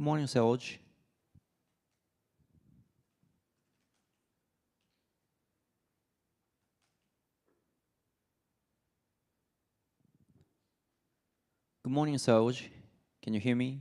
Good morning, Serge. Good morning, Serge. Can you hear me?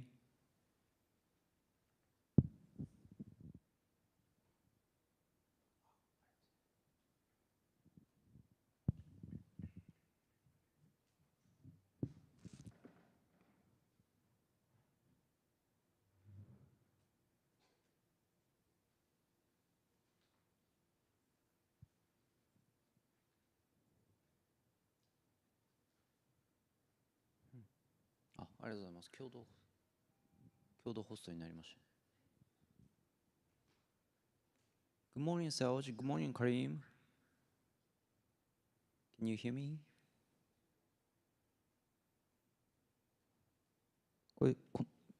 Ah, ありがとうございます。共同ホストになりました。Good morning, Serge. Good morning, Karim. Can you hear me?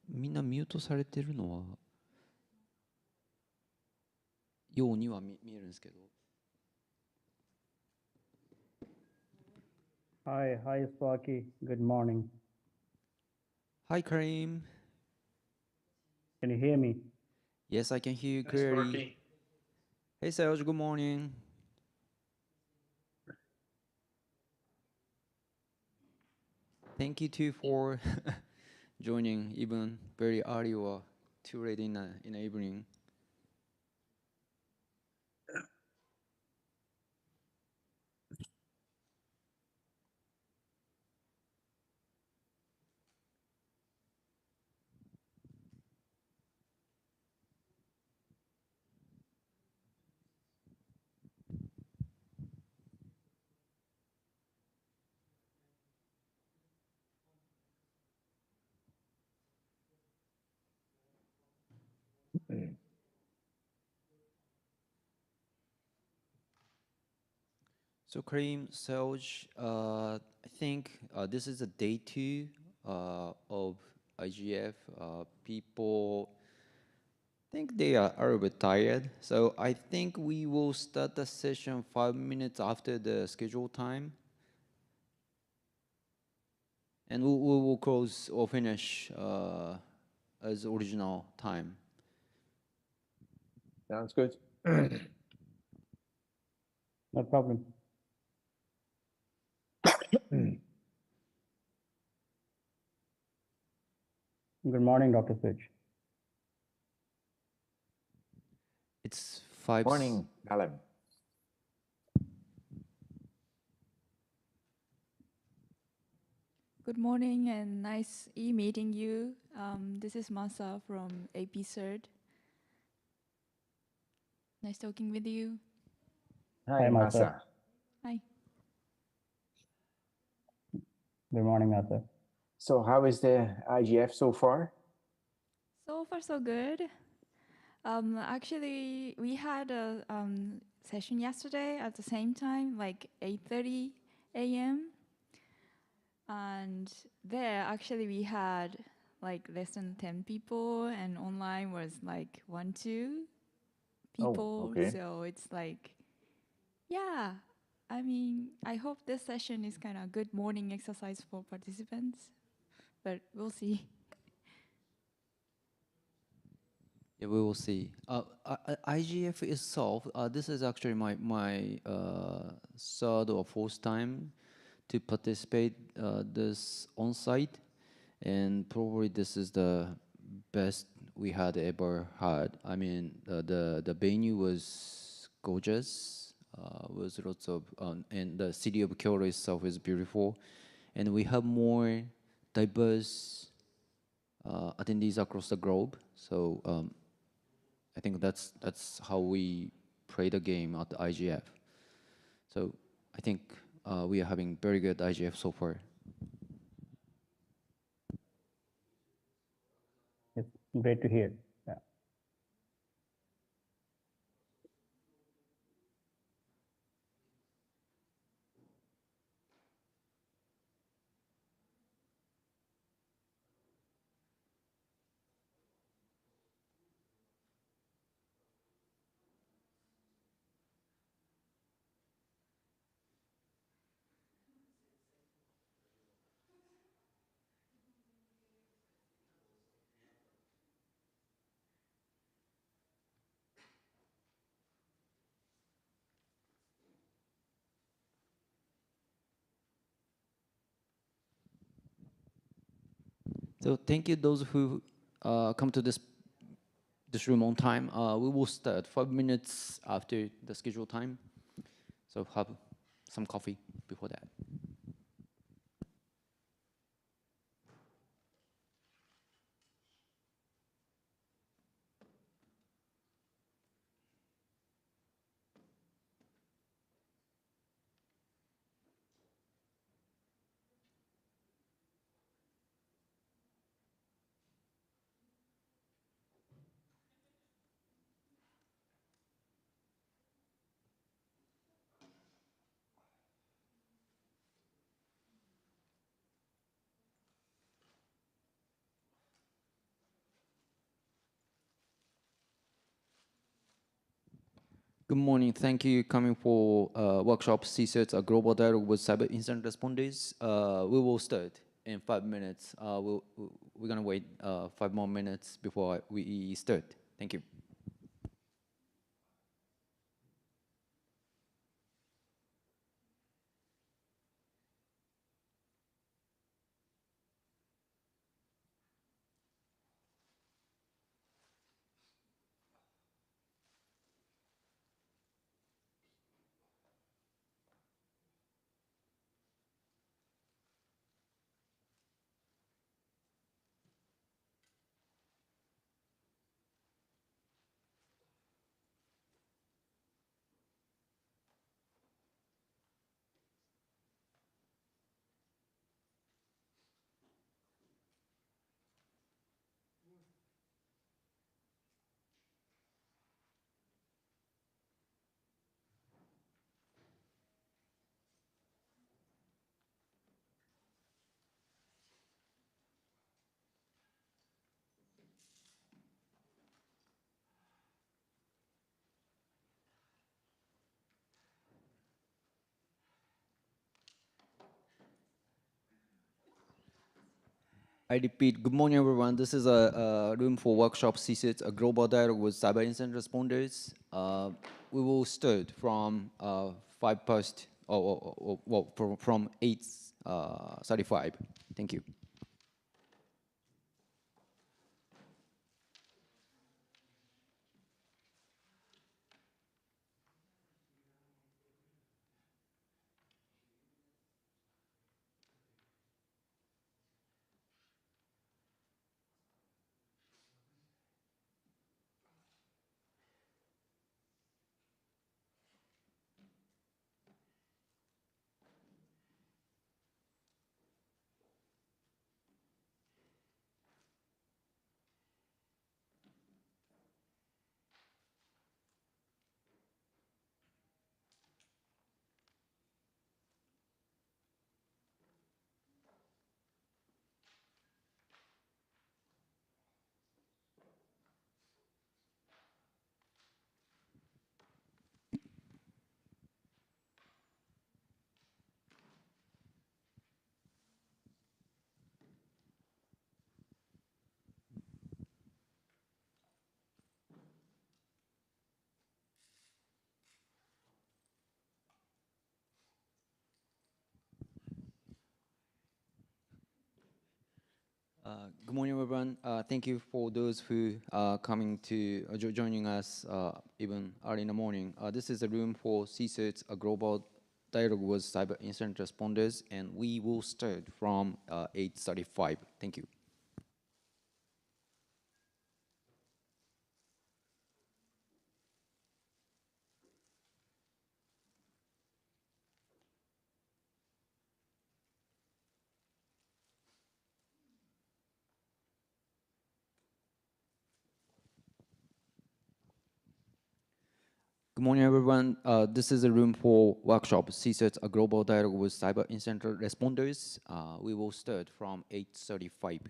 みんなミュートされてるのはようには見えるんですけど。Hi, Sparky. Good morning. Hi, Karim. Can you hear me? Yes, I can hear you clearly. Hey, Serge. Good morning. Thank you too for joining even very early or too late in the evening. So Kareem, Selj, I think this is a day 2 of IGF. People think they are a little bit tired. So I think we will start the session 5 minutes after the scheduled time. And we will close or finish as original time. Sounds good. No problem. Good morning, Dr. Switch. It's 5. Morning, Alan. Good morning and nice meeting you. This is Masa from AP CERT. Nice talking with you. Hi, Hi, Masa. Masa. Hi. Good morning, Masa. So how is the IGF so far? So far, so good. Actually, we had a session yesterday at the same time, like 8:30 a.m. And there, actually, we had like less than 10 people, and online was like 1, 2 people. okay. So it's like, yeah. I mean, I hope this session is kind of good morning exercise for participants, but we'll see. Yeah, we will see. IGF itself, this is actually my third or fourth time to participate this on-site, and probably this is the best we had ever had. I mean, the venue was gorgeous, with lots of, and the city of Kyoto itself is beautiful, and we have more diverse attendees across the globe. So I think that's how we play the game at the IGF. So I think we are having very good IGF so far. It's great to hear. Yeah. So thank you those who come to this room on time. We will start 5 minutes after the scheduled time. So have some coffee before that. Good morning. Thank you coming for workshop CSET, a global dialogue with cyber incident responders. We will start in 5 minutes. We're gonna wait 5 more minutes before we start. Thank you. I repeat, good morning, everyone. This is a room for workshop CSIT, a global dialogue with cyber incident responders. We will start from 5 past, well, from 8:35. Thank you. Good morning, everyone. Thank you for those who are coming to joining us even early in the morning. This is a room for CSIRT, a global dialogue with cyber incident responders, and we will start from 8:35. Thank you. Good morning, everyone. This is a room for workshop CSIRT, a global dialogue with cyber incident responders. We will start from 8:35.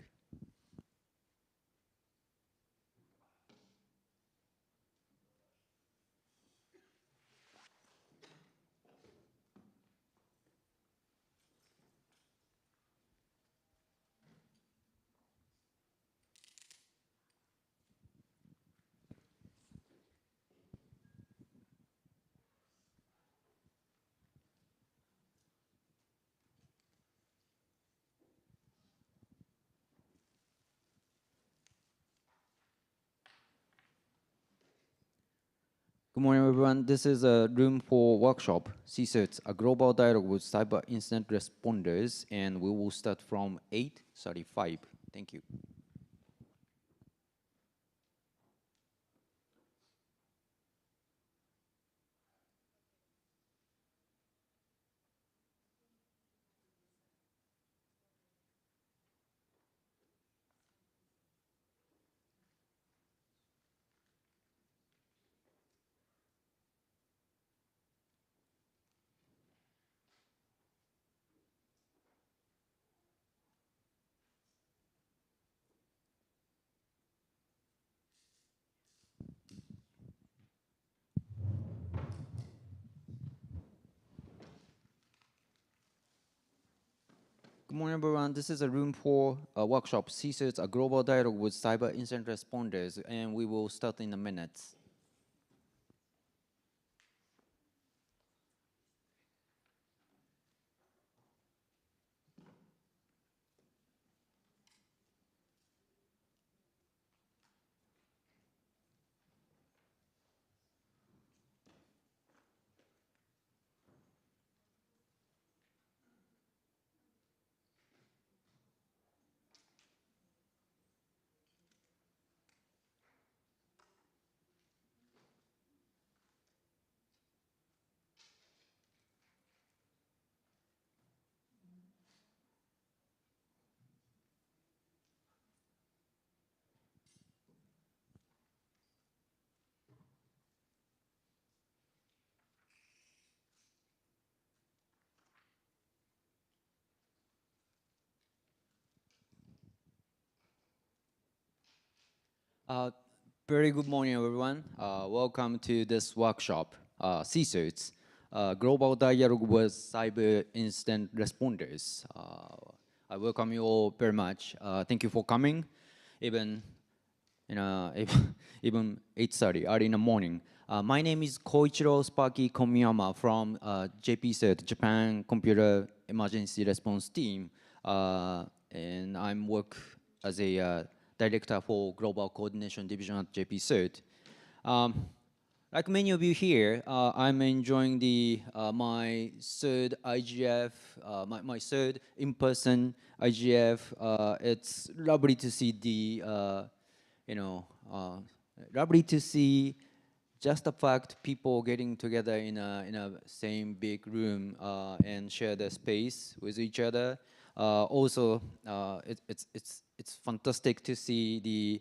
Good morning, everyone. This is a room for workshop, CSIRTs, a global dialogue with cyber incident responders, and we will start from 8:35. Thank you. Good morning, everyone. This is a room for workshop, CSIRTs, a global dialogue with cyber incident responders, and we will start in a minute. Very good morning, everyone. Welcome to this workshop, CSIRTs, Global Dialogue with Cyber Incident Responders. I welcome you all very much. Thank you for coming, even even 8:30, early in the morning. My name is Koichiro Sparky Komiyama from JPCERT, Japan Computer Emergency Response Team, and I'm work as a director for Global Coordination Division at JPCERT. Like many of you here, I'm enjoying my third IGF, my third in-person IGF. It's lovely to see lovely to see just the fact people getting together in a same big room and share the space with each other. Also, it's fantastic to see the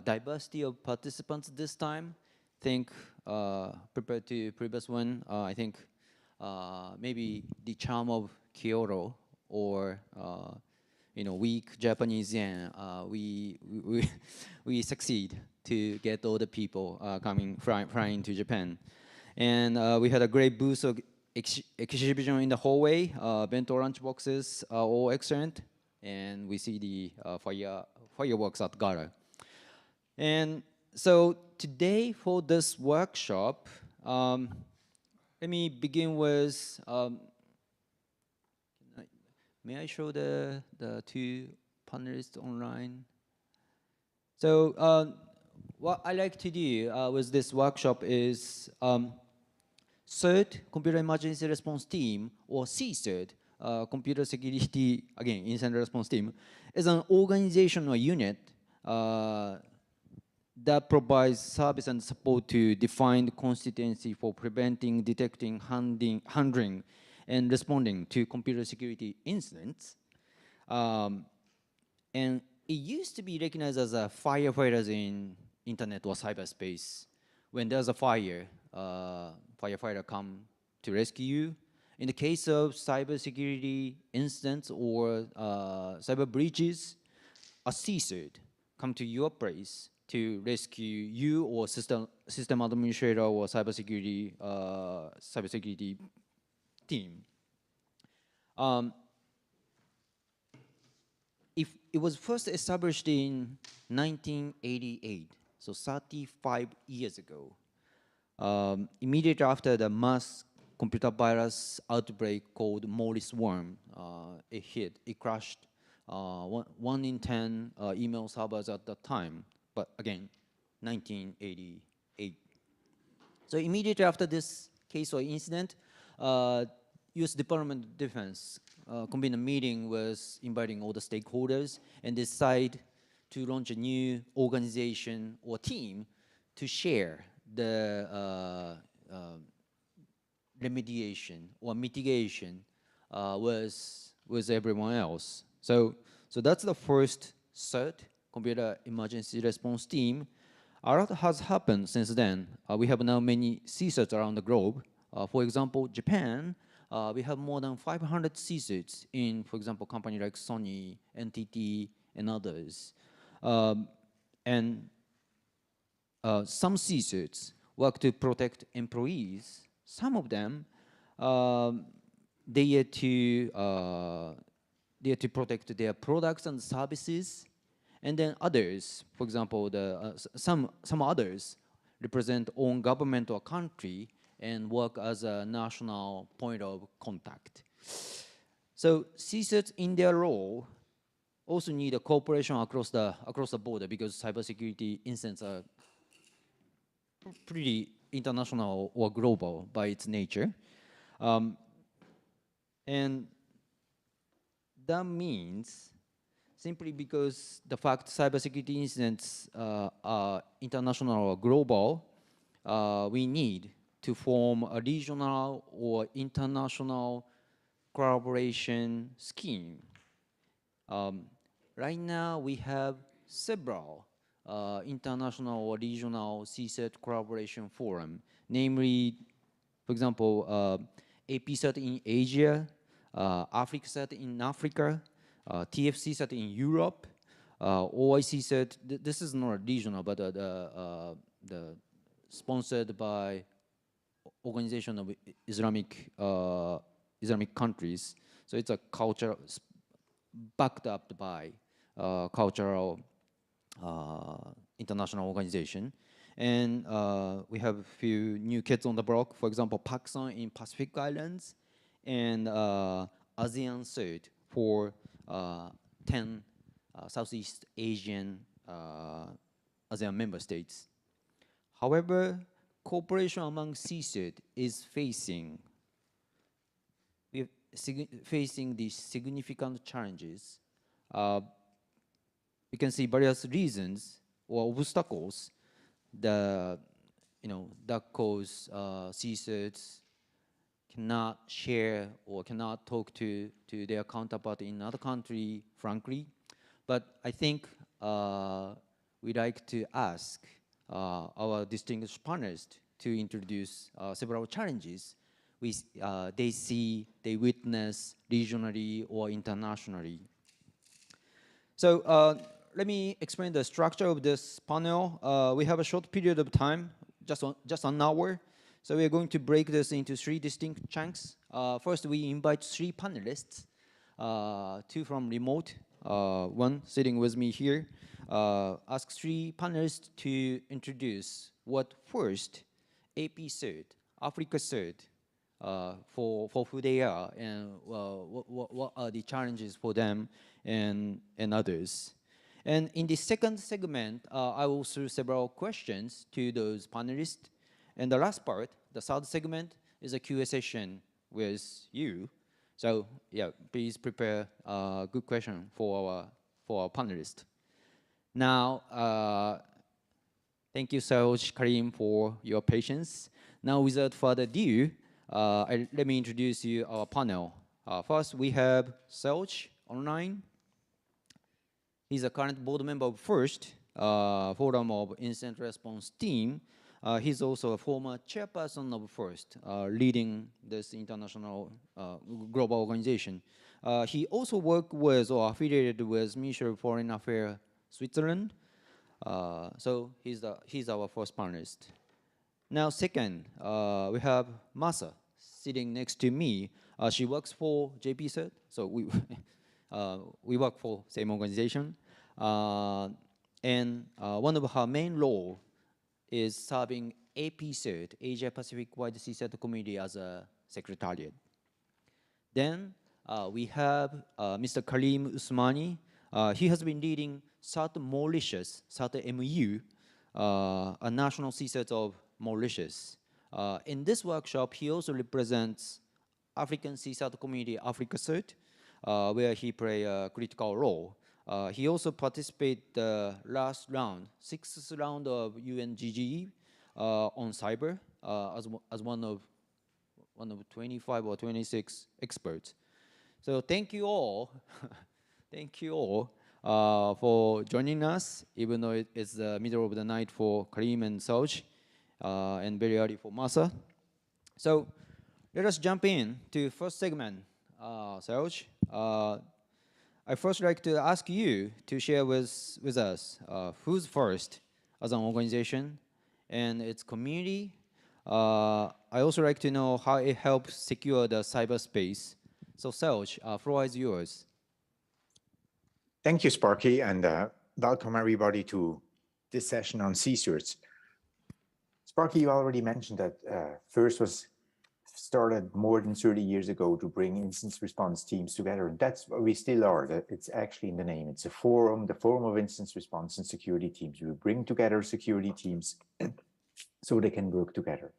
diversity of participants this time. Think compared to previous one, I think maybe the charm of Kyoto or weak Japanese yen, we succeed to get all the people flying to Japan. And we had a great booth of exhibition in the hallway. Bento lunch boxes are all excellent. And we see the fireworks at Gara. And so today for this workshop, let me begin with may I show the two panelists online? So what I like to do with this workshop is CERT, Computer Emergency Response Team, or CSERT, Computer Security, again, Incident Response Team, is an organizational unit that provides service and support to defined constituency for preventing, detecting, handling, and responding to computer security incidents. And it used to be recognized as a firefighters in internet or cyberspace. When there's a fire, firefighter come to rescue you. In the case of cybersecurity incidents or cyber breaches, a CSIRT come to your place to rescue you or system administrator or cybersecurity team. If it was first established in 1988, so 35 years ago, immediately after the mass computer virus outbreak called Morris worm, it crashed 1 in 10 email servers at that time, but again, 1988. So immediately after this case or incident, U.S. Department of Defense convened a meeting with inviting all the stakeholders and decide to launch a new organization or team to share the remediation or mitigation with everyone else. So that's the first CERT, Computer Emergency Response Team. A lot has happened since then. We have now many CSERTs around the globe. For example, Japan, we have more than 500 CSERTs in, for example, companies like Sony, NTT, and others. And some CSERTs work to protect employees. Some of them, they are to protect their products and services. And then others, for example, some others represent own government or country and work as a national point of contact. So CSERTs in their role also need a cooperation across the border because cybersecurity incidents are pretty international or global by its nature. And that means simply because the fact cybersecurity incidents are international or global, we need to form a regional or international collaboration scheme. Right now, we have several international or regional CSET collaboration forum, namely, for example, APCERT in Asia, AfriCERT in Africa, TFCCERT in Europe, OICCERT. This is not regional, but the sponsored by Organization of Islamic countries. So it's a culture backed up by cultural international organization. And we have a few new kids on the block, for example, Pakistan in Pacific Islands, and ASEAN CERT for 10 Southeast Asian ASEAN member states. However, cooperation among CSERT is facing these significant challenges. You can see various reasons or obstacles that cause CSERTs cannot share or cannot talk to their counterpart in another country, frankly. But I think we'd like to ask our distinguished panelists to introduce several challenges they witness regionally or internationally. So let me explain the structure of this panel. We have a short period of time, just an hour. So we are going to break this into 3 distinct chunks. First, we invite 3 panelists, 2 from remote, 1 sitting with me here. Ask 3 panelists to introduce what first AP CERT, Africa CERT, for who they are and what are the challenges for them and others. And in the second segment, I will throw several questions to those panelists. And the last part, the third segment, is a Q&A session with you. So yeah, please prepare a good question for our panelists. Now, thank you so much, Karim, for your patience. Now, without further ado, let me introduce you our panel. First, we have Serge online. He's a current board member of FIRST, Forum of Incident Response Team. He's also a former chairperson of FIRST, leading this international global organization. He also worked with or affiliated with Ministry of Foreign Affairs Switzerland. So he's our first panelist. Now, second, we have Masa sitting next to me. She works for JPCERT, so we work for same organization. And one of her main role is serving APCERT, Asia Pacific Wide CSERT Committee, as a secretariat. Then we have Mr. Karim Usmani. He has been leading CERT Mauritius, CERT MU, a national CSERT of Mauritius. In this workshop, he also represents African CSAT community, Africa CERT, where he play a critical role. He also participated the last round, sixth round of UNGGE on cyber as one of 25 or 26 experts. So thank you all, thank you all for joining us, even though it's the middle of the night for Karim and Sauj, and very early for Masa. So let us jump in to first segment, Sauj. I first like to ask you to share with us who's first as an organization and its community. I also like to know how it helps secure the cyberspace. So Serge, floor is yours. Thank you, Sparky, and welcome everybody to this session on CSURTs. Sparky, you already mentioned that FIRST was started more than 30 years ago to bring incident response teams together. And that's what we still are. It's actually in the name. It's a forum, the forum of incident response and security teams. We bring together security teams so they can work together.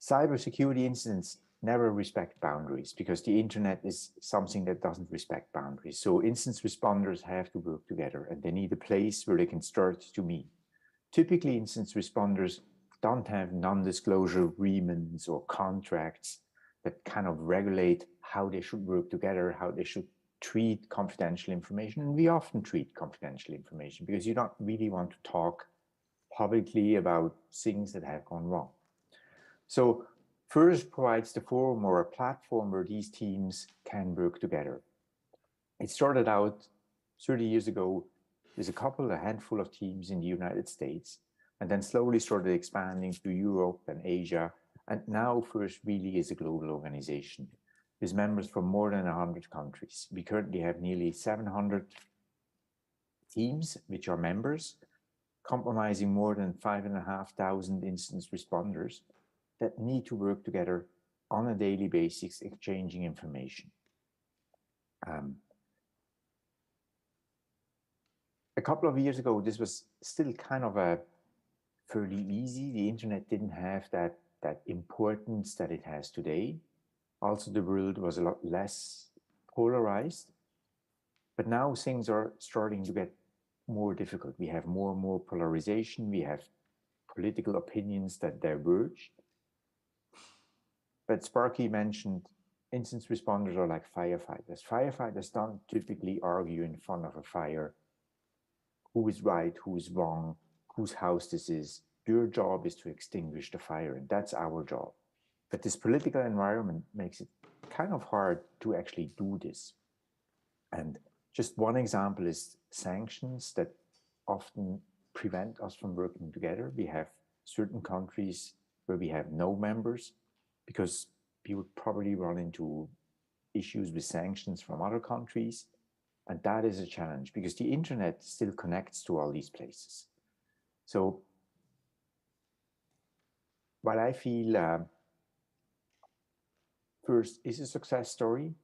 Cybersecurity incidents never respect boundaries because the internet is something that doesn't respect boundaries. So incident responders have to work together and they need a place where they can start to meet. Typically, incident responders don't have non-disclosure agreements or contracts that kind of regulate how they should work together, how they should treat confidential information. And we often treat confidential information because you don't really want to talk publicly about things that have gone wrong. So FIRST provides the forum or a platform where these teams can work together. It started out 30 years ago with a handful of teams in the United States, and then slowly started expanding to Europe and Asia. And now FIRST really is a global organization with members from more than 100 countries. We currently have nearly 700 teams which are members, comprising more than 5,500 incident responders that need to work together on a daily basis, exchanging information. A couple of years ago, this was still kind of a fairly easy. The internet didn't have that importance that it has today. Also, the world was a lot less polarized. But now things are starting to get more difficult. We have more and more polarization. We have political opinions that diverge. But Sparky mentioned incident responders are like firefighters. Firefighters don't typically argue in front of a fire who is right, who is wrong, whose house this is. Your job is to extinguish the fire, and that's our job. But this political environment makes it kind of hard to actually do this. And just one example is sanctions that often prevent us from working together. We have certain countries where we have no members because we would probably run into issues with sanctions from other countries. And that is a challenge because the internet still connects to all these places. So while I feel FIRST is a success story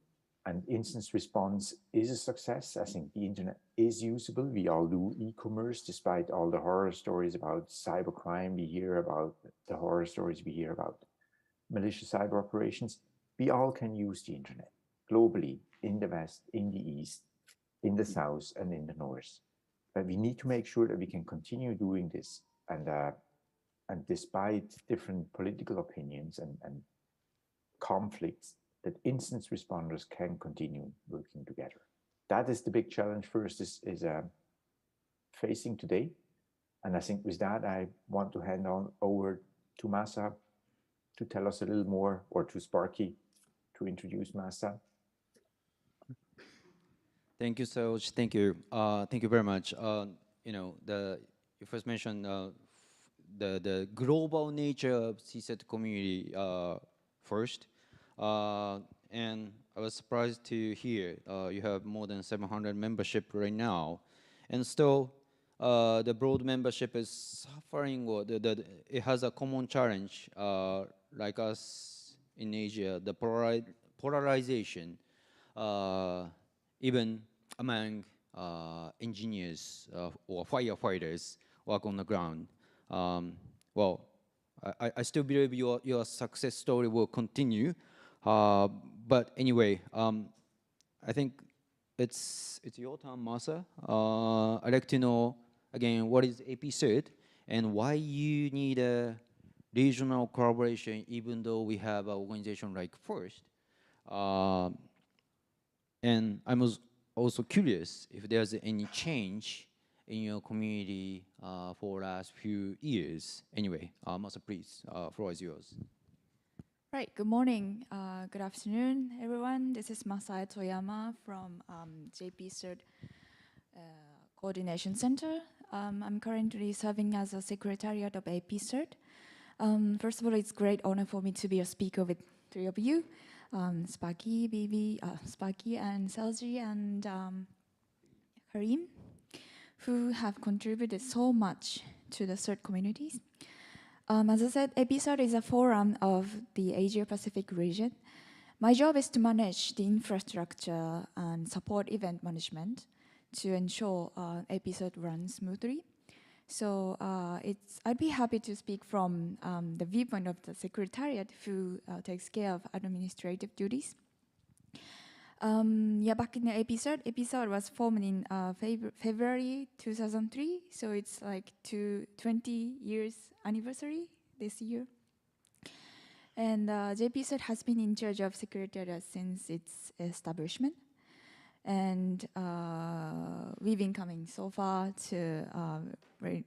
and incident response is a success, I think the internet is usable. We all do e-commerce despite all the horror stories about cybercrime we hear about, the horror stories we hear about malicious cyber operations. We all can use the internet globally, in the West, in the East, in the South, and in the North. But we need to make sure that we can continue doing this. And despite different political opinions and conflicts, that incident responders can continue working together. That is the big challenge FIRST is facing today. And I think with that, I want to hand on over to Masa to tell us a little more, or to Sparky to introduce Masa. Thank you, Serge. Thank you. Thank you very much. You know, you first mentioned the global nature of CSAT community first. And I was surprised to hear you have more than 700 membership right now. And still, the broad membership is suffering, or it has a common challenge, like us in Asia, the polarization, even among engineers or firefighters work on the ground. well, I still believe your success story will continue. But anyway, I think it's your turn, Masa. I'd like to know again what is APCert and why you need a regional collaboration, even though we have an organization like FIRST. And I was also curious if there's any change in your community for last few years. Anyway, Masa, please, floor is yours. Right, good morning, good afternoon, everyone. This is Masai Toyama from JP CERT Coordination Center. I'm currently serving as a secretariat of AP CERT. First of all, it's a great honor for me to be a speaker with three of you, Sparky, Sparky and Selji and Karim, who have contributed so much to the CERT communities. As I said, APCERT is a forum of the Asia-Pacific region. My job is to manage the infrastructure and support event management to ensure APCERT runs smoothly. So I'd be happy to speak from the viewpoint of the secretariat who takes care of administrative duties. Back in the APCERT was formed in February 2003, so it's like 20 years anniversary this year. And JPCERT has been in charge of secretariat since its establishment. And we've been coming so far to very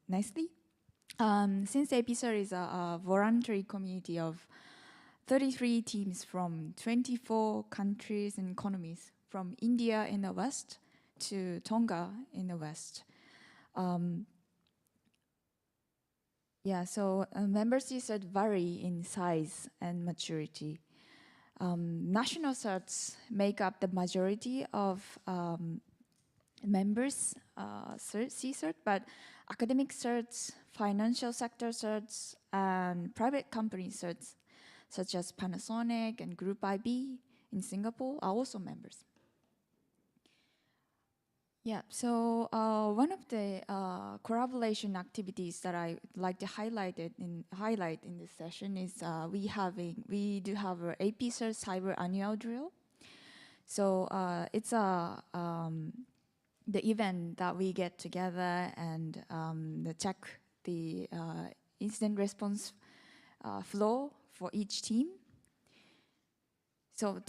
nicely. Since APCERT is a voluntary community of 33 teams from 24 countries and economies, from India in the west to Tonga in the west. Member CERT vary in size and maturity. National certs make up the majority of members CERT, but academic certs, financial sector certs, and private company certs, such as Panasonic and Group IB in Singapore, are also members. One of the collaboration activities that I would like to highlight in this session is we do have our APCERT Cyber Annual Drill. So it's the event that we get together and check the incident response flow for each team. So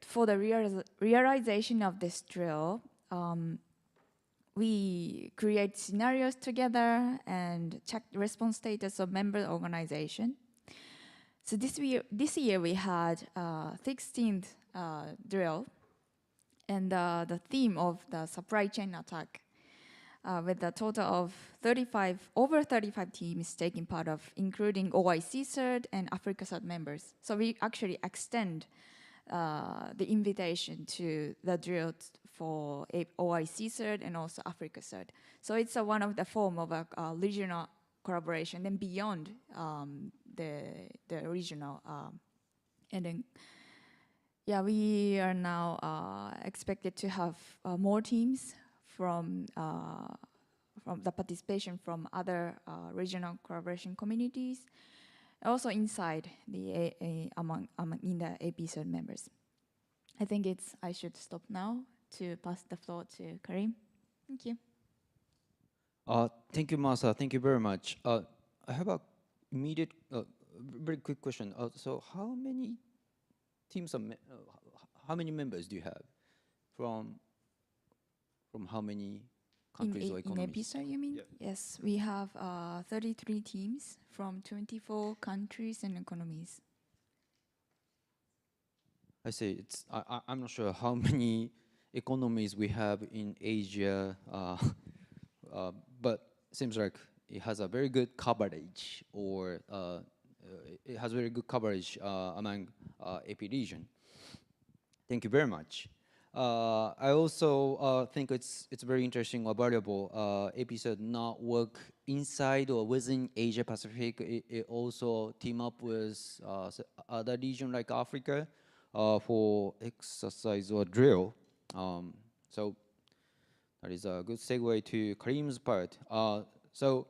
for the realization of this drill, we create scenarios together and check the response status of member organization. So this year we had 16th drill, and the theme of the supply chain attack, with a total of over 35 teams taking part of, including OIC CERT and Africa CERT members. So we actually extend the invitation to the drill for OIC CERT and also Africa CERT. So it's one of the form of a regional collaboration, then beyond the regional. And then, we are now expected to have more teams from the participation from other regional collaboration communities, also inside the in the APCERT members. I think I should stop now to pass the floor to Karim. Thank you. Thank you, Masa. Thank you very much. I have a immediate, very quick question. So how many teams how many members do you have from how many countries or economies? In APCERT, you mean? Yeah. Yes, we have 33 teams from 24 countries and economies. I see. I'm not sure how many economies we have in Asia, but seems like it has a very good coverage, or it has very good coverage among AP region. Thank you very much. I also think it's very interesting or valuable. APCERT not work inside or within Asia Pacific. It also team up with other region like Africa for exercise or drill. So that is a good segue to Karim's part. So,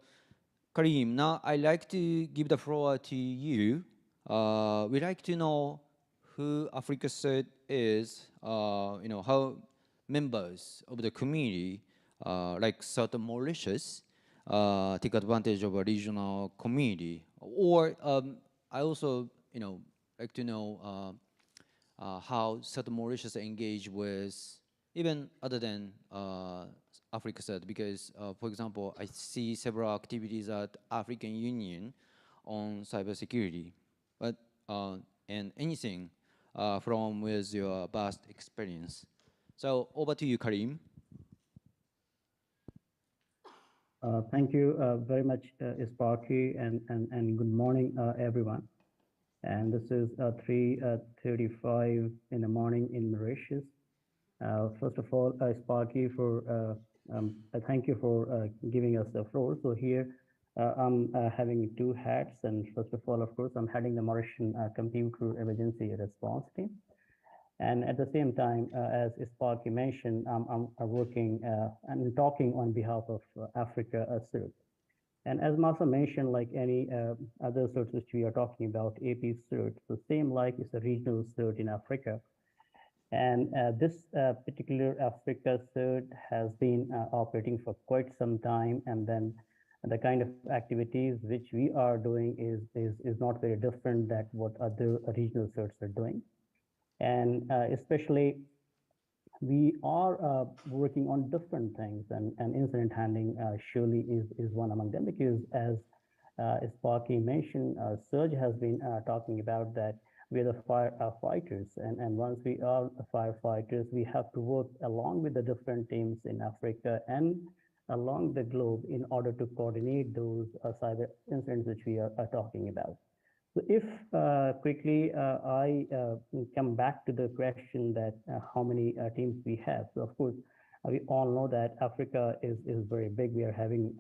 Karim, now I like to give the floor to you. We like to know who Africa Cert is. How members of the community, like South Mauritius, take advantage of a regional community. Or I also, like to know how South Mauritius engage with even other than Africa Cert, because, for example, I see several activities at African Union on cybersecurity, but and anything from with your past experience. So over to you, Karim. Thank you very much, Sparky, and good morning, everyone. And this is 3:35 in the morning in Mauritius. First of all, Sparky, thank you for giving us the floor. So here I'm having two hats, and first of all, of course, I'm heading the Mauritian Computer Emergency Response Team. And at the same time, as Sparky mentioned, I'm working and talking on behalf of Africa CERT. And as Masa mentioned, like any other certs which we are talking about, AP CERT, so same like it's a regional CERT in Africa. And this particular Africa CERT has been operating for quite some time. And then the kind of activities which we are doing is not very different than what other regional CERTs are doing. And especially we are working on different things, and incident handling surely is one among them, because as Sparky mentioned, Serge has been talking about that we're the firefighters, and once we are firefighters, we have to work along with the different teams in Africa and along the globe in order to coordinate those cyber incidents which we are talking about. So if quickly I come back to the question that how many teams we have. So of course, we all know that Africa is very big. We are having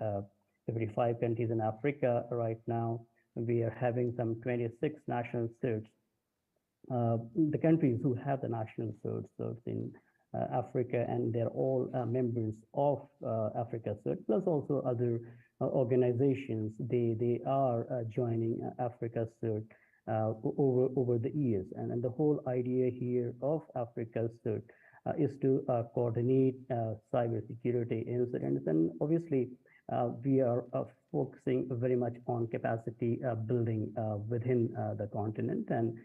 55 countries in Africa right now. We are having some 26 national CERTs. The countries who have the national CERTs in Africa, and they're all members of Africa CERT, plus also other organizations. They are joining Africa CERT over the years, and the whole idea here of Africa CERT is to coordinate cybersecurity incidents, and obviously we are focusing very much on capacity building within the continent. And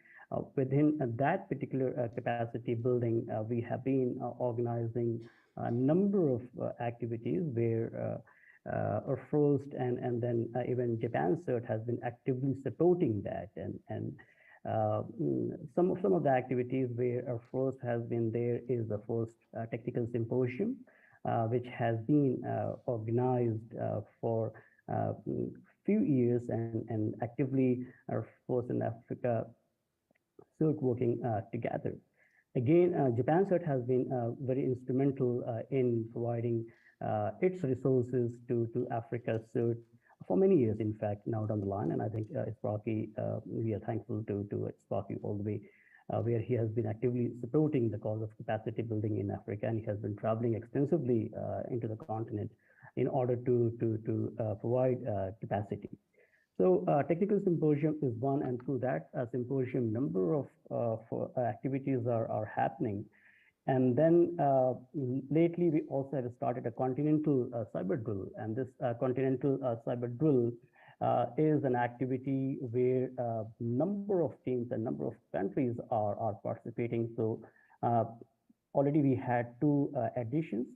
within that particular capacity building, we have been organizing a number of activities where first and then even Japan CERT has been actively supporting that. And some of the activities where our first has been there is the first technical symposium, which has been organized for few years, and actively our force in Africa CERT working together. Again, Japan CERT has been very instrumental in providing its resources to Africa CERT for many years, in fact, now down the line. And I think Sparky, we are thankful to Sparky all the way, where he has been actively supporting the cause of capacity building in Africa, and he has been traveling extensively into the continent in order to provide capacity. So technical symposium is one, and through that symposium, number of activities are happening. And then lately, we also have started a continental cyber drill, and this continental cyber drill is an activity where number of teams and number of countries are participating. So already we had two editions.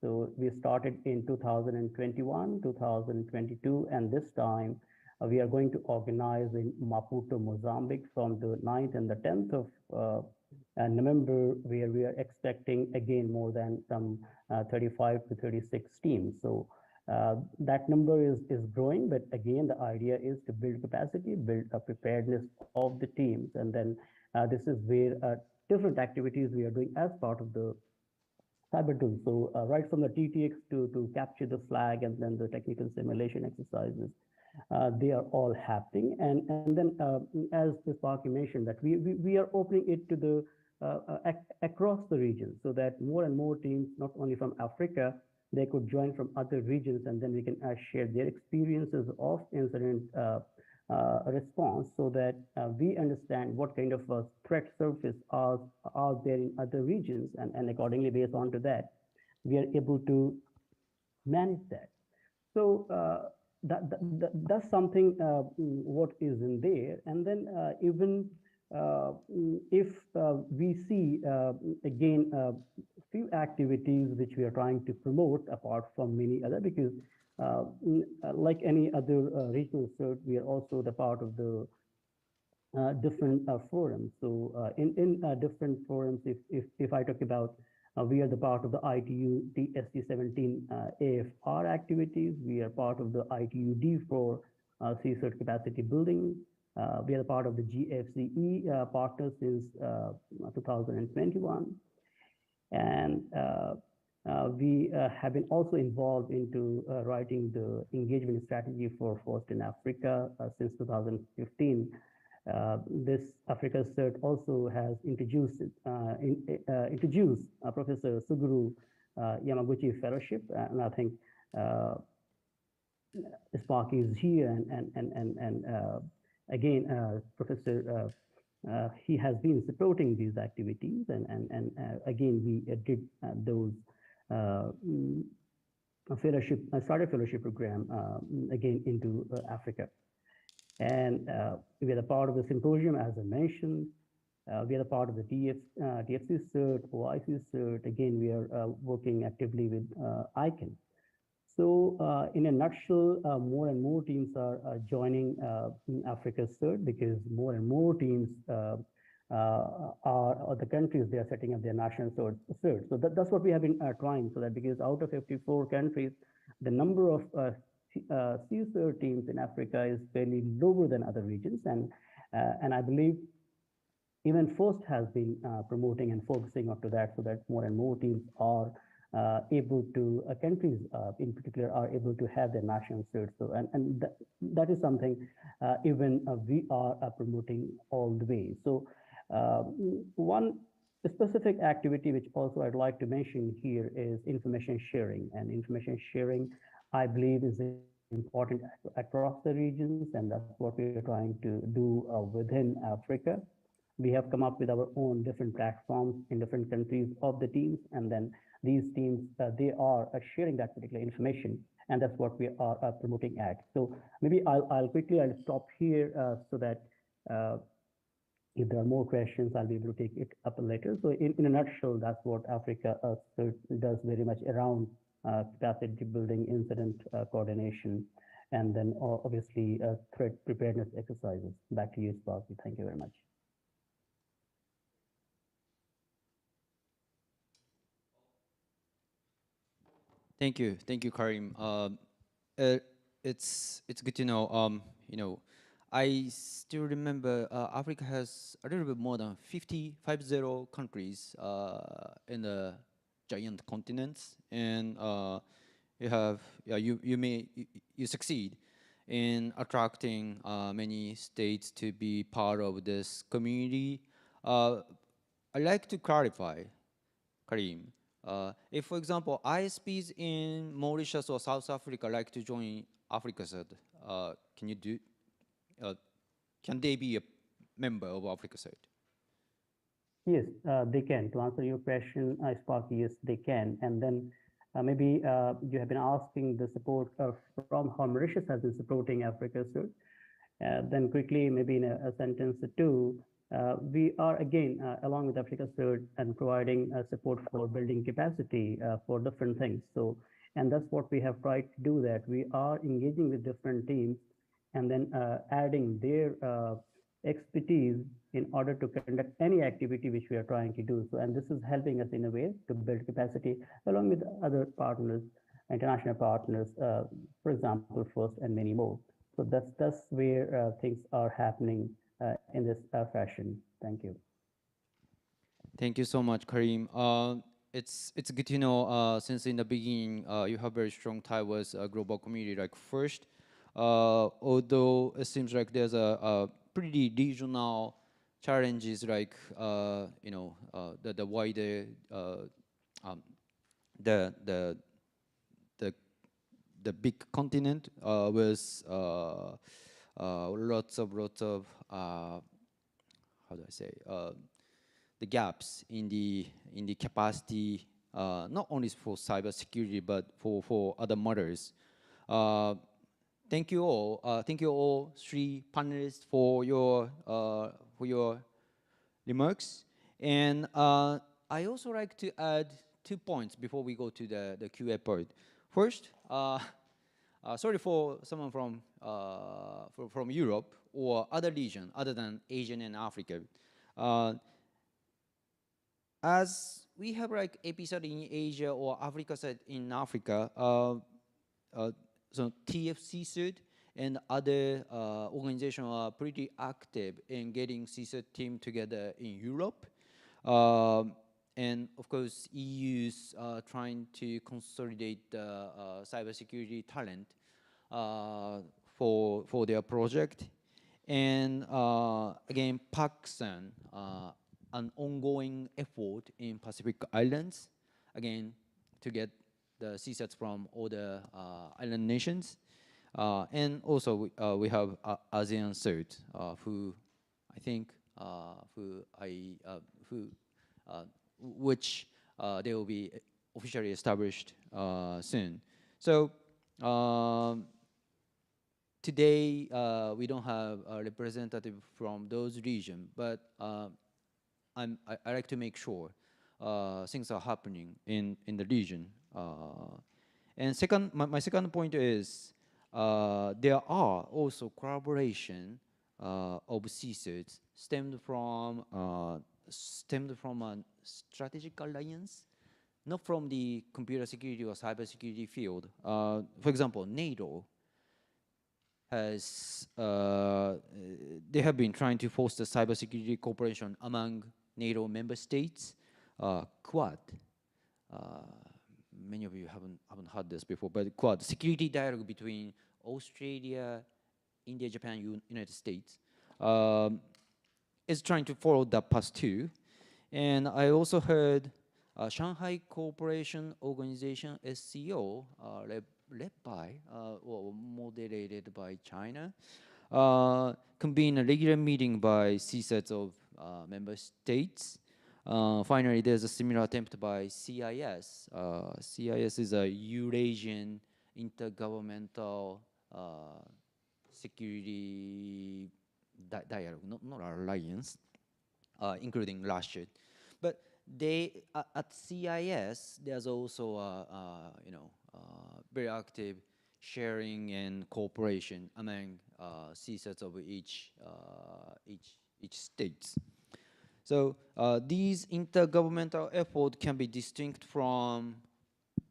So we started in 2021, 2022, and this time we are going to organize in Maputo, Mozambique from the 9th and the 10th of November, where we are expecting again more than some 35 to 36 teams. So that number is growing, but again, the idea is to build capacity, build a preparedness of the teams. And then this is where different activities we are doing as part of the cyber tool. So right from the TTX to capture the flag, and then the technical simulation exercises, they are all happening. And then as Sparky mentioned, that we are opening it to the across the region, so that more and more teams, not only from Africa, they could join from other regions, and then we can share their experiences of incident response, so that we understand what kind of threat surface are there in other regions, and accordingly, based on to that, we are able to manage that. So that's something what is in there. And then even if we see again few activities which we are trying to promote apart from many other, because like any other regional cert, we are also the part of the different forums. So in different forums, if I talk about, we are the part of the ITU TST17 AFR activities. We are part of the ITU D4 CSERT capacity building. We are the part of the GFCE partner since 2021. And we have been also involved into writing the engagement strategy for FOST in Africa since 2015. This Africa CERT also has introduced Professor Suguru Yamaguchi Fellowship, and I think Sparky is here, and again, Professor he has been supporting these activities, and again, we did those fellowship, started fellowship program again into Africa. And we are a part of the symposium, as I mentioned. We are a part of the DFC CERT, OIC CERT. Again, we are working actively with ICANN. So in a nutshell, more and more teams are joining Africa CERT, because more and more teams are the countries, they are setting up their national CERT. So that's what we have been trying, so that because out of 54 countries, the number of CSERT teams in Africa is fairly lower than other regions. And I believe even FOST has been promoting and focusing onto that, so that more and more teams are able to, countries in particular, are able to have their national certs. So, and that is something even we are promoting all the way. So one specific activity which also I'd like to mention here is information sharing. And information sharing, I believe, is important across the regions, and that's what we're trying to do within Africa. We have come up with our own different platforms in different countries of the teams, and then these teams, they are sharing that particular information, and that's what we are promoting at. So maybe I'll quickly stop here so that if there are more questions, I'll be able to take it up later. So in a nutshell, that's what Africa does very much around capacity building, incident coordination, and then obviously threat preparedness exercises. Back to you, Sparky. Thank you very much. Thank you, Karim. It's good to know. You know, I still remember Africa has a little bit more than 50 countries in the giant continents, and you succeed in attracting many states to be part of this community. I'd like to clarify, Karim. If, for example, ISPs in Mauritius or South Africa like to join Africa CERT, can they be a member of Africa CERT? Yes, they can. To answer your question, Sparky, yes, they can. And then maybe you have been asking the support from how Mauritius has been supporting Africa CERT. Then quickly, maybe in a sentence or two, we are again, along with Africa CERT, and providing support for building capacity for different things. So, and that's what we have tried to do, that we are engaging with different teams and then adding their expertise in order to conduct any activity which we are trying to do. So, and this is helping us in a way to build capacity along with other partners, international partners, for example, FIRST and many more. So that's where things are happening in this fashion. Thank you. Thank you so much, Karim. It's good to know since in the beginning you have very strong tie with a global community like FIRST. Although it seems like there's a pretty regional challenges like the wider the the big continent with lots of how do I say, the gaps in the capacity, not only for cybersecurity but for other matters. Thank you all three panelists for your remarks. And I also like to add 2 points before we go to the QA part. First, sorry for someone from Europe or other region other than Asian and Africa. As we have like episode in Asia or Africa side in Africa, so TFC suit and other organizations are pretty active in getting CSIRT team together in Europe. And of course, EU's trying to consolidate the cybersecurity talent for their project. And again, Pakistan, an ongoing effort in Pacific Islands, again, to get the CSATs from all the island nations. And also we have ASEAN CERT, who I think, which they will be officially established soon. So today we don't have a representative from those regions, but I like to make sure things are happening in the region. And second, my second point is there are also collaboration of CSIRTs stemmed from a strategic alliance, not from the computer security or cybersecurity field. For example, NATO has they have been trying to foster cybersecurity cooperation among NATO member states. Quad. Many of you haven't heard this before, but Quad, security dialogue between Australia, India, Japan, United States, is trying to follow that path too. And I also heard Shanghai Cooperation Organization SCO, led by or moderated by China, convene a regular meeting by CSATs of member states. Finally, there's a similar attempt by CIS. CIS is a Eurasian Intergovernmental Security Dialogue, not alliance, including Russia. But they at CIS, there's also very active sharing and cooperation among CSATs of each states. So these intergovernmental efforts can be distinct from,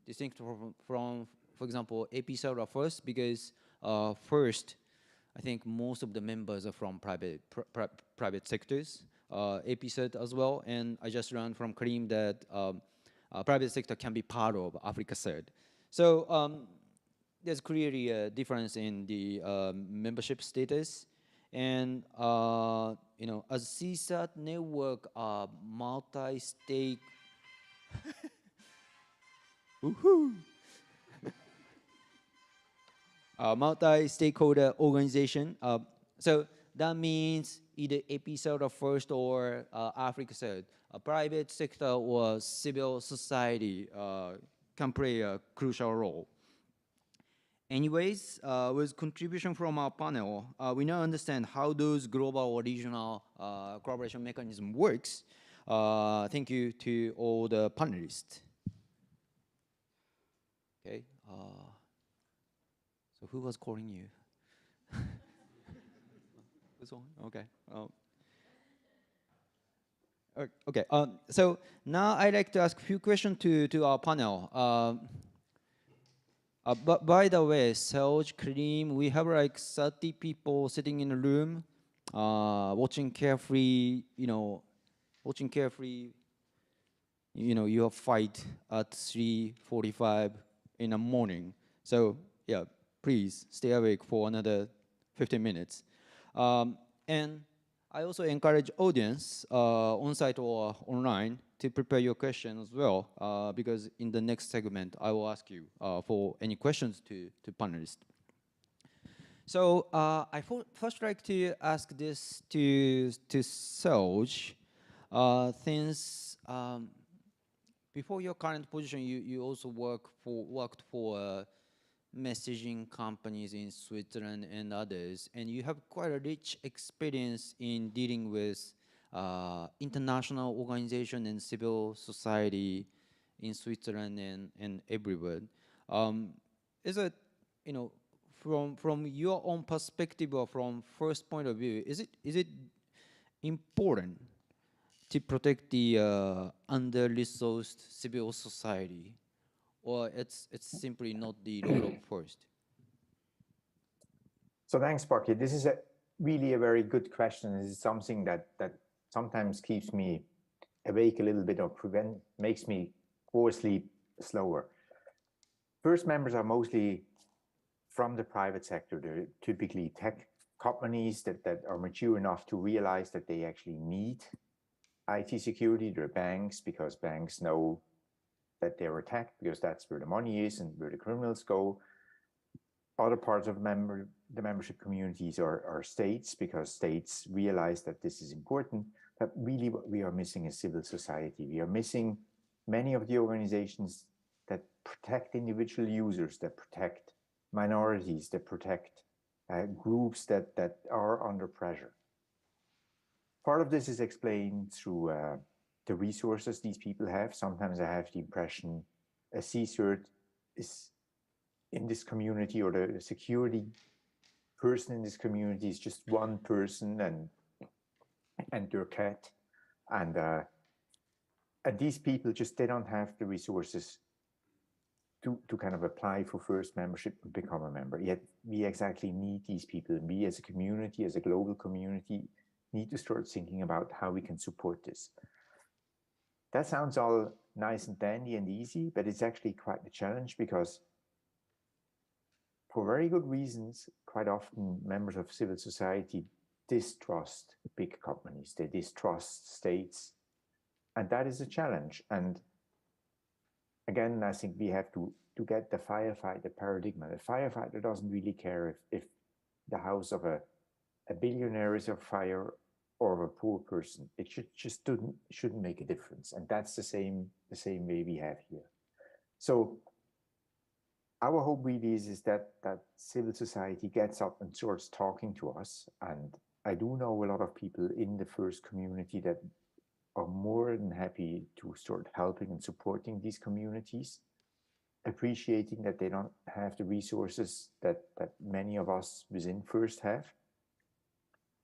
for example, APSARA first, because first, I think most of the members are from private sectors, APSAT as well, and I just learned from Karim that private sector can be part of Africa CERT. So there's clearly a difference in the membership status. And as CSAT network, multi-stake, multi-stakeholder organization. So that means either APSAT first or Africa CERT. A private sector or civil society can play a crucial role. Anyways, with contribution from our panel, we now understand how those global or regional collaboration mechanism works. Thank you to all the panelists. Okay. So who was calling you? This one? Okay. Okay. So now I'd like to ask a few questions to our panel. But by the way, Serge, Karim, we have like 30 people sitting in a room, watching carefully, your fight at 3:45 in the morning. So yeah, please stay awake for another 15 minutes. And I also encourage audience on-site or online to prepare your question as well, because in the next segment, I will ask you for any questions to panelists. So I first like to ask this to Serge. Since before your current position, you also worked for messaging companies in Switzerland and others, and you have quite a rich experience in dealing with international organization and civil society in Switzerland and everywhere. Is it, you know, from your own perspective or from first point of view, is it important to protect the under-resourced civil society, or it's simply not the role of first? So thanks, Sparky. This is really a very good question. This is something that sometimes keeps me awake a little bit or makes me go asleep slower. First members are mostly from the private sector. They're typically tech companies that are mature enough to realize that they actually need IT security. They're banks, because banks know that they're attacked, because that's where the money is and where the criminals go. Other parts of the membership communities are states, because states realize that this is important. But really what we are missing is civil society. We are missing many of the organizations that protect individual users, that protect minorities, that protect groups that are under pressure. Part of this is explained through the resources these people have. Sometimes I have the impression a CSIRT is in this community, or the security person in this community is just one person and their cat. And these people just, they don't have the resources to kind of apply for first membership and become a member. Yet we exactly need these people. And we as a community, as a global community, need to start thinking about how we can support this. That sounds all nice and dandy and easy, but it's actually quite a challenge, because for very good reasons, quite often members of civil society distrust big companies. They distrust states. And that is a challenge. And again, I think we have to get the firefighter paradigm. The firefighter doesn't really care if the house of a billionaire is on fire or of a poor person. It shouldn't make a difference. And that's the same way we have here. So our hope really is that civil society gets up and starts talking to us. And I do know a lot of people in the first community that are more than happy to start helping and supporting these communities, appreciating that they don't have the resources that many of us within FIRST have.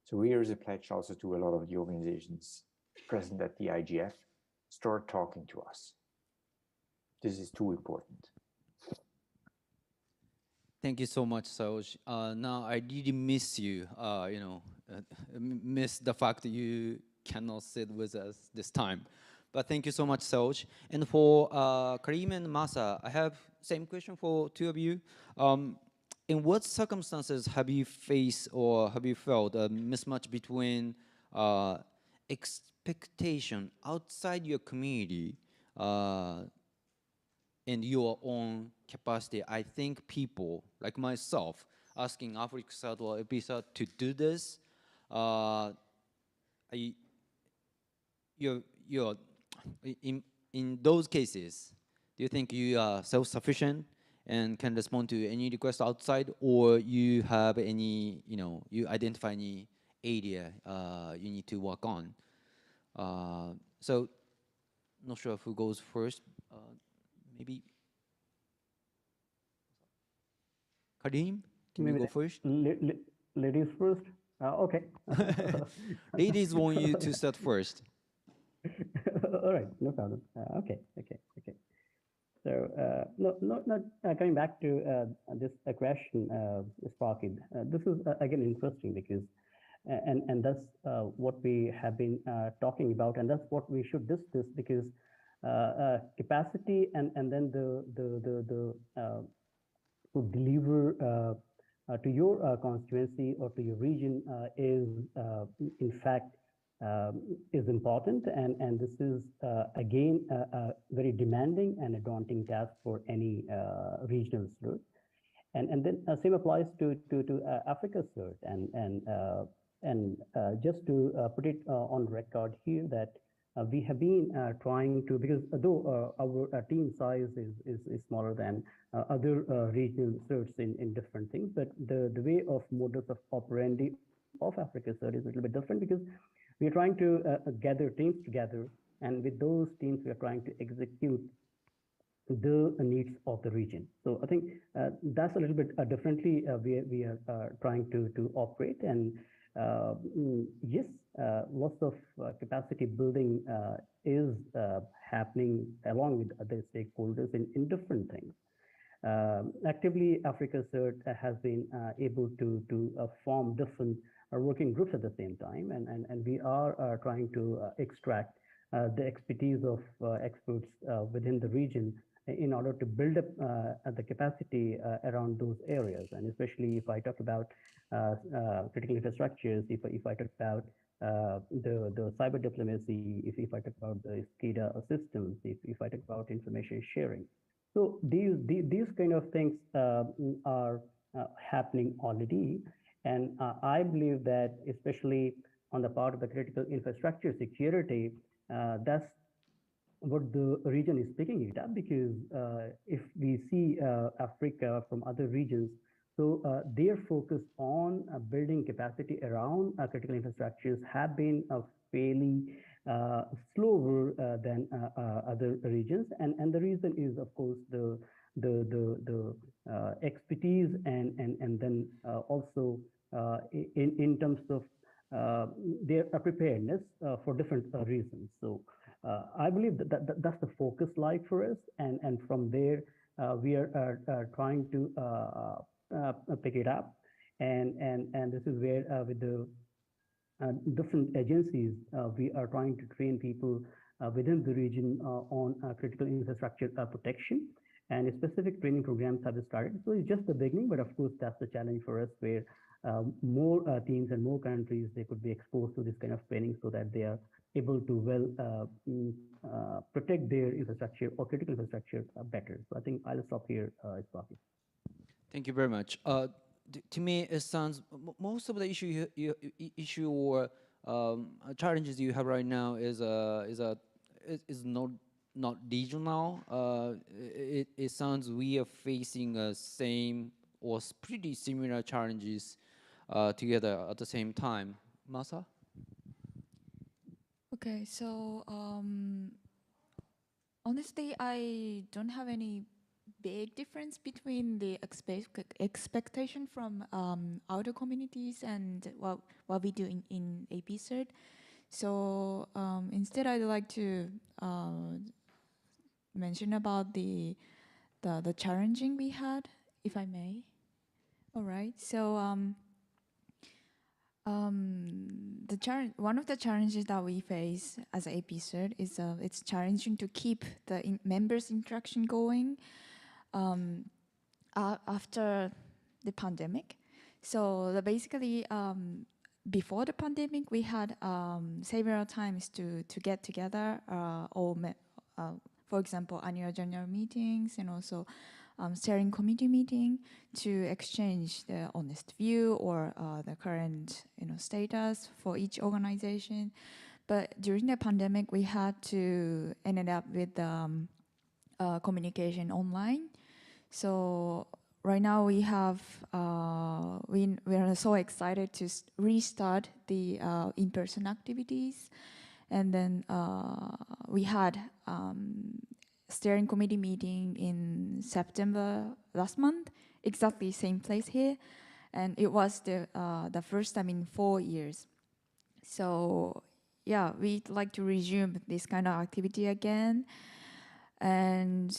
So here is a pledge also to a lot of the organizations present at the IGF: start talking to us. This is too important. Thank you so much, Serge. Now I really miss you. Miss the fact that you cannot sit with us this time. But thank you so much, Serge. And for Karim and Masa, I have same question for two of you. In what circumstances have you faced or have you felt a mismatch between expectation outside your community and your own capacity? I think people like myself asking AfriCSAT or EPISAT to do this, you're in those cases, do you think you are self-sufficient and can respond to any request outside, or you have any, you identify any area you need to work on? So, not sure who goes first. Maybe Karim, can you go first? Ladies first. Okay. Ladies want you to start first. All right, no problem. Okay. So, not coming back to this question, Sparky. This is again interesting, because, and that's what we have been talking about, and that's what we should discuss, because capacity and then the to deliver to your constituency or to your region is in fact is important, and this is again a very demanding and a daunting task for any regional CERT. And then same applies to Africa CERT, and just to put it on record here that we have been trying to, because though our team size is smaller than other regional CERTs in different things, but the way of modus of operandi of Africa CERT is a little bit different, because we are trying to gather teams together, and with those teams we are trying to execute the needs of the region. So I think that's a little bit differently we are trying to operate. And yes, lots of capacity building is happening along with other stakeholders in different things. Actively, Africa CERT has been able to form different working groups at the same time, and we are trying to extract the expertise of experts within the region in order to build up the capacity around those areas. And especially if I talk about critical infrastructures, if I talk about the cyber diplomacy, if I talk about the SCADA systems, if I talk about information sharing. So these kind of things are happening already. And I believe that especially on the part of the critical infrastructure security, that's what the region is picking it up, because if we see Africa from other regions, so their focus on building capacity around critical infrastructures have been fairly slower than other regions, and the reason is of course the expertise, and then also in terms of their preparedness for different reasons. So I believe that's the focus line for us, and from there we are trying to pick it up, and this is where with the different agencies we are trying to train people within the region on critical infrastructure protection, and specific training programs have started. So it's just the beginning, but of course that's the challenge for us, where more teams and more countries they could be exposed to this kind of training, so that they are able to protect their infrastructure or critical infrastructure better. So I think I'll stop here, Sparky. Thank you very much. To me, it sounds most of the issue or challenges you have right now is not regional. It sounds we are facing same or pretty similar challenges together at the same time. Masa? Okay, so honestly, I don't have any big difference between the expectation from outer communities and what we do in AP CERT. So instead, I'd like to mention about the challenging we had, if I may. All right. So one of the challenges that we face as AP CERT is it's challenging to keep the members' interaction going after the pandemic. So basically, before the pandemic, we had several times to get together, for example, annual general meetings, and also steering committee meeting to exchange the honest view or the current status for each organization. But during the pandemic, we had to ended up with communication online. So right now we have we are so excited to restart the in-person activities, and then we had steering committee meeting in September last month, exactly same place here, and it was the first time in 4 years. So yeah, we'd like to resume this kind of activity again, and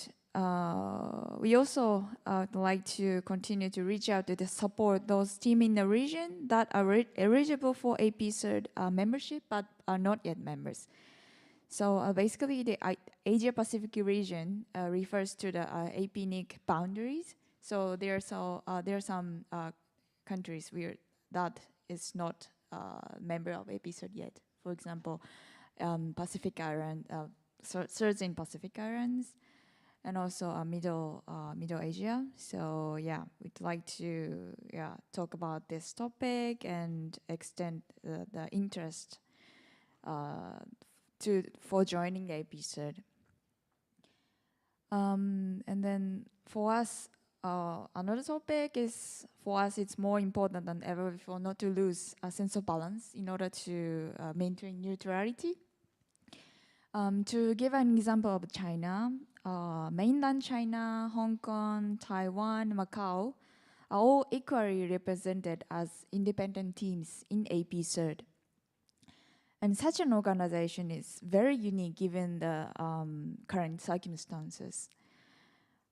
we also like to continue to reach out to support those teams in the region that are eligible for AP CERT membership but are not yet members. So basically, the Asia Pacific region refers to the AP NIC boundaries. So there are some countries where that is not a member of APCERT yet. For example, Pacific Island, certain Pacific Islands, and also Middle Asia. So yeah, we'd like to talk about this topic and extend the interest for joining APCERT. And then for us, another topic is, for us, it's more important than ever before not to lose a sense of balance in order to maintain neutrality. To give an example of China, mainland China, Hong Kong, Taiwan, Macau are all equally represented as independent teams in APCERT. And such an organization is very unique given the current circumstances.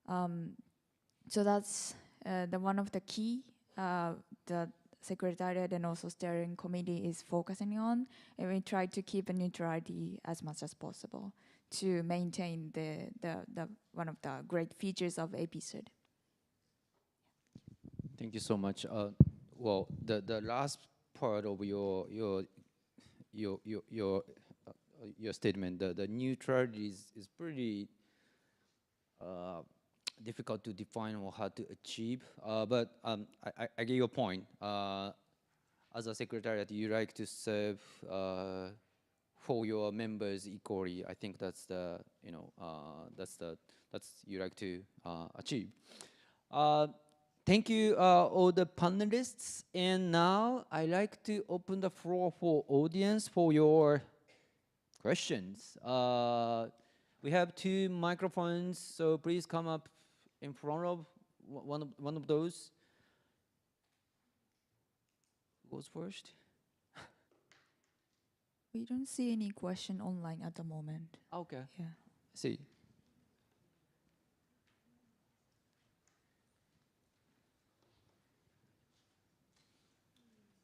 So that's the one of the key the Secretariat and also Steering Committee is focusing on, and we try to keep a neutrality as much as possible to maintain the one of the great features of APCERT. Thank you so much. Well, the last part of your statement, the neutrality is pretty difficult to define or hard to achieve. But I get your point. As a secretariat, you like to serve for your members equally. I think that's the that's you like to achieve. Thank you, all the panelists. And now I like to open the floor for audience for your questions. We have 2 microphones, so please come up in front of one of those. Who goes first? We don't see any question online at the moment. Okay. Yeah. See.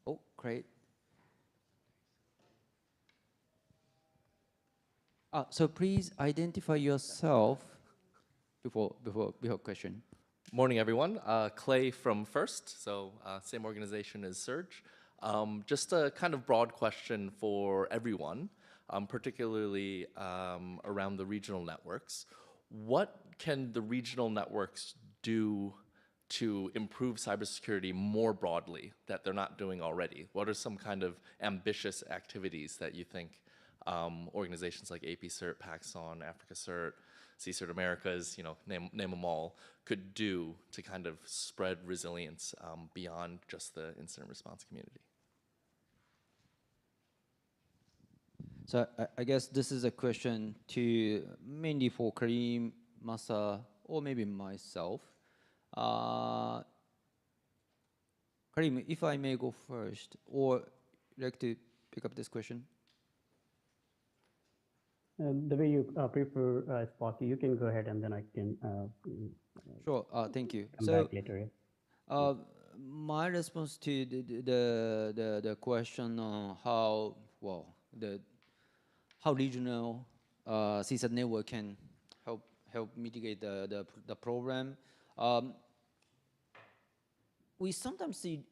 Oh, great. So please identify yourself before question. Morning, everyone. Clay from First, so same organization as Surge. Just a kind of broad question for everyone, particularly around the regional networks. What can the regional networks do to improve cybersecurity more broadly that they're not doing already? What are some kind of ambitious activities that you think organizations like APCERT, PAXON, AfricaCERT, CCERT Americas, name them all, could do to kind of spread resilience beyond just the incident response community? So I guess this is a question to mainly for Karim, Masa, or maybe myself. Karim, if I may go first, or like to pick up this question? The way you prefer, Sparky, you can go ahead and then I can Sure, thank you. come back later. Yeah. My response to the question on how regional CSAT network can help mitigate the problem. We sometimes see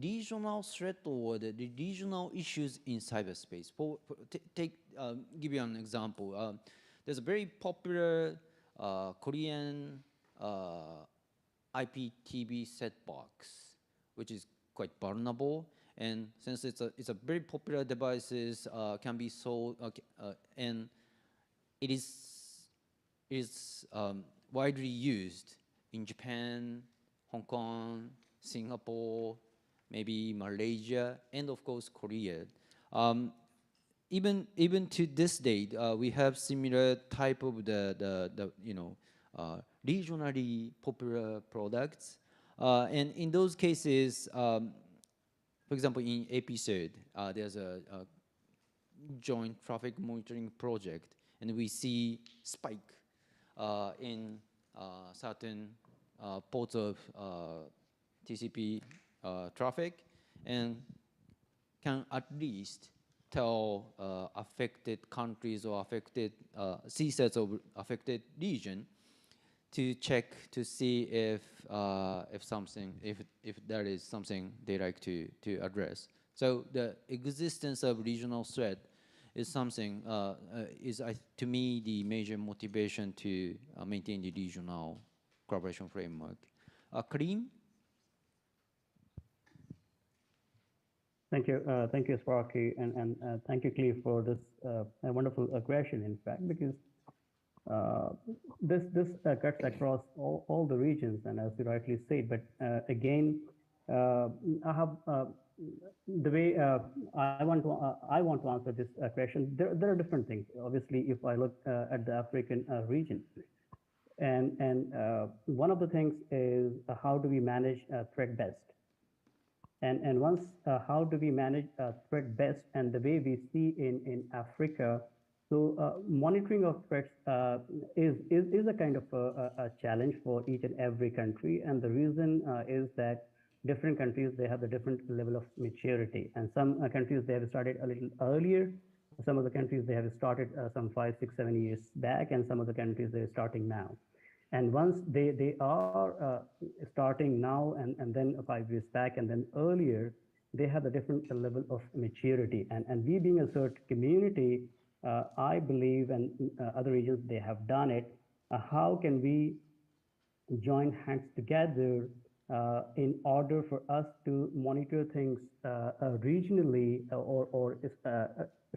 regional threat or the regional issues in cyberspace. Give you an example. There's a very popular Korean IPTV set box, which is quite vulnerable. And since it's a very popular devices, can be sold, and it is widely used in Japan, Hong Kong, Singapore, maybe Malaysia, and of course Korea. Even to this date, we have similar type of the regionally popular products, and in those cases, for example, in APCERT, there's a joint traffic monitoring project, and we see spike in certain ports of TCP traffic, and can at least tell affected countries or affected CSATs of affected region to check to see if there is something they like to address. So the existence of regional threat is something to me the major motivation to maintain the regional collaboration framework. Karim? Thank you, Sparky, and thank you, Cleve, for this wonderful question. In fact, because this cuts across all the regions, and as you rightly said. But again, I have the way I want to answer this question. There are different things. Obviously, if I look at the African region, and one of the things is how do we manage threat best? And once how do we manage threat best, and the way we see in Africa, so monitoring of threats is a kind of a challenge for each and every country, and the reason is that different countries, they have a different level of maturity, and some countries, they have started a little earlier. Some of the countries, they have started some 5, 6, 7 years back, and some of the countries, they're starting now. And once they are starting now and then 5 years back and then earlier, they have a different level of maturity. And we being a CERT community, I believe, and other regions, they have done it. How can we join hands together in order for us to monitor things regionally or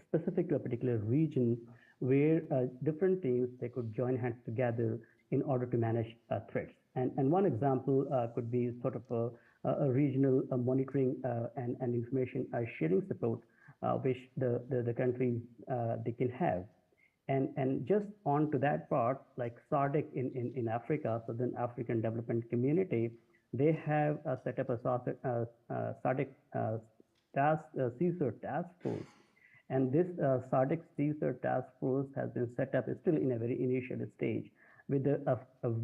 specific to a particular region, where different teams, they could join hands together in order to manage threats. And one example could be sort of a regional monitoring and information sharing support, which the countries they can have. And just on to that part, like SADC in Africa, Southern African Development Community, they have set up a SADC CSIR task force. And this SADC CSIR task force has been set up, still in a very initial stage, with a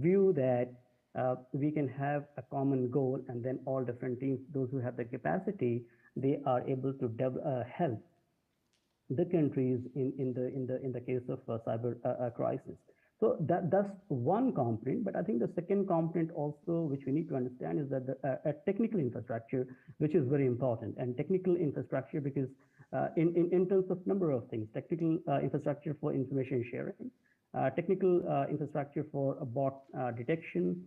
view that we can have a common goal, and then all different teams, those who have the capacity, they are able to help the countries in the case of cyber crisis. So that's one component. But I think the second component also, which we need to understand, is that the technical infrastructure, which is very important, and technical infrastructure because in terms of number of things, technical infrastructure for information sharing, technical infrastructure for bot detection,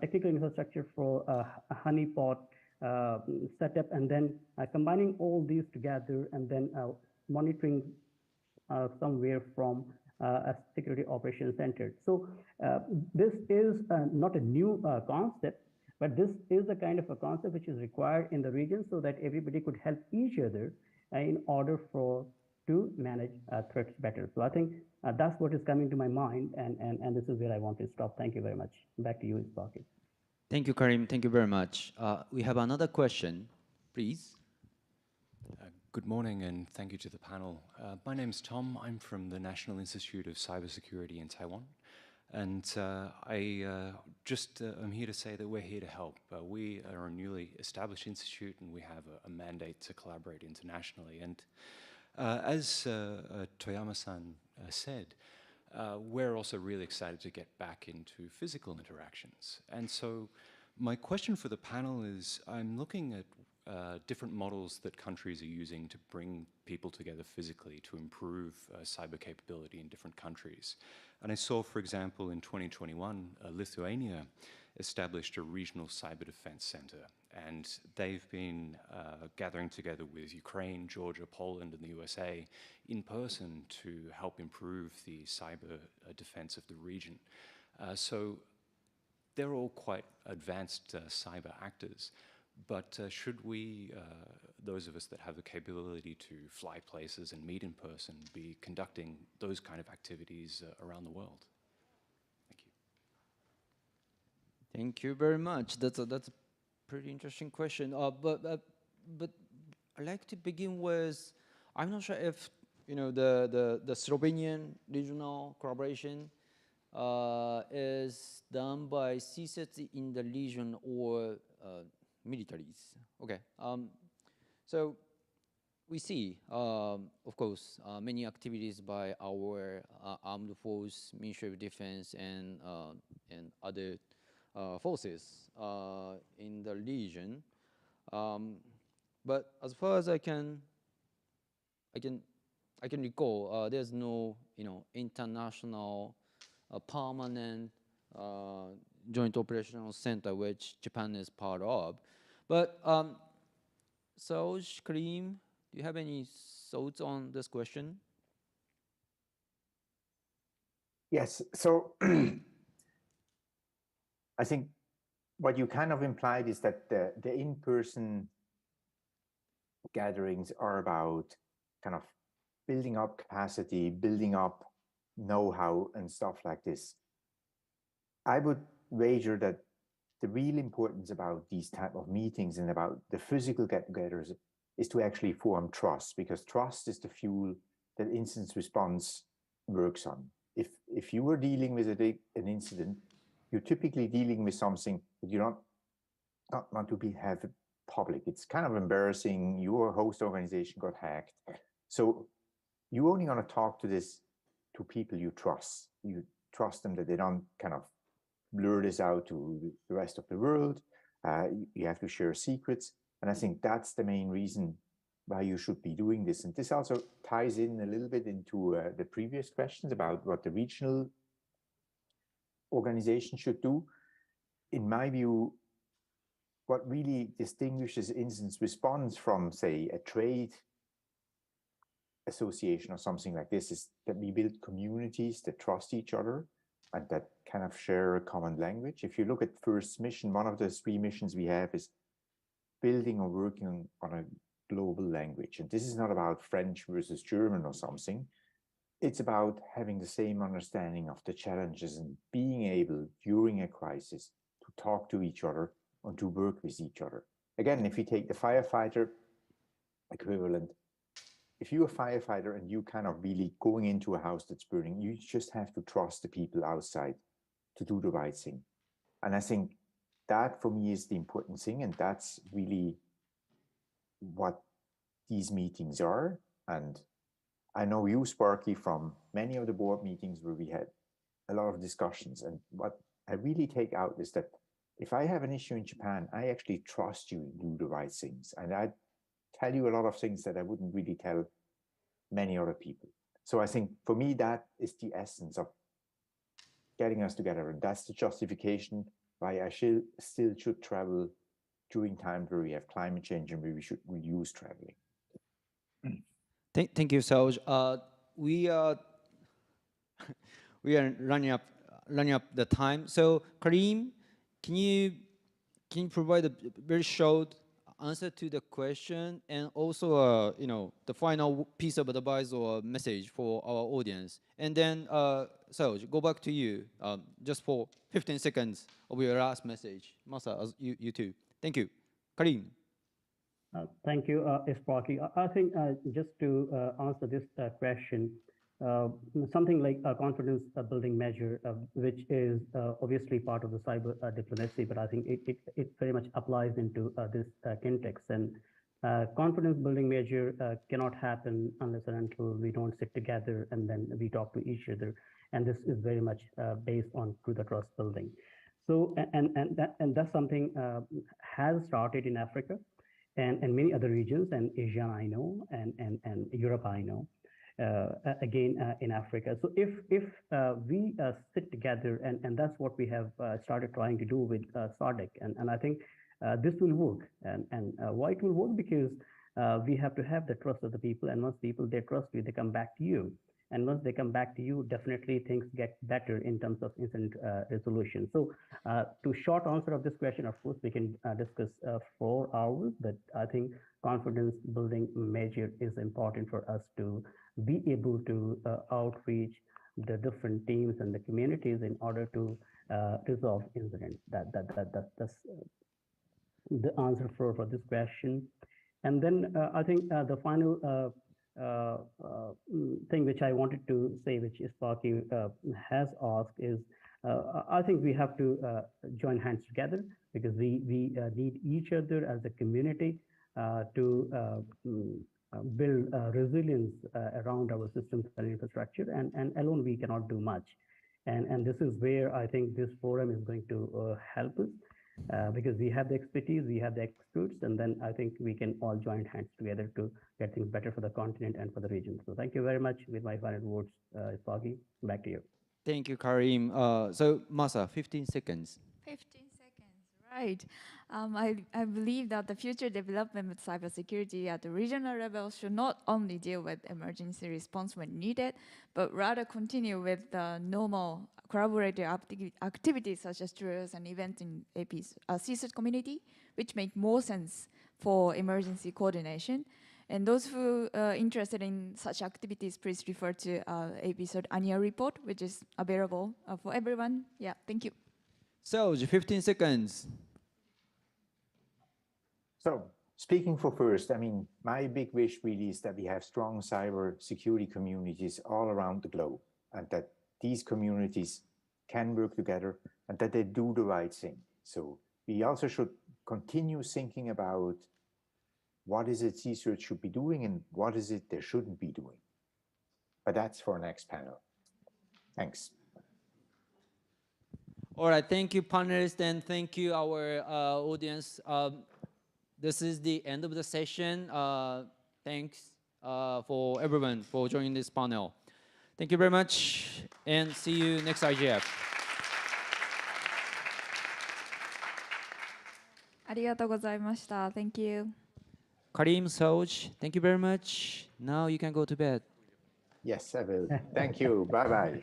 technical infrastructure for a honeypot setup, and then combining all these together, and then monitoring somewhere from a security operations center. So this is not a new concept, but this is a kind of a concept which is required in the region, so that everybody could help each other in order to manage threats better. So I think that's what is coming to my mind, and this is where I want to stop. Thank you very much. Back to you, Sparky. Thank you, Karim. Thank you very much. We have another question, please. Good morning, and thank you to the panel. My name's Tom. I'm from the National Institute of Cybersecurity in Taiwan. And I'm here to say that we're here to help. We are a newly established institute, and we have a mandate to collaborate internationally. And as Toyama-san said, we're also really excited to get back into physical interactions. And so my question for the panel is, I'm looking at different models that countries are using to bring people together physically to improve cyber capability in different countries. And I saw, for example, in 2021, Lithuania established a regional cyber defense center, and they've been gathering together with Ukraine, Georgia, Poland, and the USA in person to help improve the cyber defense of the region. So they're all quite advanced cyber actors. But should we, those of us that have the capability to fly places and meet in person, be conducting those kind of activities around the world? Thank you. Thank you very much. That's a pretty interesting question. But I'd like to begin with, I'm not sure if the Slovenian regional collaboration is done by CSIT in the region or militaries. Okay. So we see, of course, many activities by our armed force, Ministry of Defense, and other forces in the region. But as far as I can recall, there's no, international permanent joint operational center which Japan is part of. But Sauj, Kareem, do you have any thoughts on this question? Yes. So I think what you kind of implied is that the in-person gatherings are about kind of building up capacity, building up know-how and stuff like this. I would wager that the real importance about these type of meetings and about the physical get-togethers is to actually form trust, because trust is the fuel that incident response works on. If you were dealing with an incident, you're typically dealing with something that you not want to have public. It's kind of embarrassing. Your host organization got hacked, so you only want to talk to people you trust. You trust them that they don't kind of blur this out to the rest of the world. You have to share secrets. And I think that's the main reason why you should be doing this. And this also ties in a little bit into the previous questions about what the regional organization should do. In my view, what really distinguishes incident response from, say, a trade association or something like this is that we build communities that trust each other and that kind of share a common language. If you look at first mission, one of the 3 missions we have is building or working on a global language. And this is not about French versus German or something. It's about having the same understanding of the challenges and being able during a crisis to talk to each other and to work with each other. Again, if you take the firefighter equivalent, if you're a firefighter and you kind of really going into a house that's burning, you just have to trust the people outside to do the right thing. And I think that for me is the important thing. And that's really what these meetings are. And I know you, Sparky, from many of the board meetings where we had a lot of discussions. And what I really take out is that if I have an issue in Japan, I actually trust you to do the right things. And I tell you a lot of things that I wouldn't really tell many other people. So I think for me, that is the essence of getting us together. And that's the justification why I still should travel during times where we have climate change and where we should reduce traveling. Thank you, Sauj. We are we are running up the time. So Kareem, can you provide a very short answer to the question and also the final piece of advice or message for our audience? And then Sauj, go back to you just for 15 seconds of your last message. Masa, you too. Thank you. Kareem. Thank you, Sparky. I think just to answer this question, something like a confidence building measure, which is obviously part of the cyber diplomacy, but I think it very much applies into this context. And confidence building measure cannot happen unless and until we don't sit together and then we talk to each other. And this is very much based on through the trust building. So, and that's something has started in Africa and many other regions, and Asia I know, and Europe I know, again in Africa. So if we sit together, and that's what we have started trying to do with SADC, and I think this will work. And why it will work? Because we have to have the trust of the people, and once people they trust you, they come back to you. And once they come back to you, definitely things get better in terms of incident resolution. So to short answer of this question, of course, we can discuss 4 hours, but I think confidence building measure is important for us to be able to outreach the different teams and the communities in order to resolve incidents. That's the answer for this question. And then I think the final thing which I wanted to say, which Sparky has asked, is I think we have to join hands together, because we need each other as a community to build resilience around our systems and infrastructure, and alone we cannot do much. And this is where I think this forum is going to help us because we have the expertise, we have the experts, and then I think we can all join hands together to get things better for the continent and for the region. So thank you very much. With my final words, Spagi, back to you. Thank you, Karim. So, Masa, 15 seconds. 15 seconds, right. I believe that the future development with cybersecurity at the regional level should not only deal with emergency response when needed, but rather continue with the normal collaborative activities such as drills and events in AP's CSIT community, which make more sense for emergency coordination. And those who are interested in such activities, please refer to AP's annual report, which is available for everyone. Yeah, thank you. So, 15 seconds. So speaking for first, I mean, my big wish really is that we have strong cyber security communities all around the globe, and that these communities can work together and that they do the right thing. So we also should continue thinking about what is it CSIRT should be doing and what is it they shouldn't be doing. But that's for next panel. Thanks. All right, thank you, panelists, and thank you, our audience. This is the end of the session. Thanks for everyone for joining this panel. Thank you very much, and see you next IGF. ありがとうございました。Thank you. Karim, Soj, thank you very much. Now you can go to bed. Yes, I will. Thank you. Bye-bye.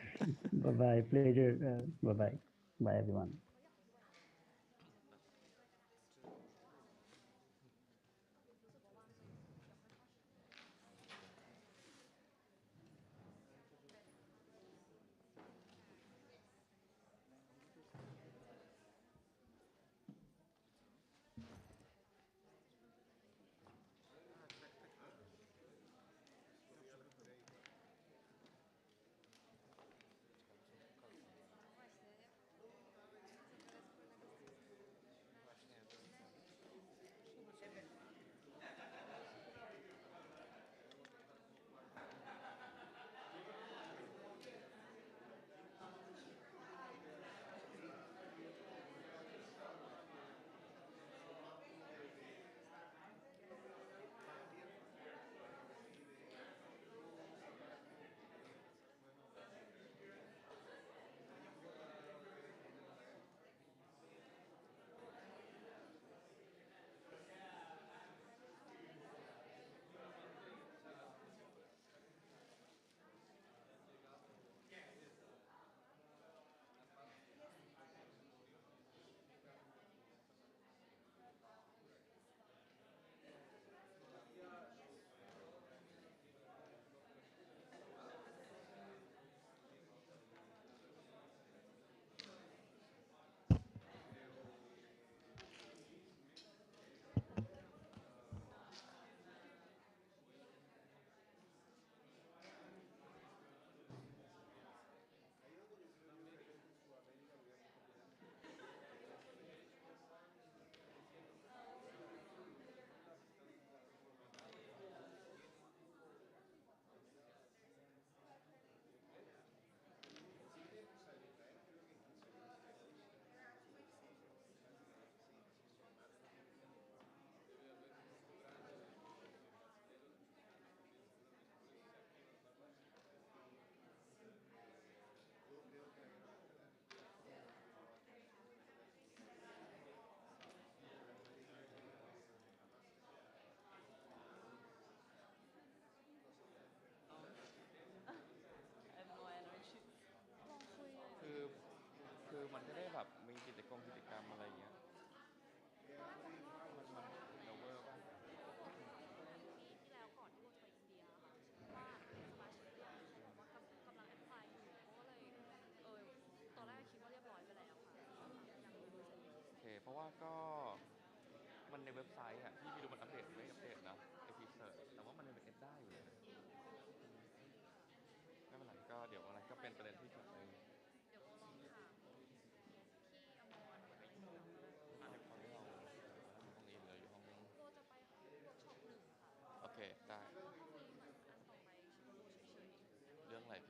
Bye-bye. Pleasure. Bye-bye. Bye, everyone.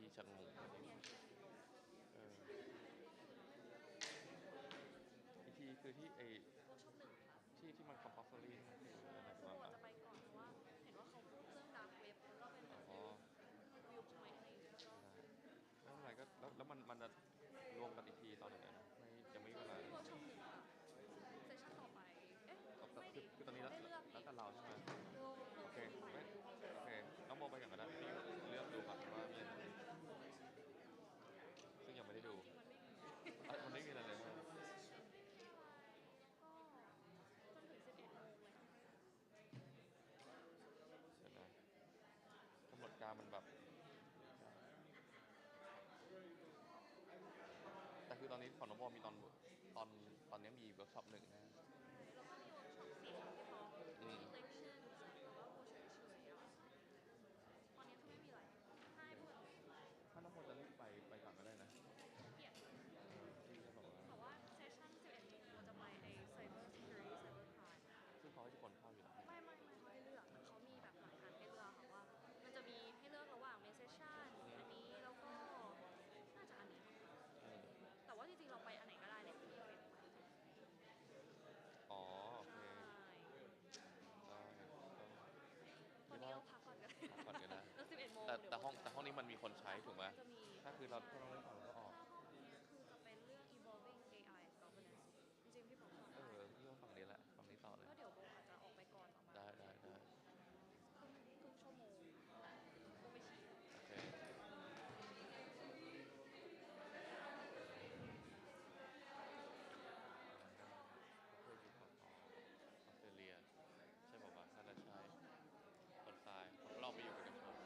พี่ชักงงเอออีกทีคือที่ไอที่มัน compulsory คืออะไรบ้าง จะไปก่อนเพราะว่าเห็นว่าเขาพูดเรื่องดาร์กเว็บแล้วก็เป็นแบบ อ๋อ วิวใช่ไหมอะไรอย่างเงี้ยก็ ไม่เป็นไรก็แล้วมันจะรวมกันอีกทีตอนไหนนะไม่ยังไม่มีเวลา เวิร์กช็อป1ค่ะเซสชั่นต่อไปเอ๊ะไม่ดิ คือตอนนี้แล้ว ได้เลือก แล้วแต่เราใช่ไหม โอ โอ เค เคไม่โอเคน้องโมไปอย่างกันนะพี่เลือกดูก่อนว่ามีอะไรซึ่งยังไม่ได้ดูมันไม่มีอะไรเลยใช่ไหม ก็จนถึง11 โมงเลย เดี๋ยวนะกำหนดการมันแบบแต่คือตอนนี้ของน้องโมมีตอนนี้มีเวิร์กช็อป1นะ แล้วก็มีเวิร์กช็อป4ที่พอมีเลคชั่นแต่ว่าโปรเจกต์ชื่ออะไรอ่ะตอนนี้คือไม่มีอะไรถ้าให้พูด ถ้าน้องโมจะรีบไปก่อนก็ได้นะ เกียรติ ที่จะบอกว่า แต่ว่าเซสชั่น11 โมงเราจะไปไอ้ Cyber Security Cyber Crime ซึ่งเขาให้ทุกคนเข้าอยู่แล้ว ไม่เขาให้เลือกเขามีแบบหลายอันให้เลือกค่ะว่ามันจะมีให้เลือกระหว่างเมสเซชั่นอันนี้แล้วก็น่าจะอันนี้แต่ว่าจริงๆเราไปอันไหนก็ได้เลยที่เราอยากไป อ๋อโอเค ใช่ ได้ ตอนนี้เราพักก่อนกัน พักก่อนก็ได้ แล้ว11 โมง แต่ห้องนี้มันมีคนใช้ถูกไหม จะมี ถ้าคือเราถ้าเราไม่ฟังก็ออก ถ้าห้องนี้คือจะเป็นเรื่อง evolving AI governance จริงๆพี่บอกชอบ พี่ว่าฝั่งนี้แหละฝั่งนี้ต่อเลย ก็เดี๋ยวโบอาจจะออกไปก่อนประมาณ ได้ ครึ่งชั่วโมงโบไปฉี่ โอเคเคยอยู่ฝั่งออสเตรเลียใช่ป่าววะน่าจะใช่คนตายเราไปอยู่กับกันชน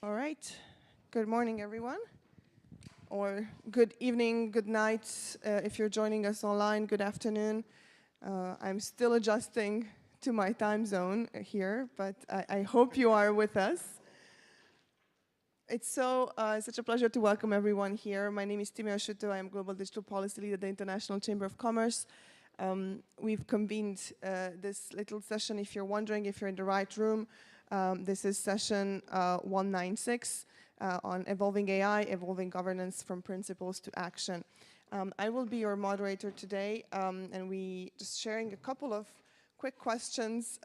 All right. Good morning, everyone. Or good evening, good night, if you're joining us online, good afternoon. I'm still adjusting to my time zone here, but I hope you are with us. It's such a pleasure to welcome everyone here. My name is Timea Schutte. I am Global Digital Policy Lead at the International Chamber of Commerce. We've convened this little session, if you're wondering if you're in the right room. This is session 196 on evolving AI, evolving governance from principles to action. I will be your moderator today, and we just sharing a couple of quick questions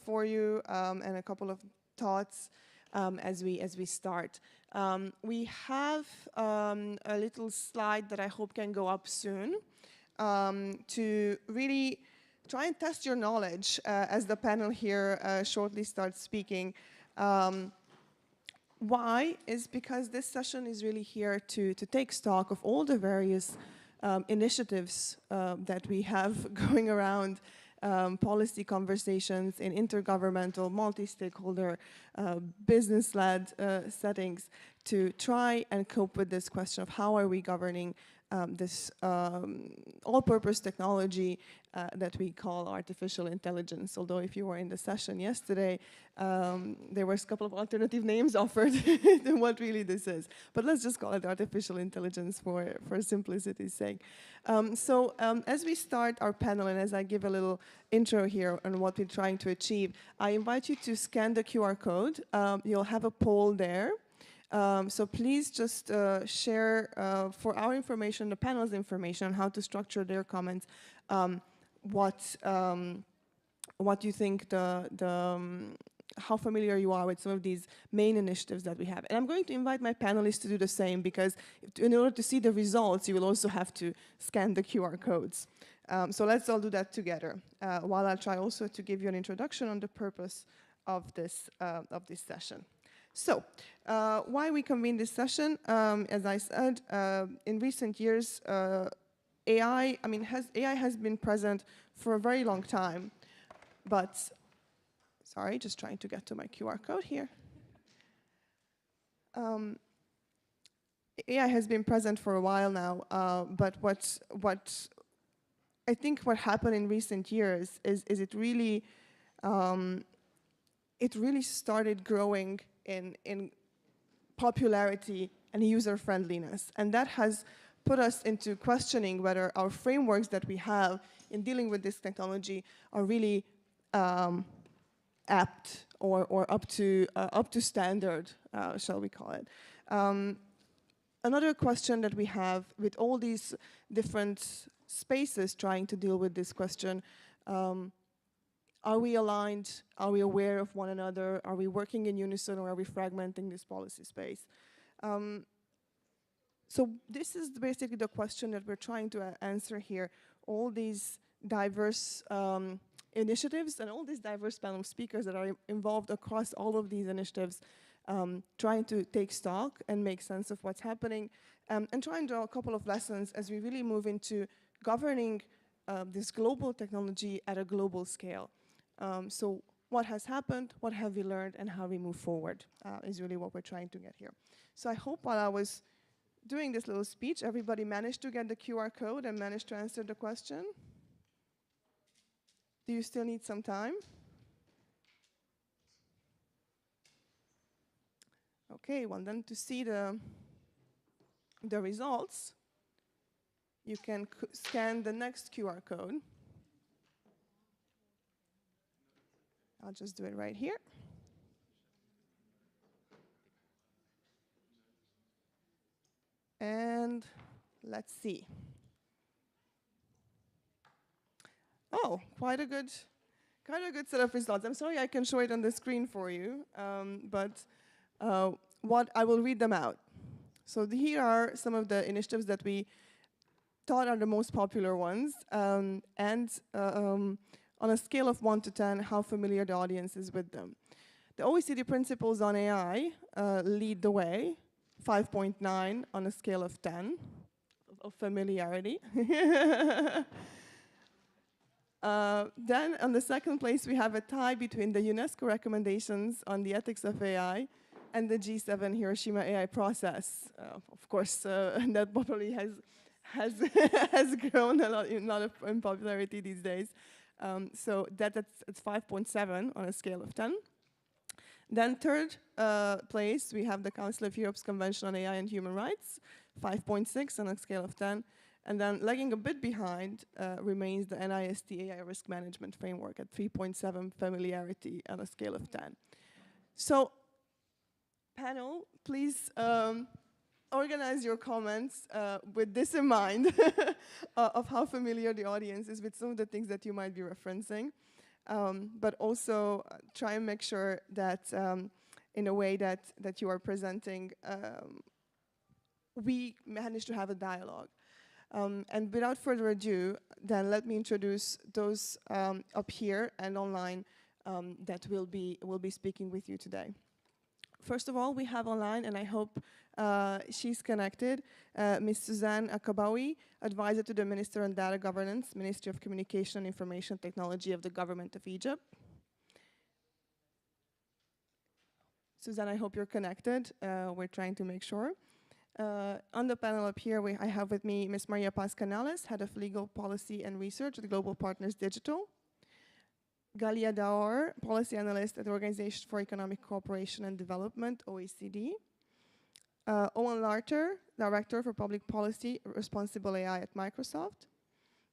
for you and a couple of thoughts as we start. We have a little slide that I hope can go up soon to really try and test your knowledge as the panel here shortly starts speaking. Why? Is because this session is really here to take stock of all the various initiatives that we have going around, policy conversations in intergovernmental, multi-stakeholder, business-led settings to try and cope with this question of how are we governing this all-purpose technology that we call artificial intelligence. Although if you were in the session yesterday, there was a couple of alternative names offered to what really this is. But let's just call it artificial intelligence for simplicity's sake. As we start our panel and as I give a little intro here on what we're trying to achieve, I invite you to scan the QR code. You'll have a poll there. So please just share for our information, the panel's information on how to structure their comments, what you think how familiar you are with some of these main initiatives that we have. And I'm going to invite my panelists to do the same because in order to see the results, you will also have to scan the QR codes. So let's all do that together while I'll try also to give you an introduction on the purpose of this session. So, why we convened this session? As I said, in recent years, AI has been present for a very long time, but, sorry, just trying to get to my QR code here. AI has been present for a while now, but what I think what happened in recent years is it really started growing in popularity and user friendliness, and that has put us into questioning whether our frameworks that we have in dealing with this technology are really apt or up to standard, shall we call it. Another question that we have with all these different spaces trying to deal with this question, are we aligned? Are we aware of one another? Are we working in unison, or are we fragmenting this policy space? So this is basically the question that we're trying to answer here. All these diverse initiatives and all these diverse panel of speakers that are involved across all of these initiatives, trying to take stock and make sense of what's happening, and try and draw a couple of lessons as we really move into governing this global technology at a global scale. So what has happened, what have we learned, and how we move forward is really what we're trying to get here. So I hope while I was doing this little speech, everybody managed to get the QR code and managed to answer the question. Do you still need some time? Okay, well then to see the results, you can scan the next QR code. I'll just do it right here. And let's see. Oh, quite a good set of results. I'm sorry I can show it on the screen for you, but what I will read them out. So here are some of the initiatives that we thought are the most popular ones, and on a scale of 1 to 10, how familiar the audience is with them. The OECD principles on AI lead the way, 5.9 on a scale of 10 of familiarity. Then on the second place, we have a tie between the UNESCO recommendations on the ethics of AI and the G7 Hiroshima AI process. Of course, that probably has grown a lot in popularity these days. So it's 5.7 on a scale of 10. Then third place, we have the Council of Europe's Convention on AI and Human Rights, 5.6 on a scale of 10. And then lagging a bit behind remains the NIST AI Risk Management Framework at 3.7 familiarity on a scale of 10. So panel, please organize your comments with this in mind of how familiar the audience is with some of the things that you might be referencing. But also try and make sure that in a way that you are presenting, we manage to have a dialogue. And without further ado, then let me introduce those up here and online that will be speaking with you today. First of all, we have online, and I hope she's connected, Ms. Suzanne Akabawi, advisor to the Minister on Data Governance, Ministry of Communication and Information Technology of the Government of Egypt. Suzanne, I hope you're connected. We're trying to make sure. On the panel up here, I have with me Ms. Maria Paz Canales, Head of Legal Policy and Research at Global Partners Digital. Galia Daor, Policy Analyst at the Organization for Economic Cooperation and Development, OECD. Owen Larter, Director for Public Policy, Responsible AI at Microsoft.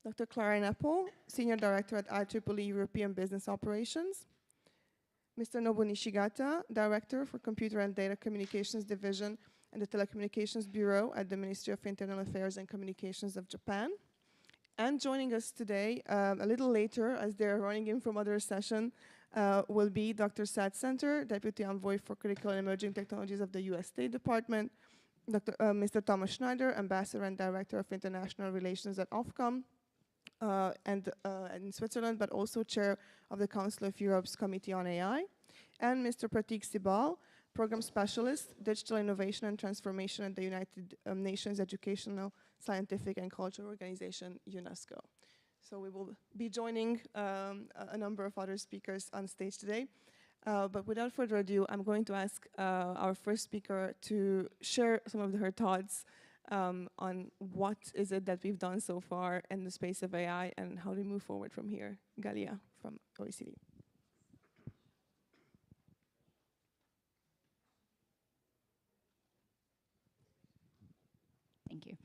Dr. Clara Nepal, Senior Director at IEEE European Business Operations. Mr. Nobu Nishigata, Director for Computer and Data Communications Division and the Telecommunications Bureau at the Ministry of Internal Affairs and Communications of Japan. And joining us today, a little later, as they're running in from other session, will be Dr. Sad Center, Deputy Envoy for Critical and Emerging Technologies of the US State Department, Mr. Thomas Schneider, Ambassador and Director of International Relations at Ofcom, and in Switzerland, but also Chair of the Council of Europe's Committee on AI, and Mr. Pratik Sibal, Program Specialist, Digital Innovation and Transformation at the United Nations Educational, Scientific and Cultural Organization, UNESCO. So we will be joining a number of other speakers on stage today. But without further ado, I'm going to ask our first speaker to share some of her thoughts on what is it that we've done so far in the space of AI and how we move forward from here. Galia from OECD. Thank you.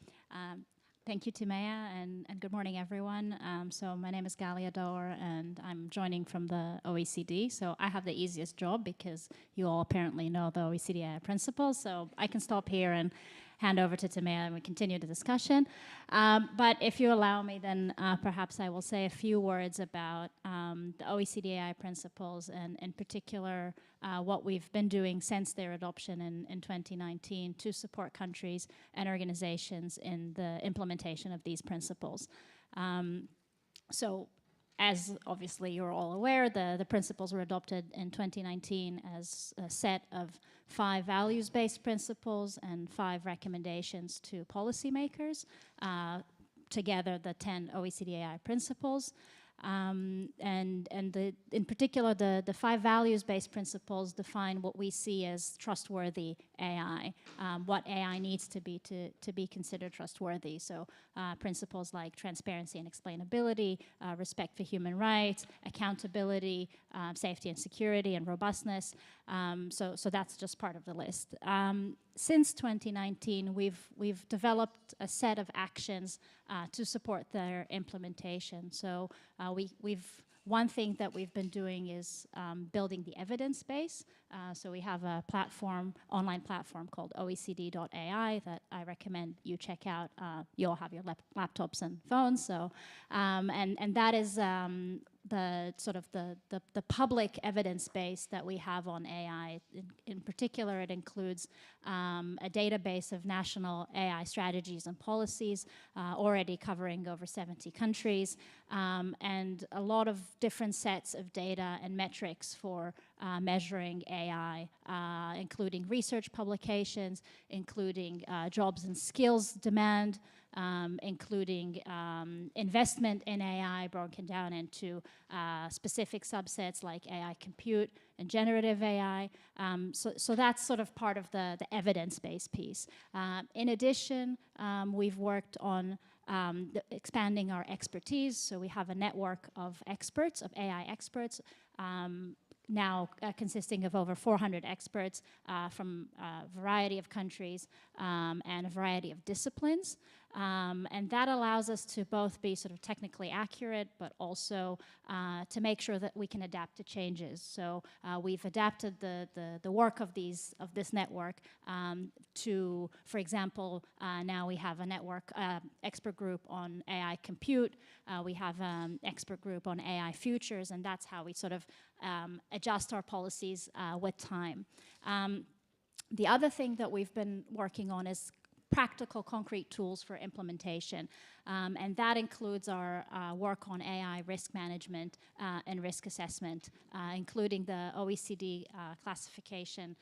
Thank you, Timea, and good morning, everyone. So my name is Galia Dor, and I'm joining from the OECD. So I have the easiest job because you all apparently know the OECD principles. So I can stop here and hand over to Timea and we continue the discussion. But if you allow me, then perhaps I will say a few words about the OECD AI principles and in particular what we've been doing since their adoption in 2019 to support countries and organizations in the implementation of these principles. So as obviously you're all aware, the principles were adopted in 2019 as a set of 5 values-based principles and 5 recommendations to policymakers, together the 10 OECD AI principles. In particular, the 5 values-based principles define what we see as trustworthy AI, what AI needs to be considered trustworthy. So principles like transparency and explainability, respect for human rights, accountability, safety and security, and robustness. So that's just part of the list. Since 2019, we've developed a set of actions to support their implementation. So one thing that we've been doing is building the evidence base. So we have a online platform called OECD.ai that I recommend you check out. You all have your laptops and phones. So and that is the sort of the public evidence base that we have on AI. In particular, it includes a database of national AI strategies and policies, already covering over 70 countries, and a lot of different sets of data and metrics for measuring AI, including research publications, including jobs and skills demand, including investment in AI broken down into specific subsets like AI compute and generative AI. So that's sort of part of the evidence-based piece. In addition, we've worked on expanding our expertise. So we have a network of experts, of AI experts, now consisting of over 400 experts from a variety of countries and a variety of disciplines. And that allows us to both be sort of technically accurate, but also to make sure that we can adapt to changes. So we've adapted the work of this network to, for example, now we have a network expert group on AI compute. We have an expert group on AI futures, and that's how we sort of adjust our policies with time. The other thing that we've been working on is practical, concrete tools for implementation. And that includes our work on AI risk management and risk assessment, including the OECD classification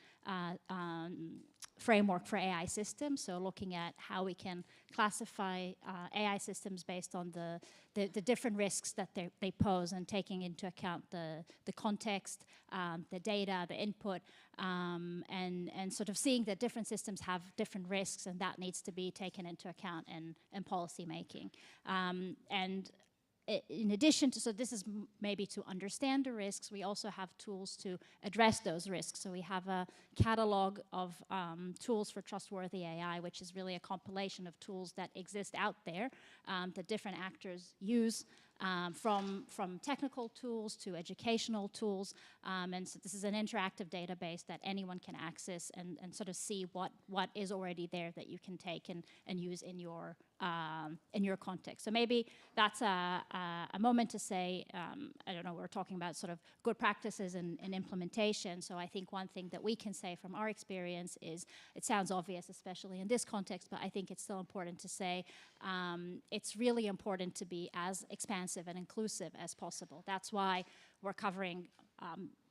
framework for AI systems. So looking at how we can classify AI systems based on the different risks that they pose and taking into account the context, the data, the input, and sort of seeing that different systems have different risks, and that needs to be taken into account in policy making. And in addition to, so this is maybe to understand the risks, we also have tools to address those risks. So we have a catalog of tools for trustworthy AI, which is really a compilation of tools that exist out there that different actors use, from technical tools to educational tools. And so this is an interactive database that anyone can access and sort of see what is already there that you can take and use in your context. So maybe that's a moment to say, I don't know, we're talking about sort of good practices and implementation. So I think one thing that we can say from our experience is, it sounds obvious, especially in this context, but I think it's still important to say, it's really important to be as expansive and inclusive as possible. That's why we're covering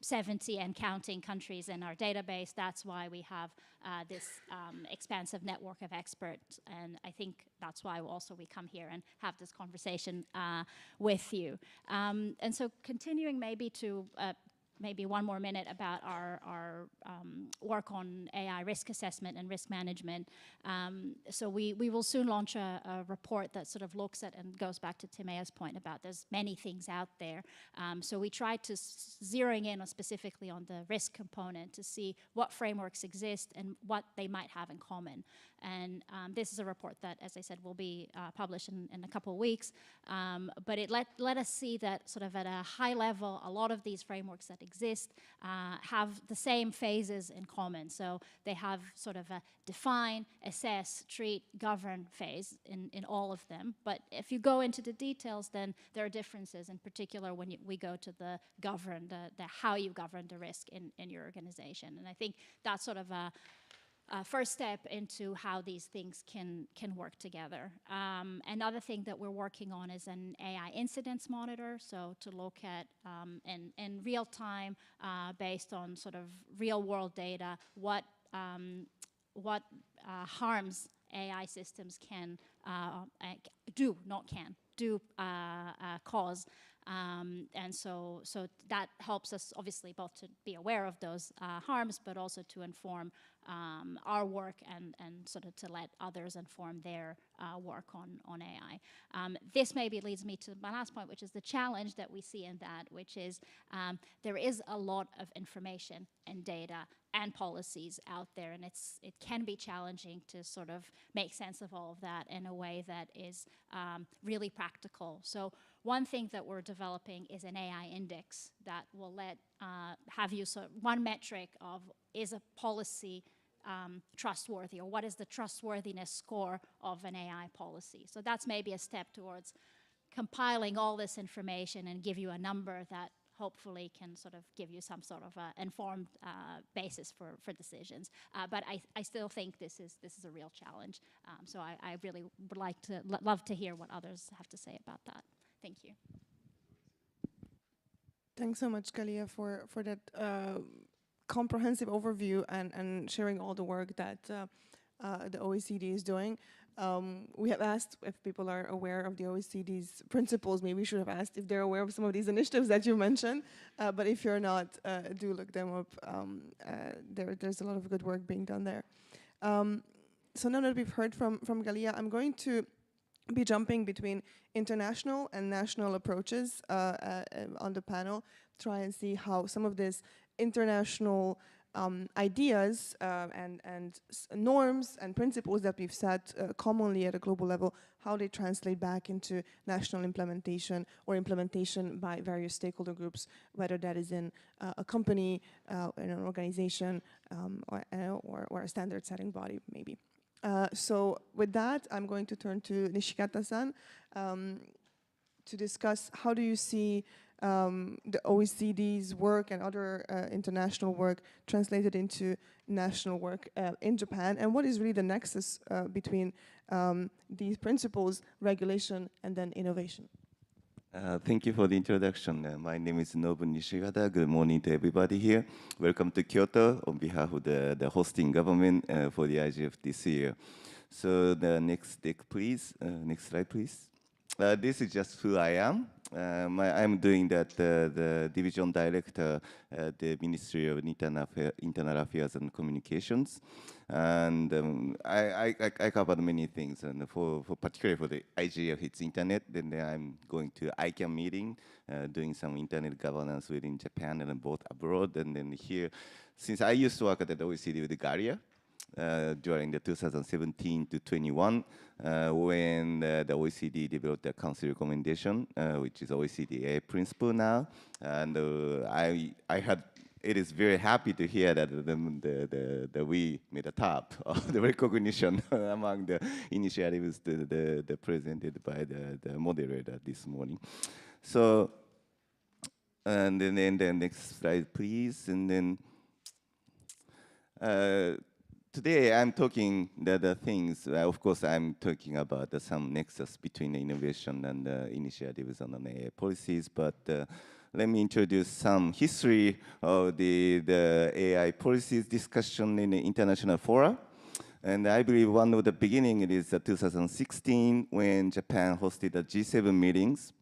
70 and counting countries in our database. That's why we have this expansive network of experts. And I think that's why also we come here and have this conversation with you. And so continuing maybe to maybe one more minute about our work on AI risk assessment and risk management. So we will soon launch a report that sort of looks at and goes back to Timea's point about there's many things out there. So we try to zeroing in on specifically on the risk component to see what frameworks exist and what they might have in common. And this is a report that, as I said, will be published in a couple of weeks. But it let us see that sort of at a high level, a lot of these frameworks that exist have the same phases in common. So they have sort of a define, assess, treat, govern phase in all of them. But if you go into the details, then there are differences, in particular when we go to the govern, the how you govern the risk in your organization. And I think that's sort of a first step into how these things can work together. Another thing that we're working on is an AI incidence monitor, so to look at in real time, based on sort of real world data, what harms AI systems can cause. And so that helps us obviously both to be aware of those harms, but also to inform our work and sort of to let others inform their work on AI. This maybe leads me to my last point, which is the challenge that we see in that, which is there is a lot of information and data and policies out there, and it can be challenging to sort of make sense of all of that in a way that is really practical. So one thing that we're developing is an AI index that will have you one metric of is a policy trustworthy, or what is the trustworthiness score of an AI policy. So that's maybe a step towards compiling all this information and give you a number that hopefully can sort of give you some sort of informed basis for decisions. But I still think this is a real challenge. So I really would like to love to hear what others have to say about that. Thank you. Thanks so much, Galia, for that comprehensive overview and sharing all the work that the OECD is doing. We have asked if people are aware of the OECD's principles. Maybe we should have asked if they're aware of some of these initiatives that you mentioned. But if you're not, do look them up. There's a lot of good work being done there. So now that we've heard from Galia, I'm going to be jumping between international and national approaches on the panel, try and see how some of this international ideas and norms and principles that we've set commonly at a global level, how they translate back into national implementation or implementation by various stakeholder groups, whether that is in a company, in an organization, or a standard setting body, maybe. So with that, I'm going to turn to Nishikata-san to discuss how do you see the OECD's work and other international work translated into national work in Japan, and what is really the nexus between these principles, regulation, and then innovation. Thank you for the introduction. My name is Nobu Nishigata. Good morning to everybody here. Welcome to Kyoto on behalf of the hosting government for the IGF this year. So the next deck, please. Next slide, please. This is just who I am. I'm doing the division director at the Ministry of Internal Affairs and Communications. And I covered many things, and particularly for the IGF, it's internet. Then I'm going to ICANN meeting, doing some internet governance within Japan and both abroad. And then here, since I used to work at the OECD with Galia, during the 2017 to 21, when the OECD developed the council recommendation, which is OECD AI principle now, and it is very happy to hear that we made a top of the recognition among the initiatives presented by the moderator this morning. So, and then the next slide, please, and then. Today, I'm talking the things, of course, I'm talking about some nexus between innovation and initiatives on AI policies, but let me introduce some history of the AI policies discussion in the international fora. And I believe one of the beginning is 2016 when Japan hosted the G7 meetings.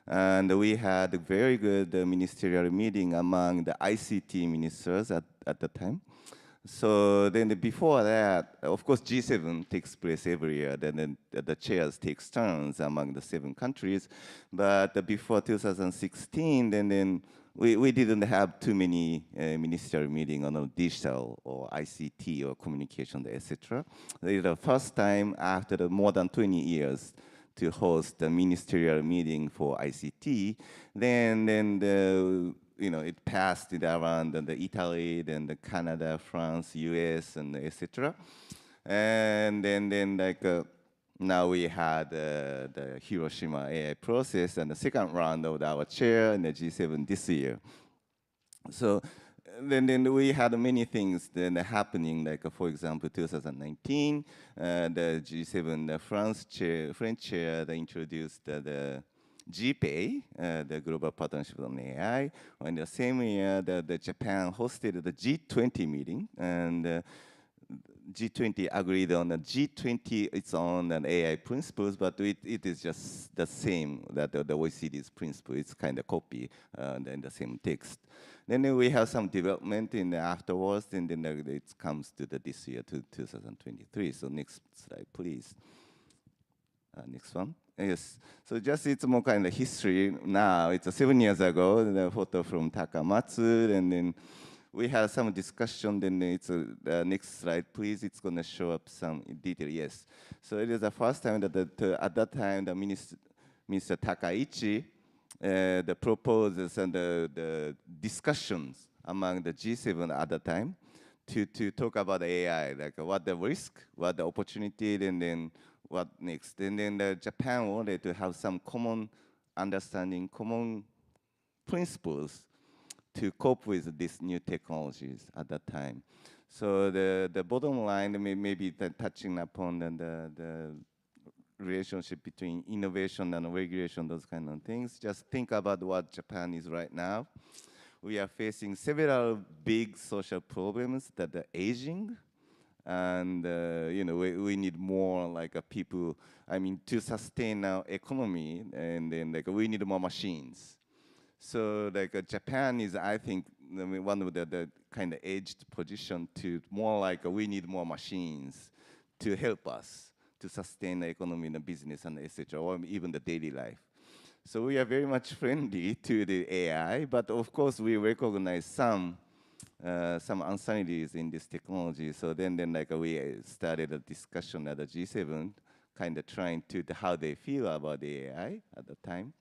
And we had a very good ministerial meeting among the ICT ministers at the time. So then before that, of course, G7 takes place every year. Then the chairs takes turns among the 7 countries. But before 2016, then we didn't have too many ministerial meetings on digital or ICT or communication, etc. It's the first time after more than 20 years to host a ministerial meeting for ICT. Then it passed it around the Italy, then the Canada, France, US, and etc. And then now we had the Hiroshima AI process and the second round of our chair in the G7 this year. So then we had many things then happening, like for example, 2019, the G7, the French chair, they introduced the GPay, the Global Partnership on AI. In the same year, the Japan hosted the G20 meeting, and G20 agreed on the G20 its own and AI principles, but it is just the same that the OECD's principle. It's kind of copy in the same text. Then we have some development in the afterwards, and then it comes to this year, to 2023. So next slide, please. Next one. Yes. So just it's more kind of history now. It's 7 years ago, the photo from Takamatsu, and then we had some discussion. Then it's the next slide, please. It's going to show up some detail. Yes. So it is the first time that at that time the Mr. Takaichi, the proposals and the discussions among the G7 at the time to talk about AI, like what the risk, what the opportunity, and then what next. And then Japan wanted to have some common understanding, common principles to cope with these new technologies at that time. So the bottom line may be touching upon the relationship between innovation and regulation, those kind of things. Just think about what Japan is right now. We are facing several big social problems that are aging, and we need more like people. I mean, to sustain our economy, and then we need more machines. So Japan is, I think, one of the kind of aged position to more like we need more machines to help us to sustain the economy and the business and etc., or even the daily life. So we are very much friendly to the AI, but of course we recognize some uncertainties in this technology. So then we started a discussion at the G7, kind of trying to how they feel about the AI at the time.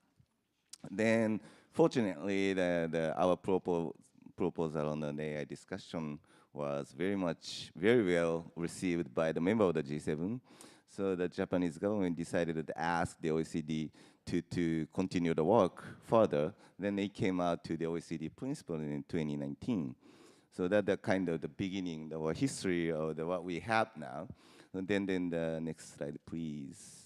Then fortunately, our proposal on the AI discussion was very well received by the member of the G7. So the Japanese government decided to ask the OECD to continue the work further. Then they came out to the OECD principle in 2019. So that's the kind of the beginning, the history of what we have now. And then the next slide, please.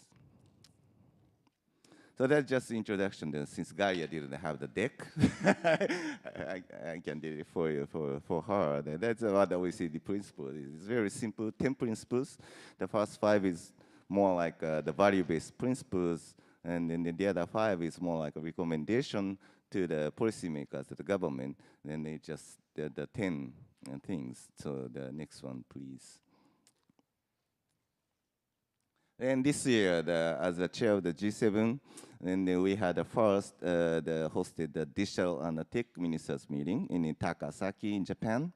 So that's just the introduction. Then, since Gaia didn't have the deck, I can do it for you, for her. That's what the OECD principle is. It's very simple, 10 principles. The first 5 is more like the value-based principles, and then the other 5 is more like a recommendation to the policymakers, to the government. Then they just the 10 things. So the next one, please. And this year, as the chair of the G7, and we had the first hosted the digital and the tech ministers meeting in Takasaki in Japan.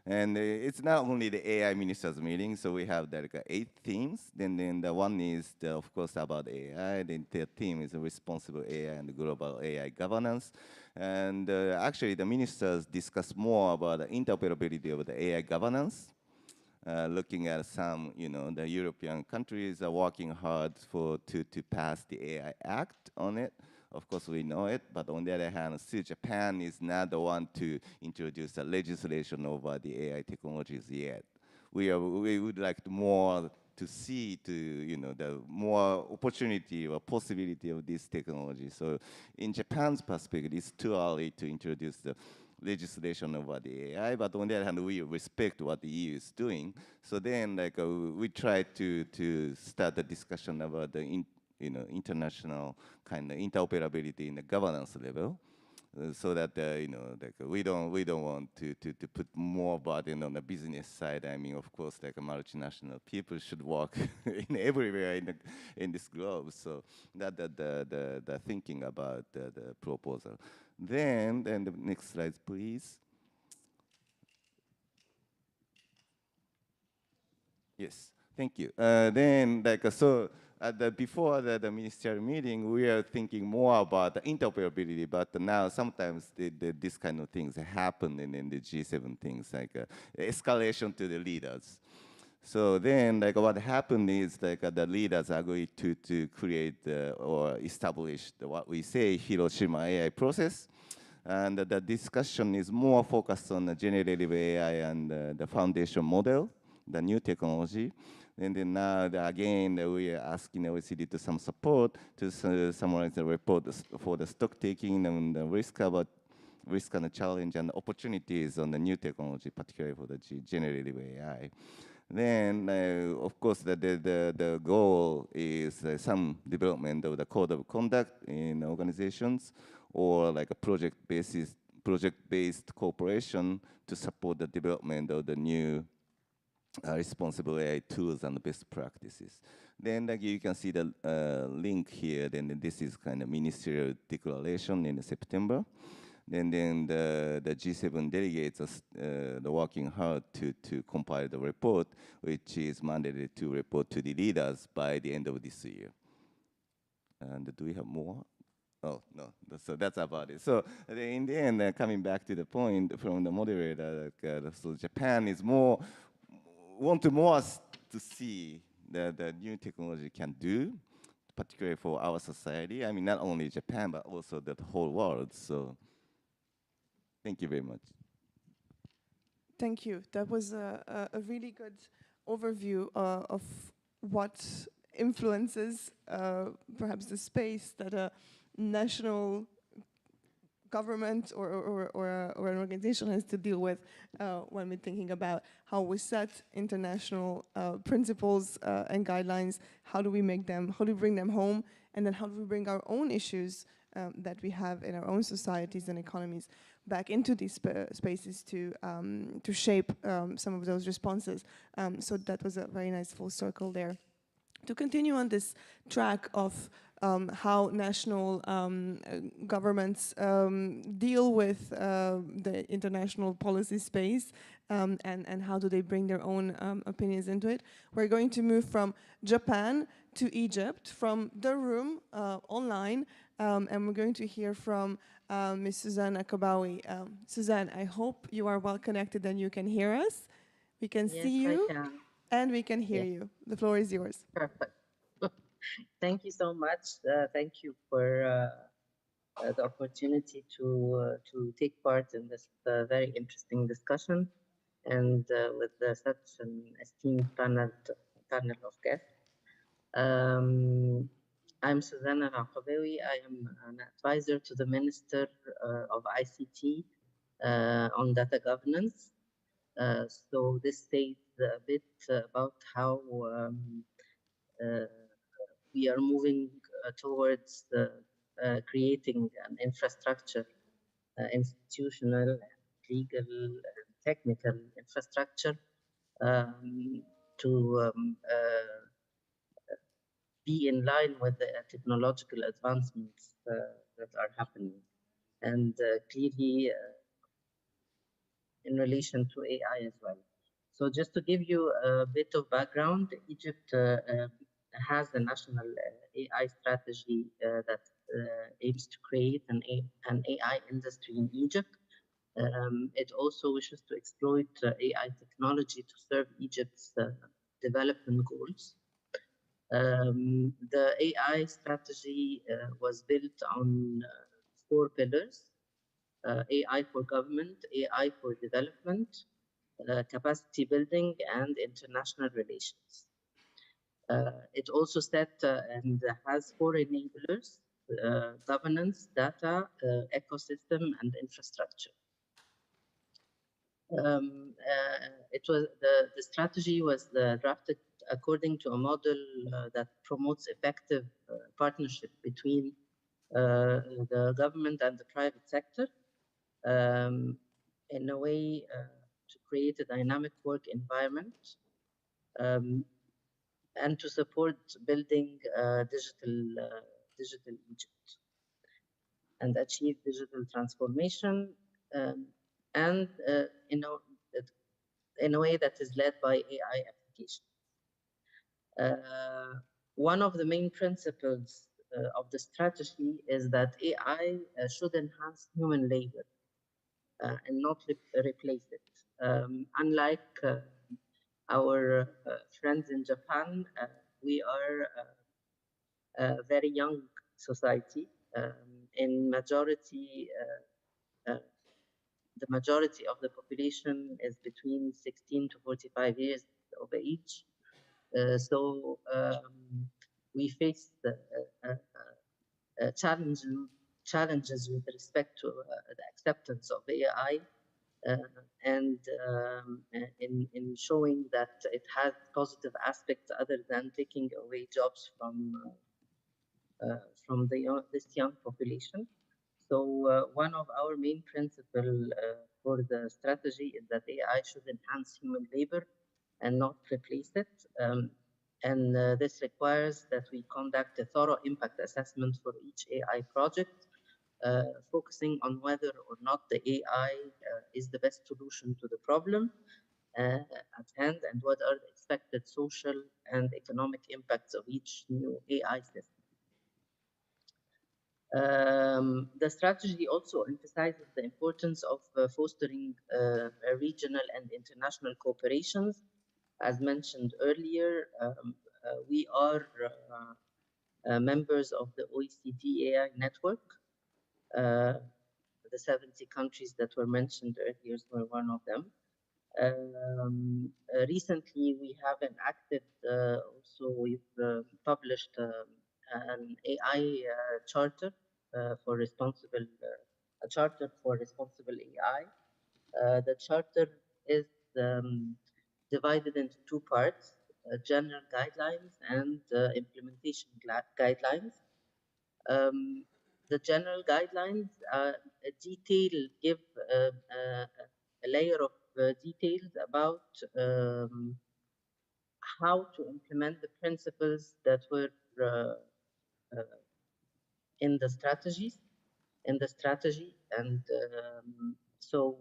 And it's not only the AI ministers meeting, so we have 8 themes. Then the one is, of course, about AI. The third theme is responsible AI and global AI governance. And actually, the ministers discuss more about the interoperability of the AI governance. Looking at some, the European countries are working hard to pass the AI Act on it. Of course, we know it, but on the other hand, still Japan is not the one to introduce the legislation over the AI technologies yet. We would like more to see the more opportunity or possibility of this technology. So in Japan's perspective, it's too early to introduce the legislation over the AI, but on the other hand, we respect what the EU is doing. So then, we try to start a discussion about the international kind of interoperability in the governance level. So that like we don't want to put more burden on the business side. I mean, of course, like a multinational people should work in everywhere in this globe. So that the thinking about the proposal. Then the next slide, please. Yes, thank you. Then, before the ministerial meeting, we are thinking more about the interoperability, but now sometimes this kind of things happen in the G7 things, like escalation to the leaders. So then, like what happened is like the leaders agreed to create or establish what we say Hiroshima AI process. And the discussion is more focused on the generative AI and the foundation model, the new technology. And then now, again, we are asking OECD to some support to summarize the report for the stock taking and the risk and the challenge and opportunities on the new technology, particularly for the generative AI. Then, of course, the goal is some development of the code of conduct in organizations, or like a project-based cooperation to support the development of the new responsible AI tools and best practices. Then like you can see the link here. Then this is kind of ministerial declaration in September. Then the G7 delegates are working hard to compile the report, which is mandated to report to the leaders by the end of this year. And do we have more? Oh, no, so that's about it. So in the end, coming back to the point from the moderator, so Japan is want more to see the new technology can do, particularly for our society. I mean, not only Japan, but also the whole world. So thank you very much. Thank you. That was a really good overview of what influences perhaps the space that a national government or an organization has to deal with when we're thinking about how we set international principles and guidelines. How do we bring them home, and then how do we bring our own issues that we have in our own societies and economies back into these spaces to shape some of those responses. So that was a very nice full circle there. To continue on this track of how national governments deal with the international policy space and how do they bring their own opinions into it, we're going to move from Japan to Egypt, from the room online, and we're going to hear from Ms. Suzanne Akabawi. Suzanne, I hope you are well connected and you can hear us. We can see you. I can. And we can hear you. The floor is yours. Perfect. Thank you so much. Thank you for the opportunity to take part in this very interesting discussion, and with such an esteemed panel of guests. I'm Susanna Raqabawi. I am an advisor to the Minister of ICT on data governance. So this says a bit about how we are moving towards creating an infrastructure, institutional, legal, and technical infrastructure to be in line with the technological advancements that are happening. And clearly in relation to AI as well. So just to give you a bit of background, Egypt has a national AI strategy that aims to create an AI industry in Egypt. It also wishes to exploit AI technology to serve Egypt's development goals. The AI strategy was built on 4 pillars: AI for government, AI for development, capacity building, and international relations. It also set and has 4 enablers: governance, data, ecosystem, and infrastructure. The strategy was drafted according to a model that promotes effective partnership between the government and the private sector in a way to create a dynamic work environment and to support building digital Egypt and achieve digital transformation and in a way that is led by AI application. One of the main principles of the strategy is that AI should enhance human labor and not replace it. Unlike our friends in Japan, we are a very young society. In majority, the majority of the population is between 16 to 45 years of age. So we face challenges with respect to the acceptance of AI and in showing that it has positive aspects other than taking away jobs from this young population. So one of our main principles for the strategy is that AI should enhance human labor and not replace it. And this requires that we conduct a thorough impact assessment for each AI project, focusing on whether or not the AI is the best solution to the problem at hand and what are the expected social and economic impacts of each new AI system. The strategy also emphasizes the importance of fostering regional and international cooperations. As mentioned earlier, we are members of the OECD AI network. The 70 countries that were mentioned earlier were one of them. Recently, we have enacted, also we've published an AI charter for responsible, a charter for responsible AI. The charter is divided into two parts, general guidelines and implementation guidelines. The general guidelines give a layer of details about how to implement the principles that were in the strategy, and so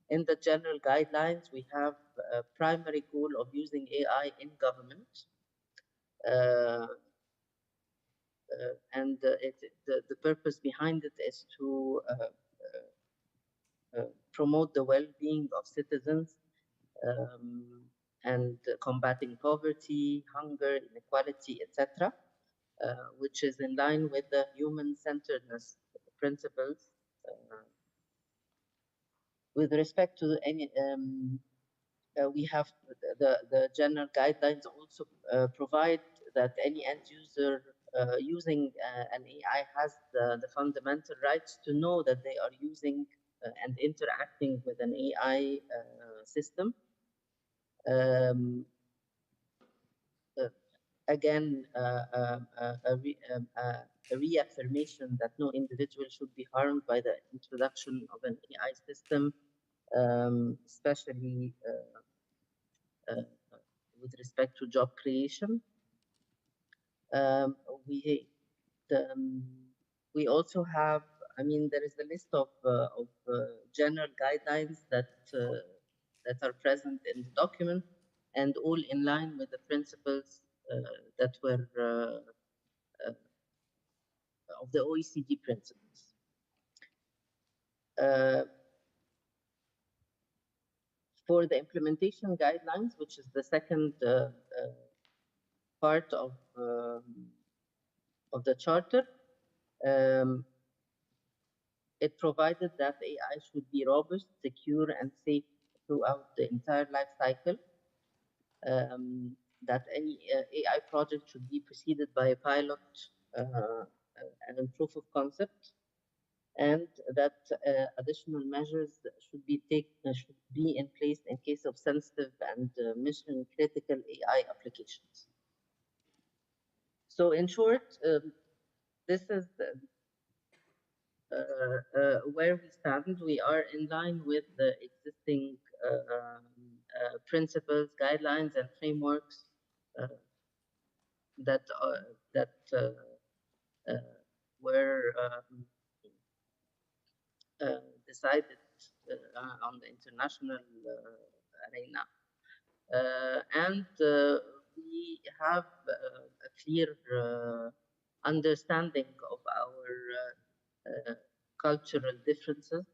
in the general guidelines, we have a primary goal of using AI in government. And the purpose behind it is to promote the well-being of citizens and combating poverty, hunger, inequality, etc., which is in line with the human-centeredness principles. With respect to any, we have the general guidelines also provide that any end user using an AI has the fundamental rights to know that they are using and interacting with an AI system. Again, a reaffirmation that no individual should be harmed by the introduction of an AI system, especially with respect to job creation. We also have, I mean, there is a list of general guidelines that are present in the document and all in line with the principles that were of the OECD principles. For the implementation guidelines, which is the second part of the charter, it provided that AI should be robust, secure, and safe throughout the entire life cycle. That any AI project should be preceded by a pilot and a proof of concept, and that additional measures should be in place in case of sensitive and mission critical AI applications. So in short, this is where we stand. We are in line with the existing principles, guidelines, and frameworks that were decided on the international arena. And we have a clear understanding of our cultural differences,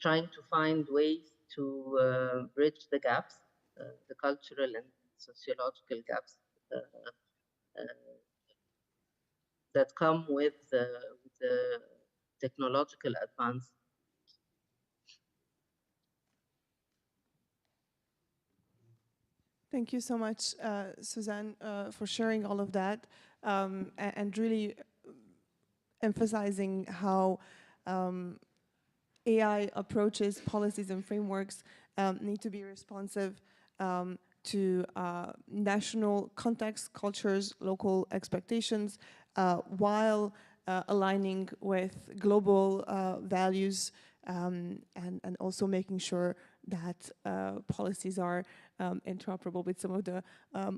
trying to find ways to bridge the gaps, the cultural and sociological gaps that come with the technological advance. Thank you so much, Suzanne, for sharing all of that and really emphasizing how AI approaches, policies, and frameworks need to be responsive to national context, cultures, local expectations, while aligning with global values and also making sure that policies are interoperable with some of the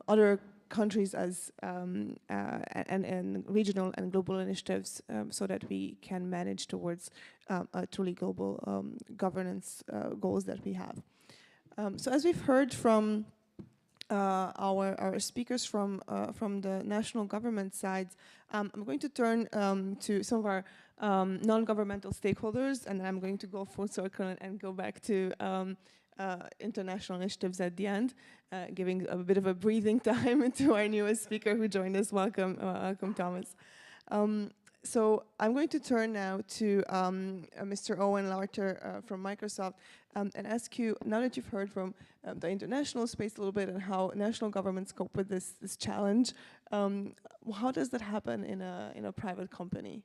other countries as and regional and global initiatives so that we can manage towards a truly global governance goals that we have. So as we've heard from our speakers from the national government side, I'm going to turn to some of our non-governmental stakeholders, and I'm going to go full circle and go back to international initiatives at the end, giving a bit of a breathing time to our newest speaker who joined us. Welcome, welcome, Thomas. So I'm going to turn now to Mr. Owen Larter from Microsoft and ask you, now that you've heard from the international space a little bit and how national governments cope with this challenge, how does that happen in a private company?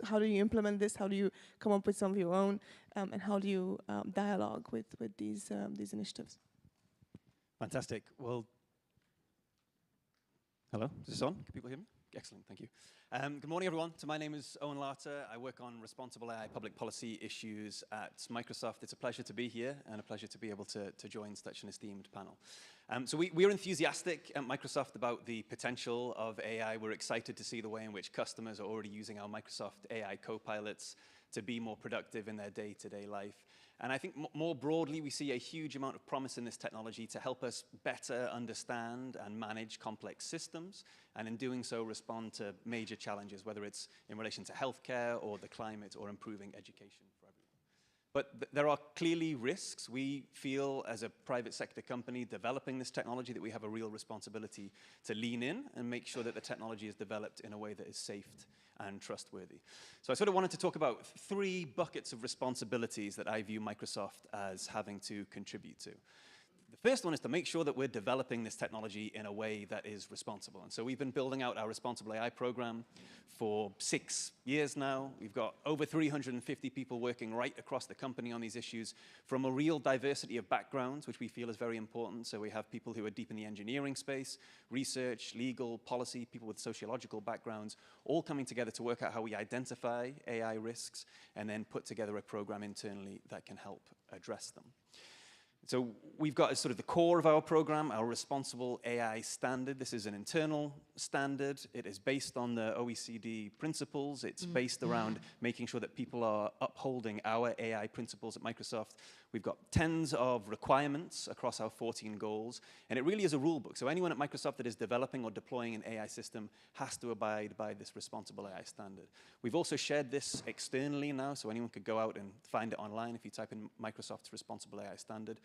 How do you implement this? How do you come up with some of your own? And how do you dialogue with these initiatives? Fantastic. Well, hello, is this on? Can people hear me? Excellent, thank you. Good morning, everyone. So my name is Owen Larter. I work on responsible AI public policy issues at Microsoft. It's a pleasure to be here and a pleasure to be able to join such an esteemed panel. So we are enthusiastic at Microsoft about the potential of AI. We're excited to see the way in which customers are already using our Microsoft AI co-pilots to be more productive in their day-to-day life. And I think more broadly, we see a huge amount of promise in this technology to help us better understand and manage complex systems, and in doing so, respond to major challenges, whether it's in relation to healthcare or the climate or improving education for everyone. But there are clearly risks. We feel as a private sector company developing this technology that we have a real responsibility to lean in and make sure that the technology is developed in a way that is safe and trustworthy. So I sort of wanted to talk about 3 buckets of responsibilities that I view Microsoft as having to contribute to. The first one is to make sure that we're developing this technology in a way that is responsible. And so we've been building out our responsible AI program for 6 years now. We've got over 350 people working right across the company on these issues from a real diversity of backgrounds, which we feel is very important. So we have people who are deep in the engineering space, research, legal, policy, people with sociological backgrounds, all coming together to work out how we identify AI risks and then put together a program internally that can help address them. So we've got as sort of the core of our program, our responsible AI standard. This is an internal standard. It is based on the OECD principles. It's based around making sure that people are upholding our AI principles at Microsoft. We've got tens of requirements across our 14 goals, and it really is a rule book. So anyone at Microsoft that is developing or deploying an AI system has to abide by this responsible AI standard. We've also shared this externally now, so anyone could go out and find it online if you type in Microsoft's responsible AI standard.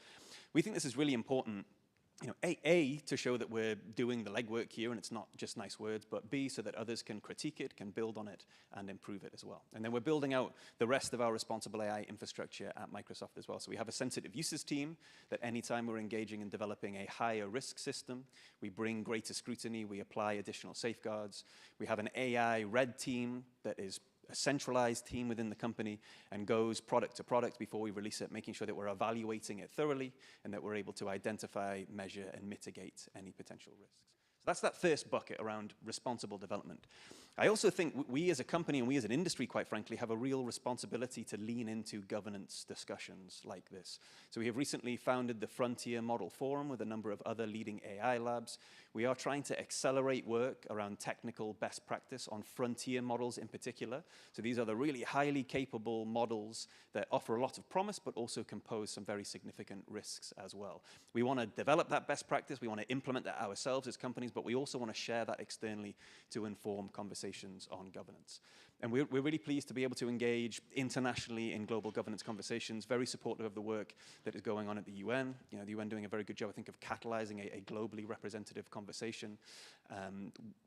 We think this is really important, A, to show that we're doing the legwork here and it's not just nice words, but B, so that others can critique it, can build on it, and improve it as well. And then we're building out the rest of our responsible AI infrastructure at Microsoft as well. So we have a sensitive uses team that anytime we're engaging in developing a higher risk system, we bring greater scrutiny, we apply additional safeguards. We have an AI red team that is a centralized team within the company and goes product to product before we release it, making sure that we're evaluating it thoroughly and that we're able to identify, measure, and mitigate any potential risks. So that's that first bucket around responsible development. I also think we as a company and we as an industry, quite frankly, have a real responsibility to lean into governance discussions like this. So we have recently founded the Frontier Model Forum with a number of other leading AI labs. We are trying to accelerate work around technical best practice on frontier models in particular. So these are the really highly capable models that offer a lot of promise, but also can pose some very significant risks as well. We want to develop that best practice. We want to implement that ourselves as companies, but we also want to share that externally to inform conversations on governance. And we're really pleased to be able to engage internationally in global governance conversations, very supportive of the work that is going on at the UN. You know, the UN doing a very good job, I think, of catalyzing a globally representative conversation.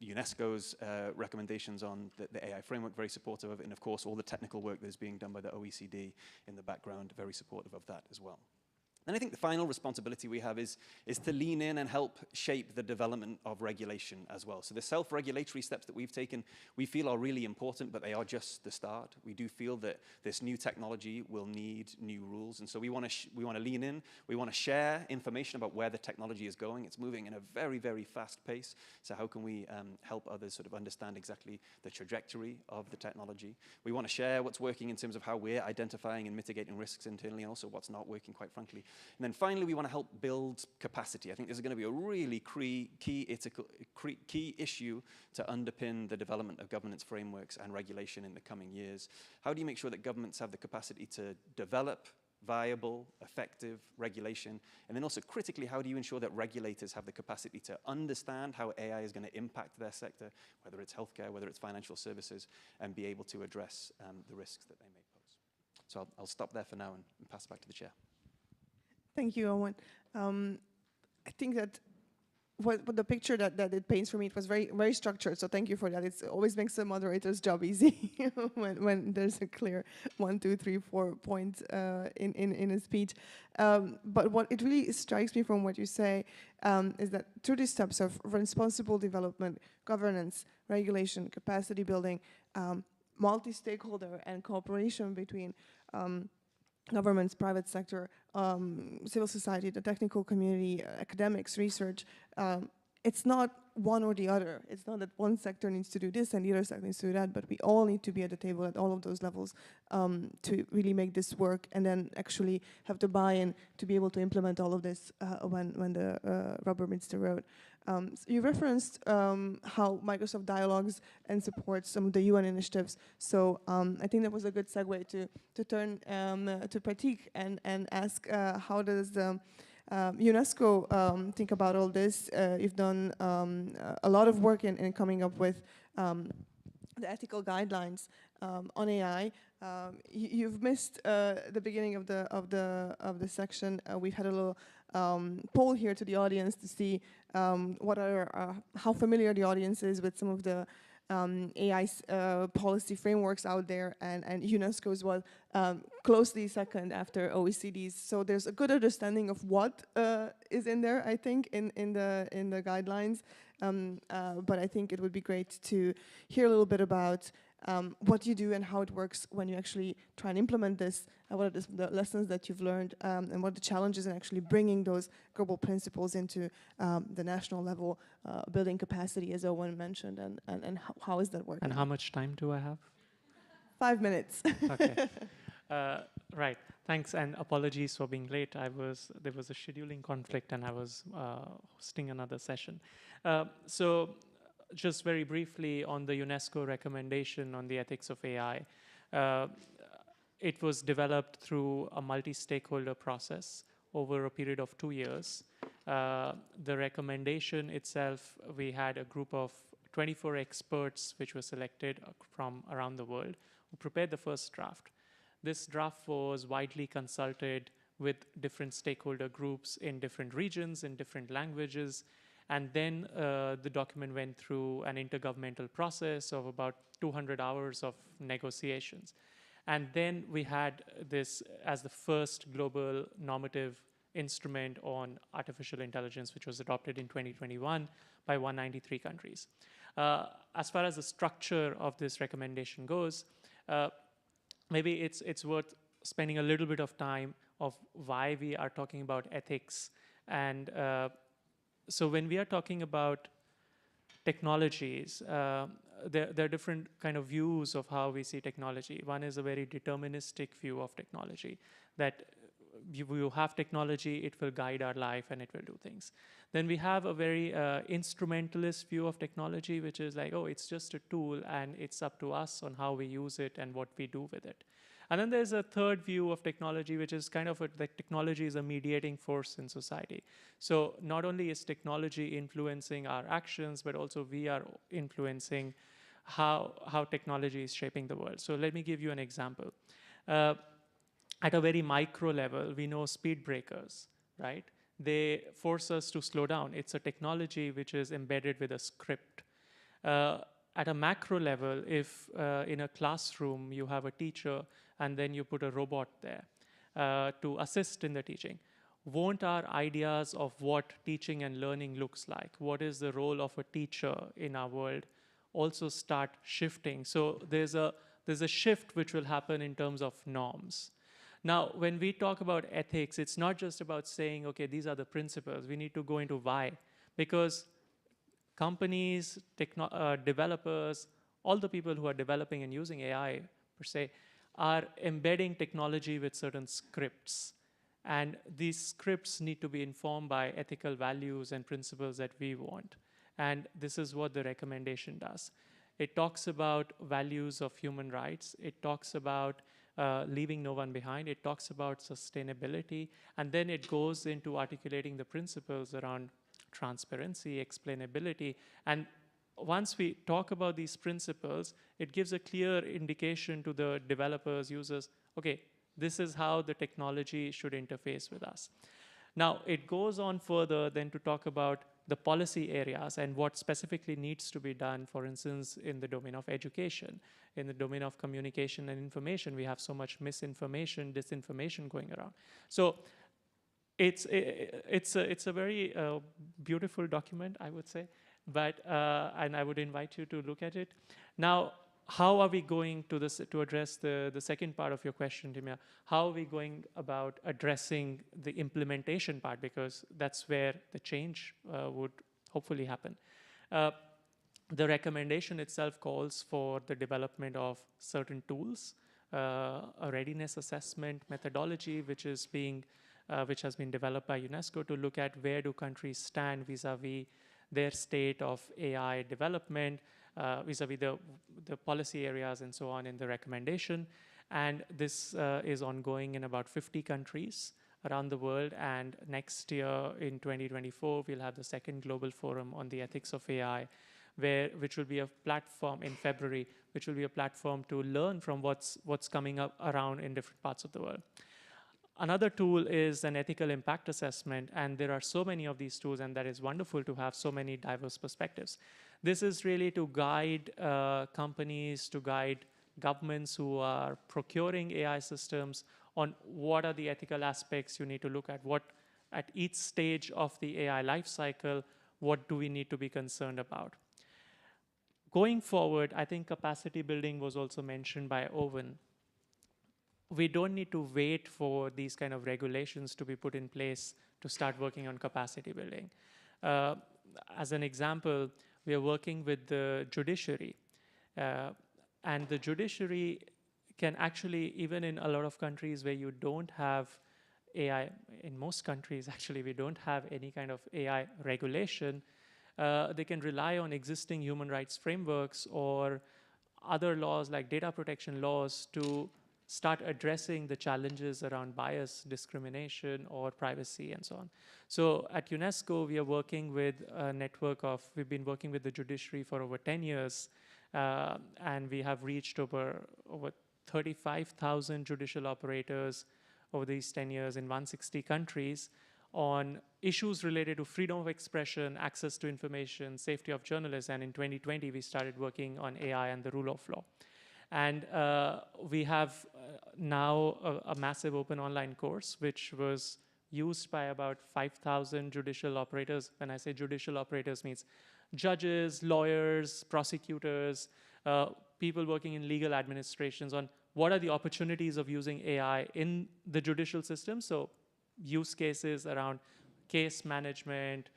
UNESCO's recommendations on the AI framework, very supportive of it. And of course, all the technical work that is being done by the OECD in the background, very supportive of that as well. And I think the final responsibility we have is to lean in and help shape the development of regulation as well. So the self-regulatory steps that we've taken, we feel are really important, but they are just the start. We do feel that this new technology will need new rules. And so we want to lean in. We want to share information about where the technology is going. It's moving in a very, very fast pace. So how can we help others sort of understand exactly the trajectory of the technology? We want to share what's working in terms of how we're identifying and mitigating risks internally, and also what's not working, quite frankly. And then finally, we want to help build capacity. I think this is going to be a really key issue to underpin the development of governance frameworks and regulation in the coming years. How do you make sure that governments have the capacity to develop viable, effective regulation? And then also critically, how do you ensure that regulators have the capacity to understand how AI is going to impact their sector, whether it's healthcare, whether it's financial services, and be able to address the risks that they may pose? So I'll stop there for now and pass it back to the chair. Thank you, Owen. I think that what the picture that it paints for me, it was very, very structured, so thank you for that. It always makes the moderator's job easy when there's a clear 1, 2, 3, 4 points in a speech. But what it really strikes me from what you say is that through these steps of responsible development, governance, regulation, capacity building, multi-stakeholder and cooperation between governments, private sector, civil society, the technical community, academics, research. It's not one or the other. It's not that one sector needs to do this and the other sector needs to do that, but we all need to be at the table at all of those levels to really make this work, and then actually have the buy-in to be able to implement all of this when the rubber meets the road. So you referenced how Microsoft dialogues and supports some of the UN initiatives. So I think that was a good segue to turn to Pratik and ask how does UNESCO think about all this? You've done a lot of work in coming up with the ethical guidelines on AI. You've missed the beginning of the section. We've had a little poll here to the audience to see how familiar the audience is with some of the AI policy frameworks out there, and UNESCO's was closely second after OECD's. So there's a good understanding of what is in there, I think, in the guidelines. But I think it would be great to hear a little bit about what you do and how it works when you actually try and implement this, what are the lessons that you've learned, and what are the challenges in actually bringing those global principles into the national level, building capacity, as Owen mentioned, and how is that working? And how much time do I have? 5 minutes. Okay. Right. Thanks, and apologies for being late. There was a scheduling conflict, and I was hosting another session. So just very briefly on the UNESCO recommendation on the ethics of AI. It was developed through a multi-stakeholder process over a period of 2 years. The recommendation itself, we had a group of 24 experts which were selected from around the world who prepared the first draft. This draft was widely consulted with different stakeholder groups in different regions, in different languages. And then the document went through an intergovernmental process of about 200 hours of negotiations. And then we had this as the first global normative instrument on artificial intelligence, which was adopted in 2021 by 193 countries. As far as the structure of this recommendation goes, maybe it's worth spending a little bit of time of why we are talking about ethics. And so when we are talking about technologies, there are different kind of views of how we see technology. One is a very deterministic view of technology, that you have technology, it will guide our life and it will do things. Then we have a very instrumentalist view of technology, which is like, oh, it's just a tool and it's up to us on how we use it and what we do with it. And then there's a third view of technology, which is kind of like technology is a mediating force in society. So not only is technology influencing our actions, but also we are influencing how technology is shaping the world. So let me give you an example. At a very micro level, we know speed breakers, right? They force us to slow down. It's a technology which is embedded with a script. At a macro level, if in a classroom you have a teacher and then you put a robot there to assist in the teaching, won't our ideas of what teaching and learning looks like, what is the role of a teacher in our world, also start shifting? So there's a shift which will happen in terms of norms. Now, when we talk about ethics, it's not just about saying, okay, these are the principles. We need to go into why. Because companies, developers, all the people who are developing and using AI, per se, are embedding technology with certain scripts. And these scripts need to be informed by ethical values and principles that we want. And this is what the recommendation does. It talks about values of human rights. It talks about leaving no one behind. It talks about sustainability. And then it goes into articulating the principles around transparency, explainability. And once we talk about these principles, it gives a clear indication to the developers, users, okay, this is how the technology should interface with us. Now, it goes on further then to talk about the policy areas and what specifically needs to be done, for instance, in the domain of education, in the domain of communication and information. We have so much misinformation, disinformation going around. So it's a very beautiful document, I would say, but and I would invite you to look at it. Now, how are we going to address the second part of your question, Timya? How are we going about addressing the implementation part? Because that's where the change would hopefully happen. The recommendation itself calls for the development of certain tools, a readiness assessment methodology, which has been developed by UNESCO to look at where do countries stand vis-a-vis their state of AI development, vis-a-vis the policy areas and so on in the recommendation. And this is ongoing in about 50 countries around the world. And next year in 2024, we'll have the second global forum on the ethics of AI, which will be a platform in February, which will be a platform to learn from what's coming up around in different parts of the world. Another tool is an ethical impact assessment, and there are so many of these tools, and that is wonderful to have so many diverse perspectives. This is really to guide companies, to guide governments who are procuring AI systems on what are the ethical aspects you need to look at, what at each stage of the AI life cycle, what do we need to be concerned about. Going forward, I think capacity building was also mentioned by Owen. We don't need to wait for these kind of regulations to be put in place to start working on capacity building. As an example, we are working with the judiciary. And the judiciary can actually, even in a lot of countries where you don't have AI, in most countries actually we don't have any kind of AI regulation, they can rely on existing human rights frameworks or other laws like data protection laws to start addressing the challenges around bias, discrimination, or privacy, and so on. So at UNESCO, we are working with a network we've been working with the judiciary for over 10 years, and we have reached over 35,000 judicial operators over these 10 years in 160 countries on issues related to freedom of expression, access to information, safety of journalists, and in 2020, we started working on AI and the rule of law. And we have now a massive open online course, which was used by about 5,000 judicial operators. When I say judicial operators, means judges, lawyers, prosecutors, people working in legal administrations on what are the opportunities of using AI in the judicial system. So use cases around case management,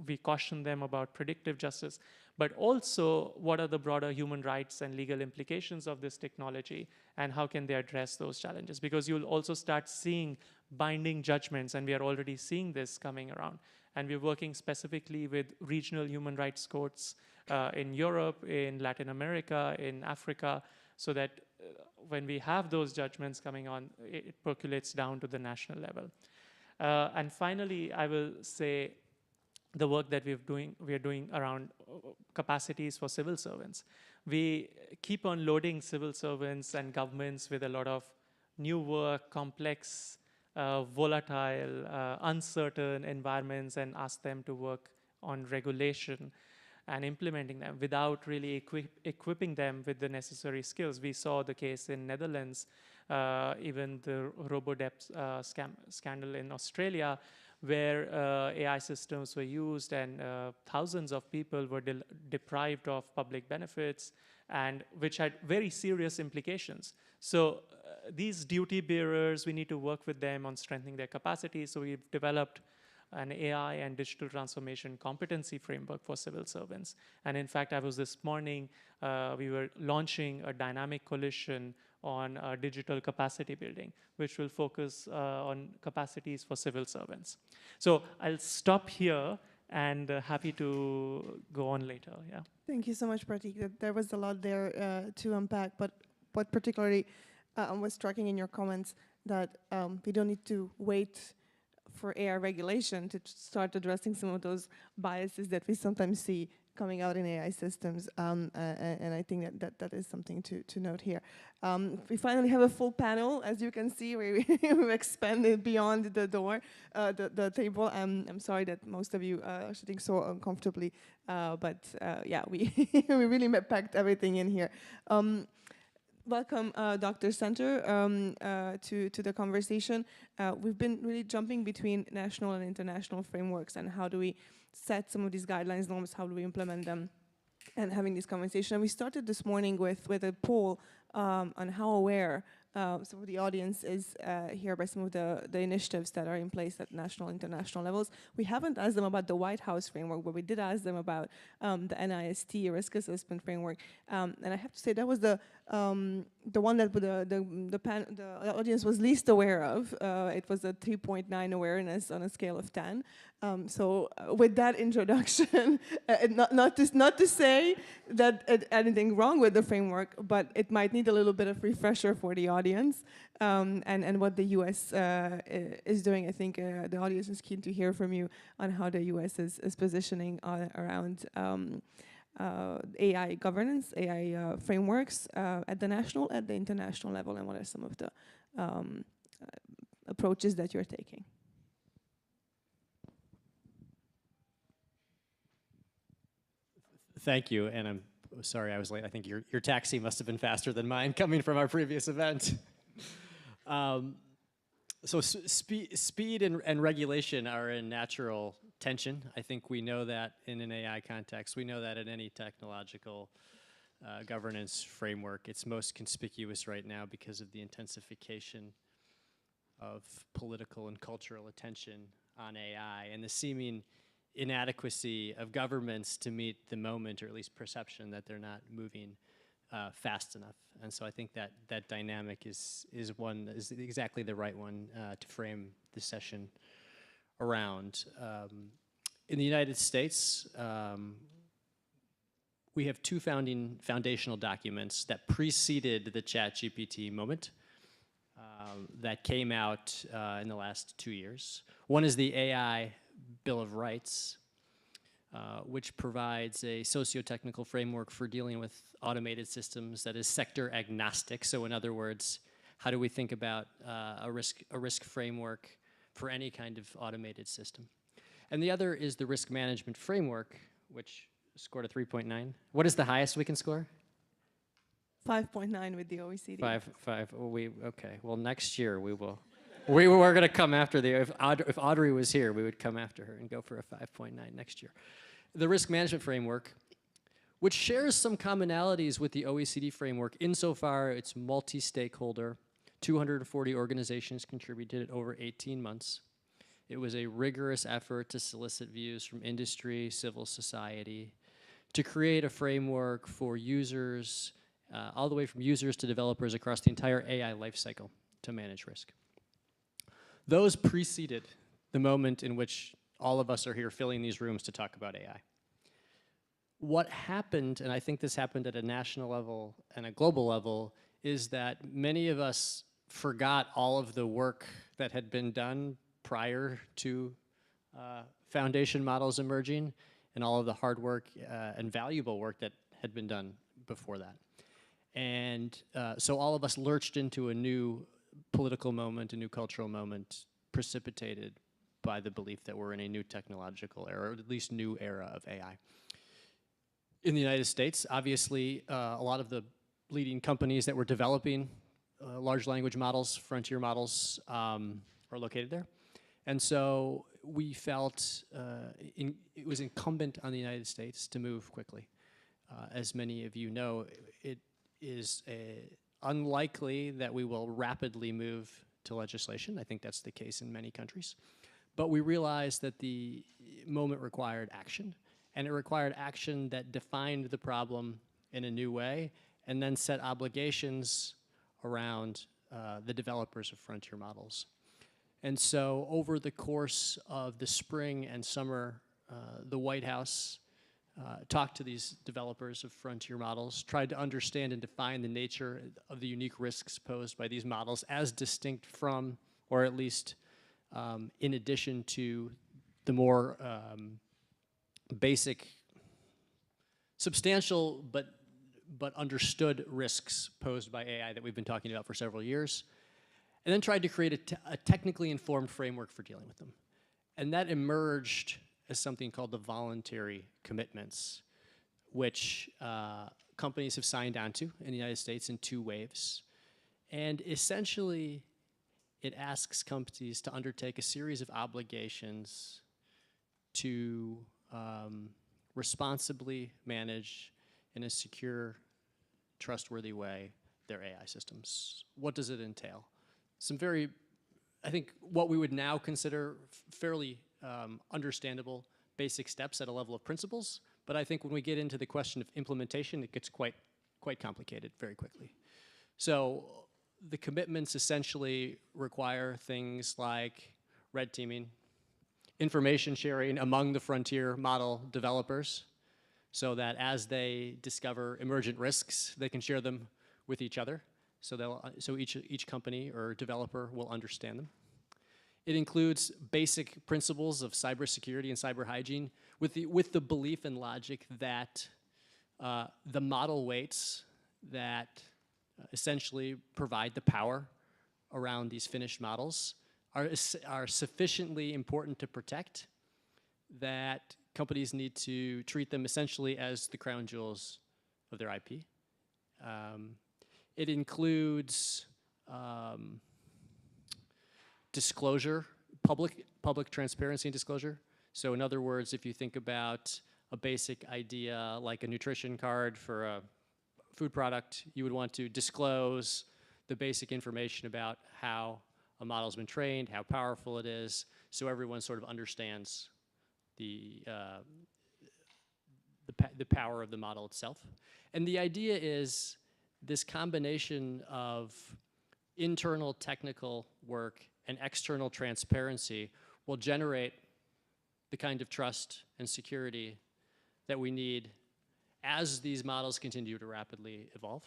we caution them about predictive justice, but also what are the broader human rights and legal implications of this technology, and how can they address those challenges? Because you'll also start seeing binding judgments, and we are already seeing this coming around. And we're working specifically with regional human rights courts in Europe, in Latin America, in Africa, so that when we have those judgments coming on, it percolates down to the national level. And finally, I will say the work that we are doing around capacities for civil servants. We keep on loading civil servants and governments with a lot of new work, complex, volatile, uncertain environments, and ask them to work on regulation and implementing them without really equipping them with the necessary skills. We saw the case in Netherlands, even the RoboDebt scandal in Australia, where AI systems were used and thousands of people were deprived of public benefits, and which had very serious implications. So these duty bearers, we need to work with them on strengthening their capacity. So we've developed an AI and digital transformation competency framework for civil servants. And in fact, I was this morning, we were launching a dynamic coalition on digital capacity building, which will focus on capacities for civil servants. So I'll stop here, and happy to go on later. Yeah. Thank you so much, Pratik. There was a lot there to unpack, but what particularly was striking in your comments that we don't need to wait for AI regulation to start addressing some of those biases that we sometimes see coming out in AI systems, and I think that is something to note here. We finally have a full panel. As you can see, we've expanded beyond the door, the table. I'm sorry that most of you are sitting so uncomfortably, but yeah, we really packed everything in here. Welcome, Dr. Center, to the conversation. We've been really jumping between national and international frameworks, and how do we set some of these guidelines, norms, how do we implement them, and having this conversation. And we started this morning with a poll on how aware some of the audience is here by some of the initiatives that are in place at national, international levels. We haven't asked them about the White House framework, but we did ask them about the NIST risk assessment framework. And I have to say that was the one that the audience was least aware of. It was a 3.9 awareness on a scale of 10. So with that introduction, not to say that anything wrong with the framework, but it might need a little bit of refresher for the audience, and what the US is doing. I think the audience is keen to hear from you on how the US is positioning around AI governance, AI frameworks at the national, at the international level, and what are some of the approaches that you're taking. Thank you, and I'm sorry I was late. I think your taxi must have been faster than mine coming from our previous event. So speed and regulation are in natural tension. I think we know that in an AI context. We know that in any technological governance framework. It's most conspicuous right now because of the intensification of political and cultural attention on AI and the seeming inadequacy of governments to meet the moment, or at least perception that they're not moving fast enough. And so I think that dynamic is exactly the right one to frame this session around. In the United States, we have two foundational documents that preceded the ChatGPT moment that came out in the last 2 years. One is the AI Bill of Rights, which provides a socio-technical framework for dealing with automated systems that is sector agnostic. So in other words, how do we think about a risk framework for any kind of automated system? And the other is the risk management framework, which scored a 3.9. What is the highest we can score? 5.9 with the OECD. Five. Okay. Well, next year we will. We were going to come after if Audrey was here, we would come after her and go for a 5.9 next year. The risk management framework, which shares some commonalities with the OECD framework insofar it's multi-stakeholder, 240 organizations contributed over 18 months. It was a rigorous effort to solicit views from industry, civil society, to create a framework for users, all the way from users to developers across the entire AI lifecycle to manage risk. Those preceded the moment in which all of us are here filling these rooms to talk about AI. What happened, and I think this happened at a national level and a global level, is that many of us forgot all of the work that had been done prior to foundation models emerging and all of the hard work and valuable work that had been done before that. And so all of us lurched into a new political moment, a new cultural moment, precipitated by the belief that we're in a new technological era, or at least new era of AI. In the United States, obviously, a lot of the leading companies that were developing large language models, frontier models, are located there. And so we felt it was incumbent on the United States to move quickly. As many of you know, it is unlikely that we will rapidly move to legislation. I think that's the case in many countries. But we realized that the moment required action, and it required action that defined the problem in a new way and then set obligations around the developers of frontier models. And so over the course of the spring and summer, the White House talked to these developers of frontier models, tried to understand and define the nature of the unique risks posed by these models as distinct from, or at least in addition to, the more basic, substantial but understood risks posed by AI that we've been talking about for several years, and then tried to create a technically informed framework for dealing with them. And that emerged as something called the voluntary commitments, which companies have signed on to in the United States in 2 waves. And essentially, it asks companies to undertake a series of obligations to responsibly manage in a secure, trustworthy way their AI systems. What does it entail? Some very, I think, what we would now consider fairly understandable basic steps at a level of principles, but I think when we get into the question of implementation, it gets quite complicated very quickly. So the commitments essentially require things like red teaming, information sharing among the frontier model developers, so that as they discover emergent risks, they can share them with each other, so each company or developer will understand them. It includes basic principles of cybersecurity and cyber hygiene with the belief and logic that the model weights that essentially provide the power around these finished models are sufficiently important to protect that companies need to treat them essentially as the crown jewels of their IP. It includes disclosure, public transparency and disclosure. So in other words, if you think about a basic idea like a nutrition card for a food product, you would want to disclose the basic information about how a model's been trained, how powerful it is, so everyone sort of understands the power of the model itself. And the idea is this combination of internal technical work and external transparency will generate the kind of trust and security that we need as these models continue to rapidly evolve,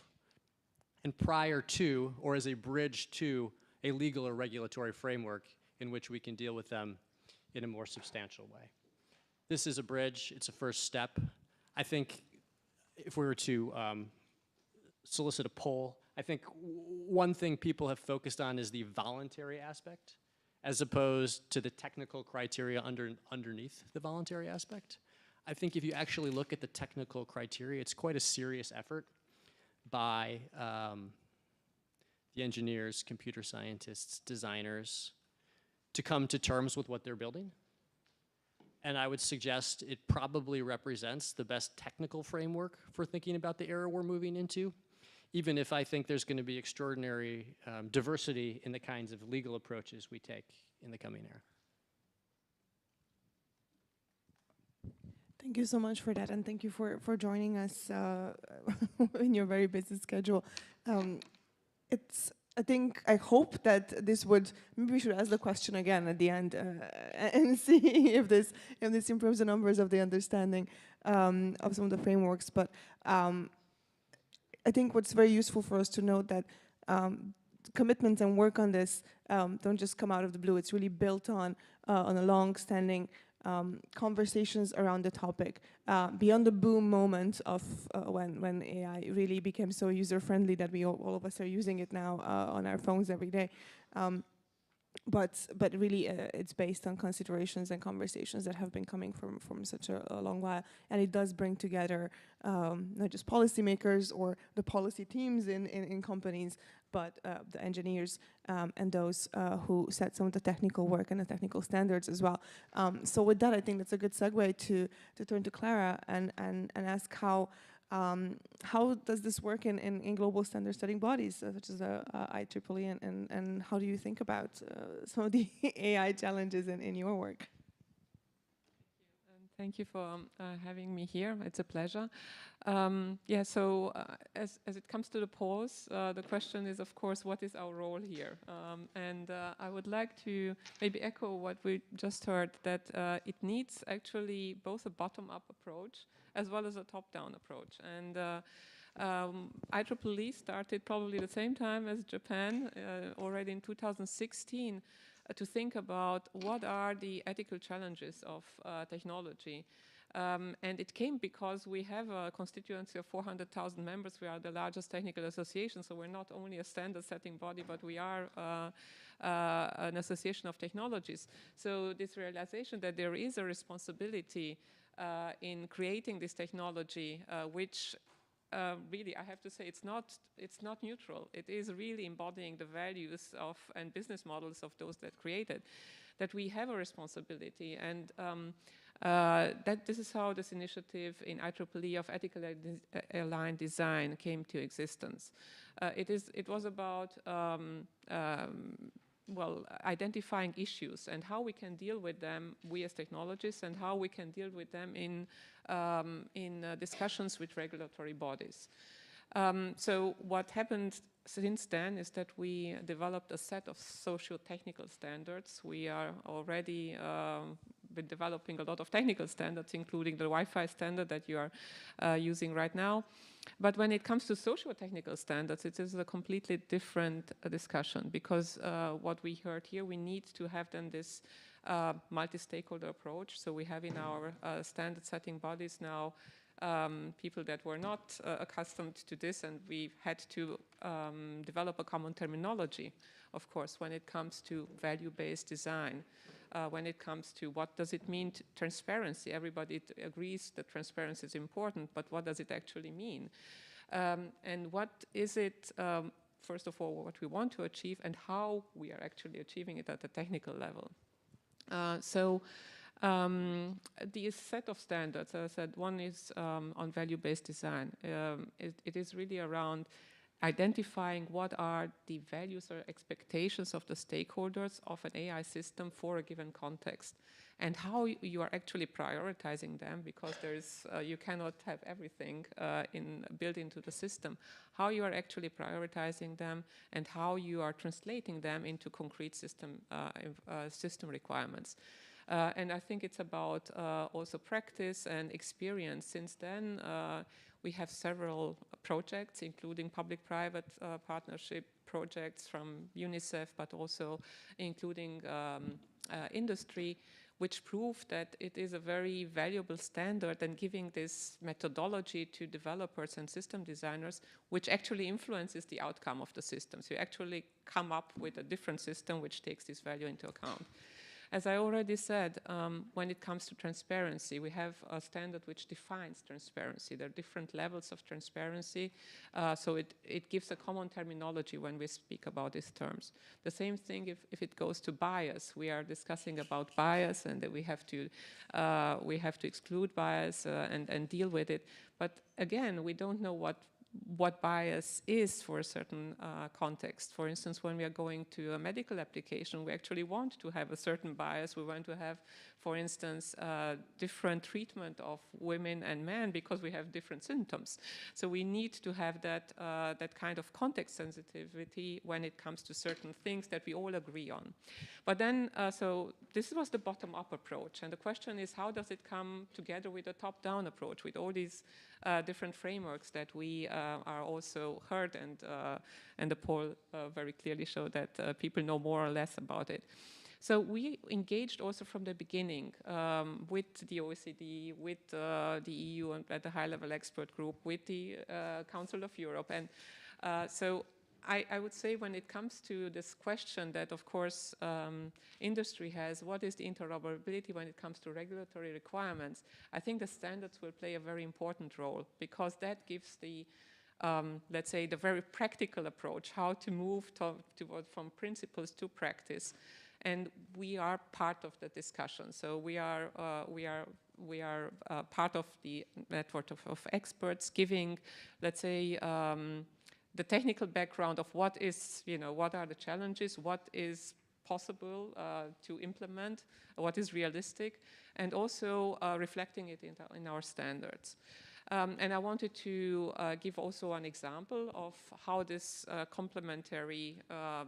and prior to, or as a bridge to, a legal or regulatory framework in which we can deal with them in a more substantial way. This is a bridge, it's a first step. I think if we were to solicit a poll, I think one thing people have focused on is the voluntary aspect, as opposed to the technical criteria underneath the voluntary aspect. I think if you actually look at the technical criteria, it's quite a serious effort by the engineers, computer scientists, designers, to come to terms with what they're building. And I would suggest it probably represents the best technical framework for thinking about the era we're moving into, even if I think there's going to be extraordinary diversity in the kinds of legal approaches we take in the coming era. Thank you so much for that, and thank you for joining us in your very busy schedule. I hope that this would, maybe we should ask the question again at the end and see if this improves the numbers of the understanding of some of the frameworks. But I think what's very useful for us to note that commitment and work on this don't just come out of the blue. It's really built on a long-standing conversations around the topic beyond the boom moment of when AI really became so user-friendly that all of us are using it now on our phones every day. But really, it's based on considerations and conversations that have been coming from such a long while, and it does bring together not just policymakers or the policy teams in companies, but the engineers and those who set some of the technical work and the technical standards as well. So with that, I think that's a good segue to turn to Clara and ask how does this work in global standard setting bodies such as IEEE, and how do you think about some of the AI challenges in your work? Thank you for having me here. It's a pleasure. So as it comes to the pause, the question is, of course, what is our role here? I would like to maybe echo what we just heard, that it needs actually both a bottom-up approach as well as a top-down approach. And IEEE started probably the same time as Japan, already in 2016, to think about what are the ethical challenges of technology. And it came because we have a constituency of 400,000 members. We are the largest technical association, so we're not only a standard setting body, but we are an association of technologies. So this realization that there is a responsibility in creating this technology, which really, I have to say, it's not neutral. It is really embodying the values of and business models of those that created, that we have a responsibility, and that this is how this initiative in IEEE of ethical aligned design came to existence. It was about identifying issues and how we can deal with them, we as technologists, and how we can deal with them in discussions with regulatory bodies. So what happened since then is that we developed a set of socio-technical standards. We are already been developing a lot of technical standards, including the Wi-Fi standard that you are using right now. But when it comes to socio-technical standards, it is a completely different discussion, because what we heard here, we need to have then this multi-stakeholder approach. So we have in our standard setting bodies now people that were not accustomed to this, and we had to develop a common terminology, of course, when it comes to value-based design. When it comes to what does it mean to transparency. Everybody agrees that transparency is important, but what does it actually mean? And what is it, first of all, what we want to achieve, and how we are actually achieving it at a technical level. The set of standards, as I said, one is on value-based design. It is really around identifying what are the values or expectations of the stakeholders of an AI system for a given context, and how you are actually prioritizing them, because there is you cannot have everything built into the system. How you are actually prioritizing them, and how you are translating them into concrete system requirements. And I think it's about also practice and experience. Since then, we have several projects, including public-private partnership projects from UNICEF, but also including industry, which prove that it is a very valuable standard, and giving this methodology to developers and system designers, which actually influences the outcome of the system. So you actually come up with a different system which takes this value into account. As I already said, when it comes to transparency, we have a standard which defines transparency. There are different levels of transparency, so it gives a common terminology when we speak about these terms. The same thing if it goes to bias. We are discussing about bias, and that we have to exclude bias and deal with it. But again, we don't know what bias is for a certain context. For instance, when we are going to a medical application, we actually want to have a certain bias. We want to have, for instance, different treatment of women and men because we have different symptoms. So we need to have that, that kind of context sensitivity when it comes to certain things that we all agree on. But then, so this was the bottom-up approach. And the question is, how does it come together with a top-down approach, with all these different frameworks that we are also heard, and the poll very clearly showed that people know more or less about it. So we engaged also from the beginning with the OECD, with the EU and at the high-level expert group, with the Council of Europe. And so I would say when it comes to this question that, of course, industry has, what is the interoperability when it comes to regulatory requirements, I think the standards will play a very important role, because that gives the let's say, the very practical approach, how to move from principles to practice. And we are part of the discussion. So we are part of the network of experts giving, let's say, the technical background of what is, what are the challenges, what is possible to implement, what is realistic, and also reflecting it in our standards. And I wanted to give also an example of how this complementary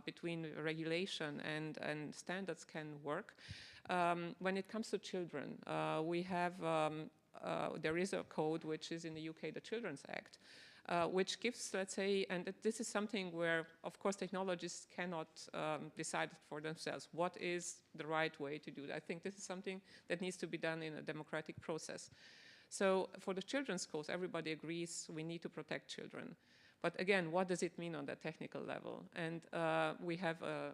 between regulation and standards can work. When it comes to children, we have, there is a code which is in the UK, the Children's Act, which gives, let's say, and this is something where, of course, technologists cannot decide for themselves what is the right way to do that. I think this is something that needs to be done in a democratic process. So for the children's cause, everybody agrees we need to protect children. But again, what does it mean on the technical level? And we have a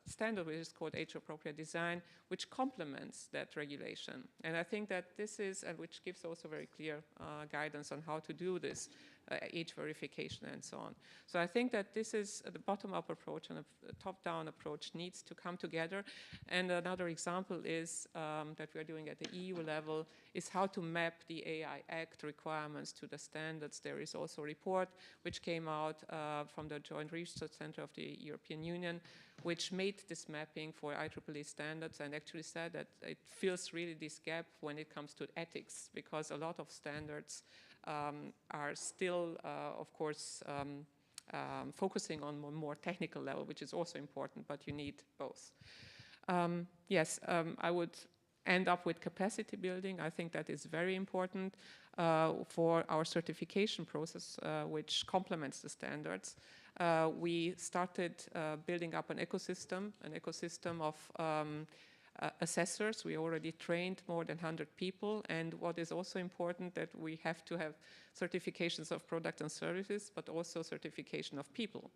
standard which is called age-appropriate design, which complements that regulation. And I think that this is, and which gives also very clear guidance on how to do this, age verification and so on. So I think that this is the bottom-up approach, and a top-down approach needs to come together. And another example is that we are doing at the EU level is how to map the AI Act requirements to the standards. There is also a report which came out from the Joint Research Center of the European Union, which made this mapping for IEEE standards and actually said that it fills really this gap when it comes to ethics, because a lot of standards are still, of course, focusing on a more technical level, which is also important, but you need both. Yes, I would end up with capacity building. I think that is very important for our certification process, which complements the standards. We started building up an ecosystem of assessors. We already trained more than 100 people, and what is also important that we have to have certifications of products and services, but also certification of people.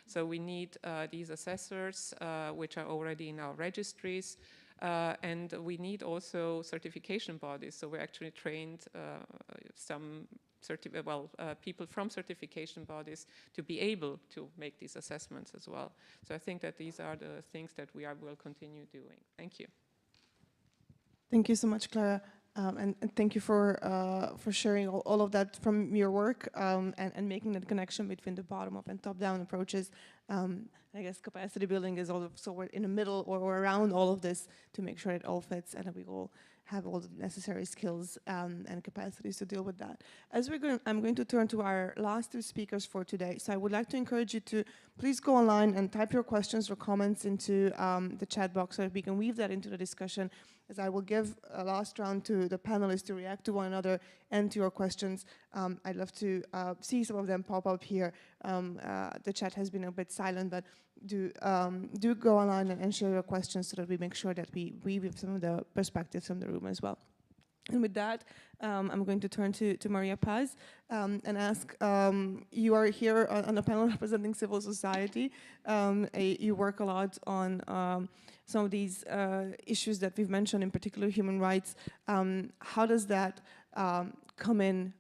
So we need these assessors, which are already in our registries, and we need also certification bodies. So we actually trained some people from certification bodies to be able to make these assessments as well. So I think that these are the things that we will continue doing. Thank you. Thank you so much, Clara. And thank you for sharing all of that from your work and making that connection between the bottom-up and top-down approaches. I guess capacity building is also we're in the middle or around all of this to make sure it all fits and that we all have all the necessary skills and capacities to deal with that. I'm going to turn to our last two speakers for today. So I would like to encourage you to please go online and type your questions or comments into the chat box so that we can weave that into the discussion, as I will give a last round to the panelists to react to one another and to your questions. I'd love to see some of them pop up here. The chat has been a bit silent, but do go online and share your questions so that we make sure that we weave some of the perspectives from the room as well. And with that, I'm going to turn to Maria Paz and ask, you are here on a panel representing civil society. You work a lot on some of these issues that we've mentioned, in particular human rights. How does that come in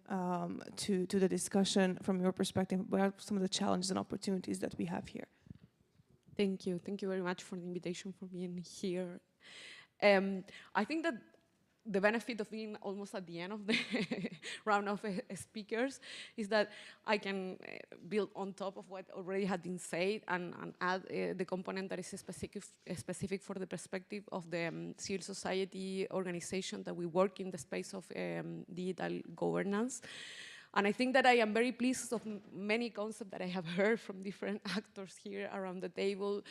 to the discussion from your perspective? What are some of the challenges and opportunities that we have here? Thank you. Thank you very much for the invitation, for being here. I think that the benefit of being almost at the end of the round of speakers is that I can build on top of what already had been said and add the component that is specific for the perspective of the civil society organization that we work in the space of digital governance. And I think that I am very pleased of many concepts that I have heard from different actors here around the table,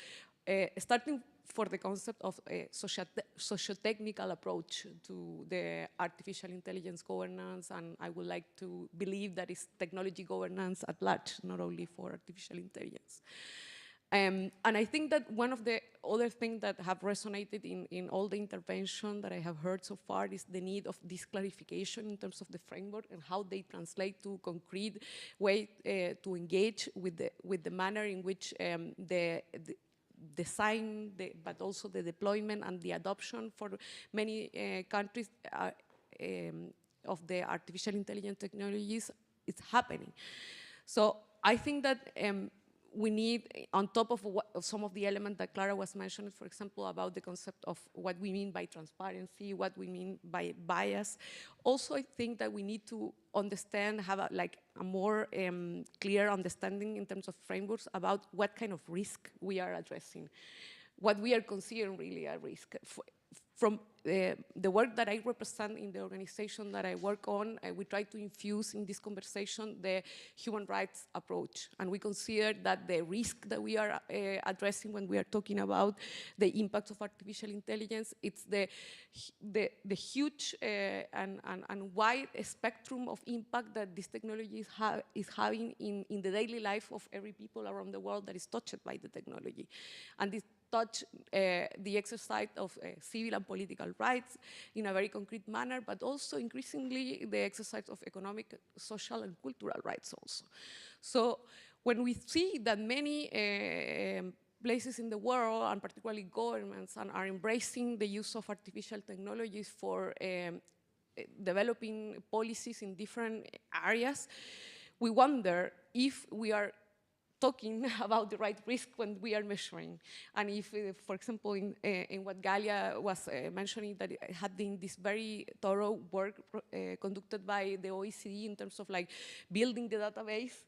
starting for the concept of a socio-technical approach to the artificial intelligence governance, and I would like to believe that it's technology governance at large, not only for artificial intelligence. And I think that one of the other things that have resonated in all the intervention that I have heard so far is the need of this clarification in terms of the framework and how they translate to concrete way to engage with the manner in which the design, but also the deployment and the adoption for many countries of the artificial intelligence technologies is happening. So I think that we need, on top of some of the elements that Clara was mentioning, for example, about the concept of what we mean by transparency, what we mean by bias. Also, I think that we need to understand, have a more clear understanding in terms of frameworks about what kind of risk we are addressing, what we are considering really a risk. From the work that I represent in the organization that I work on, we try to infuse in this conversation the human rights approach. And we consider that the risk that we are addressing when we are talking about the impacts of artificial intelligence, it's the huge and wide spectrum of impact that this technology is having in the daily life of every people around the world that is touched by the technology. And this touch the exercise of civil and political rights in a very concrete manner, but also increasingly the exercise of economic, social, and cultural rights also. So when we see that many places in the world, and particularly governments, are embracing the use of artificial technologies for developing policies in different areas, we wonder if we are talking about the right risk when we are measuring. And if, for example, in what Galia was mentioning, that it had been this very thorough work conducted by the OECD in terms of building the database,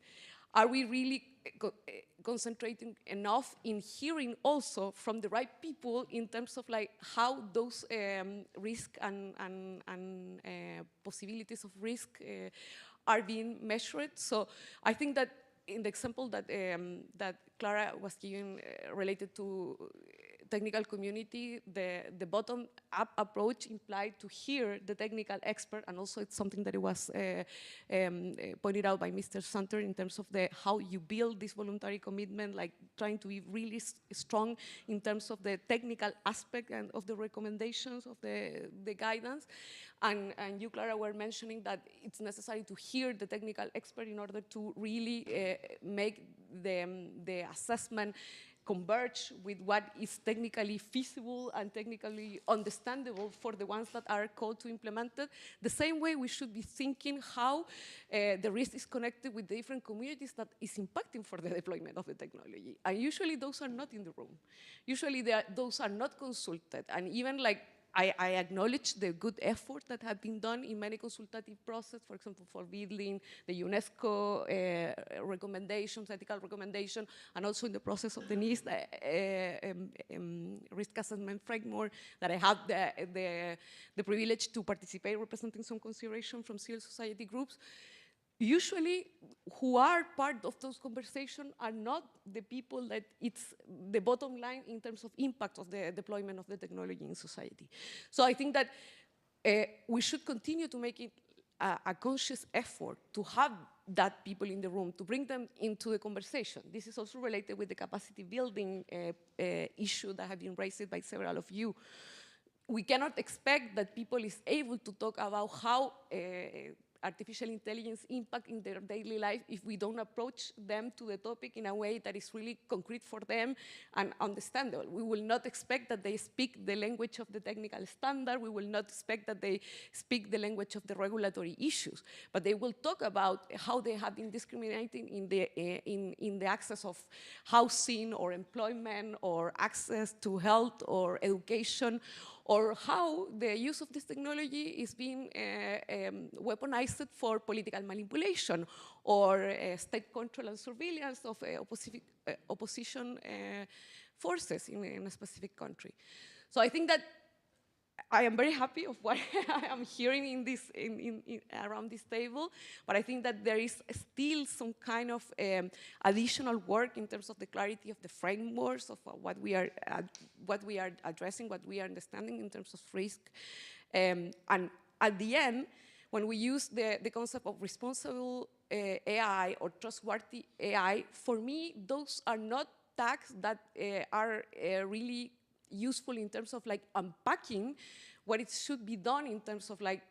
are we really concentrating enough in hearing also from the right people in terms of how those risks and possibilities of risk are being measured? So I think that in the example that that Clara was giving related to technical community, the bottom-up approach implied to hear the technical expert, and also it's something that it was pointed out by Mr. Santer in terms of how you build this voluntary commitment, trying to be really strong in terms of the technical aspect and of the recommendations of the guidance. And you, Clara, were mentioning that it's necessary to hear the technical expert in order to really make the assessment converge with what is technically feasible and technically understandable for the ones that are called to implement it. The same way we should be thinking how the risk is connected with the different communities that is impacting for the deployment of the technology. And usually those are not in the room. Usually those are not consulted. And even I acknowledge the good effort that have been done in many consultative process, for example, for building the UNESCO recommendations, ethical recommendation, and also in the process of the NIST risk assessment framework that I have the privilege to participate, representing some consideration from civil society groups. Usually, who are part of those conversations are not the people that it's the bottom line in terms of impact of the deployment of the technology in society. So I think that we should continue to make it a conscious effort to have that people in the room, to bring them into the conversation. This is also related with the capacity building issue that have been raised by several of you. We cannot expect that people is able to talk about how artificial intelligence impact in their daily life if we don't approach them to the topic in a way that is really concrete for them and understandable. We will not expect that they speak the language of the technical standard. We will not expect that they speak the language of the regulatory issues, but they will talk about how they have been discriminating in the access of housing or employment or access to health or education, or how the use of this technology is being weaponized for political manipulation or state control and surveillance of opposition forces in a specific country. So I think that I am very happy of what I am hearing in this, around this table, but I think that there is still some kind of additional work in terms of the clarity of the frameworks of what we are addressing, what we are understanding in terms of risk. And at the end, when we use the concept of responsible AI or trustworthy AI, for me, those are not tags that are really useful in terms of like unpacking what it should be done in terms of like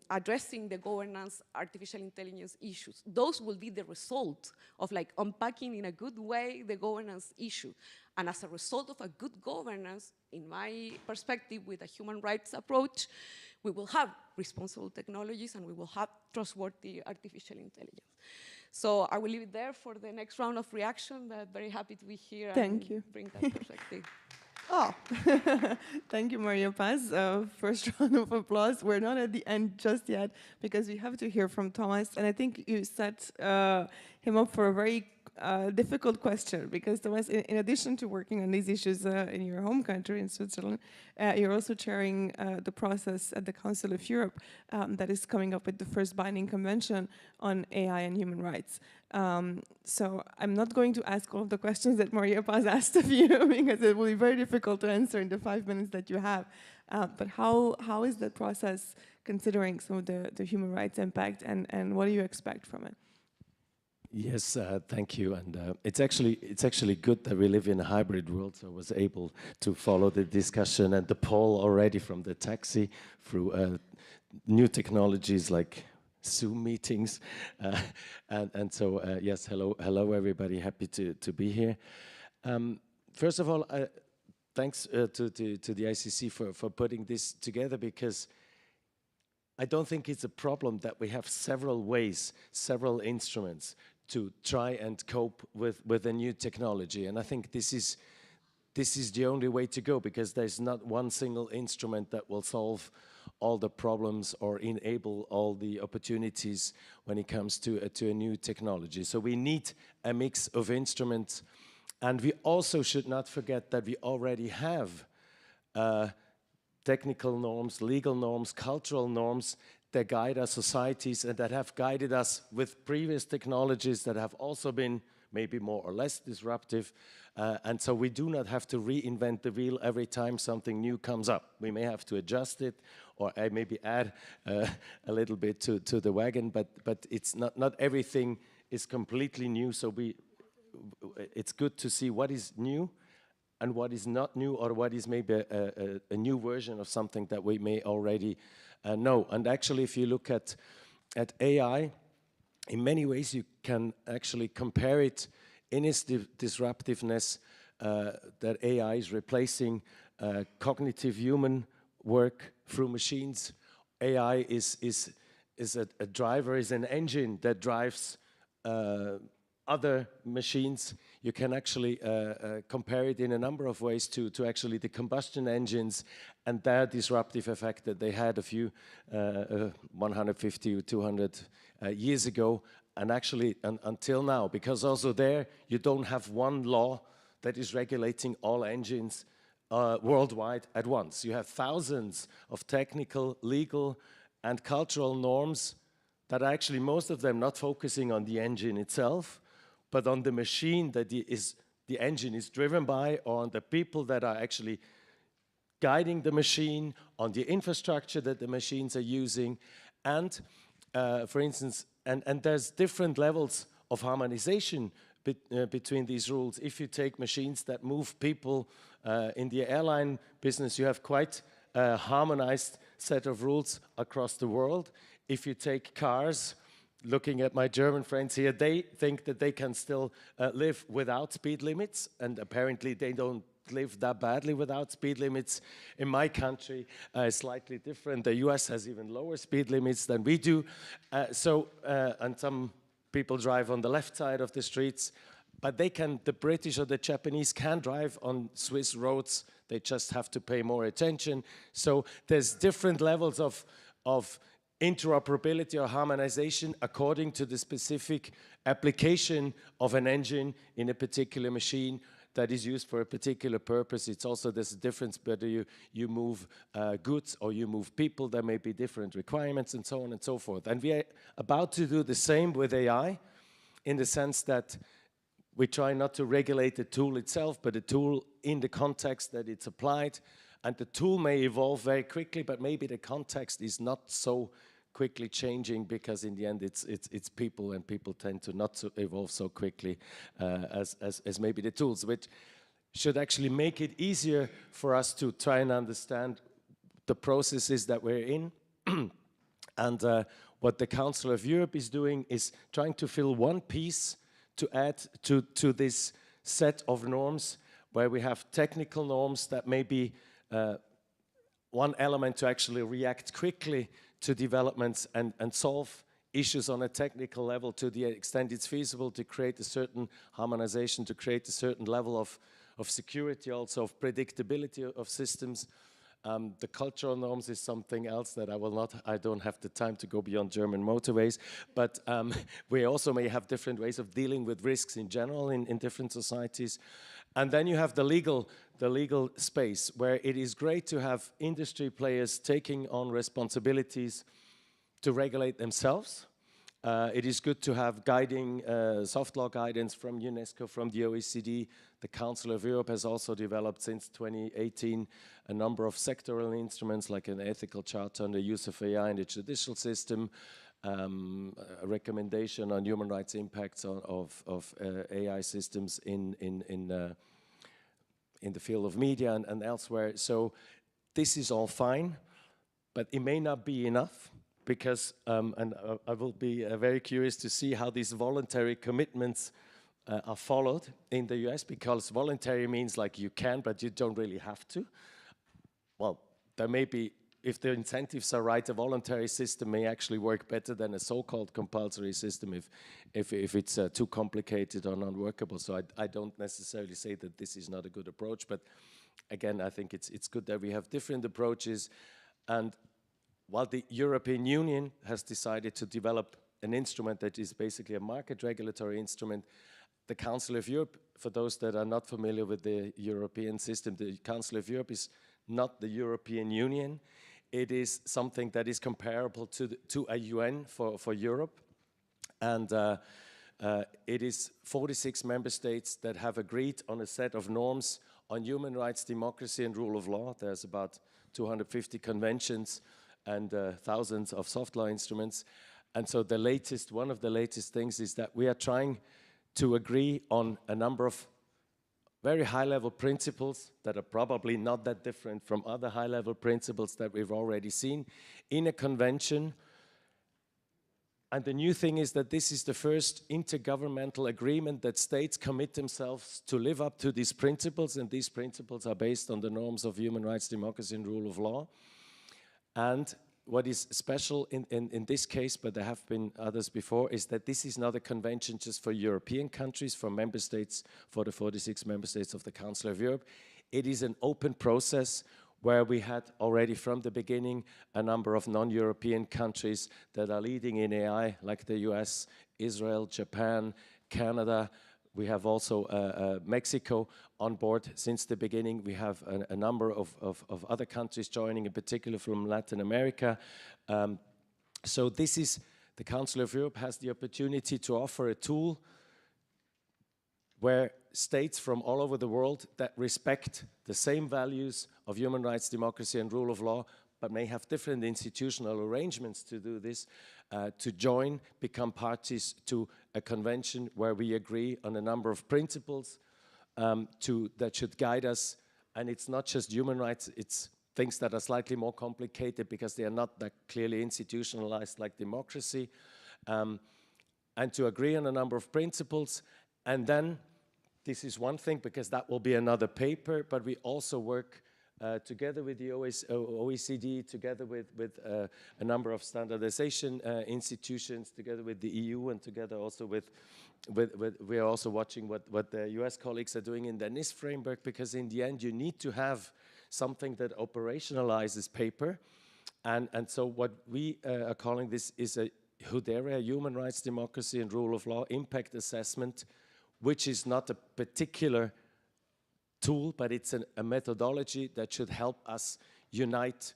addressing the governance artificial intelligence issues. Those will be the result of like unpacking in a good way the governance issue. And as a result of a good governance, in my perspective, with a human rights approach, we will have responsible technologies and we will have trustworthy artificial intelligence. So I will leave it there for the next round of reaction, but very happy to be here Thank and you. bring that perspective. Oh, thank you, Maria Paz. First round of applause. We're not at the end just yet because we have to hear from Thomas. And I think you set him up for a very difficult question because Thomas, in addition to working on these issues in your home country, in Switzerland, you're also chairing the process at the Council of Europe that is coming up with the first binding convention on AI and human rights. So I'm not going to ask all of the questions that Maria Paz asked of you because it will be very difficult to answer in the 5 minutes that you have. But how is that process considering some of the human rights impact and what do you expect from it? Yes, thank you. And it's actually good that we live in a hybrid world, so I was able to follow the discussion and the poll already from the taxi through new technologies like Zoom meetings. And so, yes, hello everybody, happy to be here. First of all, thanks to the ICC for putting this together, because I don't think it's a problem that we have several ways, several instruments to try and cope with a new technology. And I think this is the only way to go, because there's not one single instrument that will solve all the problems or enable all the opportunities when it comes to a new technology. So we need a mix of instruments. And we also should not forget that we already have technical norms, legal norms, cultural norms that guide our societies and that have guided us with previous technologies that have also been maybe more or less disruptive. And so we do not have to reinvent the wheel every time something new comes up. We may have to adjust it or maybe add a little bit to the wagon, but it's not everything is completely new. So it's good to see what is new and what is not new, or what is maybe a new version of something that we may already know. And actually, if you look at AI, in many ways you can actually compare it in its disruptiveness, that AI is replacing cognitive human work through machines. AI is a driver, is an engine that drives other machines. You can actually compare it in a number of ways to actually the combustion engines and their disruptive effect that they had a few 150 or 200 years ago, and actually until now, because also there you don't have one law that is regulating all engines worldwide at once. You have thousands of technical, legal, and cultural norms that are actually, most of them, not focusing on the engine itself, but on the machine that the engine is driven by, or on the people that are actually guiding the machine, on the infrastructure that the machines are using. And for instance, and there's different levels of harmonization between these rules. If you take machines that move people in the airline business, you have quite a harmonized set of rules across the world. If you take cars, looking at my German friends here, they think that they can still live without speed limits, and apparently they don't live that badly without speed limits. In my country, slightly different. The US has even lower speed limits than we do. And some people drive on the left side of the streets, but the British or the Japanese can drive on Swiss roads. They just have to pay more attention. So there's different levels of interoperability or harmonization according to the specific application of an engine in a particular machine that is used for a particular purpose. It's also, there's a difference whether you move goods or you move people. There may be different requirements and so on and so forth. And we are about to do the same with AI in the sense that we try not to regulate the tool itself, but the tool in the context that it's applied. And the tool may evolve very quickly, but maybe the context is not so quickly changing, because in the end it's people, and people tend to not to evolve so quickly as maybe the tools, which should actually make it easier for us to try and understand the processes that we're in. And what the Council of Europe is doing is trying to fill one piece to add to this set of norms, where we have technical norms that may be one element to actually react quickly to developments and solve issues on a technical level to the extent it's feasible, to create a certain harmonization, to create a certain level of security, also of predictability of systems. The cultural norms is something else that I don't have the time to go beyond German motorways, but we also may have different ways of dealing with risks in general in different societies. And then you have the legal space, where it is great to have industry players taking on responsibilities to regulate themselves. It is good to have guiding soft law guidance from UNESCO, from the OECD. The Council of Europe has also developed since 2018 a number of sectoral instruments, like an ethical charter on the use of AI in the judicial system, a recommendation on human rights impacts of AI systems in the field of media and elsewhere. So this is all fine, but it may not be enough, because, and I will be very curious to see how these voluntary commitments are followed in the US, because voluntary means like you can, but you don't really have to. Well, there may be, if the incentives are right, a voluntary system may actually work better than a so-called compulsory system if it's too complicated or non-workable. So I don't necessarily say that this is not a good approach, but again, I think it's good that we have different approaches. And while the European Union has decided to develop an instrument that is basically a market regulatory instrument, the Council of Europe, for those that are not familiar with the European system, the Council of Europe is not the European Union. It is something that is comparable to a UN for Europe. And it is 46 member states that have agreed on a set of norms on human rights, democracy, and rule of law. There's about 250 conventions and thousands of soft law instruments. And so one of the latest things is that we are trying to agree on a number of very high-level principles that are probably not that different from other high-level principles that we've already seen in a convention. And the new thing is that this is the first intergovernmental agreement that states commit themselves to live up to these principles, and these principles are based on the norms of human rights, democracy, and rule of law. And what is special in this case, but there have been others before, is that this is not a convention just for European countries, for member states, for the 46 member states of the Council of Europe. It is an open process where we had already from the beginning a number of non-European countries that are leading in AI, like the US, Israel, Japan, Canada. We have also Mexico on board since the beginning. We have a number of other countries joining, in particular from Latin America. So this is, the Council of Europe has the opportunity to offer a tool where states from all over the world that respect the same values of human rights, democracy, and rule of law, but may have different institutional arrangements to do this, to join, become parties to a convention where we agree on a number of principles that should guide us. And it's not just human rights, it's things that are slightly more complicated because they are not that clearly institutionalized like democracy. And to agree on a number of principles. And then, this is one thing because that will be another paper, but we also work together with the OECD, together with a number of standardization institutions, together with the EU, and together also with we are also watching what the US colleagues are doing in the NIST framework, because in the end you need to have something that operationalizes paper. And so what we are calling this is a HUDERA, Human Rights, Democracy and Rule of Law Impact Assessment, which is not a particular tool, but it's a methodology that should help us unite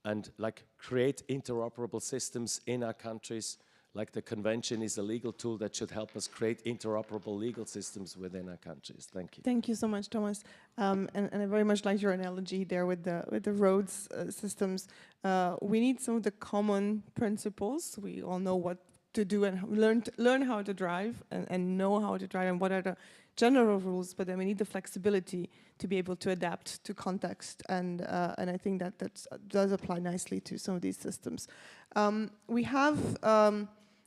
and create interoperable systems in our countries. Like the convention is a legal tool that should help us create interoperable legal systems within our countries. Thank you. Thank you so much, Thomas. And I very much like your analogy there with the roads systems. We need some of the common principles. We all know what to do and learn how to drive and know how to drive and what are the general rules. But then we need the flexibility to be able to adapt to context. And I think that does apply nicely to some of these systems. We have.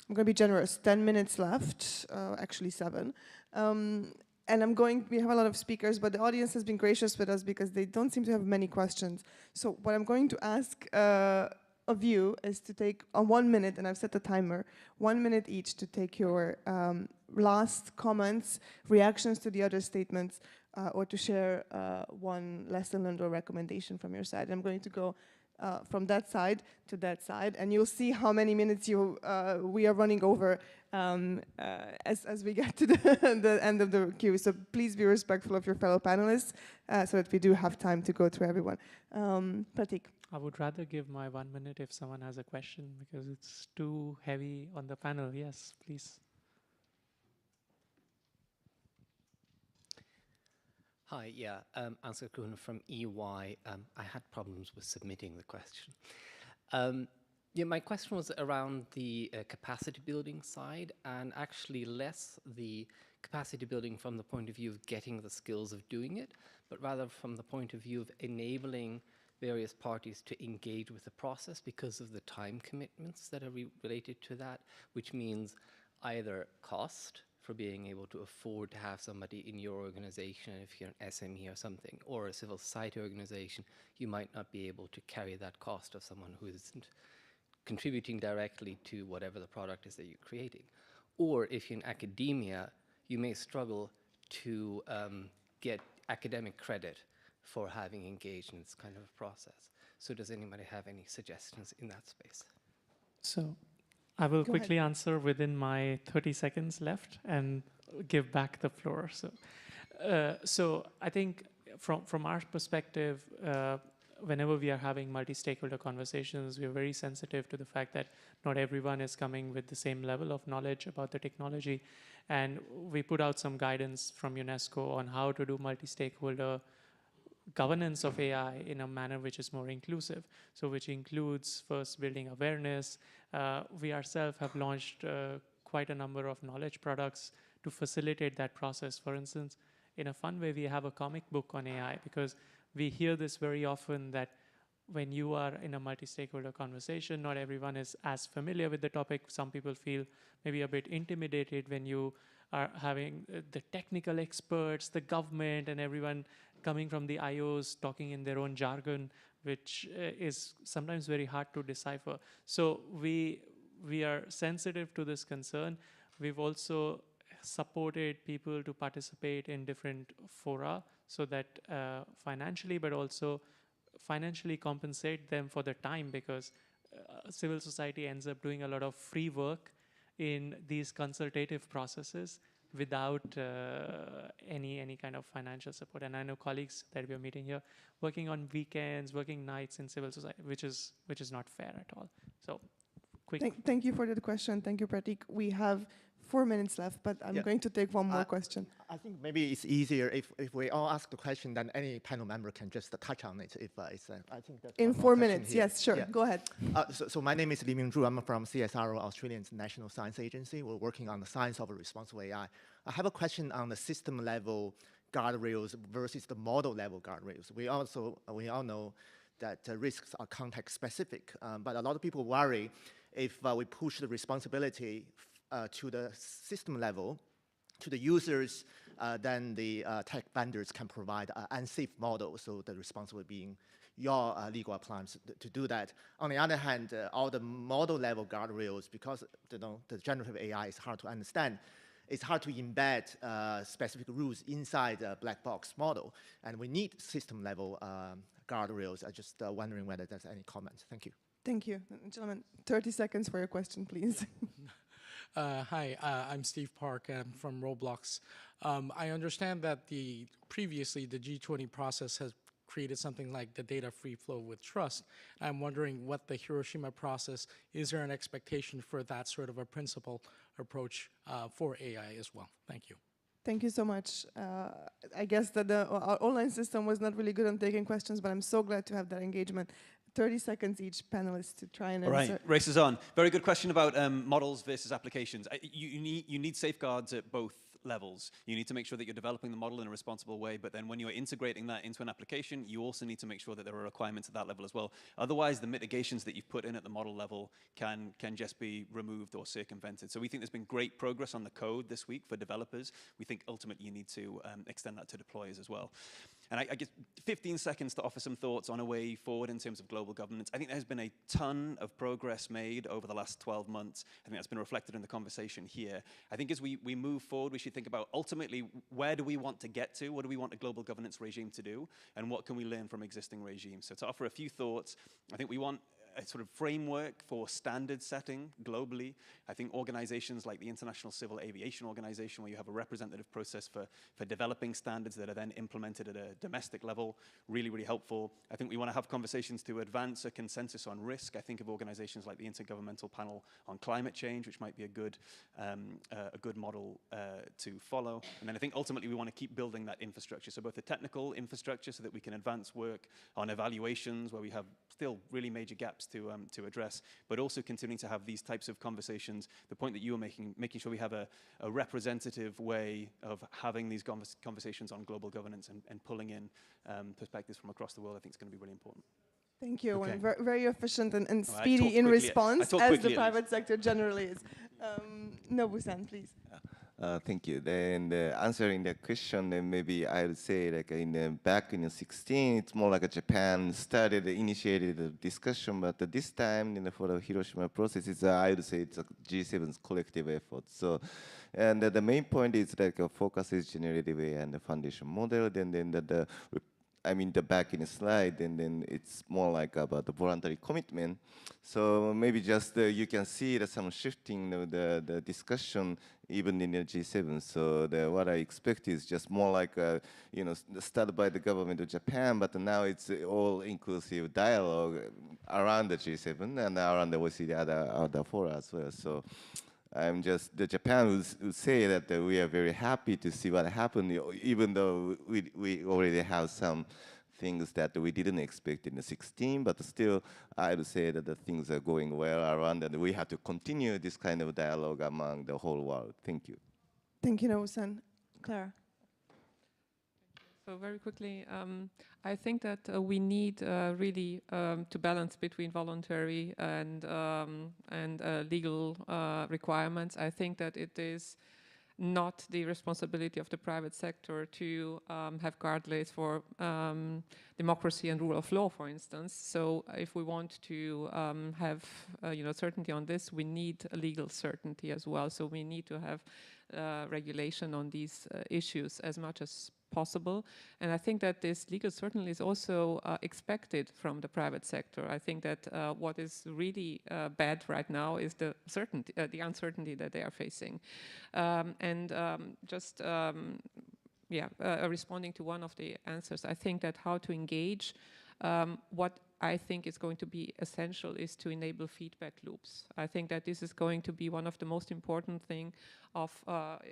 I'm going to be generous, 10 minutes left, actually 7. And we have a lot of speakers, but the audience has been gracious with us because they don't seem to have many questions. So what I'm going to ask of you is to take 1 minute, and I've set the timer, 1 minute each to take your last comments, reactions to the other statements, or to share one lesson learned or recommendation from your side. And I'm going to go from that side to that side, and you'll see how many minutes we are running over as we get to the end of the queue. So please be respectful of your fellow panelists so that we do have time to go through everyone. Pratik. I would rather give my 1 minute if someone has a question, because it's too heavy on the panel. Yes, please. Hi, yeah, Ansgar Kuhn from EY. I had problems with submitting the question. Yeah, my question was around the capacity building side, and actually less the capacity building from the point of view of getting the skills of doing it, but rather from the point of view of enabling various parties to engage with the process because of the time commitments that are related to that, which means either cost, for being able to afford to have somebody in your organization, if you're an SME or something, or a civil society organization, you might not be able to carry that cost of someone who isn't contributing directly to whatever the product is that you're creating. Or if you're in academia, you may struggle to get academic credit for having engaged in this kind of a process. So does anybody have any suggestions in that space? So I will quickly answer within my 30 seconds left and give back the floor. So I think from our perspective, whenever we are having multi-stakeholder conversations, we are very sensitive to the fact that not everyone is coming with the same level of knowledge about the technology. And we put out some guidance from UNESCO on how to do multi-stakeholder governance of AI in a manner which is more inclusive. So which includes first building awareness. We ourselves have launched quite a number of knowledge products to facilitate that process. For instance, in a fun way, we have a comic book on AI, because we hear this very often that when you are in a multi-stakeholder conversation, not everyone is as familiar with the topic. Some people feel maybe a bit intimidated when you are having the technical experts, the government, and everyone coming from the IOs talking in their own jargon, which is sometimes very hard to decipher. So we are sensitive to this concern. We've also supported people to participate in different fora so that financially, but also financially compensate them for the time, because civil society ends up doing a lot of free work in these consultative processes without any kind of financial support. And I know colleagues that we are meeting here working on weekends, working nights in civil society, which is not fair at all. So, quick. Thank you for the question. Thank you, Pratik. We have 4 minutes left, but I'm going to take one more question. I think maybe it's easier if we all ask the question, then any panel member can just touch on it. If it's, I think that's in 4 minutes. Yes, sure. Go ahead. So my name is Li Mingzhu. I'm from CSIRO, Australian National Science Agency. We're working on the science of responsible AI. I have a question on the system level guardrails versus the model level guardrails. We all know that risks are context specific, but a lot of people worry if we push the responsibility to the system level, to the users, then the tech vendors can provide unsafe models. So the responsible being your legal appliance to do that. On the other hand, all the model level guardrails, because the generative AI is hard to understand, it's hard to embed specific rules inside a black box model. And we need system level guardrails. I'm just wondering whether there's any comments. Thank you. Thank you. Gentlemen, 30 seconds for your question, please. Hi, I'm Steve Park. I'm from Roblox. I understand that previously the G20 process has created something like the data free flow with trust. I'm wondering what the Hiroshima process, is there an expectation for that sort of a principle approach for AI as well? Thank you. Thank you so much. I guess that our online system was not really good on taking questions, but I'm so glad to have that engagement. 30 seconds each panelist to try and answer. All right, race is on. Very good question about models versus applications. You need safeguards at both levels. You need to make sure that you're developing the model in a responsible way, but then when you're integrating that into an application, you also need to make sure that there are requirements at that level as well. Otherwise, the mitigations that you've put in at the model level can just be removed or circumvented. So we think there's been great progress on the code this week for developers. We think ultimately you need to extend that to deployers as well. And I guess 15 seconds to offer some thoughts on a way forward in terms of global governance. I think there's been a ton of progress made over the last 12 months. I think that's been reflected in the conversation here. I think as we move forward, we should think about ultimately where do we want to get to? What do we want a global governance regime to do? And what can we learn from existing regimes? So to offer a few thoughts, I think we want a sort of framework for standard setting globally. I think organizations like the International Civil Aviation Organization, where you have a representative process for developing standards that are then implemented at a domestic level, really, really helpful. I think we want to have conversations to advance a consensus on risk. I think of organizations like the Intergovernmental Panel on Climate Change, which might be a good model to follow. And then I think ultimately we want to keep building that infrastructure. So both the technical infrastructure so that we can advance work on evaluations where we have still really major gaps to address, but also continuing to have these types of conversations. The point that you were making sure we have a representative way of having these conversations on global governance and pulling in perspectives from across the world, I think is going to be really important. Thank you, Okay. and very efficient and Oh, speedy in response, as the at private least. sector generally is. Nobu-san, please. Thank you. Then answering the question, then maybe I would say like back in 2016, it's more like Japan initiated the discussion, but this time for the Hiroshima process, I would say it's a G7's collective effort. So, and the main point is like a focus is generative AI and the foundation model. Then the back in the slide, and then it's more like about the voluntary commitment. So maybe just you can see that some shifting the discussion even in the G7. So what I expect is just more like started by the government of Japan, but now it's all inclusive dialogue around the G7 and around the OECD other fora as well. So the Japan would say that we are very happy to see what happened, even though we already have some things that we didn't expect in the 16, but still I would say that the things are going well around, and we have to continue this kind of dialogue among the whole world. Thank you. Thank you, Nobu-san. Clara. So very quickly, I think that we need really to balance between voluntary and legal requirements. I think that it is not the responsibility of the private sector to have guardrails for democracy and rule of law, for instance. So if we want to have certainty on this, we need a legal certainty as well. So we need to have regulation on these issues as much as possible. And I think that this legal certainty is also expected from the private sector. I think that what is really bad right now is the uncertainty that they are facing. Responding to one of the answers, I think that how to engage, what I think is going to be essential is to enable feedback loops. I think that this is going to be one of the most important thing of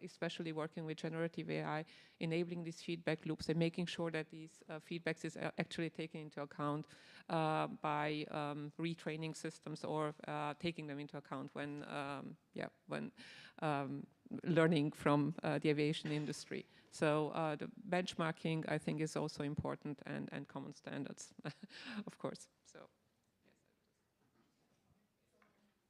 especially working with generative AI, enabling these feedback loops and making sure that these feedbacks is actually taken into account by retraining systems or taking them into account when learning from the aviation industry. So the benchmarking, I think, is also important, and common standards, of course. So,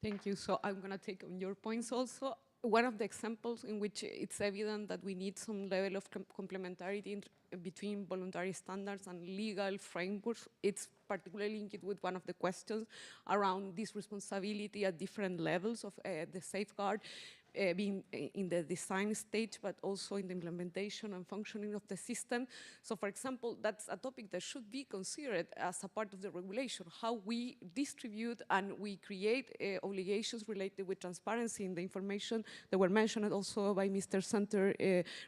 Thank you. So I'm going to take on your points also. one of the examples in which it's evident that we need some level of complementarity between voluntary standards and legal frameworks. It's particularly linked with one of the questions around this responsibility at different levels of the safeguard, being in the design stage, but also in the implementation and functioning of the system. So for example, that's a topic that should be considered as a part of the regulation, how we distribute and we create obligations related with transparency in the information that were mentioned also by Mr. Center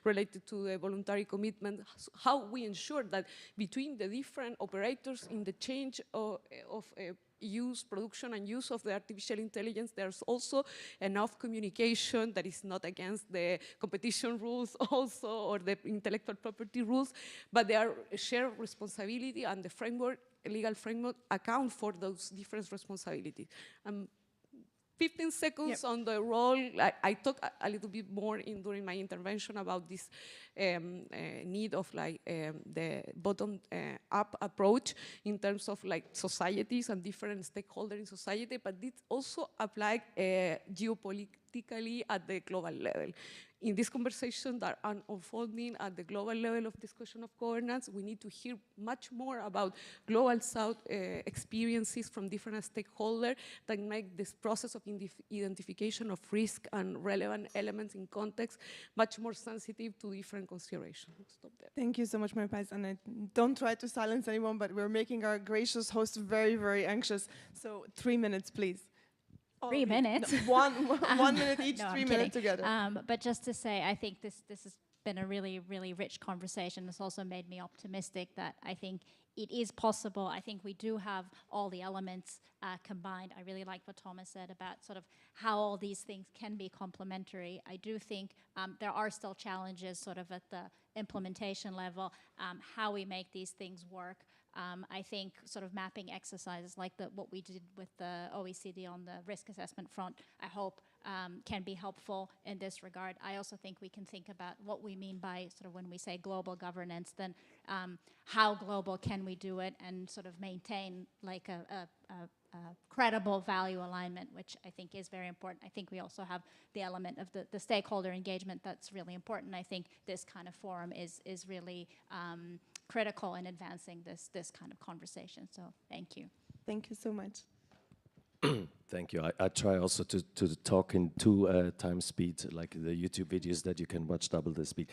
related to the voluntary commitment, how we ensure that between the different operators in the change of use, production and use of the artificial intelligence, there's also enough communication that is not against the competition rules also or the intellectual property rules, but they are shared responsibility and the framework, legal framework account for those different responsibilities. 15 seconds on the role. I talked a little bit more during my intervention about this need of the bottom-up approach in terms of societies and different stakeholders in society, but this also applies geopolitically at the global level. In this conversation that are unfolding at the global level of discussion of governance, we need to hear much more about global South experiences from different stakeholders that make this process of identification of risk and relevant elements in context much more sensitive to different considerations. Stop there. Thank you so much, Maria Paz. And I don't try to silence anyone, but we're making our gracious host very, very anxious. So 3 minutes, please. 3 minutes. No, one minute each, no, 3 I'm minutes kidding. together. But just to say, I think this has been a really, really rich conversation. It's also made me optimistic that I think it is possible. I think we do have all the elements combined. I really like what Thomas said about sort of how all these things can be complementary. I do think there are still challenges sort of at the implementation level, how we make these things work. I think sort of mapping exercises like what we did with the OECD on the risk assessment front, I hope can be helpful in this regard. I also think we can think about what we mean by sort of when we say global governance, then how global can we do it and sort of maintain like a credible value alignment, which I think is very important. I think we also have the element of the stakeholder engagement that's really important. I think this kind of forum is really critical in advancing this kind of conversation. So thank you. Thank you so much. Thank you. I try also to talk in 2 times speed, like the YouTube videos that you can watch double the speed.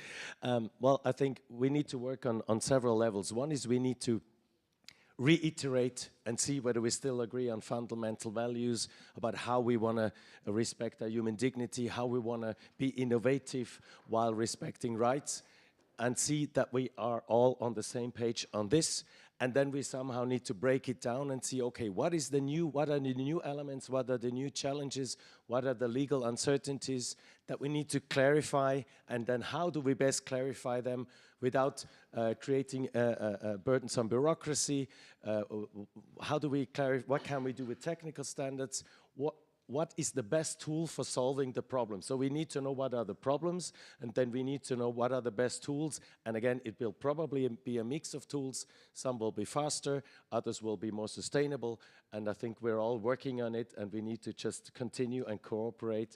Well, I think we need to work on several levels. One is we need to reiterate and see whether we still agree on fundamental values about how we want to respect our human dignity, how we want to be innovative while respecting rights, and see that we are all on the same page on this. And then we somehow need to break it down and see, okay, what are the new elements, what are the new challenges, what are the legal uncertainties that we need to clarify, and then how do we best clarify them without creating a burdensome bureaucracy? How do we clarify, what can we do with technical standards? What is the best tool for solving the problem? So we need to know what are the problems, and then we need to know what are the best tools. And again, it will probably be a mix of tools. Some will be faster, others will be more sustainable. And I think we're all working on it, and we need to just continue and cooperate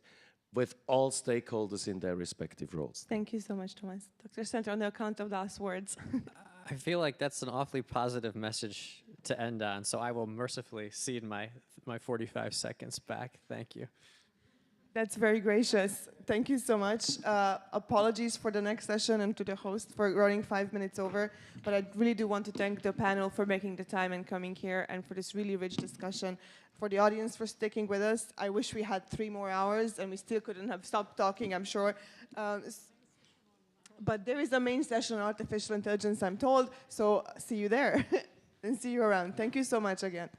with all stakeholders in their respective roles. Thank you so much, Thomas. Dr. Center, on the account of last words. I feel like that's an awfully positive message to end on, so I will mercifully cede my 45 seconds back. Thank you. That's very gracious. Thank you so much. Apologies for the next session and to the host for running 5 minutes over, but I really do want to thank the panel for making the time and coming here and for this really rich discussion. For the audience for sticking with us. I wish we had 3 more hours and we still couldn't have stopped talking, I'm sure. But there is a main session on artificial intelligence, I'm told, so see you there and see you around. Thank you so much again.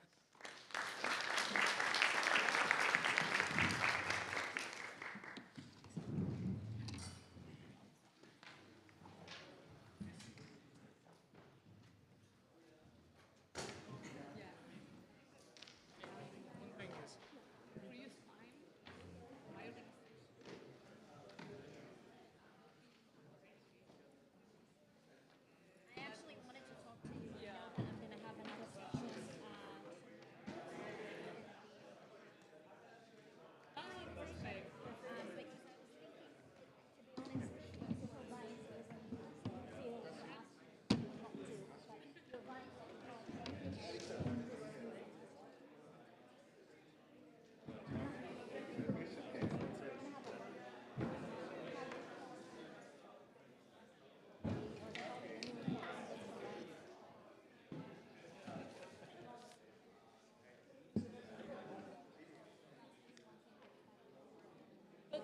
I actually wanted to talk to you. Yeah. I'm going to have another session.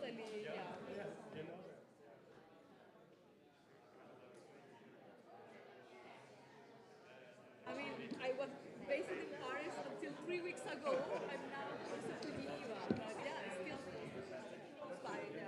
totally, yeah. I mean, I was based in Paris until 3 weeks ago. I'm now closer to Geneva, but yeah, it's still close by. Yeah.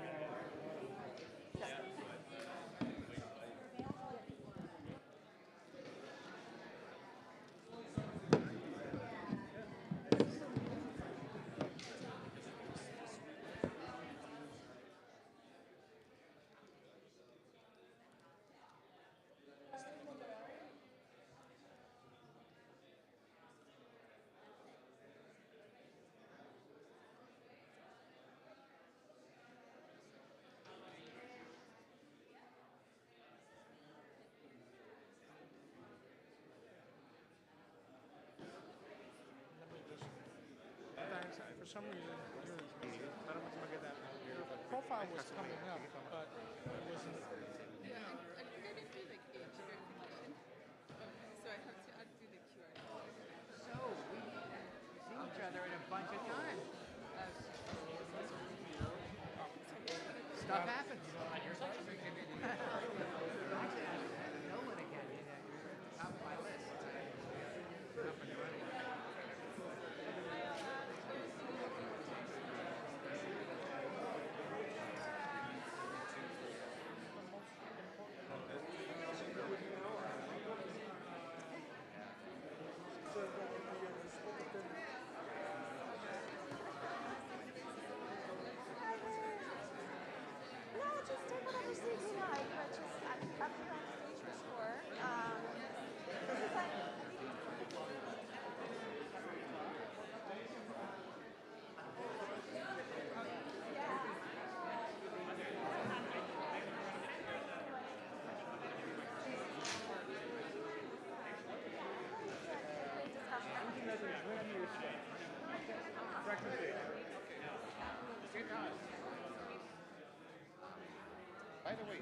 For some reason, your profile was coming up, but it wasn't. Yeah, I think I didn't do like age verification. So I have to undo the QR code. So, we see each other in a bunch of times. Stuff happens. On your side? Actually, I don't know when again. You're top of my list. Up and running. No, just take whatever seat you like, but just I've been on stage before. This is like By the way,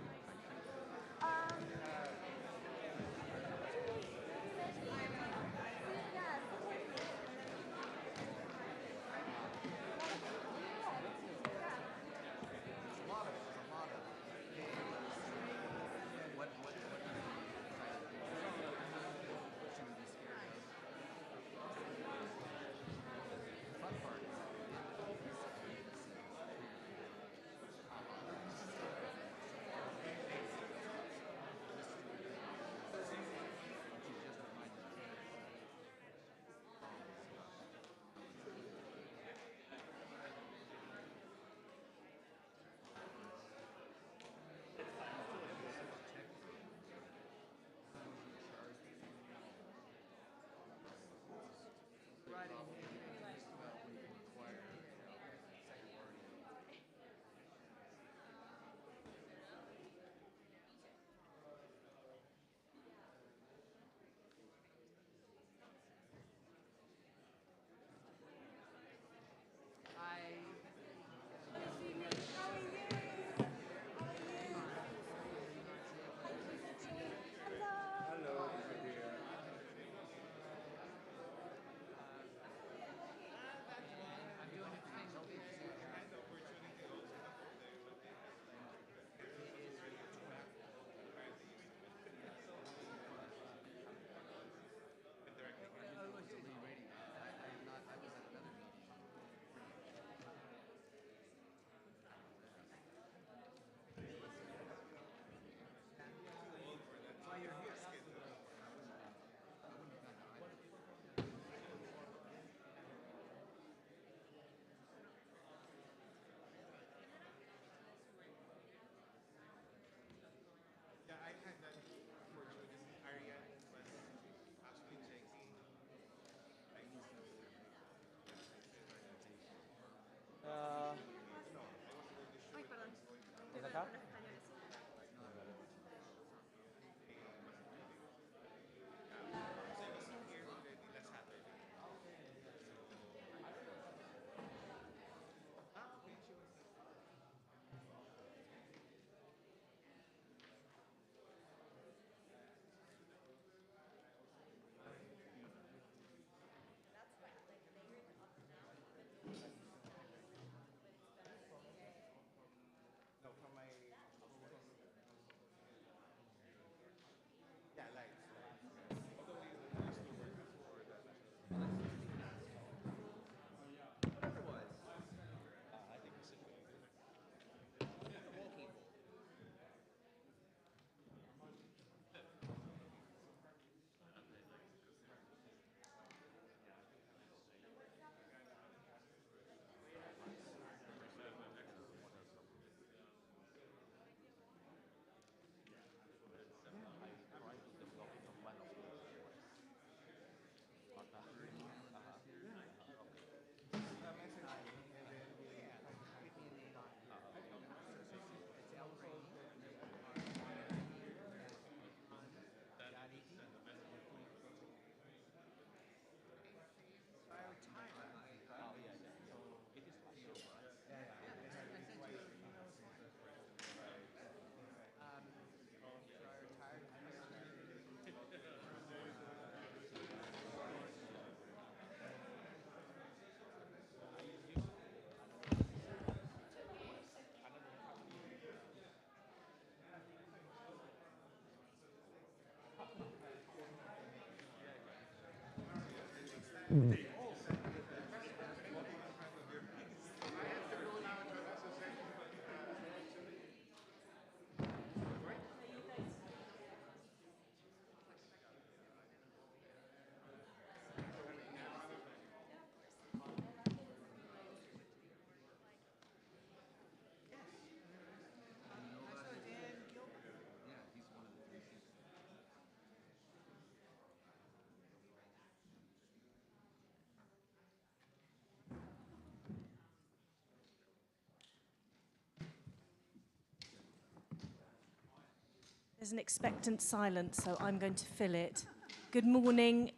There's an expectant silence, so I'm going to fill it. Good morning,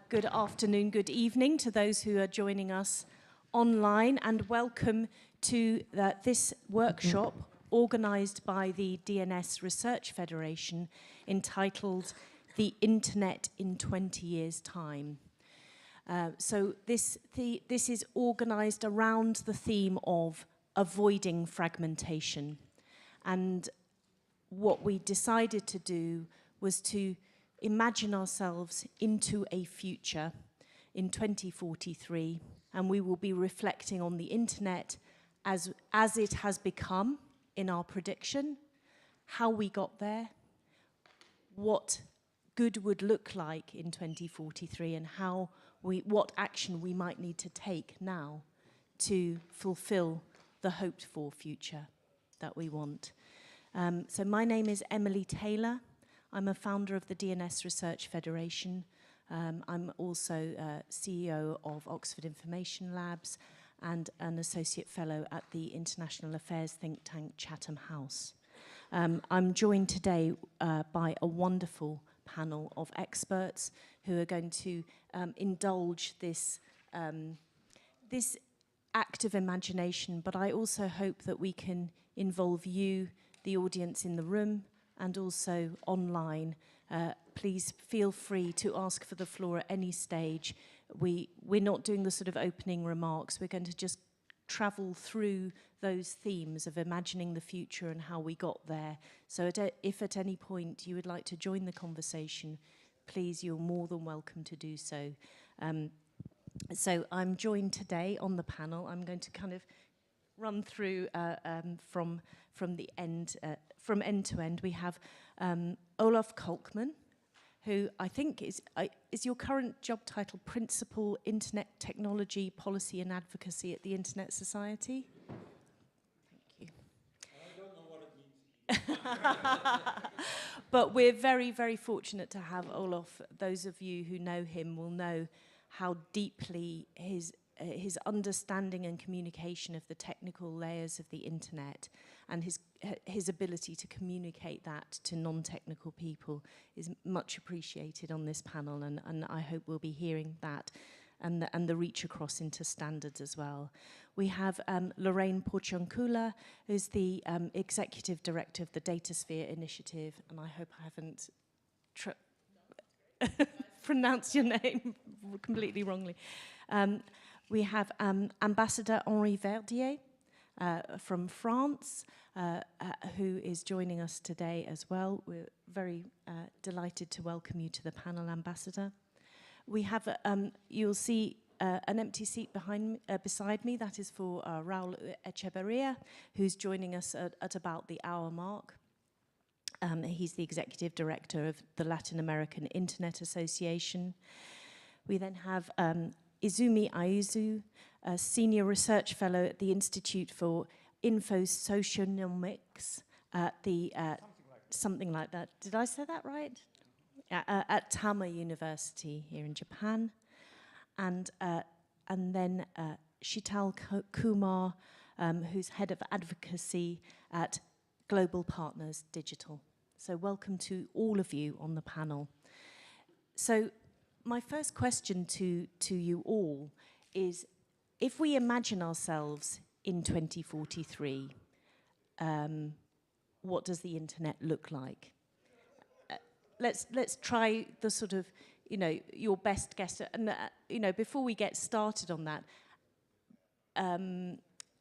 good afternoon, good evening to those who are joining us online, and welcome to this workshop organised by the DNS Research Federation entitled The Internet in 20 Years' Time. So this is organised around the theme of avoiding fragmentation. And what we decided to do was to imagine ourselves into a future in 2043, and we will be reflecting on the internet as it has become in our prediction, how we got there, what good would look like in 2043, and what action we might need to take now to fulfill the hoped for future that we want. So my name is Emily Taylor. I'm a founder of the DNS Research Federation. I'm also CEO of Oxford Information Labs and an associate fellow at the International Affairs think tank Chatham House. I'm joined today by a wonderful panel of experts who are going to indulge this act of imagination, but I also hope that we can involve you, the audience in the room, and also online. Please feel free to ask for the floor at any stage. We're not doing the sort of opening remarks. We're going to just travel through those themes of imagining the future and how we got there. So if at any point you would like to join the conversation, please, you're more than welcome to do so. So I'm joined today on the panel. I'm going to kind of run through from the end, from end to end. We have Olaf Kolkman, who I think is your current job title Principal Internet Technology Policy and Advocacy at the Internet Society. Thank you. I don't know what it means. But we're very, very fortunate to have Olaf. Those of you who know him will know how deeply his understanding and communication of the technical layers of the internet and his ability to communicate that to non-technical people is much appreciated on this panel, and I hope we'll be hearing that and the reach across into standards as well. We have Lorraine Porciuncula, who's the Executive Director of the DataSphere Initiative, and I hope I haven't pronounced your name completely wrongly. We have Ambassador Henri Verdier from France, who is joining us today as well. We're very delighted to welcome you to the panel, Ambassador. We have, you'll see an empty seat beside me. That is for Raul Echeverria, who's joining us at about the hour mark. He's the Executive Director of the Latin American Internet Association. We then have Izumi Aizu, a Senior Research Fellow at the Institute for Infosocionomics at the, something like that. Did I say that right? At Tama University here in Japan. And then Shital Kumar, who's Head of Advocacy at Global Partners Digital. So welcome to all of you on the panel. So my first question to you all is, if we imagine ourselves in 2043, what does the internet look like? Let's try the sort of, your best guess. And, before we get started on that,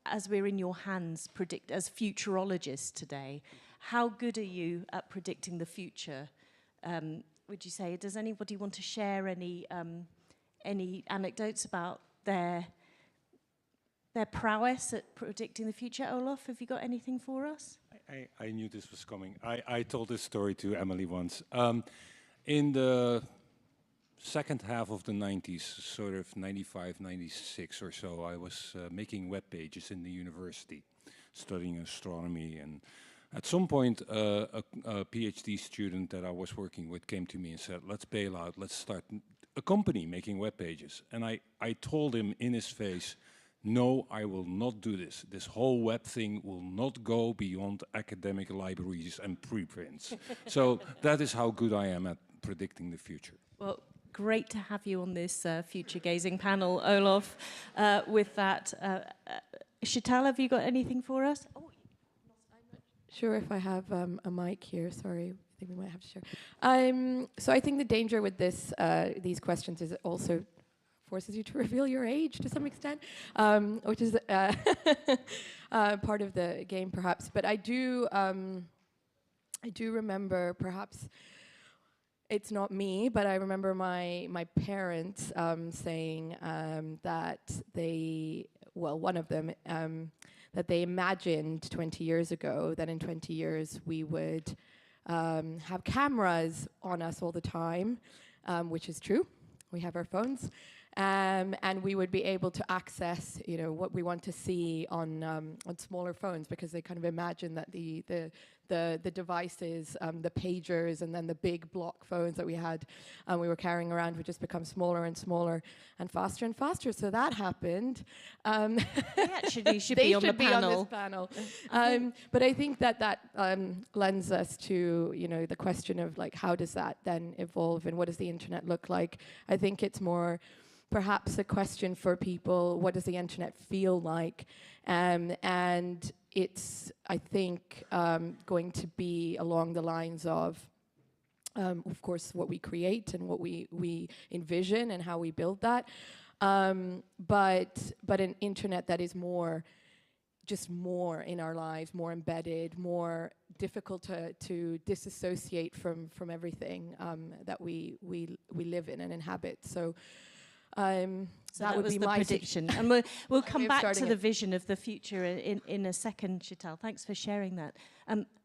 as we're in your hands, as futurologists today, how good are you at predicting the future? Would you say, does anybody want to share any any anecdotes about their prowess at predicting the future? Olaf, have you got anything for us? I knew this was coming. I told this story to Emily once. In the second half of the 90s, sort of 95, 96 or so, I was making web pages in the university, studying astronomy. And at some point, a PhD student that I was working with came to me and said, let's bail out, let's start a company making web pages. And I told him in his face, no, I will not do this. This whole web thing will not go beyond academic libraries and preprints. So that is how good I am at predicting the future. Well, great to have you on this future-gazing panel, Olaf. With that, Sheetal, have you got anything for us? Oh. Sure, if I have a mic here, sorry, I think we might have to share. So I think the danger with these questions is it also forces you to reveal your age to some extent, which is part of the game, perhaps. But I do remember, perhaps it's not me, but I remember my parents saying that one of them, that they imagined 20 years ago that in 20 years we would have cameras on us all the time, which is true. We have our phones. And we would be able to access, what we want to see on smaller phones, because they kind of imagine that the devices, the pagers, and then the big block phones that we were carrying around would just become smaller and smaller and faster and faster. So that happened. They actually should be on the panel. But I think that lends us to the question of how does that then evolve and what does the internet look like? I think it's more perhaps a question for people, what does the internet feel like? And it's, I think, going to be along the lines of course, what we create and what we envision and how we build that. But an internet that is more in our lives, more embedded, more difficult to disassociate from everything that we live in and inhabit. So that would was be the my prediction. And we'll come back to the it. vision of the future in a second, Sheetal. Thanks for sharing that.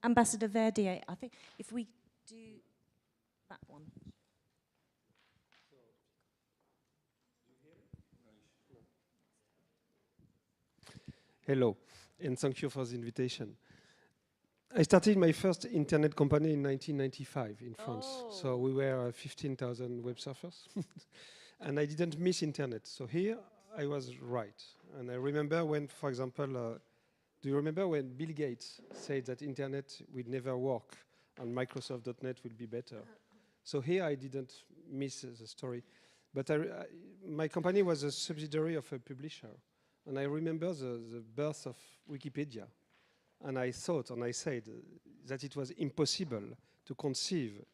Ambassador Verdier, I think if we do that one. Hello, and thank you for the invitation. I started my first internet company in 1995 in France. So we were 15,000 web surfers. And I didn't miss internet. So here I was right. And I remember when, for example, do you remember when Bill Gates said that internet would never work and Microsoft.net will be better? So here I didn't miss the story. But my company was a subsidiary of a publisher. And I remember the birth of Wikipedia. And I thought, and I said, that it was impossible to conceive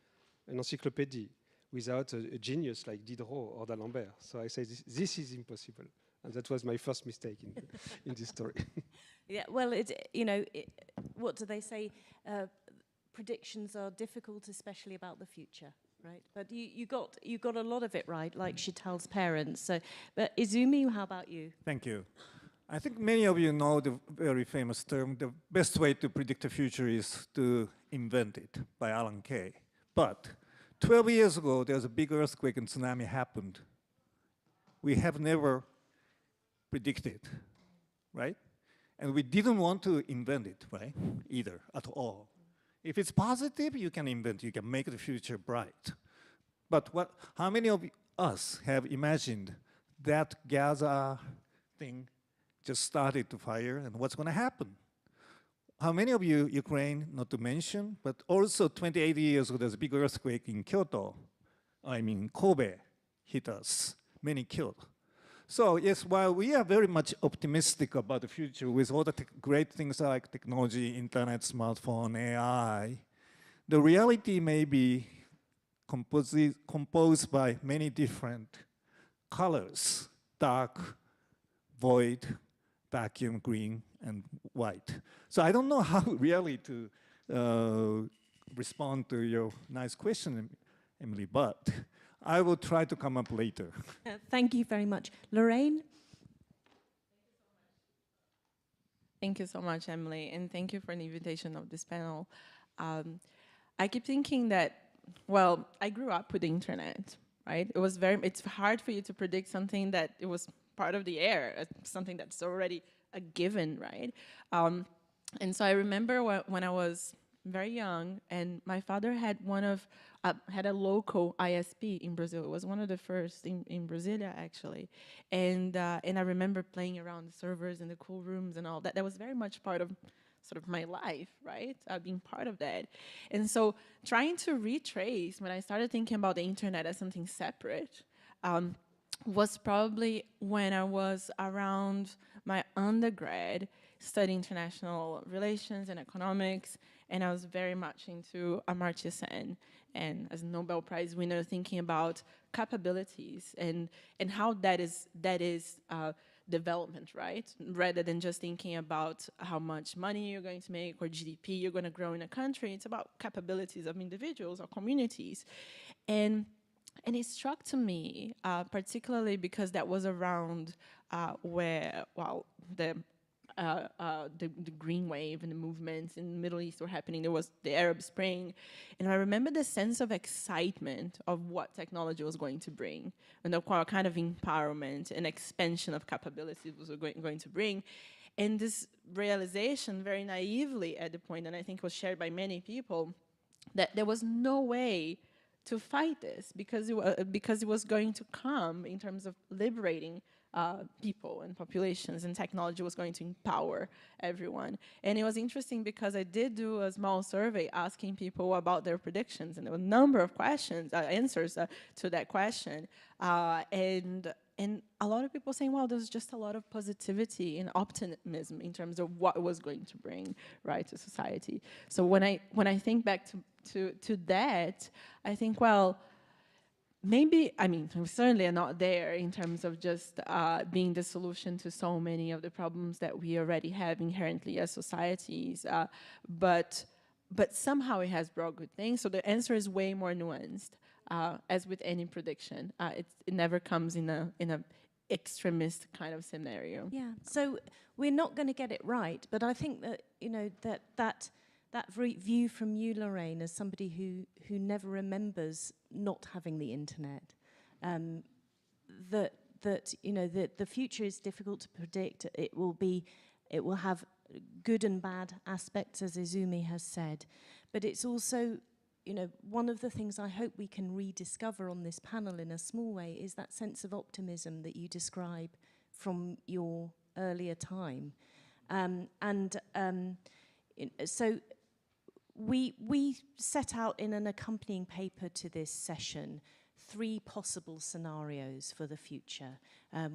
an encyclopedia without a genius like Diderot or d'Alembert. So I said, this is impossible. And that was my first mistake in this story. Yeah, well, what do they say? Predictions are difficult, especially about the future, right? But you got a lot of it right, like Sheetal's parents. So, but Izumi, how about you? Thank you. I think many of you know the very famous term, the best way to predict the future is to invent it, by Alan Kay. But 12 years ago, there was a big earthquake and tsunami happened. We have never predicted, right? And we didn't want to invent it, right, either, at all. If it's positive, you can invent, you can make the future bright. But how many of us have imagined that Gaza thing just started to fire and what's going to happen? How many of you, Ukraine, not to mention, but also 28 years ago, there's a big earthquake in Kyoto, Kobe hit us, many killed. So yes, while we are very much optimistic about the future with all the great things like technology, internet, smartphone, AI, the reality may be composed by many different colors, dark, void, vacuum, green, and white. So I don't know how really to respond to your nice question, Emily, but I will try to come up later. Thank you very much. Lorraine? Thank you so much, Emily, and thank you for the invitation of this panel. I keep thinking that, well, I grew up with the internet, right? It's hard for you to predict something that it was part of the air, something that's already a given, right? And so I remember when I was very young, and my father had had a local ISP in Brazil. It was one of the first in Brasilia, actually. And I remember playing around the servers and the cool rooms and all that. That was very much part of sort of my life, right? Being part of that. And so trying to retrace when I started thinking about the internet as something separate was probably when I was around my undergrad studying international relations and economics, and I was very much into Amartya Sen, and as a Nobel Prize winner, thinking about capabilities and how that is development, right? Rather than just thinking about how much money you're going to make or GDP you're going to grow in a country, it's about capabilities of individuals or communities. And it struck to me, particularly because that was around where, well, the green wave and the movements in the Middle East were happening. There was the Arab Spring. And I remember the sense of excitement of what technology was going to bring, and the kind of empowerment and expansion of capabilities was going to bring. And this realization, very naively at the point, and I think was shared by many people, that there was no way to fight this because it was going to come in terms of liberating people and populations, and technology was going to empower everyone. And it was interesting because I did do a small survey asking people about their predictions, and there were a number of answers to that question. And a lot of people saying, well, there's just a lot of positivity and optimism in terms of what it was going to bring, right, to society. So when I think back to that, I think, well, maybe, I mean, we certainly are not there in terms of just being the solution to so many of the problems that we already have inherently as societies, but somehow it has brought good things. So the answer is way more nuanced, as with any prediction. It never comes in a extremist kind of scenario. Yeah, so we're not going to get it right, but I think that, you know, that view from you, Lorraine, as somebody who never remembers not having the internet, that you know, the future is difficult to predict. It will have good and bad aspects, as Izumi has said, but it's also, you know, one of the things I hope we can rediscover on this panel in a small way is that sense of optimism that you describe from your earlier time, so we set out in an accompanying paper to this session 3 possible scenarios for the future,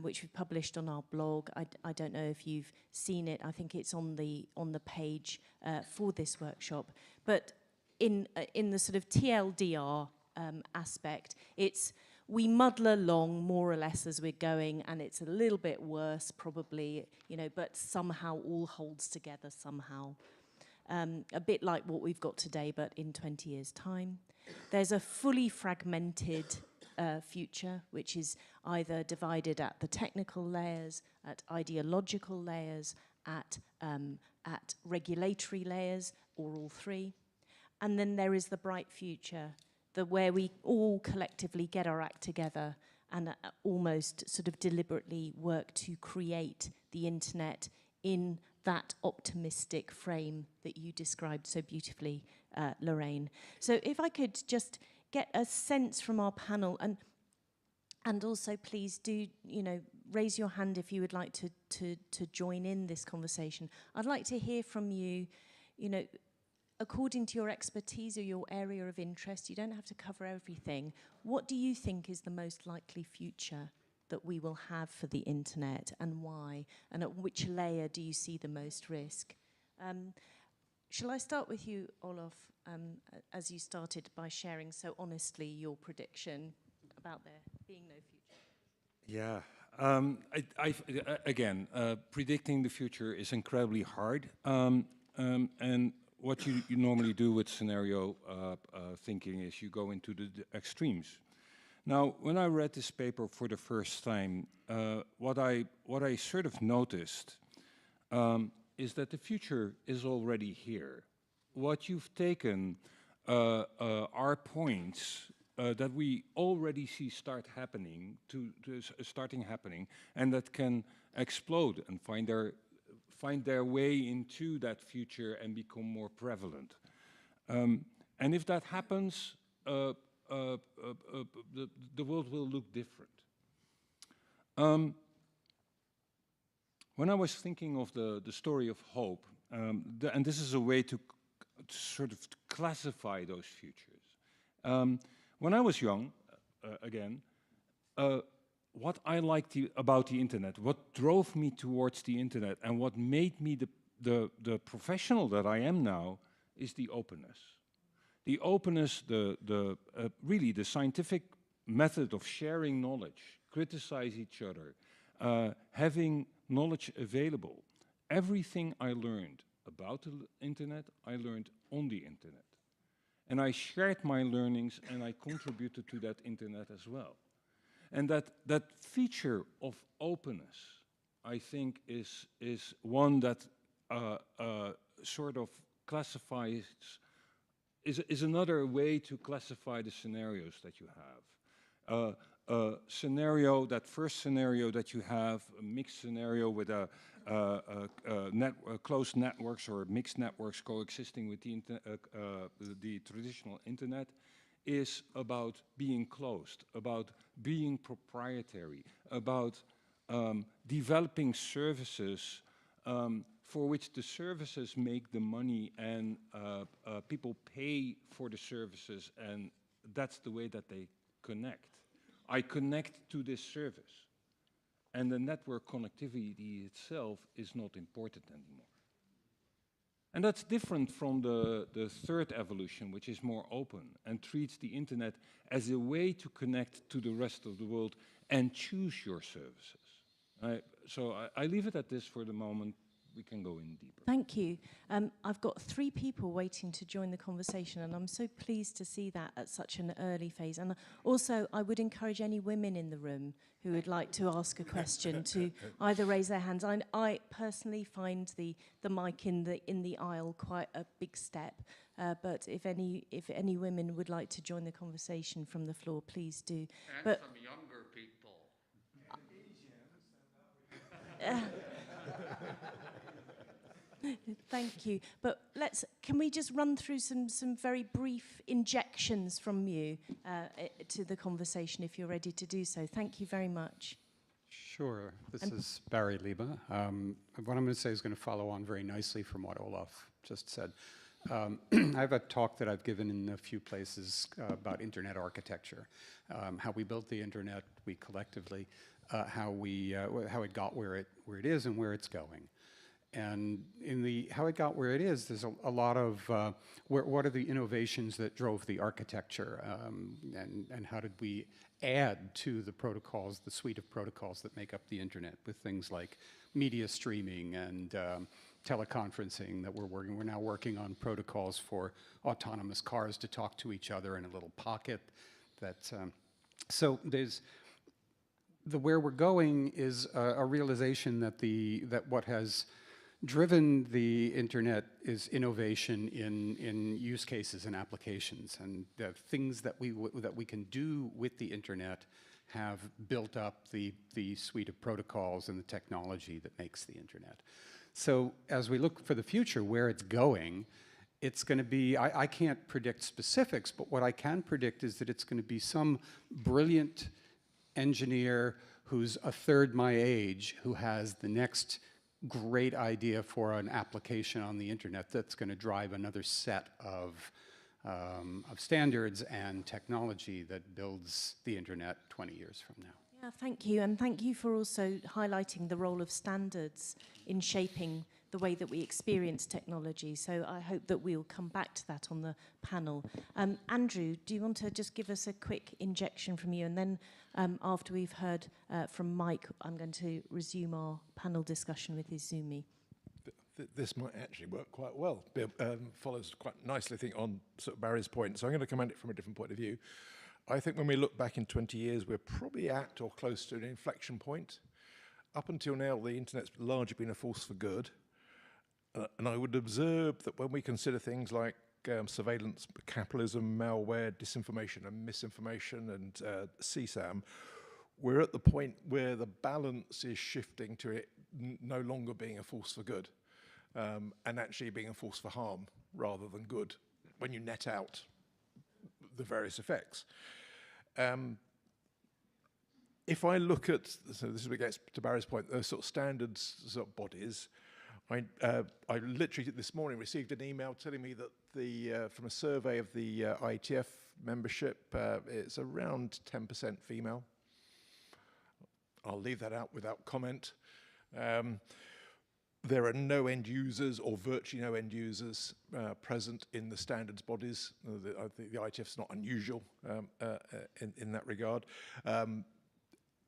which we've published on our blog. I don't know if you've seen it. I think it's on the page for this workshop. But in the sort of TLDR aspect, it's we muddle along more or less as we're going, and it's a little bit worse probably, you know, but somehow all holds together somehow. A bit like what we've got today, but in 20 years' time. There's a fully fragmented future, which is either divided at the technical layers, at ideological layers, at regulatory layers, or all 3. And then there is the bright future, where we all collectively get our act together and almost sort of deliberately work to create the internet in that optimistic frame that you described so beautifully, Lorraine. So if I could just get a sense from our panel, and also please do, you know, raise your hand if you would like to join in this conversation. I'd like to hear from you, you know, according to your expertise or your area of interest. You don't have to cover everything. What do you think is the most likely future that we will have for the internet, and why? And at which layer do you see the most risk? Shall I start with you, Olof, as you started by sharing so honestly your prediction about there being no future? Yeah, again, predicting the future is incredibly hard. And what you normally do with scenario thinking is you go into the extremes. Now, when I read this paper for the first time, what I sort of noticed is that the future is already here. What you've taken are points that we already see starting happening, and that can explode and find their way into that future and become more prevalent. And if that happens, the world will look different. When I was thinking of the story of hope, and this is a way to sort of classify those futures. When I was young, again, what I liked about the internet, what drove me towards the internet, and what made me the professional that I am now, is the openness. The openness, really the scientific method of sharing knowledge, criticize each other, having knowledge available. Everything I learned about the internet, I learned on the internet. And I shared my learnings and I contributed to that internet as well. And that feature of openness, I think, is one that sort of classifies, is another way to classify the scenarios that you have. Scenario, that first scenario that you have, a mixed scenario with closed networks or mixed networks coexisting with the traditional internet, is about being closed, about being proprietary, about developing services for which the services make the money and people pay for the services, and that's the way that they connect. I connect to this service, and the network connectivity itself is not important anymore. And that's different from the third evolution, which is more open and treats the internet as a way to connect to the rest of the world and choose your services. So I leave it at this for the moment. We can go in deeper. Thank you. I've got 3 people waiting to join the conversation, and I'm so pleased to see that at such an early phase. And also, I would encourage any women in the room who would like to ask a question to either raise their hands. I personally find the mic in the aisle quite a big step, but if any women would like to join the conversation from the floor, please do. And some younger people. Thank you. But can we just run through some very brief injections from you to the conversation if you're ready to do so. Thank you very much. Sure. This is Barry Liebe. What I'm going to say is going to follow on very nicely from what Olaf just said. I have a talk that I've given in a few places about internet architecture, how we built the internet, we collectively, how it got where it is and where it's going. And in how it got where it is, there's a lot of what are the innovations that drove the architecture, and how did we add to the protocols, the suite of protocols that make up the internet, with things like media streaming and teleconferencing that we're now working on protocols for autonomous cars to talk to each other in a little pocket. So there's where we're going is a realization that what has driven the internet is innovation in use cases and applications, and the things that we can do with the internet have built up the suite of protocols and the technology that makes the internet. So as we look for the future, where it's going to be, I can't predict specifics, but what I can predict is that it's going to be some brilliant engineer who's a third my age, who has the next great idea for an application on the internet that's going to drive another set of standards and technology that builds the internet 20 years from now. Yeah, thank you. And thank you for also highlighting the role of standards in shaping the way that we experience technology. So I hope that we'll come back to that on the panel. Andrew, do you want to just give us a quick injection from you? And then after we've heard from Mike, I'm going to resume our panel discussion with Izumi. This might actually work quite well. Follows quite nicely, I think, on sort of Barry's point. So I'm going to come at it from a different point of view. I think when we look back in 20 years, we're probably at or close to an inflection point. Up until now, the internet's largely been a force for good. And I would observe that when we consider things like surveillance, capitalism, malware, disinformation and misinformation, and CSAM, we're at the point where the balance is shifting to it no longer being a force for good, and actually being a force for harm rather than good when you net out the various effects. If I look at, so this is what gets to Barry's point, those sort of standards sort of bodies, I literally this morning received an email telling me that from a survey of the IGF membership, it's around 10% female. I'll leave that out without comment. There are no end users or virtually no end users present in the standards bodies. I think the IGF's not unusual in that regard.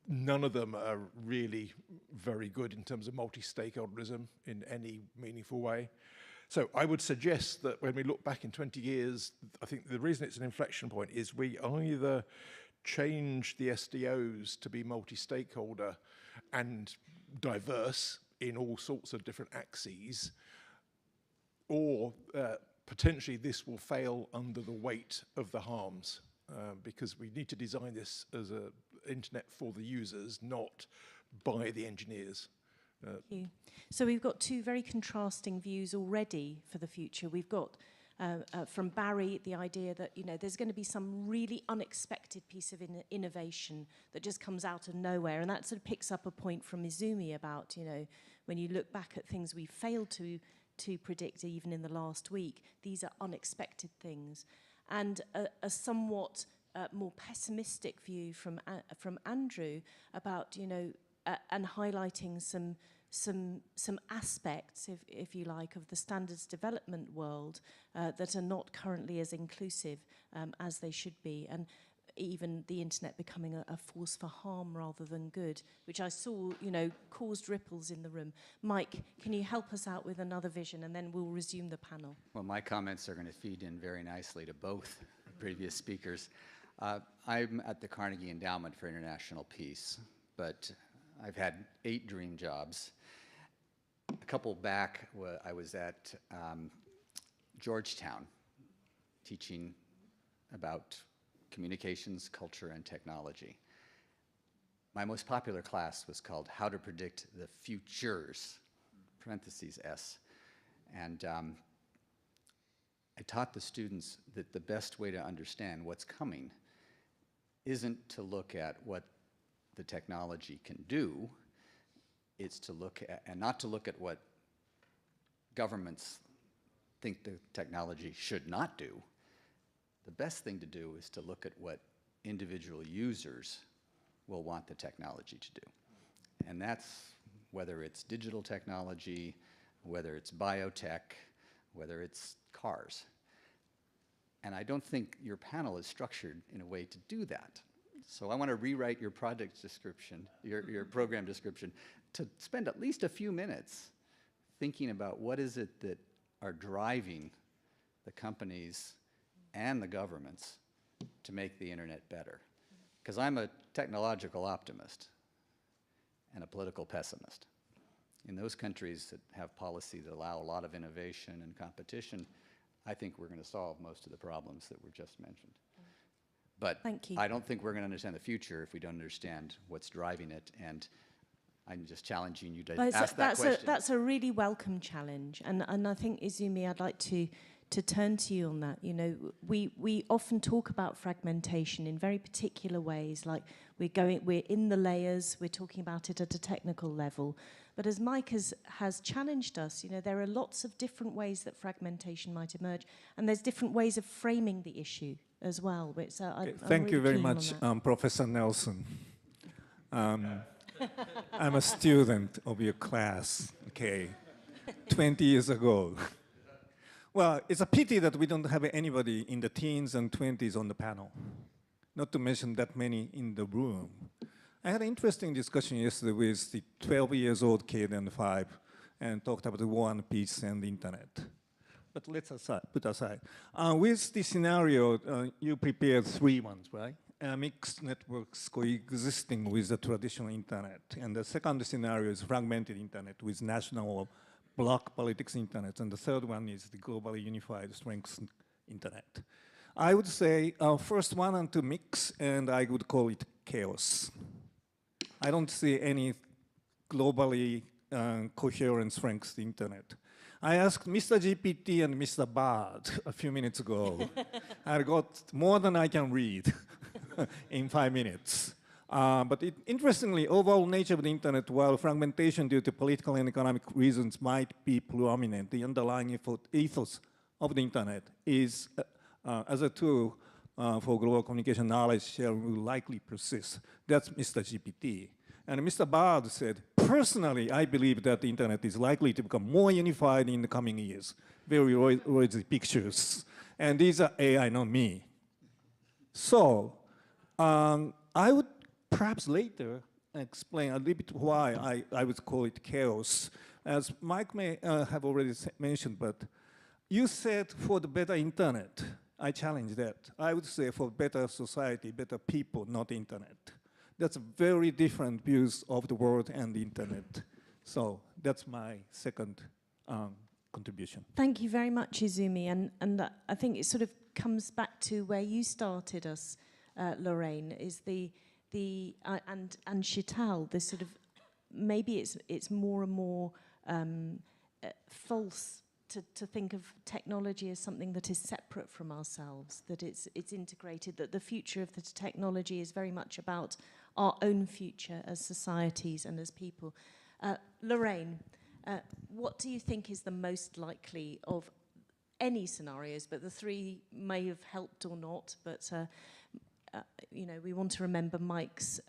None of them are really very good in terms of multi-stakeholderism in any meaningful way. So I would suggest that when we look back in 20 years, I think the reason it's an inflection point is we either change the SDOs to be multi-stakeholder and diverse in all sorts of different axes, or potentially this will fail under the weight of the harms, because we need to design this as an internet for the users, not by the engineers. Thank you. So we've got two very contrasting views already for the future. We've got from Barry the idea that there's going to be some really unexpected piece of innovation that just comes out of nowhere, and that sort of picks up a point from Izumi about when you look back at things we failed to predict even in the last week, these are unexpected things. And a somewhat more pessimistic view from Andrew about and highlighting some aspects, if you like, of the standards development world that are not currently as inclusive as they should be, and even the internet becoming a force for harm rather than good, which I saw, caused ripples in the room. Mike, can you help us out with another vision, and then we'll resume the panel. Well, my comments are going to feed in very nicely to both previous speakers. I'm at the Carnegie Endowment for International Peace, but I've had 8 dream jobs. A couple back, I was at Georgetown teaching about communications, culture, and technology. My most popular class was called How to Predict the Futures, parentheses S. And I taught the students that the best way to understand what's coming isn't to look at what the technology can do, it's to look at, and not to look at what governments think the technology should not do. The best thing to do is to look at what individual users will want the technology to do. And that's whether it's digital technology, whether it's biotech, whether it's cars. And I don't think your panel is structured in a way to do that. So I want to rewrite your project description, your program description, to spend at least a few minutes thinking about what is it that are driving the companies and the governments to make the internet better. Because I'm a technological optimist and a political pessimist. In those countries that have policy that allow a lot of innovation and competition, I think we're going to solve most of the problems that were just mentioned. But I don't think we're going to understand the future if we don't understand what's driving it, and I'm just challenging you to ask that question. That's a really welcome challenge, and I think, Izumi, I'd like to turn to you on that. We often talk about fragmentation in very particular ways, like we're in the layers, we're talking about it at a technical level. But as Mike has challenged us, there are lots of different ways that fragmentation might emerge, and there's different ways of framing the issue as well. Thank you very much, Professor Nelson. I'm a student of your class, 20 years ago. Well, it's a pity that we don't have anybody in the teens and 20s on the panel, not to mention that many in the room. I had an interesting discussion yesterday with the 12-year-old kid and 5, and talked about the war and peace and the internet. But let's put aside. With the scenario, you prepared 3 ones, right? mixed networks coexisting with the traditional internet. And the second scenario is fragmented internet with national or bloc politics internet. And the third one is the globally unified strengths internet. I would say first one and two mix, and I would call it chaos. I don't see any globally coherent strengths internet. I asked Mr. GPT and Mr. Bard a few minutes ago. I got more than I can read in 5 minutes. But interestingly, overall nature of the internet, while fragmentation due to political and economic reasons might be prominent, the underlying ethos of the internet is, as a tool for global communication, knowledge sharing will likely persist. That's Mr. GPT. And Mr. Bard said, personally, I believe that the internet is likely to become more unified in the coming years. Very rosy pictures. And these are AI, not me. So I would perhaps later explain a little bit why I would call it chaos. As Mike may have already mentioned, but you said for the better internet. I challenge that. I would say for better society, better people, not internet. That's very different views of the world and the internet. So that's my second contribution. Thank you very much, Izumi. And I think it sort of comes back to where you started us, Lorraine, is and Chital, this sort of, maybe it's more and more false to think of technology as something that is separate from ourselves, that it's integrated, that the future of the technology is very much about our own future as societies and as people. Lorraine, what do you think is the most likely of any scenarios, but the three may have helped or not, but you know, we want to remember Mike's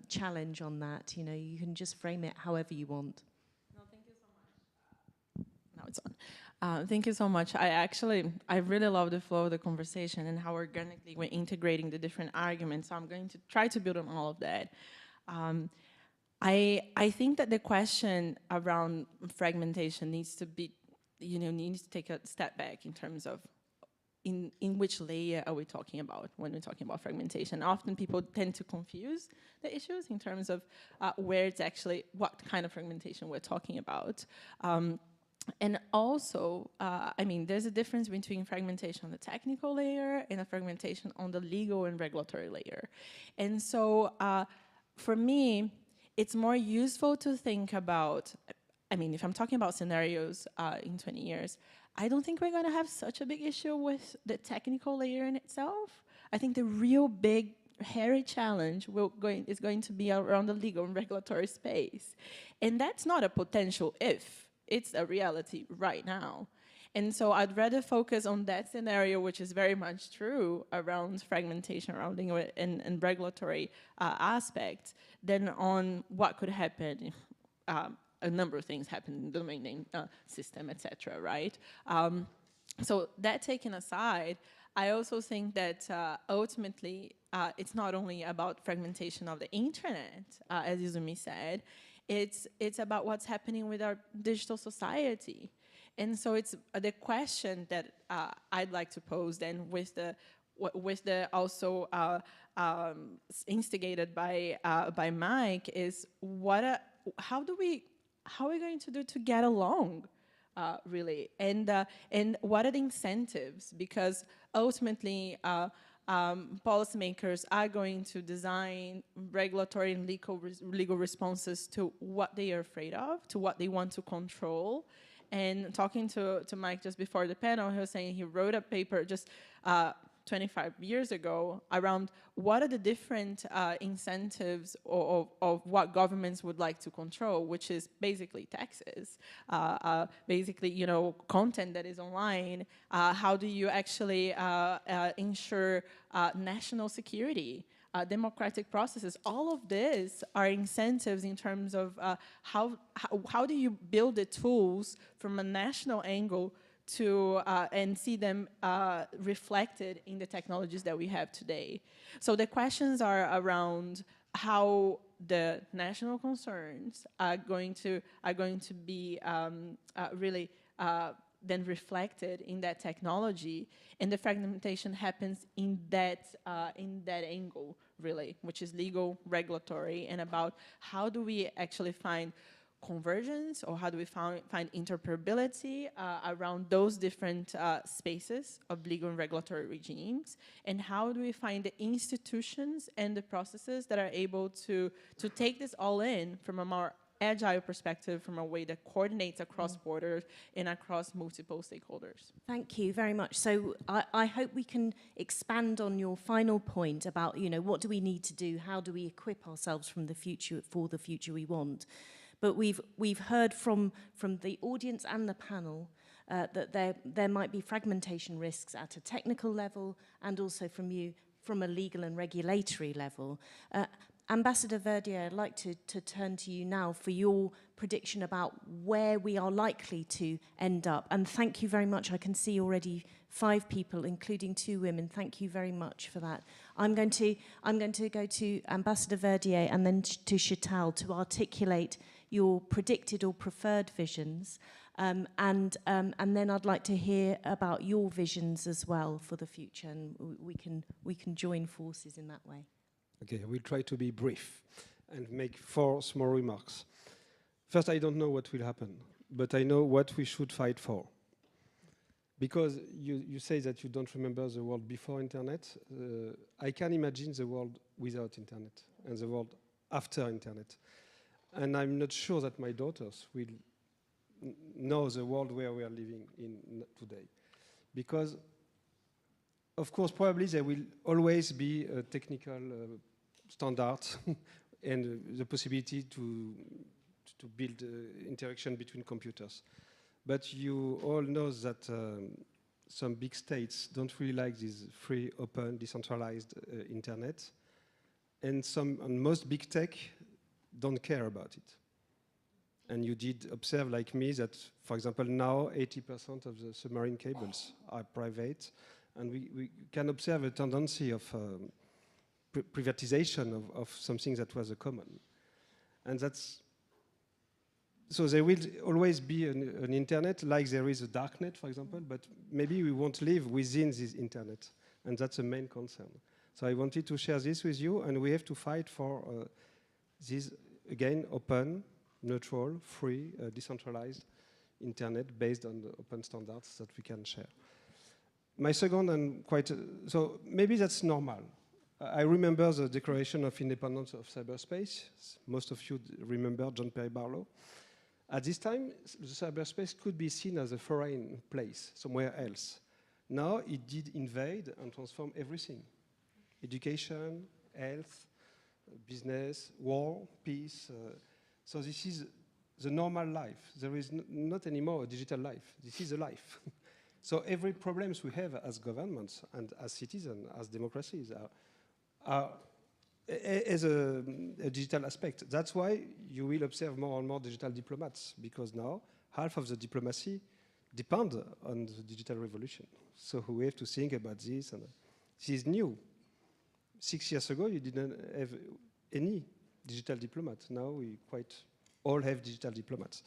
challenge on that. You know, you can just frame it however you want. No, thank you so much. Now it's on. Thank you so much. I really love the flow of the conversation and how organically we're integrating the different arguments. So I'm going to try to build on all of that. I think that the question around fragmentation needs to be, you know, needs to take a step back in terms of in which layer are we talking about when we're talking about fragmentation. Often people tend to confuse the issues in terms of where it's actually, what kind of fragmentation we're talking about. And also, I mean, there's a difference between fragmentation on the technical layer and a fragmentation on the legal and regulatory layer. And so, for me, it's more useful to think about, I mean, if I'm talking about scenarios in 20 years, I don't think we're going to have such a big issue with the technical layer in itself. I think the real big, hairy challenge is going to be around the legal and regulatory space. And that's not a potential if. It's a reality right now. And so I'd rather focus on that scenario, which is very much true around fragmentation, around legal and regulatory aspects, than on what could happen if a number of things happen in the domain name system, etc., right? So that taken aside, I also think that ultimately it's not only about fragmentation of the internet, as Izumi said, it's about what's happening with our digital society. And so it's the question that I'd like to pose then with the also instigated by Mike is how are we going to do to get along, really, and what are the incentives? Because ultimately, policymakers are going to design regulatory and legal responses to what they are afraid of, to what they want to control. And talking to Mike just before the panel, he was saying he wrote a paper just 25 years ago around what are the different incentives of what governments would like to control, which is basically taxes, basically, you know, content that is online. How do you actually ensure national security? Democratic processes, all of this are incentives in terms of how do you build the tools from a national angle to and see them reflected in the technologies that we have today. So the questions are around how the national concerns are going to be really then reflected in that technology, and the fragmentation happens in that angle, really, which is legal, regulatory, and about how do we actually find convergence, or how do we find interoperability around those different spaces of legal and regulatory regimes, and how do we find the institutions and the processes that are able to take this all in from a more agile perspective, from a way that coordinates across borders and across multiple stakeholders. Thank you very much. So I hope we can expand on your final point about, what do we need to do? How do we equip ourselves for the future we want? But we've heard from the audience and the panel that there might be fragmentation risks at a technical level, and also from you from a legal and regulatory level. Ambassador Verdier, I'd like to turn to you now for your prediction about where we are likely to end up. And thank you very much. I can see already 5 people, including 2 women. Thank you very much for that. I'm going to go to Ambassador Verdier and then to Chital to articulate your predicted or preferred visions. And then I'd like to hear about your visions as well for the future, and we can join forces in that way. Okay, I will try to be brief and make 4 small remarks. First, I don't know what will happen, but I know what we should fight for. Because you say that you don't remember the world before internet. I can imagine the world without internet and the world after internet. And I'm not sure that my daughters will know the world where we are living in today. Because, of course, probably there will always be a technical standard and the possibility to build interaction between computers. But you all know that some big states don't really like this free, open, decentralized internet. And most big tech don't care about it. And you did observe, like me, that, for example, now 80% of the submarine cables are private. And we can observe a tendency of privatization of something that was a common. And so there will always be an internet, like there is a darknet, for example, but maybe we won't live within this internet. And that's the main concern. So I wanted to share this with you, and we have to fight for this, again, open, neutral, free, decentralized internet based on the open standards that we can share. My second, and so maybe that's normal. I remember the Declaration of Independence of Cyberspace. Most of you remember John Perry Barlow. At this time, the cyberspace could be seen as a foreign place, somewhere else. Now it did invade and transform everything. Education, health, business, war, peace. So this is the normal life. There is not anymore a digital life. This is a life. So every problems we have as governments and as citizens, as democracies, are as a digital aspect. That's why you will observe more and more digital diplomats, because now half of the diplomacy depend on the digital revolution. So we have to think about this, and this is new. 6 years ago, you didn't have any digital diplomat. Now we quite all have digital diplomats.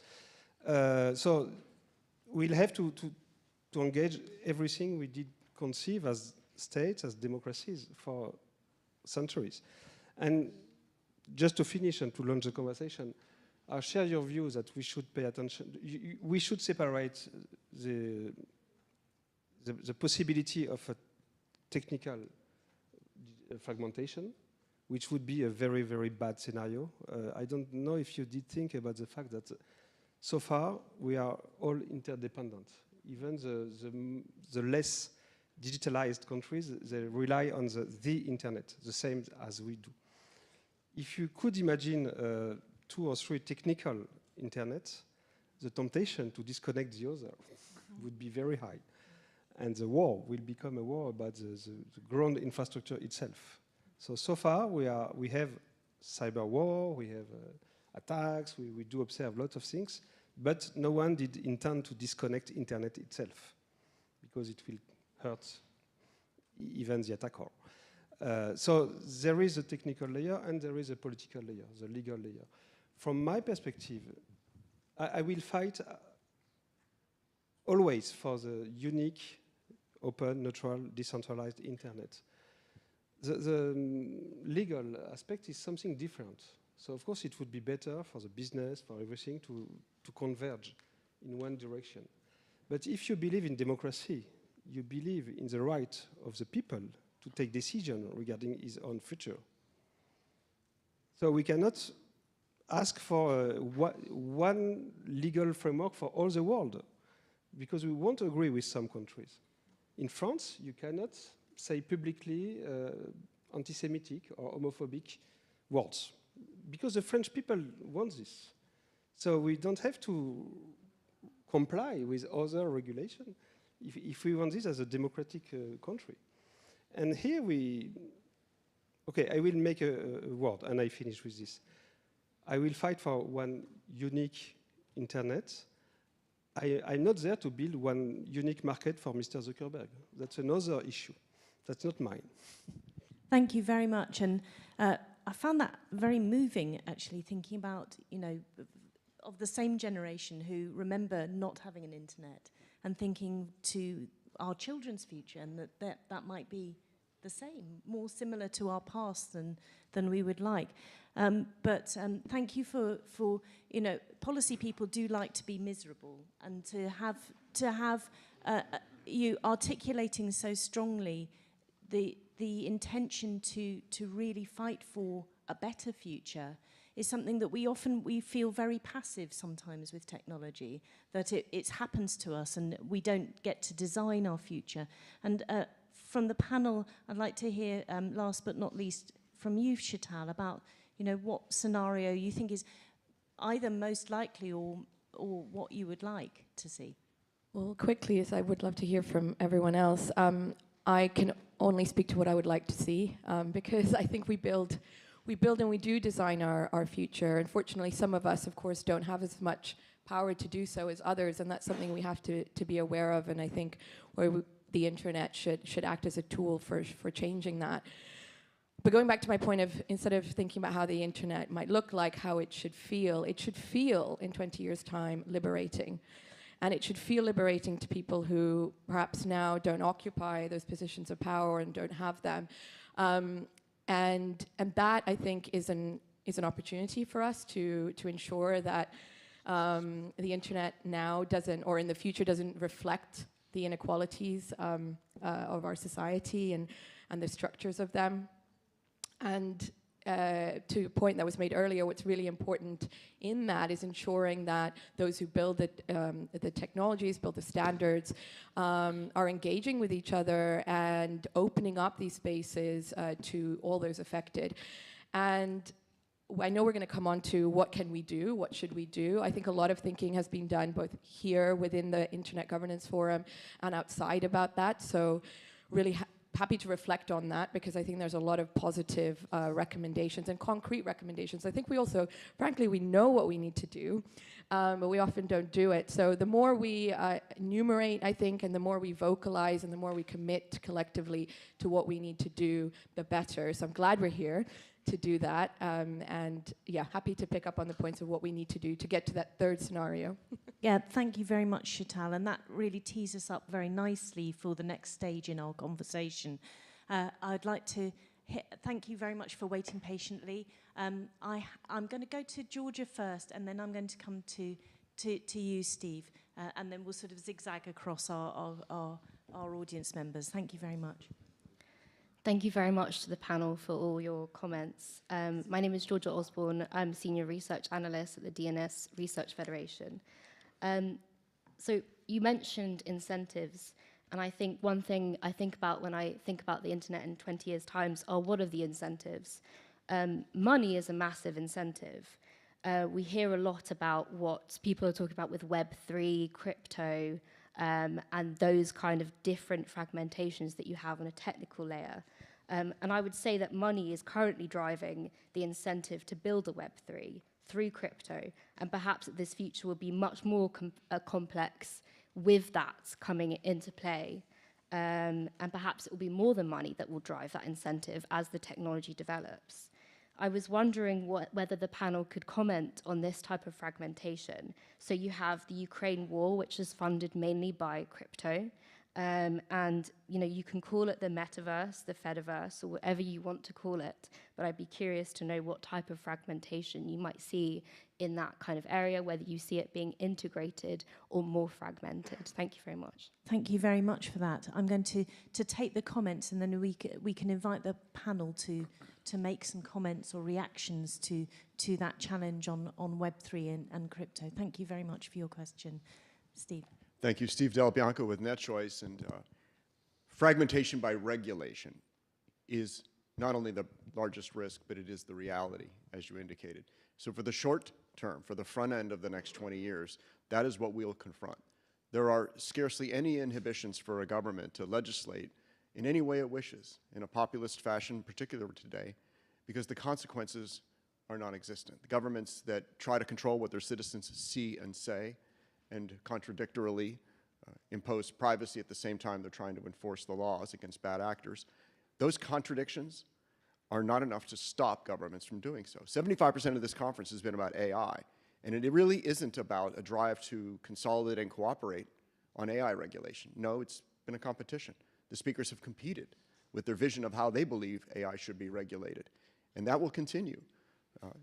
So we'll have to engage everything we did conceive as states, as democracies for centuries. And just to finish and to launch the conversation, I share your view that we should pay attention. We should separate the possibility of a technical fragmentation, which would be a very, very bad scenario. I don't know if you did think about the fact that so far we are all interdependent. Even the less digitalized countries, they rely on the internet, the same as we do. If you could imagine 2 or 3 technical internets, the temptation to disconnect the other would be very high. And the war will become a war about the ground infrastructure itself. So far, we have cyber war, we have attacks, we do observe lots of things, but no one did intend to disconnect internet itself, because it will hurt even the attacker. So there is a technical layer and there is a political layer, the legal layer. From my perspective, I will fight always for the unique, open, neutral, decentralized internet. The legal aspect is something different. So of course it would be better for the business, for everything to converge in one direction. But if you believe in democracy, you believe in the right of the people to take decision regarding his own future. So we cannot ask for one legal framework for all the world, because we won't agree with some countries. In France, you cannot say publicly anti-Semitic or homophobic words, because the French people want this. So we don't have to comply with other regulation if we want this as a democratic country. And here okay, I will make a word, and I finish with this. I will fight for one unique internet. I'm not there to build one unique market for Mr. Zuckerberg. That's another issue. That's not mine. Thank you very much. And I found that very moving, actually, thinking about, of the same generation who remember not having an internet and thinking to our children's future, and that might be the same, more similar to our past than we would like. But thank you for policy people do like to be miserable, and to have you articulating so strongly the intention to really fight for a better future is something that we feel very passive sometimes with technology, that it happens to us and we don't get to design our future. And from the panel, I'd like to hear, last but not least, from you, Sheetal, about what scenario you think is either most likely or what you would like to see. Well, quickly, as I would love to hear from everyone else, I can only speak to what I would like to see, because I think we build and we do design our future. Unfortunately, some of us, of course, don't have as much power to do so as others, and that's something we have to be aware of, and I think the internet should act as a tool for changing that. But going back to my point of, instead of thinking about how the internet might look like, how it should feel in 20 years' time liberating. And it should feel liberating to people who perhaps now don't occupy those positions of power and don't have them. And that, I think, is an opportunity for us to ensure that the internet now doesn't, or in the future doesn't reflect the inequalities of our society and the structures of them. And to a point that was made earlier, what's really important in that is ensuring that those who build the technologies, build the standards, are engaging with each other and opening up these spaces to all those affected. And I know we're going to come on to what can we do, what should we do. I think a lot of thinking has been done both here within the Internet Governance Forum and outside about that. So really happy to reflect on that, because I think there's a lot of positive recommendations and concrete recommendations. I think we also, frankly, we know what we need to do, but we often don't do it. So the more we enumerate, I think, and the more we vocalize and the more we commit collectively to what we need to do, the better. So I'm glad we're here to do that. And yeah, happy to pick up on the points of what we need to do to get to that third scenario. Yeah, thank you very much, Sheetal, and that really tees us up very nicely for the next stage in our conversation. I'd like to thank you very much for waiting patiently. I'm going to go to Georgia first, and then I'm going to come to you, Steve, and then we'll sort of zigzag across our audience members. Thank you very much. Thank you very much to the panel for all your comments. My name is Georgia Osborne. I'm Senior Research Analyst at the DNS Research Federation. So you mentioned incentives, and I think one thing I think about when I think about the internet in 20 years' time are what are the incentives? Money is a massive incentive. We hear a lot about what people are talking about with Web3, crypto, and those kind of different fragmentations that you have on a technical layer. And I would say that money is currently driving the incentive to build a Web3 through crypto, and perhaps that this future will be much more complex with that coming into play. And perhaps it will be more than money that will drive that incentive as the technology develops. I was wondering whether the panel could comment on this type of fragmentation. So you have the Ukraine war, which is funded mainly by crypto. And you can call it the metaverse, the Fediverse, or whatever you want to call it. But I'd be curious to know what type of fragmentation you might see in that kind of area, whether you see it being integrated or more fragmented. Thank you very much. Thank you very much for that. I'm going to take the comments, and then we can invite the panel to make some comments or reactions to that challenge on Web3 and crypto. Thank you very much for your question. Steve. Thank you. Steve Del Bianco with NetChoice. And fragmentation by regulation is not only the largest risk, but it is the reality, as you indicated. So for the short term, for the front end of the next 20 years, that is what we'll confront. There are scarcely any inhibitions for a government to legislate in any way it wishes, in a populist fashion, particularly today, because the consequences are non-existent. The governments that try to control what their citizens see and say and contradictorily impose privacy at the same time they're trying to enforce the laws against bad actors, those contradictions are not enough to stop governments from doing so. 75% of this conference has been about AI, and it really isn't about a drive to consolidate and cooperate on AI regulation. No, it's been a competition. The speakers have competed with their vision of how they believe AI should be regulated, and that will continue.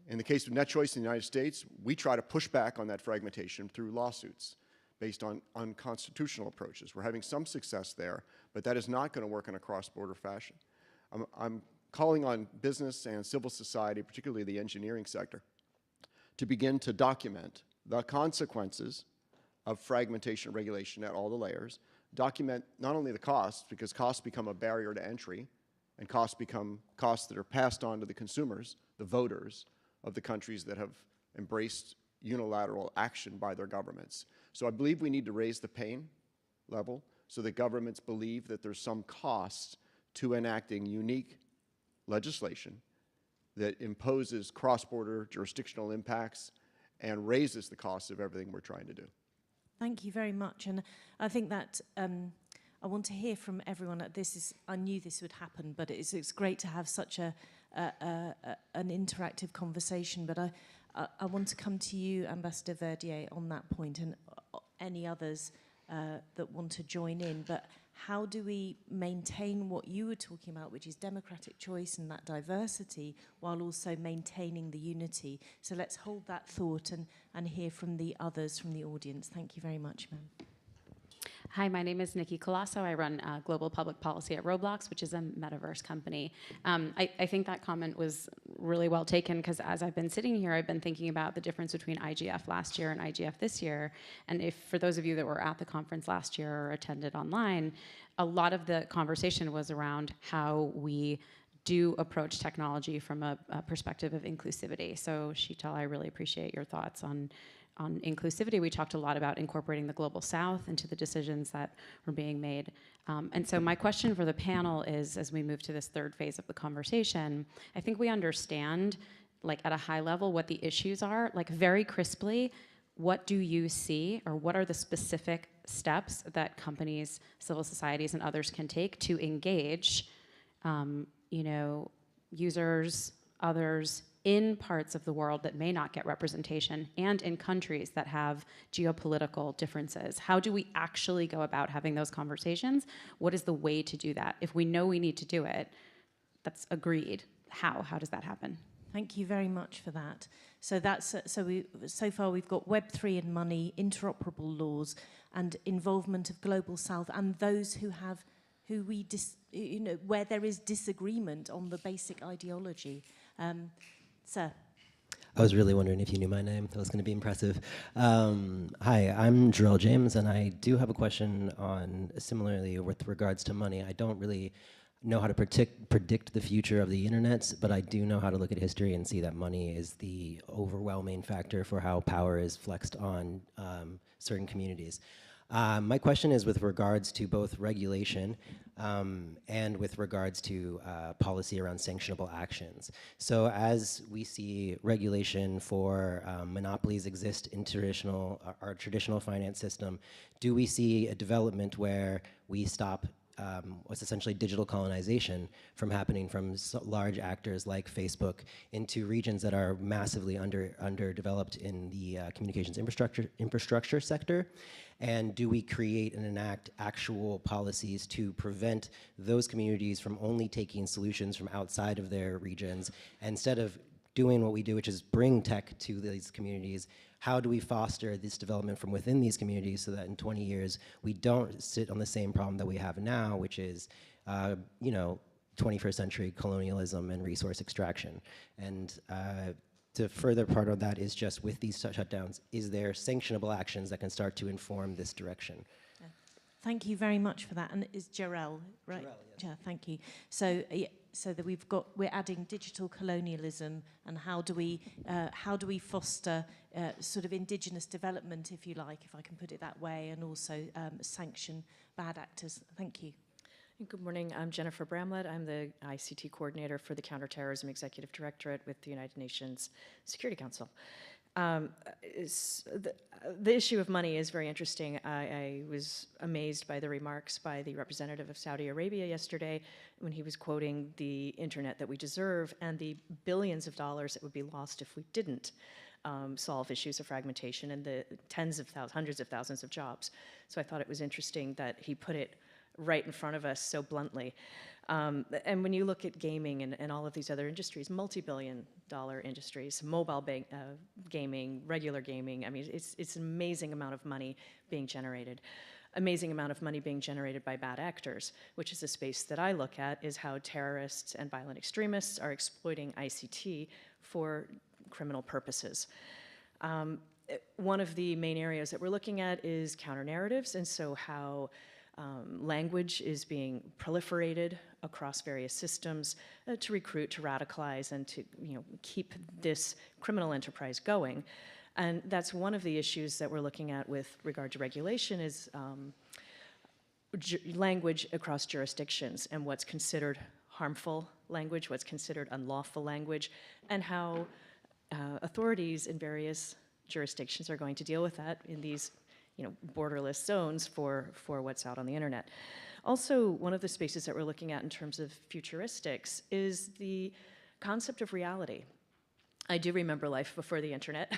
In the case of NetChoice in the United States, we try to push back on that fragmentation through lawsuits based on unconstitutional approaches. We're having some success there, but that is not going to work in a cross-border fashion. I'm calling on business and civil society, particularly the engineering sector, to begin to document the consequences of fragmentation regulation at all the layers, document not only the costs, because costs become a barrier to entry, and costs become costs that are passed on to the consumers, the voters of the countries that have embraced unilateral action by their governments. So I believe we need to raise the pain level so that governments believe that there's some cost to enacting unique legislation that imposes cross-border jurisdictional impacts and raises the cost of everything we're trying to do. Thank you very much. And I think that I want to hear from everyone. I knew this would happen, but it's great to have such an interactive conversation. But I want to come to you, Ambassador Verdier, on that point, and any others that want to join in. But how do we maintain what you were talking about, which is democratic choice and that diversity, while also maintaining the unity? So let's hold that thought and hear from the others from the audience. Thank you very much, ma'am. Hi, my name is Nikki Colasso. I run global public policy at Roblox, which is a metaverse company. I think that comment was really well taken, because as I've been sitting here, I've been thinking about the difference between IGF last year and IGF this year. And if, for those of you that were at the conference last year or attended online, a lot of the conversation was around how we do approach technology from a perspective of inclusivity. So Sheetal, I really appreciate your thoughts on inclusivity. We talked a lot about incorporating the Global South into the decisions that were being made. And so my question for the panel is, as we move to this third phase of the conversation, I think we understand, like at a high level, what the issues are. Like very crisply, what do you see, or what are the specific steps that companies, civil societies, and others can take to engage users, others, in parts of the world that may not get representation, and in countries that have geopolitical differences? How do we actually go about having those conversations? What is the way to do that? If we know we need to do it, that's agreed. How does that happen? Thank you very much for that. So that's so far we've got Web3 and money, interoperable laws, and involvement of Global South, and those where there is disagreement on the basic ideology. Sir. I was really wondering if you knew my name. That was going to be impressive. Hi, I'm Jarrell James, and I do have a question on, similarly with regards to money. I don't really know how to predict the future of the internet, but I do know how to look at history and see that money is the overwhelming factor for how power is flexed on certain communities. My question is with regards to both regulation and with regards to policy around sanctionable actions. So as we see regulation for monopolies exist in our traditional finance system, do we see a development where we stop what's essentially digital colonization from happening from large actors like Facebook into regions that are massively underdeveloped in the communications infrastructure sector? And do we create and enact actual policies to prevent those communities from only taking solutions from outside of their regions, instead of doing what we do, which is bring tech to these communities? How do we foster this development from within these communities so that in 20 years we don't sit on the same problem that we have now, which is, 21st century colonialism and resource extraction? And the further part of that is just with these shutdowns, is there sanctionable actions that can start to inform this direction? Thank you very much for that. And is Jarell, right? Jarell, yes. Yeah, thank you. So, so that we're adding digital colonialism, and how do we foster sort of indigenous development, if you like, if I can put it that way, and also sanction bad actors. Thank you. Good morning. I'm Jennifer Bramlett. I'm the ICT coordinator for the Counterterrorism Executive Directorate with the United Nations Security Council. The issue of money is very interesting. I was amazed by the remarks by the representative of Saudi Arabia yesterday when he was quoting the internet that we deserve and the billions of dollars that would be lost if we didn't solve issues of fragmentation and the hundreds of thousands of jobs. So I thought it was interesting that he put it right in front of us so bluntly. And when you look at gaming and all of these other industries, multi-billion-dollar industries, mobile gaming, regular gaming, I mean, it's an amazing amount of money being generated. Amazing amount of money being generated by bad actors, which is a space that I look at, is how terrorists and violent extremists are exploiting ICT for criminal purposes. One of the main areas that we're looking at is counter-narratives, and so how language is being proliferated across various systems to recruit, to radicalize, and to keep this criminal enterprise going. And that's one of the issues that we're looking at with regard to regulation is language across jurisdictions and what's considered harmful language, what's considered unlawful language, and how authorities in various jurisdictions are going to deal with that in these borderless zones for what's out on the internet. Also, one of the spaces that we're looking at in terms of futuristics is the concept of reality. I do remember life before the internet,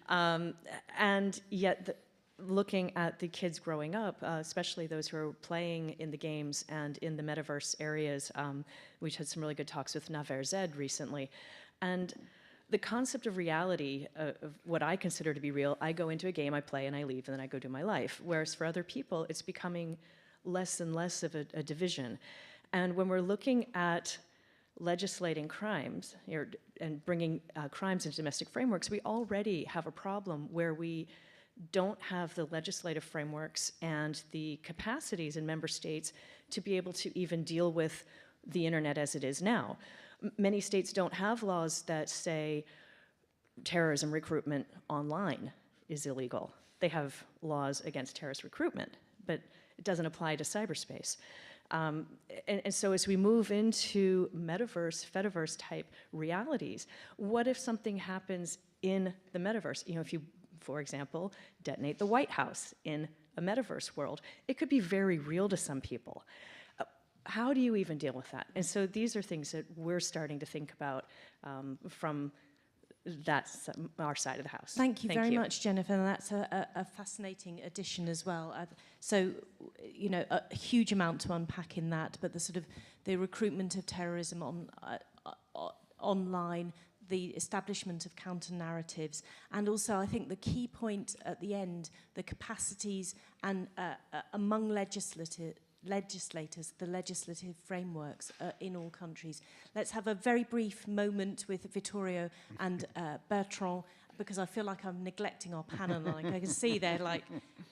and yet looking at the kids growing up, especially those who are playing in the games and in the metaverse areas. We've had some really good talks with Naver Zed recently, and the concept of reality, of what I consider to be real, I go into a game, I play, and I leave, and then I go do my life. Whereas for other people, it's becoming less and less of a division. And when we're looking at legislating crimes and bringing crimes into domestic frameworks, we already have a problem where we don't have the legislative frameworks and the capacities in member states to be able to even deal with the internet as it is now. Many states don't have laws that say terrorism recruitment online is illegal. They have laws against terrorist recruitment, but it doesn't apply to cyberspace. And so as we move into metaverse, fediverse type realities, what if something happens in the metaverse? If you, for example, detonate the White House in a metaverse world, it could be very real to some people. How do you even deal with that? And so these are things that we're starting to think about from our side of the house. Thank you very much, Jennifer. And that's a fascinating addition as well. So, a huge amount to unpack in that, but the recruitment of terrorism online, the establishment of counter-narratives, and also I think the key point at the end, the capacities and among legislators, the legislative frameworks in all countries. Let's have a very brief moment with Vittorio and Bertrand, because I feel like I'm neglecting our panel. I can see they're like,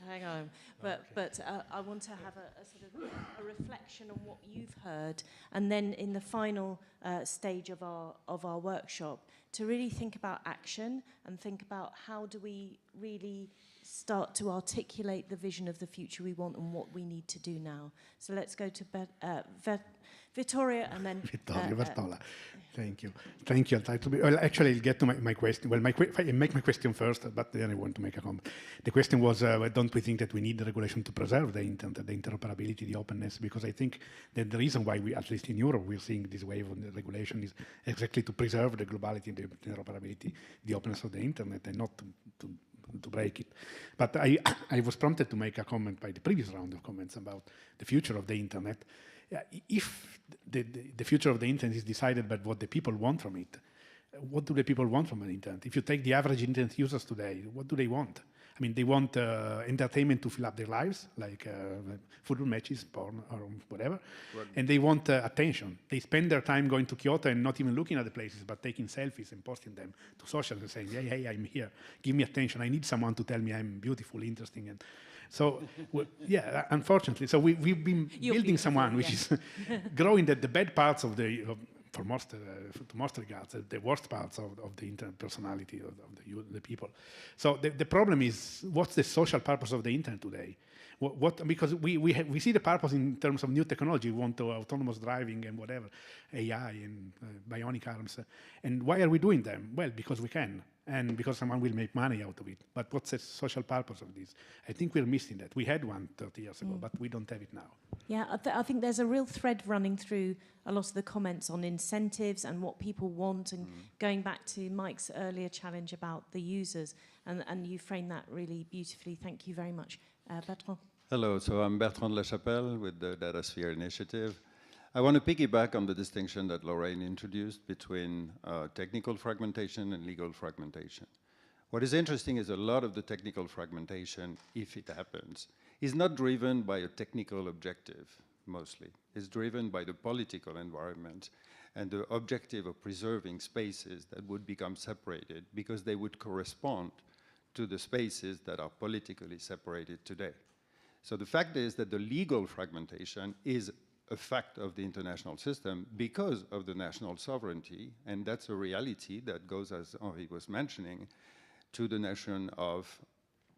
hang on. But I want to have a sort of a reflection on what you've heard, and then in the final stage of our workshop, to really think about action and think about how do we really start to articulate the vision of the future we want and what we need to do now. So let's go to Vittoria, and then Vittorio Bartola. Thank you. Thank you. I'll try to be, well, actually, I'll get to my question. Well, I make my question first, but then I want to make a comment. The question was, don't we think that we need the regulation to preserve the internet, the interoperability, the openness? Because I think that the reason why we, at least in Europe, we're seeing this wave of the regulation is exactly to preserve the globality, the interoperability, the openness of the internet, and not to break it. But I was prompted to make a comment by the previous round of comments about the future of the internet. If the future of the internet is decided by what the people want from it, what do the people want from the internet? If you take the average internet users today, what do they want? I mean, they want entertainment to fill up their lives, like football matches, porn, or whatever. Right. And they want attention. They spend their time going to Kyoto and not even looking at the places, but taking selfies and posting them to social and saying, hey, I'm here. Give me attention. I need someone to tell me I'm beautiful, interesting. And so, yeah, unfortunately. So we've been building someone which is growing the bad parts of for most regards, the worst parts of the internet personality of the people. So the problem is, what's the social purpose of the internet today? Because we see the purpose in terms of new technology. We want autonomous driving and whatever, AI and bionic arms. And why are we doing them? Well, because we can, and because someone will make money out of it. But what's the social purpose of this? I think we're missing that. We had one 30 years ago, but we don't have it now. Yeah, I think there's a real thread running through a lot of the comments on incentives and what people want, and going back to Mike's earlier challenge about the users, and you framed that really beautifully. Thank you very much. Bertrand. Hello, so I'm Bertrand Lachapelle with the DataSphere Initiative. I want to piggyback on the distinction that Lorraine introduced between technical fragmentation and legal fragmentation. What is interesting is a lot of the technical fragmentation, if it happens, is not driven by a technical objective, mostly. It's driven by the political environment and the objective of preserving spaces that would become separated because they would correspond to the spaces that are politically separated today. So the fact is that the legal fragmentation is a fact of the international system because of the national sovereignty, and that's a reality that goes, as Henri was mentioning, to the notion of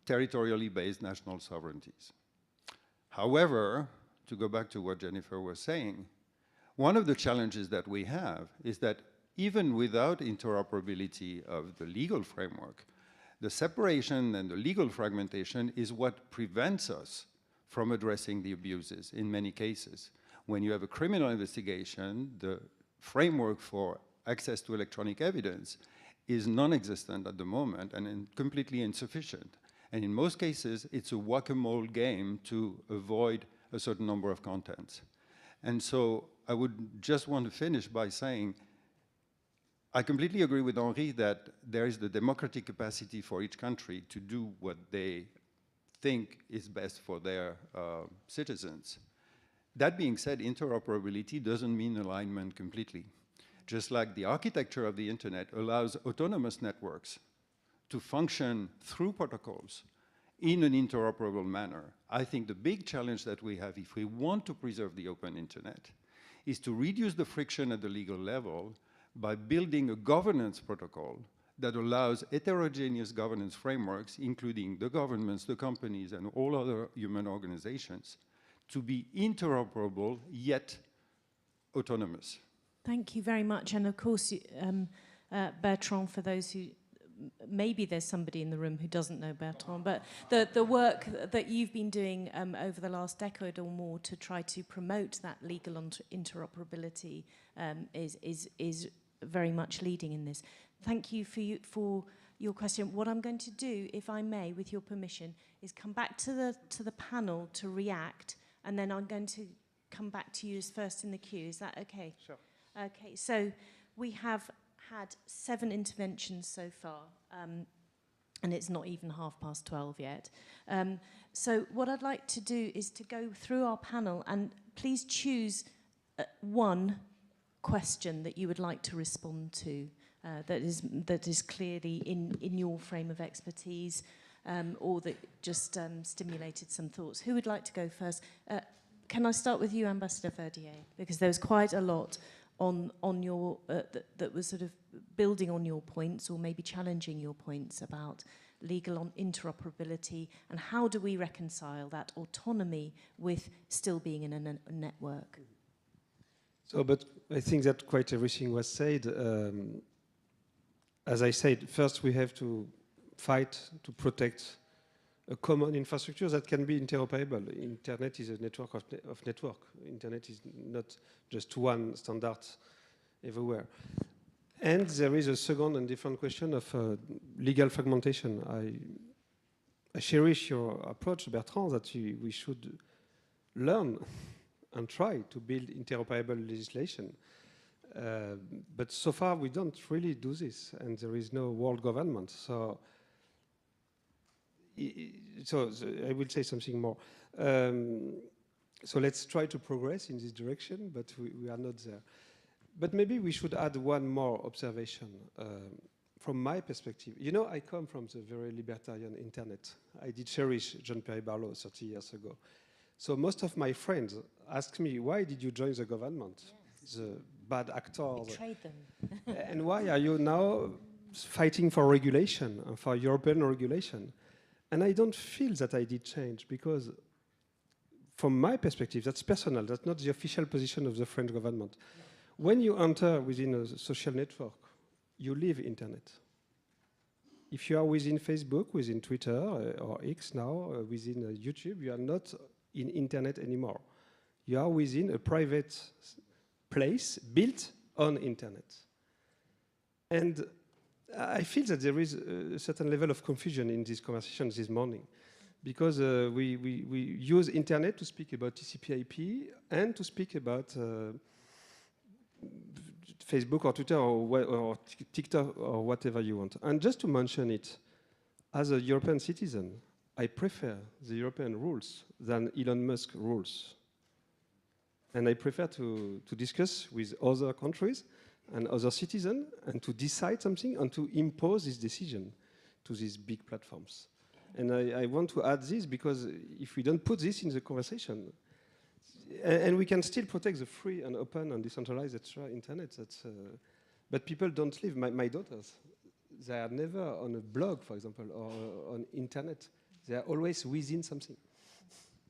territorially based national sovereignties. However, to go back to what Jennifer was saying, one of the challenges that we have is that even without interoperability of the legal framework, the separation and the legal fragmentation is what prevents us from addressing the abuses in many cases. When you have a criminal investigation, the framework for access to electronic evidence is non-existent at the moment and completely insufficient. And in most cases, it's a whack-a-mole game to avoid a certain number of contents. And so I would just want to finish by saying, I completely agree with Henri that there is the democratic capacity for each country to do what they think is best for their citizens. That being said, interoperability doesn't mean alignment completely. Just like the architecture of the internet allows autonomous networks to function through protocols in an interoperable manner, I think the big challenge that we have if we want to preserve the open internet is to reduce the friction at the legal level by building a governance protocol that allows heterogeneous governance frameworks, including the governments, the companies, and all other human organizations, to be interoperable yet autonomous. Thank you very much. And of course, Bertrand, for those who, maybe there's somebody in the room who doesn't know Bertrand, but the work that you've been doing over the last decade or more to try to promote that legal interoperability is very much leading in this. Thank you for your question. What I'm going to do, if I may, with your permission, is come back to the panel to react, and then I'm going to come back to you as first in the queue. Is that okay? Sure. Okay, so we have had 7 interventions so far, and it's not even 12:30 yet. So what I'd like to do is to go through our panel, and please choose one question that you would like to respond to that is clearly in your frame of expertise, or that just stimulated some thoughts. Who would like to go first? Can I start with you, Ambassador Verdier? Because there was quite a lot on your that was sort of building on your points, or maybe challenging your points about legal interoperability, and how do we reconcile that autonomy with still being in a network? So, but I think that quite everything was said. As I said, first we have to fight to protect a common infrastructure that can be interoperable. Internet is a network of network. Internet is not just one standard everywhere. And there is a second and different question of legal fragmentation. I cherish your approach, Bertrand, that we should learn and try to build interoperable legislation. But so far we don't really do this, and there is no world government. So I will say something more. So let's try to progress in this direction, but we are not there. But maybe we should add one more observation from my perspective. You know, I come from the very libertarian internet. I did cherish John-Pierre Barlow 30 years ago. So most of my friends ask me, why did you join the government? Yes. The bad actors. Betrayed them. And why are you now fighting for regulation, for European regulation? And I don't feel that I did change, because from my perspective, that's personal. That's not the official position of the French government. No. When you enter within a social network, you leave internet. If you are within Facebook, within Twitter, or X now, within YouTube, you are not in internet anymore. You are within a private place built on internet. And I feel that there is a certain level of confusion in this conversation this morning, because we use internet to speak about TCP/IP and to speak about Facebook or Twitter or TikTok or whatever you want. And just to mention it, as a European citizen, I prefer the European rules than Elon Musk rules. And I prefer to discuss with other countries and other citizens and to decide something and to impose this decision to these big platforms. And I want to add this, because if we don't put this in the conversation, and we can still protect the free and open and decentralized internet. But people don't live. My daughters, they are never on a blog, for example, or on internet. They are always within something.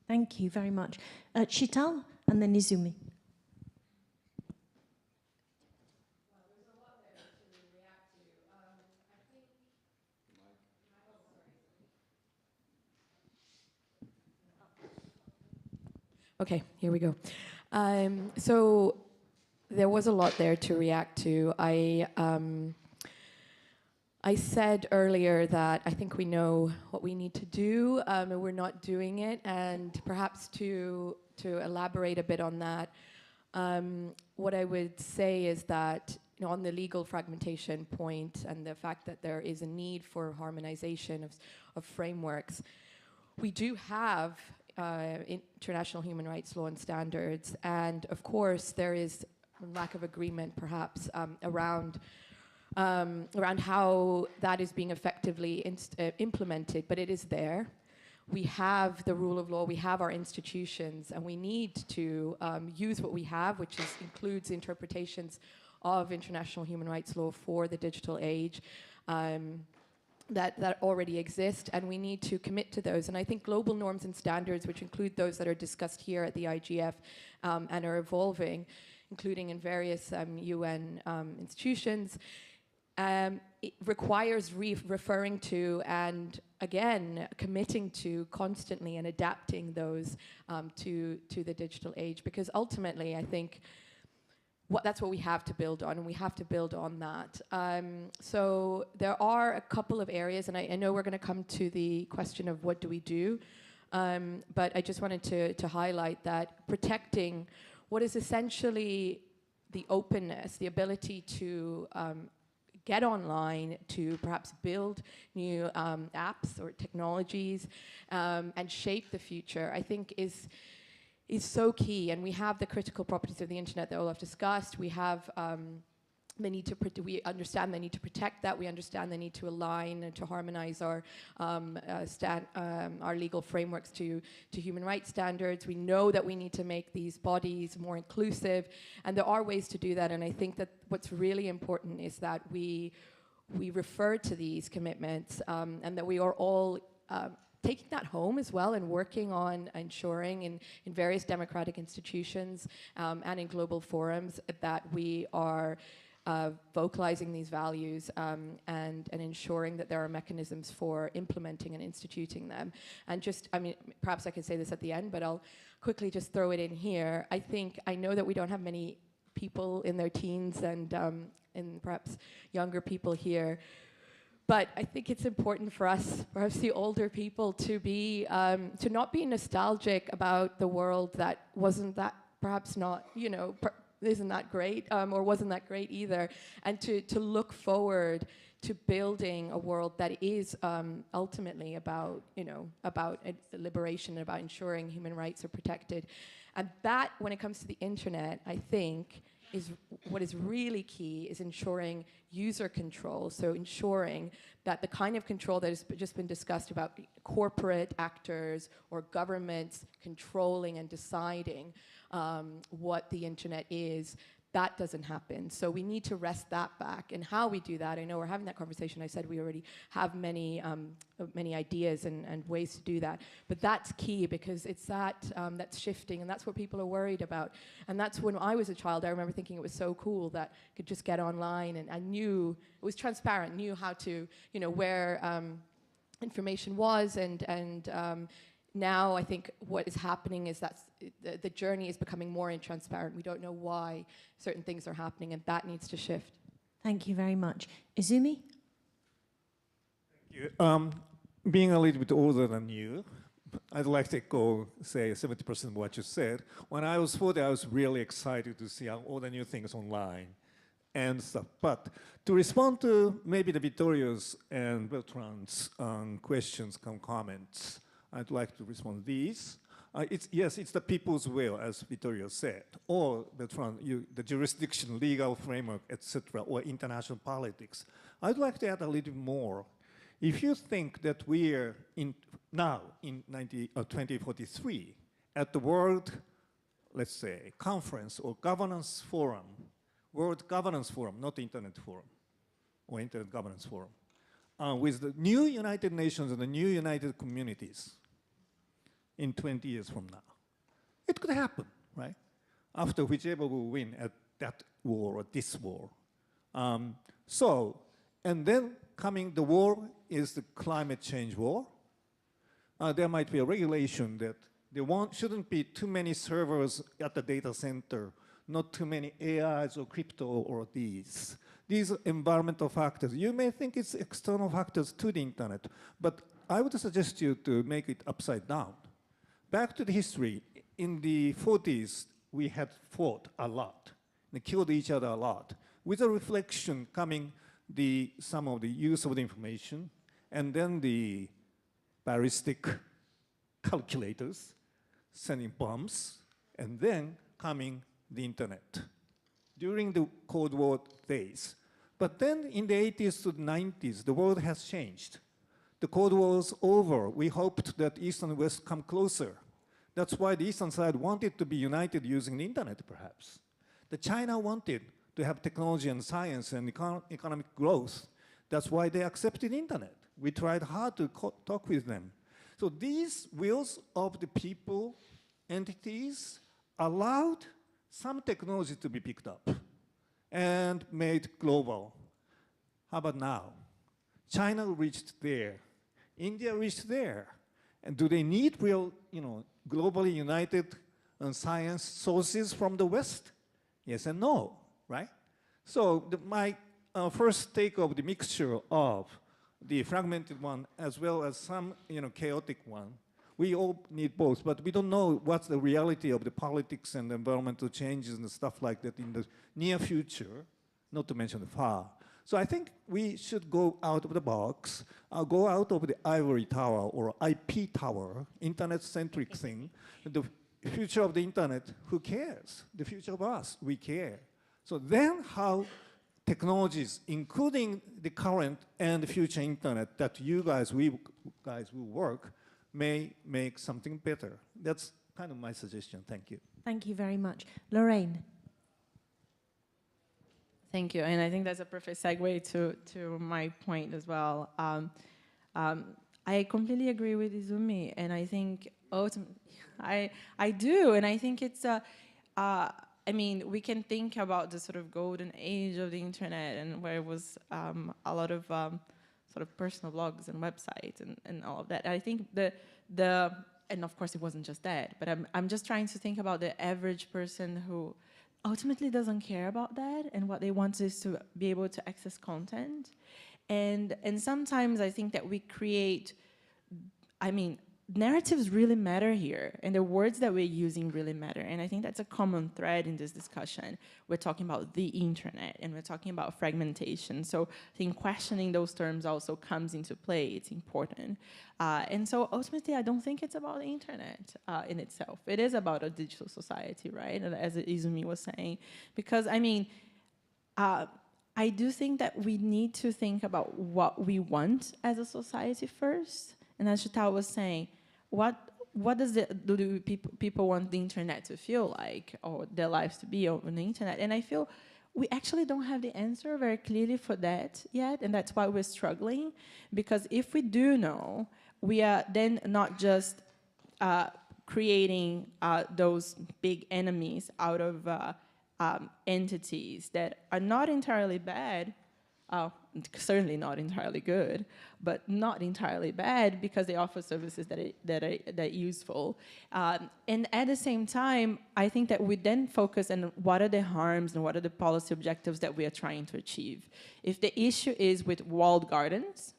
Thank you very much. Chital and then Izumi. Okay, here we go. So there was a lot there to react to. I said earlier that I think we know what we need to do, and we're not doing it. And perhaps to elaborate a bit on that, what I would say is that, you know, on the legal fragmentation point and the fact that there is a need for harmonization of frameworks, we do have international human rights law and standards, and of course there is a lack of agreement perhaps around how that is being effectively implemented, but it is there. We have the rule of law, we have our institutions, and we need to use what we have, which includes interpretations of international human rights law for the digital age. That already exist, and we need to commit to those. And I think global norms and standards, which include those that are discussed here at the IGF and are evolving, including in various UN institutions, it requires referring to and, again, committing to constantly and adapting those to the digital age. Because ultimately, I think, that's what we have to build on, and we have to build on that. So there are a couple of areas, and I know we're going to come to the question of what do we do, but I just wanted to highlight that protecting what is essentially the openness, the ability to get online, to perhaps build new apps or technologies and shape the future, I think is so key. And we have the critical properties of the internet that Olaf discussed. We have the need to we understand the need to protect that. We understand the need to align and to harmonize our legal frameworks to human rights standards. We know that we need to make these bodies more inclusive, and there are ways to do that. And I think that what's really important is that we refer to these commitments and that we are all taking that home as well and working on ensuring in various democratic institutions and in global forums that we are vocalizing these values and ensuring that there are mechanisms for implementing and instituting them. And just, I mean, perhaps I could say this at the end, but I'll quickly just throw it in here. I know that we don't have many people in their teens and perhaps younger people here, but I think it's important for us, perhaps the older people, to be to not be nostalgic about the world that wasn't that, perhaps not, you know, isn't that great or wasn't that great either, and to look forward to building a world that is ultimately about, you know, about liberation, about ensuring human rights are protected. And that, when it comes to the internet, I think is what is really key is ensuring user control. So ensuring that the kind of control that has just been discussed about corporate actors or governments controlling and deciding what the internet is, that doesn't happen. So we need to wrest that back. And how we do that, I know we're having that conversation. I said we already have many ideas and ways to do that. But that's key, because it's that's shifting, and that's what people are worried about. And that's when I was a child, I remember thinking it was so cool that I could just get online, and I knew, it was transparent, knew how to, you know, where information was, and now I think what is happening is that the journey is becoming more intransparent. We don't know why certain things are happening, and that needs to shift. Thank you very much. Izumi? Thank you. Being a little bit older than you, I'd like to echo, say, 70% of what you said. When I was 40, I was really excited to see all the new things online and stuff. But to respond to maybe the Vittorio's and Bertrand's questions, comments, I'd like to respond to these. Yes, it's the people's will, as Vittorio said, or the jurisdiction, legal framework, etc., or international politics. I'd like to add a little more. If you think that we are now in 2043 at the World, let's say, conference or governance forum, World Governance Forum, not Internet Forum, or Internet Governance Forum, with the new United Nations and the new United Communities in 20 years from now. It could happen, right? After whichever will win at that war or this war. And then coming, the war is the climate change war. There might be a regulation that there shouldn't be too many servers at the data center, not too many AIs or crypto or these. These are environmental factors. You may think it's external factors to the internet, but I would suggest you to make it upside down. Back to the history, in the 40s, we had fought a lot. They killed each other a lot. With a reflection coming some of the use of the information, and then the ballistic calculators sending bombs, and then coming the internet during the Cold War days. But then in the 80s to the 90s, the world has changed. The Cold War was over. We hoped that East and West come closer. That's why the Eastern side wanted to be united using the internet, perhaps. The China wanted to have technology and science and economic growth. That's why they accepted the internet. We tried hard to talk with them. So these wills of the people, entities, allowed some technology to be picked up and made global. How about now? China reached there. India reached there. And do they need real, globally united science sources from the West? Yes and no, right? So my first take of the mixture of the fragmented one as well as some chaotic one, we all need both, but we don't know what's the reality of the politics and the environmental changes and stuff like that in the near future, not to mention the far. So I think we should go out of the box, go out of the ivory tower or IP tower, internet-centric thing. The future of the internet, who cares? The future of us, we care. So then how technologies, including the current and the future internet that we guys will work, may make something better. That's kind of my suggestion. Thank you. Thank you very much. Lorraine. Thank you, and I think that's a perfect segue to my point as well. I completely agree with Izumi, and I think ultimately, I do, and I think it's I mean, we can think about the sort of golden age of the internet, and where it was a lot of sort of personal blogs and websites and all of that. I think and of course it wasn't just that, but I'm just trying to think about the average person who ultimately doesn't care about that, and what they want is to be able to access content. And sometimes I think that we create, I mean, narratives really matter here, and the words that we're using really matter. And I think that's a common thread in this discussion. We're talking about the internet, and we're talking about fragmentation. So I think questioning those terms also comes into play. It's important. And so ultimately, I don't think it's about the internet in itself. It is about a digital society, right? As Izumi was saying. Because, I mean, I do think that we need to think about what we want as a society first. And as Chital was saying, what do people want the internet to feel like, or their lives to be on the internet? And I feel we actually don't have the answer very clearly for that yet, and that's why we're struggling. Because if we do know, we are then not just creating those big enemies out of entities that are not entirely bad, certainly not entirely good, but not entirely bad because they offer services that are useful. And at the same time, I think that we then focus on what are the harms and what are the policy objectives that we are trying to achieve. If the issue is with walled gardens,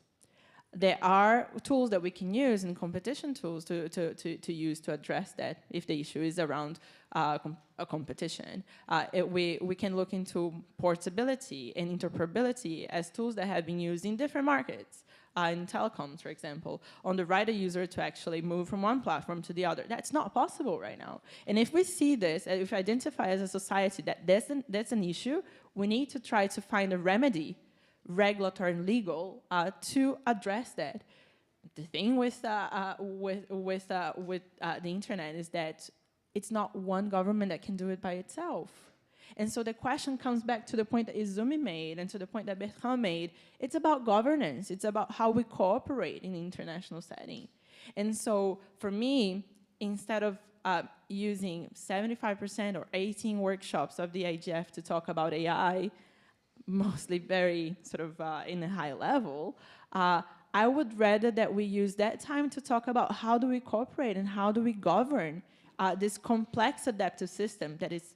there are tools that we can use, and competition tools to use to address that if the issue is around a competition. We can look into portability and interoperability as tools that have been used in different markets. In telecoms, for example, on the right, a user to actually move from one platform to the other. That's not possible right now. And if we see this, if we identify as a society that that's an issue, we need to try to find a remedy, regulatory and legal, to address that. The thing with the internet is that it's not one government that can do it by itself. And so the question comes back to the point that Izumi made and to the point that Bertrand made. It's about governance. It's about how we cooperate in the international setting. And so for me, instead of using 75% or 18 workshops of the IGF to talk about AI, mostly very sort of in a high level, I would rather that we use that time to talk about how do we cooperate and how do we govern this complex adaptive system that it's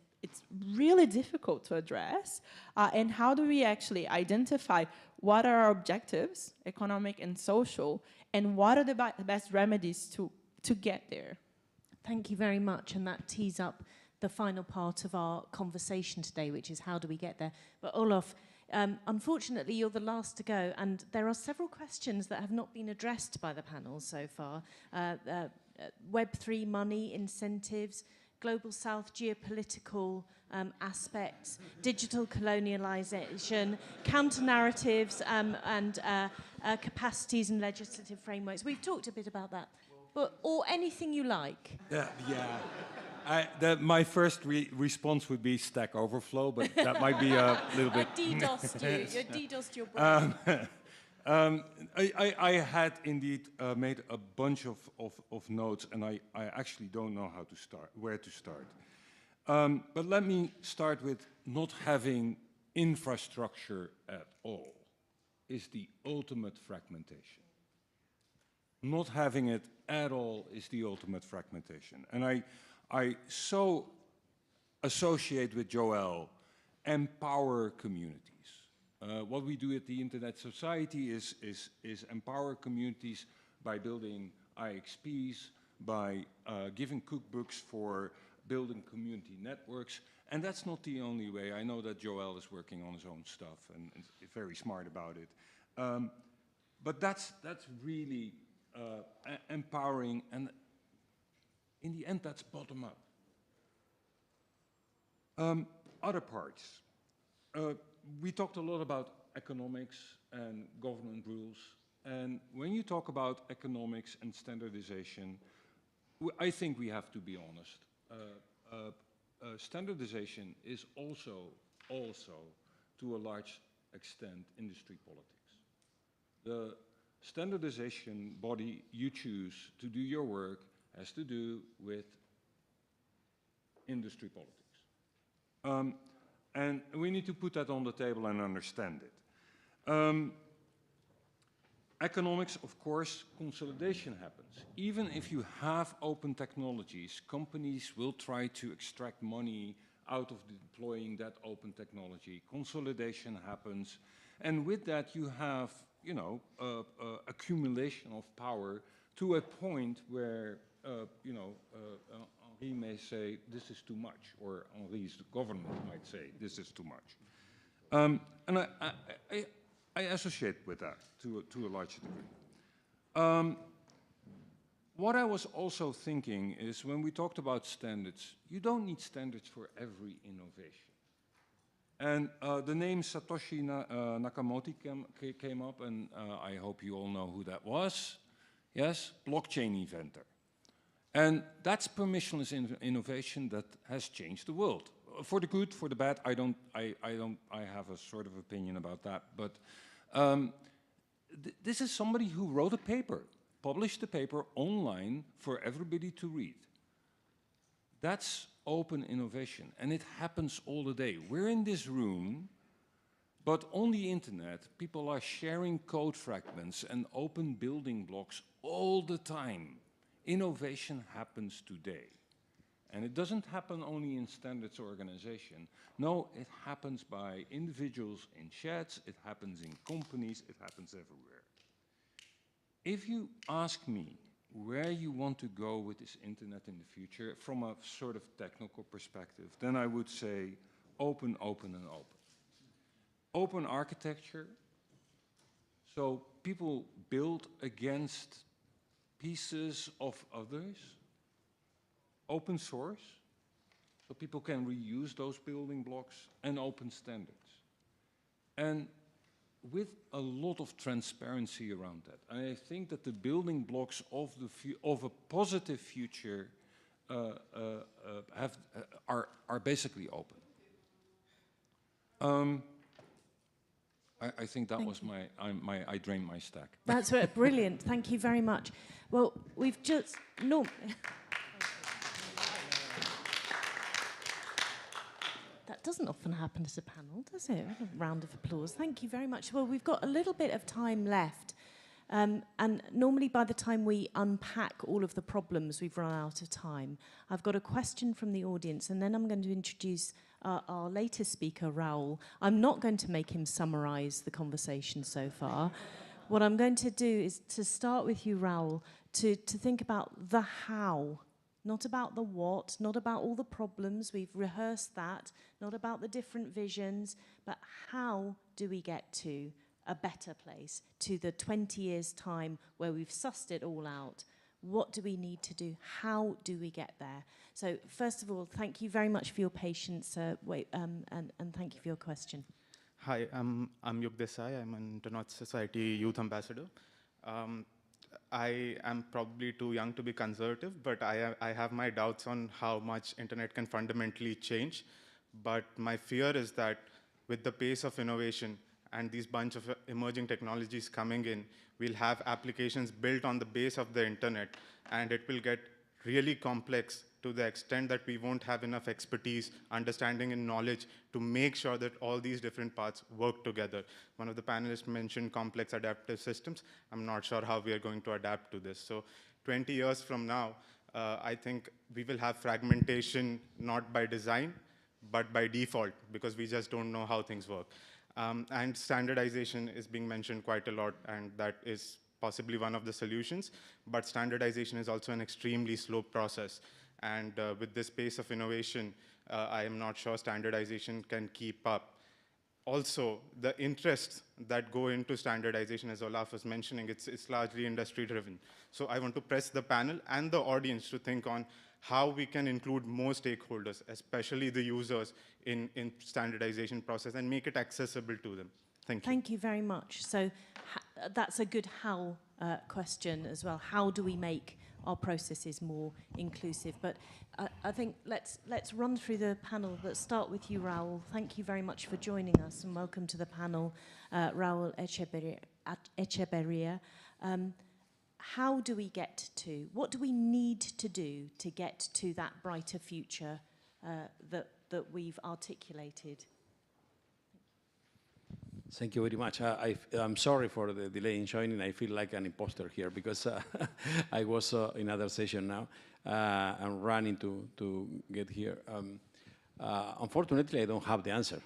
really difficult to address, and how do we actually identify what are our objectives, economic and social, and what are the best remedies to get there. Thank you very much, and that tees up the final part of our conversation today, which is how do we get there. But Olof, unfortunately, you're the last to go, and there are several questions that have not been addressed by the panel so far. Web3 money, incentives, Global South geopolitical aspects, digital colonialization, counter-narratives, and capacities and legislative frameworks. We've talked a bit about that, or anything you like. My first response would be Stack Overflow, but that might be a little bit... I DDoSed you. You DDoSed your brain. I had indeed made a bunch of notes, and I actually don't know how to start, where to start. But let me start with not having infrastructure at all is the ultimate fragmentation. Not having it at all is the ultimate fragmentation. And I so associate with Joel, empower communities. What we do at the Internet Society is empower communities by building IXPs, by giving cookbooks for building community networks. And that's not the only way. I know that Joel is working on his own stuff and is very smart about it. But that's really empowering, and in the end, that's bottom up. Other parts. We talked a lot about economics and government rules. And when you talk about economics and standardization, I think we have to be honest. Standardization is also, to a large extent, industry politics. standardization body you choose to do your work has to do with industry politics. And we need to put that on the table and understand it. Economics, of course, consolidation happens. Even if you have open technologies, companies will try to extract money out of deploying that open technology. Consolidation happens. And with that, you have, you know, accumulation of power to a point where, you know, Henri may say, this is too much, or Henri's government might say, this is too much. And I associate with that to a large degree. What I was also thinking is when we talked about standards, you don't need standards for every innovation. And the name Satoshi Nakamoto came up, and I hope you all know who that was. Yes, blockchain inventor. And that's permissionless innovation that has changed the world. For the good, for the bad, I have a sort of opinion about that. But this is somebody who wrote a paper, published a paper online for everybody to read. That's open innovation, and it happens all the day. We're in this room, but on the internet, people are sharing code fragments and open building blocks all the time. Innovation happens today. And it doesn't happen only in standards organization. No, it happens by individuals in chats, it happens in companies, it happens everywhere. If you ask me where you want to go with this internet in the future from a sort of technical perspective, then I would say open, open, and open. Open architecture, so people build against pieces of others. Open source, so people can reuse those building blocks, and open standards. And with a lot of transparency around that. And I think that the building blocks of a positive future are basically open. I think that was I drained my stack. That's brilliant. Thank you very much. Well, we've just That doesn't often happen at a panel, does it? A round of applause. Thank you very much. Well, we've got a little bit of time left. And normally by the time we unpack all of the problems, we've run out of time. I've got a question from the audience, and then I'm going to introduce our latest speaker, Raoul. I'm not going to make him summarize the conversation so far. What I'm going to do is to start with you, Raoul, to think about the how. Not about the what, not about all the problems, we've rehearsed that, not about the different visions, but how do we get to a better place, to the 20 years' time where we've sussed it all out? What do we need to do? How do we get there? So first of all, thank you very much for your patience, and thank you for your question. Hi, I'm Yug Desai. I'm an Internet Society Youth Ambassador. I am probably too young to be conservative, but I have my doubts on how much internet can fundamentally change. But my fear is that with the pace of innovation and these bunch of emerging technologies coming in, we'll have applications built on the base of the internet, and it will get really complex to the extent that we won't have enough expertise, understanding, and knowledge to make sure that all these different parts work together. One of the panelists mentioned complex adaptive systems. I'm not sure how we are going to adapt to this. So 20 years from now, I think we will have fragmentation not by design, but by default, because we just don't know how things work. And standardization is being mentioned quite a lot, and that is possibly one of the solutions. But standardization is also an extremely slow process. And with this pace of innovation, I am not sure standardization can keep up. Also, the interests that go into standardization, as Olaf was mentioning, it's largely industry-driven. So I want to press the panel and the audience to think on how we can include more stakeholders, especially the users, in standardization process and make it accessible to them. Thank you. Thank you very much. So that's a good how question as well. How do we make our processes more inclusive? But I think let's run through the panel. Let's start with you, Raoul. Thank you very much for joining us, and welcome to the panel, Raoul Echeverria. How do we get to, what do we need to do to get to that brighter future that we've articulated? Thank you very much. I'm sorry for the delay in joining. I feel like an imposter here because I was in another session now. I'm running to get here. Unfortunately, I don't have the answer.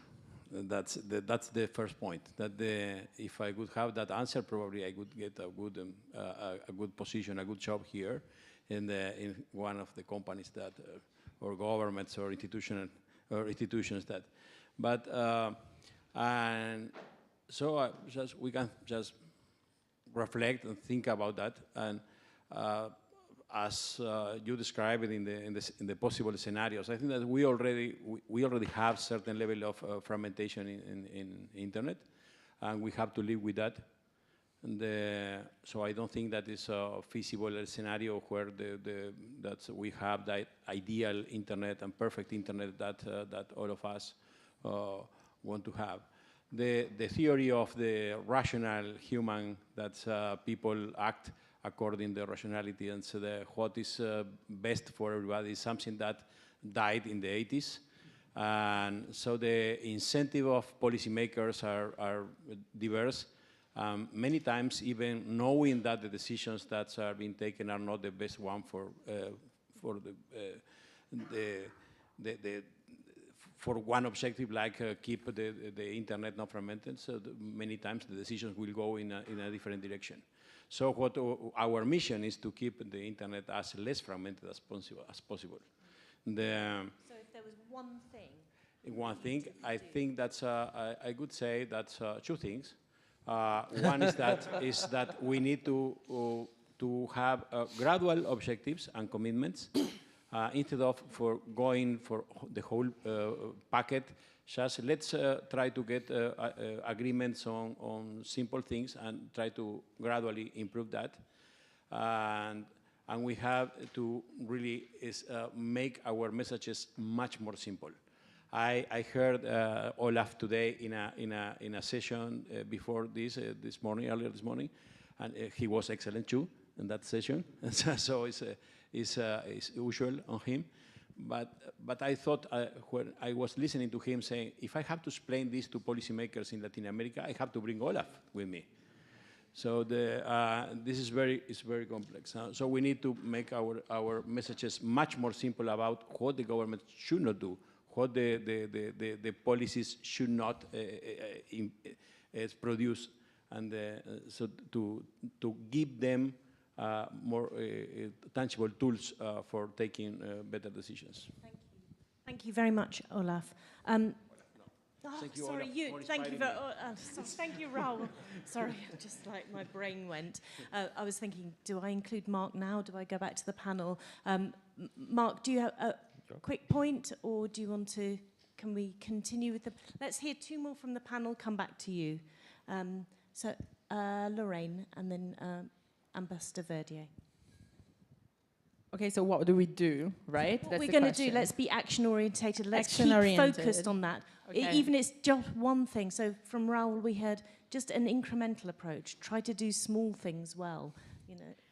That's the first point. That if I would have that answer, probably I would get a good position, a good job here in one of the companies that, or governments or institutions that. But and so we can just reflect and think about that. And as you described it in the possible scenarios, I think that we already have certain level of fragmentation in internet, and we have to live with that. And so I don't think that is a feasible scenario where that we have that ideal internet and perfect internet that all of us want to have. The theory of the rational human, that people act according to rationality, and so what is best for everybody is something that died in the 80s. And so the incentive of policymakers are diverse. Many times, even knowing that the decisions that are being taken are not the best one for one objective, like keep the internet not fragmented. So many times the decisions will go in a different direction. So what our mission is to keep the internet as less fragmented as possible. So if there was one thing, I think that's I could say that's two things. One is that we need to have gradual objectives and commitments instead of going for the whole packet. Just let's try to get agreements on simple things and try to gradually improve that. And we have to really make our messages much more simple. I heard Olaf today in a session before earlier this morning, and he was excellent too in that session. So it's usual on him. But I thought when I was listening to him saying, if I have to explain this to policymakers in Latin America, I have to bring Olaf with me. So this is very complex. So we need to make our messages much more simple about what the government should not do, what the policies should not produce, and so to give them more tangible tools for taking better decisions. Thank you very much, Olaf. Thank you, Olaf, thank you, Raul. Sorry, just like my brain went. I was thinking, do I include Mark now? Do I go back to the panel? Mark, do you have a quick point, or do you want to? Can we continue with the? Let's hear two more from the panel. Come back to you. So Lorraine, and then Ambassador Verdier. Okay, so what do we do, right? What we're going to do, let's be action-orientated. Let's keep focused on that. Okay. Even if it's just one thing. So from Raul, we heard just an incremental approach. Try to do small things well,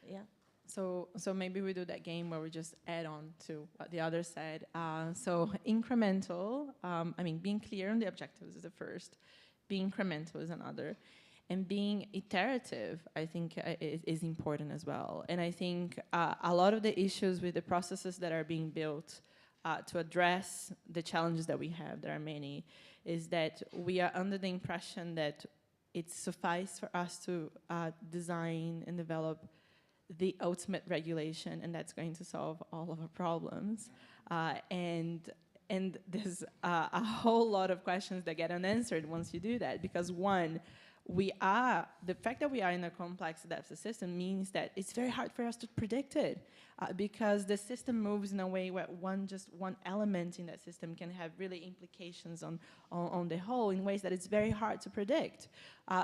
yeah. So maybe we do that game where we just add on to what the other said. So incremental, being clear on the objectives is the first. Being incremental is another. And being iterative, I think, is important as well. And I think a lot of the issues with the processes that are being built to address the challenges that we have, there are many, is that we are under the impression that it's suffice for us to design and develop the ultimate regulation, and that's going to solve all of our problems. And there's a whole lot of questions that get unanswered once you do that, because one, the fact that we are in a complex adaptive system means that it's very hard for us to predict it because the system moves in a way where just one element in that system can have really implications on the whole in ways that it's very hard to predict.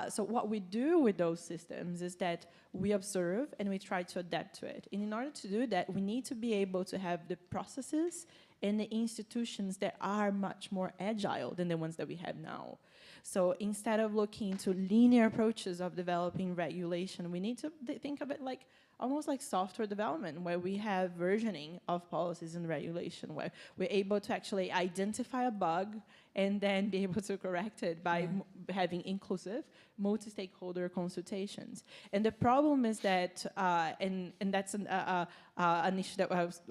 So what we do with those systems is that we observe and we try to adapt to it. And in order to do that, we need to be able to have the processes and the institutions that are much more agile than the ones that we have now. So instead of looking to linear approaches of developing regulation, we need to think of it like almost like software development, where we have versioning of policies and regulation, where we're able to actually identify a bug and then be able to correct it by having inclusive, multi-stakeholder consultations. And the problem is that, and that's an issue that I was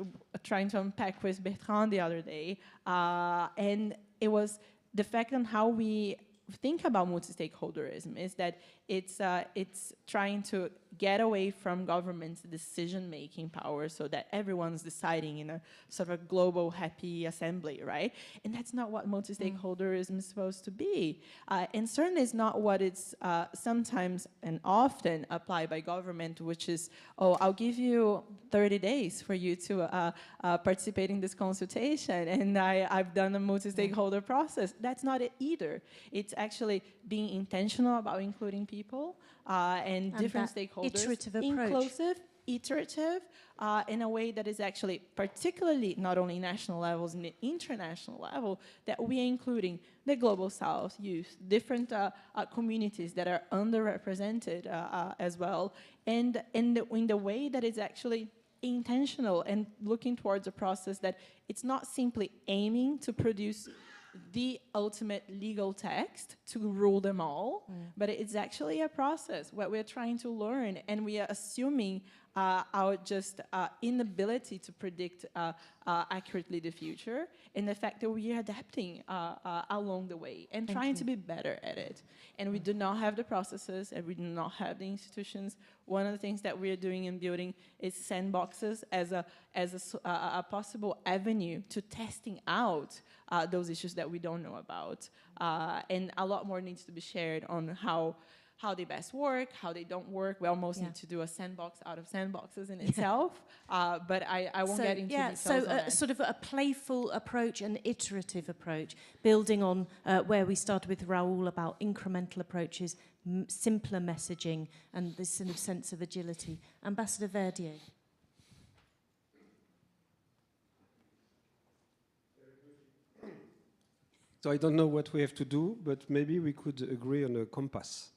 trying to unpack with Bertrand the other day, and it was the fact on how we think about multi-stakeholderism is that it's trying to get away from government's decision-making power so that everyone's deciding in a sort of a global happy assembly, right? And that's not what multi-stakeholderism is supposed to be. And certainly it's not what it's sometimes and often applied by government, which is, oh, I'll give you 30 days for you to participate in this consultation, and I've done a multi-stakeholder process. That's not it either. It's actually being intentional about including people and different stakeholders. Iterative approach. Inclusive, iterative, in a way that is actually particularly not only national levels and the international level, that we are including the Global South youth, different communities that are underrepresented as well, and in the way that is actually intentional and looking towards a process that it's not simply aiming to produce the ultimate legal text to rule them all, but it's actually a process where we're trying to learn, and we are assuming our just inability to predict accurately the future, and the fact that we are adapting along the way and trying to be better at it. And we do not have the processes, and we do not have the institutions. One of the things that we are doing and building is sandboxes as a possible avenue to testing out those issues that we don't know about. And a lot more needs to be shared on how they best work, how they don't work. We almost need to do a sandbox out of sandboxes in itself, but I won't get into details on that. Sort of a playful approach, an iterative approach, building on where we started with Raoul about incremental approaches, simpler messaging, and this sort of sense of agility. Ambassador Verdier. So I don't know what we have to do, but maybe we could agree on a compass.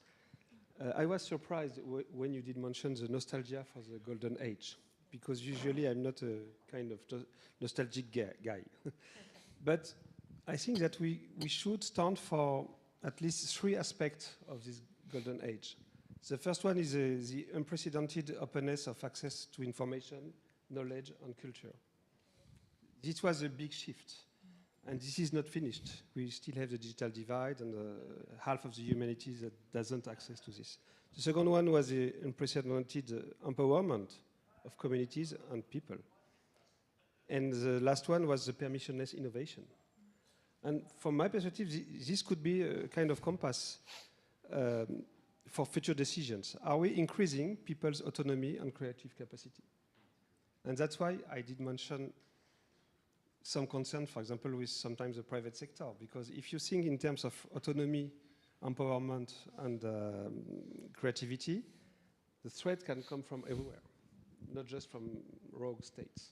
I was surprised when you did mention the nostalgia for the golden age, because usually I'm not a kind of nostalgic guy. But I think that we should stand for at least 3 aspects of this golden age. The first one is the unprecedented openness of access to information, knowledge, and culture. This was a big shift. And this is not finished. We still have the digital divide, and half of the humanities that doesn't access to this. The second one was the unprecedented empowerment of communities and people. And the last one was the permissionless innovation. And from my perspective, this could be a kind of compass for future decisions. Are we increasing people's autonomy and creative capacity? And that's why I did mention some concern, for example, with sometimes the private sector, because if you think in terms of autonomy, empowerment, and creativity, the threat can come from everywhere, not just from rogue states.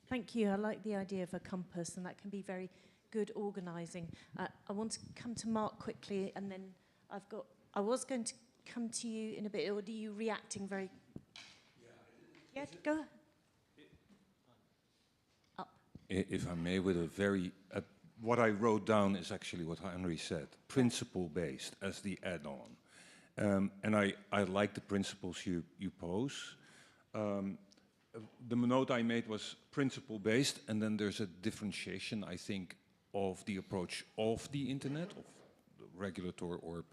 Thank you. I like the idea of a compass, and that can be very good organising. I want to come to Mark quickly, and then I was going to come to you in a bit, or are you reacting very... Yeah, go. If I may, with a very... what I wrote down is actually what Henry said, principle-based as the add-on. And I like the principles you pose. The note I made was principle-based, and then there's a differentiation, I think, of the approach of the internet, of the regulatory or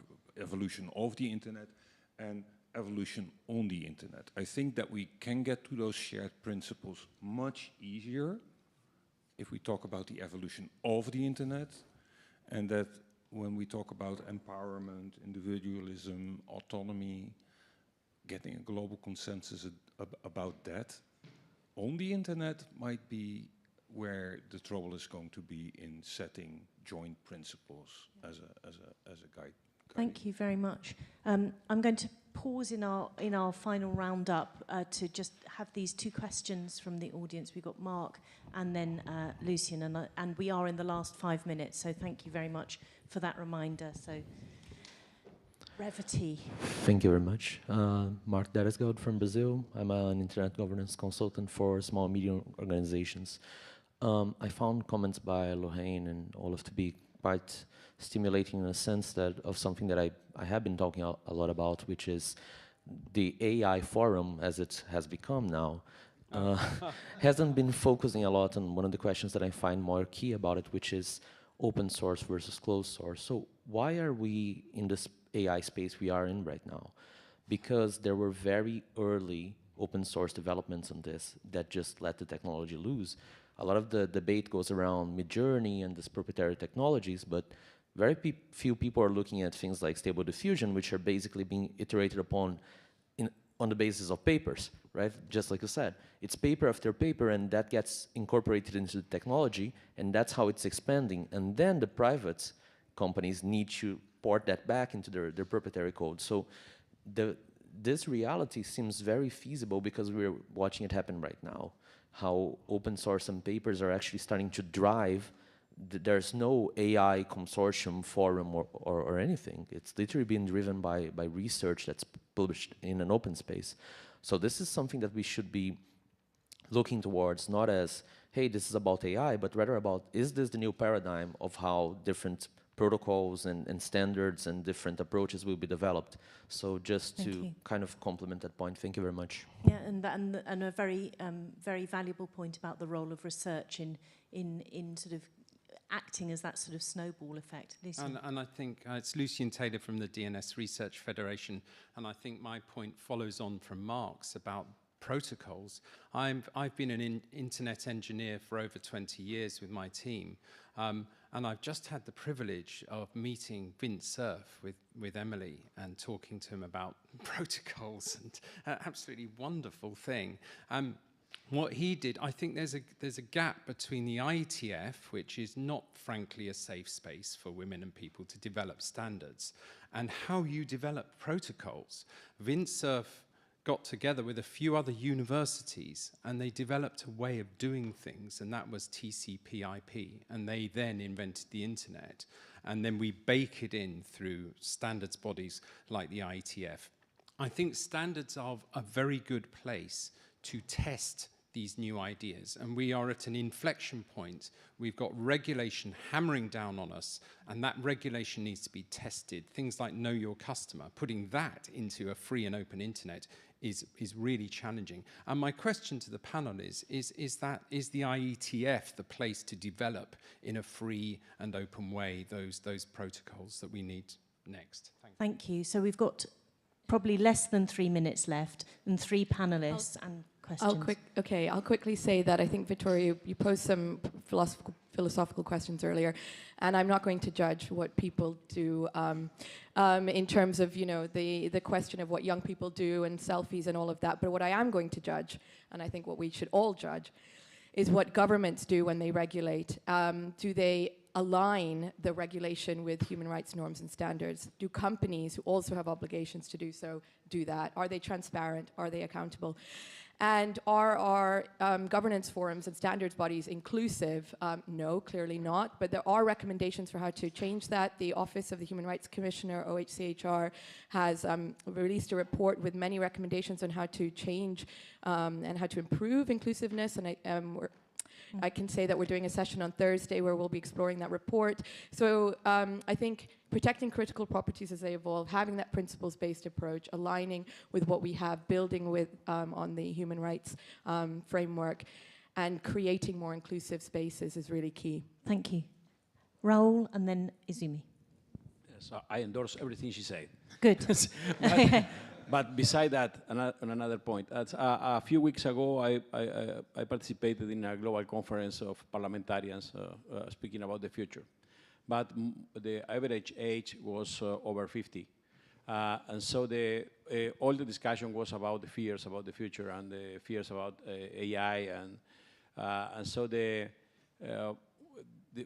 evolution of the internet, and evolution on the internet. I think that we can get to those shared principles much easier if we talk about the evolution of the internet, and that when we talk about empowerment, individualism, autonomy, getting a global consensus about that on the internet might be where the trouble is going to be in setting joint principles as a guide. Thank you very much. I'm going to pause in our final roundup to just have these 2 questions from the audience. We've got Mark and then Lucian, and we are in the last 5 minutes, so thank you very much for that reminder. So, brevity. Thank you very much. Mark Deresgaud from Brazil. I'm an internet governance consultant for small and medium organizations. I found comments by Lorraine and Olaf to be quite stimulating in a sense that of something that I have been talking a lot about, which is the AI forum as it has become now. Hasn't been focusing a lot on one of the questions that I find more key about it, which is open source versus closed source. So why are we in this AI space we are in right now? Because there were very early open source developments on this that just let the technology loose. A lot of the debate goes around Midjourney and these proprietary technologies, but very few people are looking at things like Stable Diffusion, which are basically being iterated upon on the basis of papers, right? Just like you said, it's paper after paper, and that gets incorporated into the technology, and that's how it's expanding. And then the private companies need to port that back into their proprietary code. So this reality seems very feasible because we're watching it happen right now, how open source and papers are actually starting to drive. There's no AI consortium forum or anything. It's literally being driven by research that's published in an open space. So this is something that we should be looking towards, not as, hey, this is about AI, but rather about, is this the new paradigm of how different protocols and standards and different approaches will be developed? So just to kind of complement that point, thank you very much. Yeah, and a very very valuable point about the role of research in sort of acting as that sort of snowball effect. Lucian. And I think it's Lucian Taylor from the DNS Research Federation, and I think my point follows on from Mark's about protocols. I've been an internet engineer for over 20 years with my team, and I've just had the privilege of meeting Vint Cerf with Emily and talking to him about protocols, and an absolutely wonderful thing. What he did, I think there's a gap between the IETF, which is not, frankly, a safe space for women and people to develop standards, and how you develop protocols. Vint Cerf got together with a few other universities, and they developed a way of doing things, and that was TCP/IP, and they then invented the internet, and then we bake it in through standards bodies like the IETF. I think standards are a very good place to test these new ideas, and we are at an inflection point. We've got regulation hammering down on us, and that regulation needs to be tested. Things like know your customer, putting that into a free and open internet is really challenging. And my question to the panel is the IETF the place to develop in a free and open way those protocols that we need next? Thank you. So we've got probably less than 3 minutes left and 3 panelists and questions. I'll quickly say that I think, Victoria, you posed some philosophical questions earlier, and I'm not going to judge what people do in terms of, you know, the question of what young people do and selfies and all of that. But what I am going to judge, and I think what we should all judge, is what governments do when they regulate. Do they align the regulation with human rights norms and standards? Do companies who also have obligations to do so do that? Are they transparent? Are they accountable? And are our governance forums and standards bodies inclusive? No, clearly not. But there are recommendations for how to change that. The Office of the Human Rights Commissioner, OHCHR, has released a report with many recommendations on how to change and how to improve inclusiveness. And I can say that we're doing a session on Thursday where we'll be exploring that report. So I think protecting critical properties as they evolve, having that principles-based approach, aligning with what we have, building with on the human rights framework, and creating more inclusive spaces is really key. Thank you. Raul and then Izumi. So I endorse everything she said. Good. But beside that, on another point, a few weeks ago, I participated in a global conference of parliamentarians speaking about the future. But the average age was over 50. And so all the discussion was about the fears about the future and the fears about AI. And so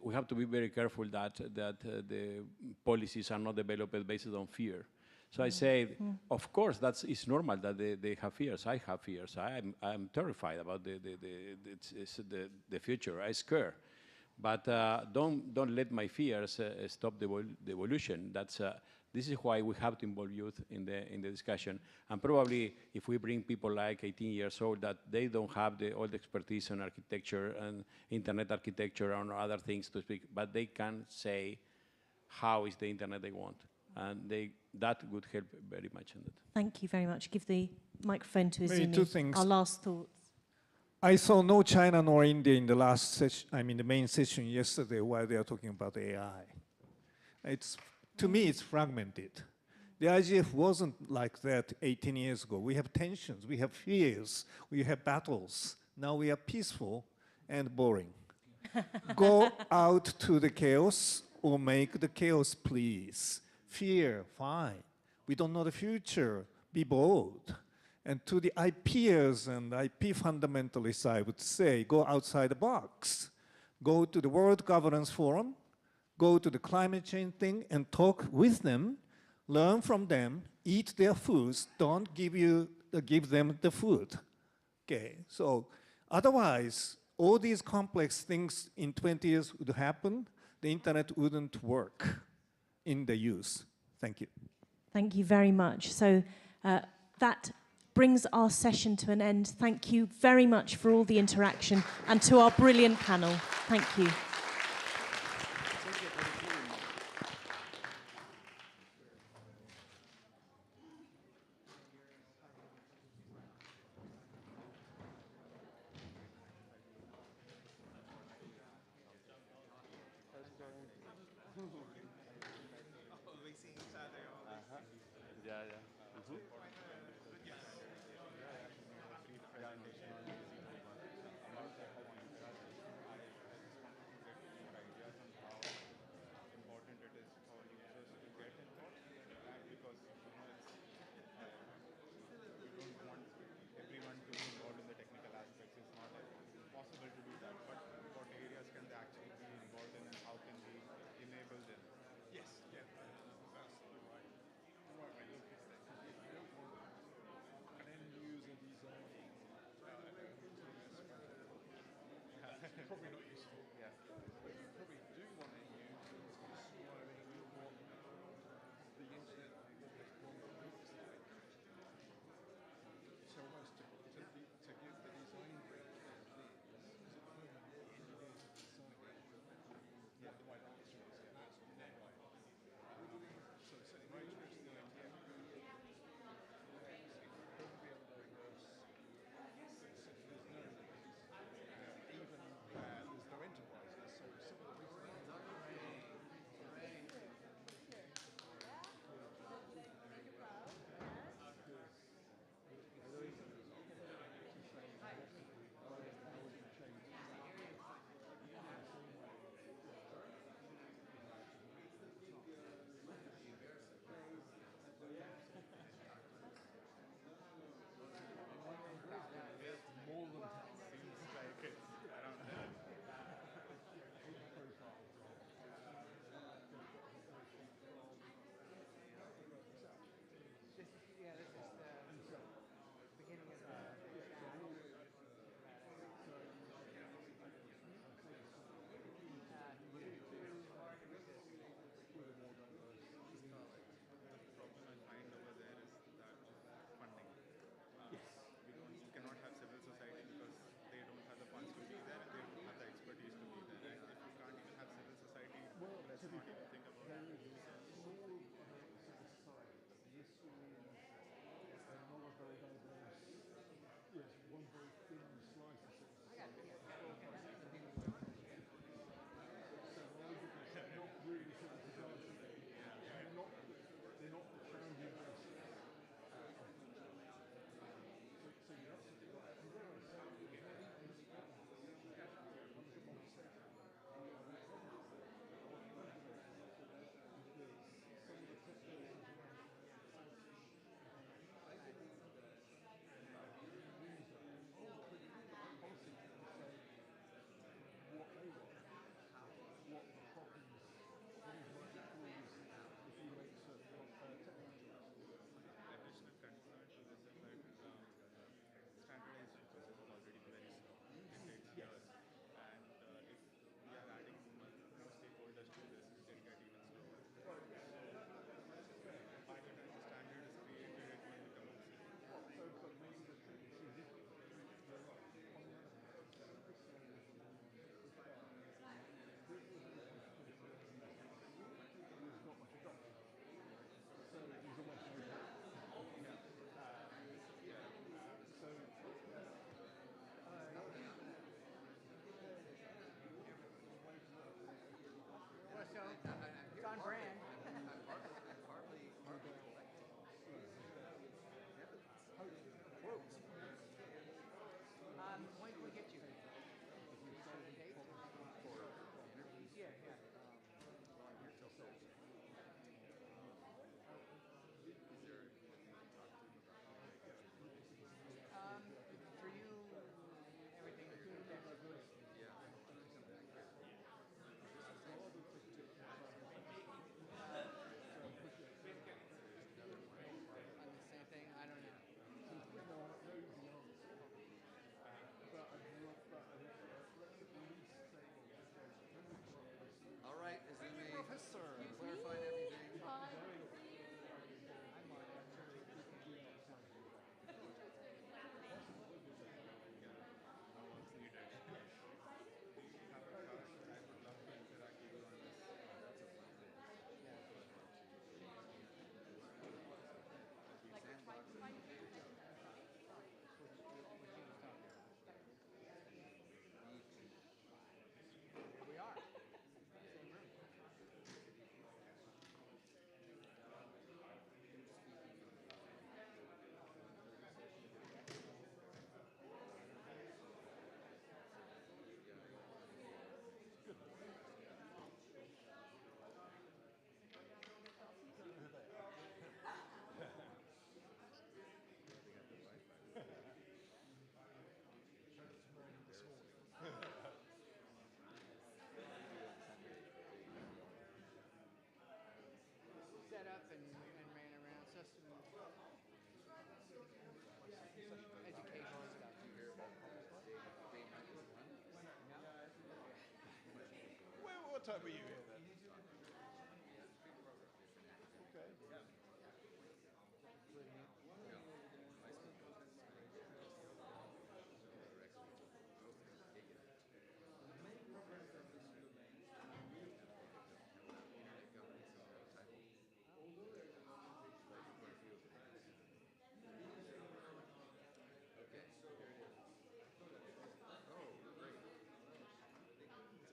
we have to be very careful that the policies are not developed based on fear. So I say, of course, it's normal that they have fears. I have fears. I'm terrified about the future. I scare. But don't let my fears stop the evolution. This is why we have to involve youth in the discussion. And probably if we bring people like 18 years old that they don't have all the expertise on architecture and internet architecture and other things to speak, but they can say how is the internet they want. And that would help very much in that. Thank you very much. Give the microphone to Maybe Azumi. two things. Our last thoughts. I saw no China nor India in the last session, the main session yesterday while they are talking about AI. To me, it's fragmented. The IGF wasn't like that 18 years ago. We have tensions, we have fears, we have battles. Now we are peaceful and boring. Go out to the chaos or make the chaos, please. Fear, fine. We don't know the future. Be bold. And to the IPers and IP fundamentalists, I would say, go outside the box. Go to the World Governance Forum, go to the climate change thing and talk with them, learn from them, eat their foods, don't give them the food. Okay, so otherwise, all these complex things in 20 years would happen, the internet wouldn't work in the use. Thank you. Thank you very much. So that brings our session to an end. Thank you very much for all the interaction and to our brilliant panel. Thank you. What time were you here then? Okay.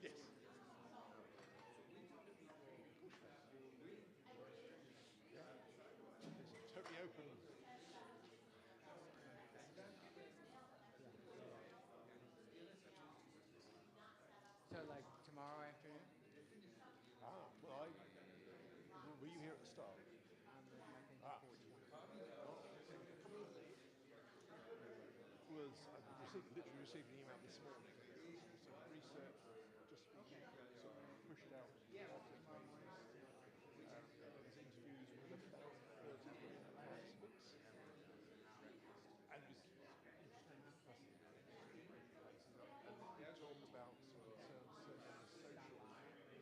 Yes. It's totally open. So like tomorrow afternoon? Well, were you here at the start? I think 4:20. Literally received an email this morning. Some research just sort of pushed out. There's interviews with about 30 participants. And it was interesting places. And we talk about some concerns surrounding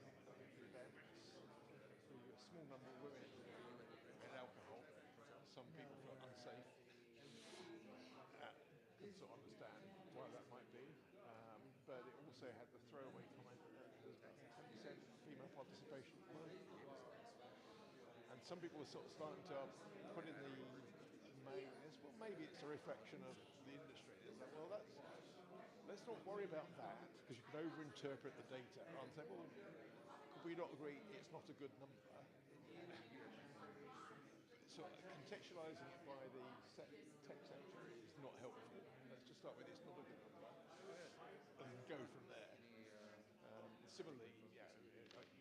the social events. A small number of women and alcohol. Some people feel unsafe. Can sort of understand why that might be. But it also had the throwaway comment that there's about 10% female participation at the moment. And some people were sort of starting to put in the well, maybe it's a reflection of the industry. It's like, well, let's not worry about that, because you could overinterpret the data and say, well, could we not agree it's not a good number? So contextualising it by the tech sector is not helpful. Let's just start with it's not a good number, and go from there. Similarly,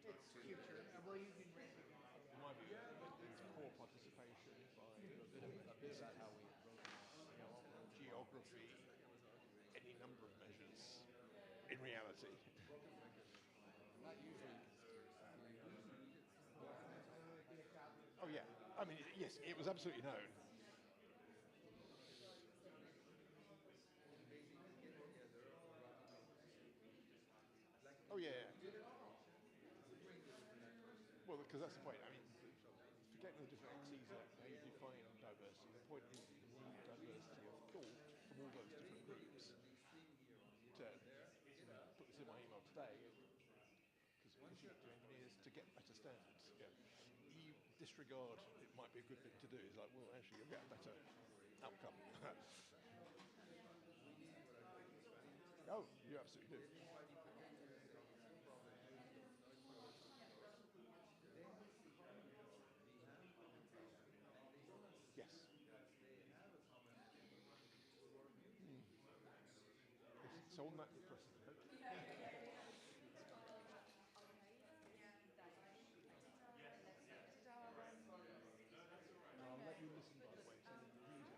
It's future. Well, you can rate it. In my view, there's poor participation by a bit about how we geography, any number of measures. In reality, not usually. Oh yeah, I mean yes, it was absolutely known. Oh yeah. Well, because that's the point. I mean, forgetting the different axes of how you define diversity, the point is you need diversity of thought from all those different groups. To put this in my email today, because we're pushing it to engineers to get better standards. Yeah. You disregard it might be a good thing to do. It's like, well, actually, you'll get a better outcome. Oh, you absolutely do. Yes. It's on that depressing note. I'll let you listen, by the way, to the music.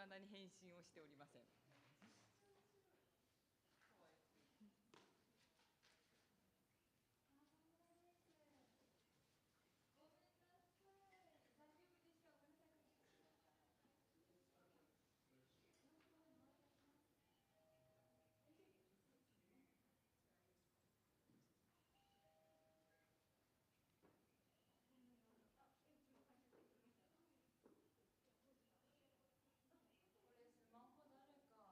未だに返信をしておりません。これスマホ誰か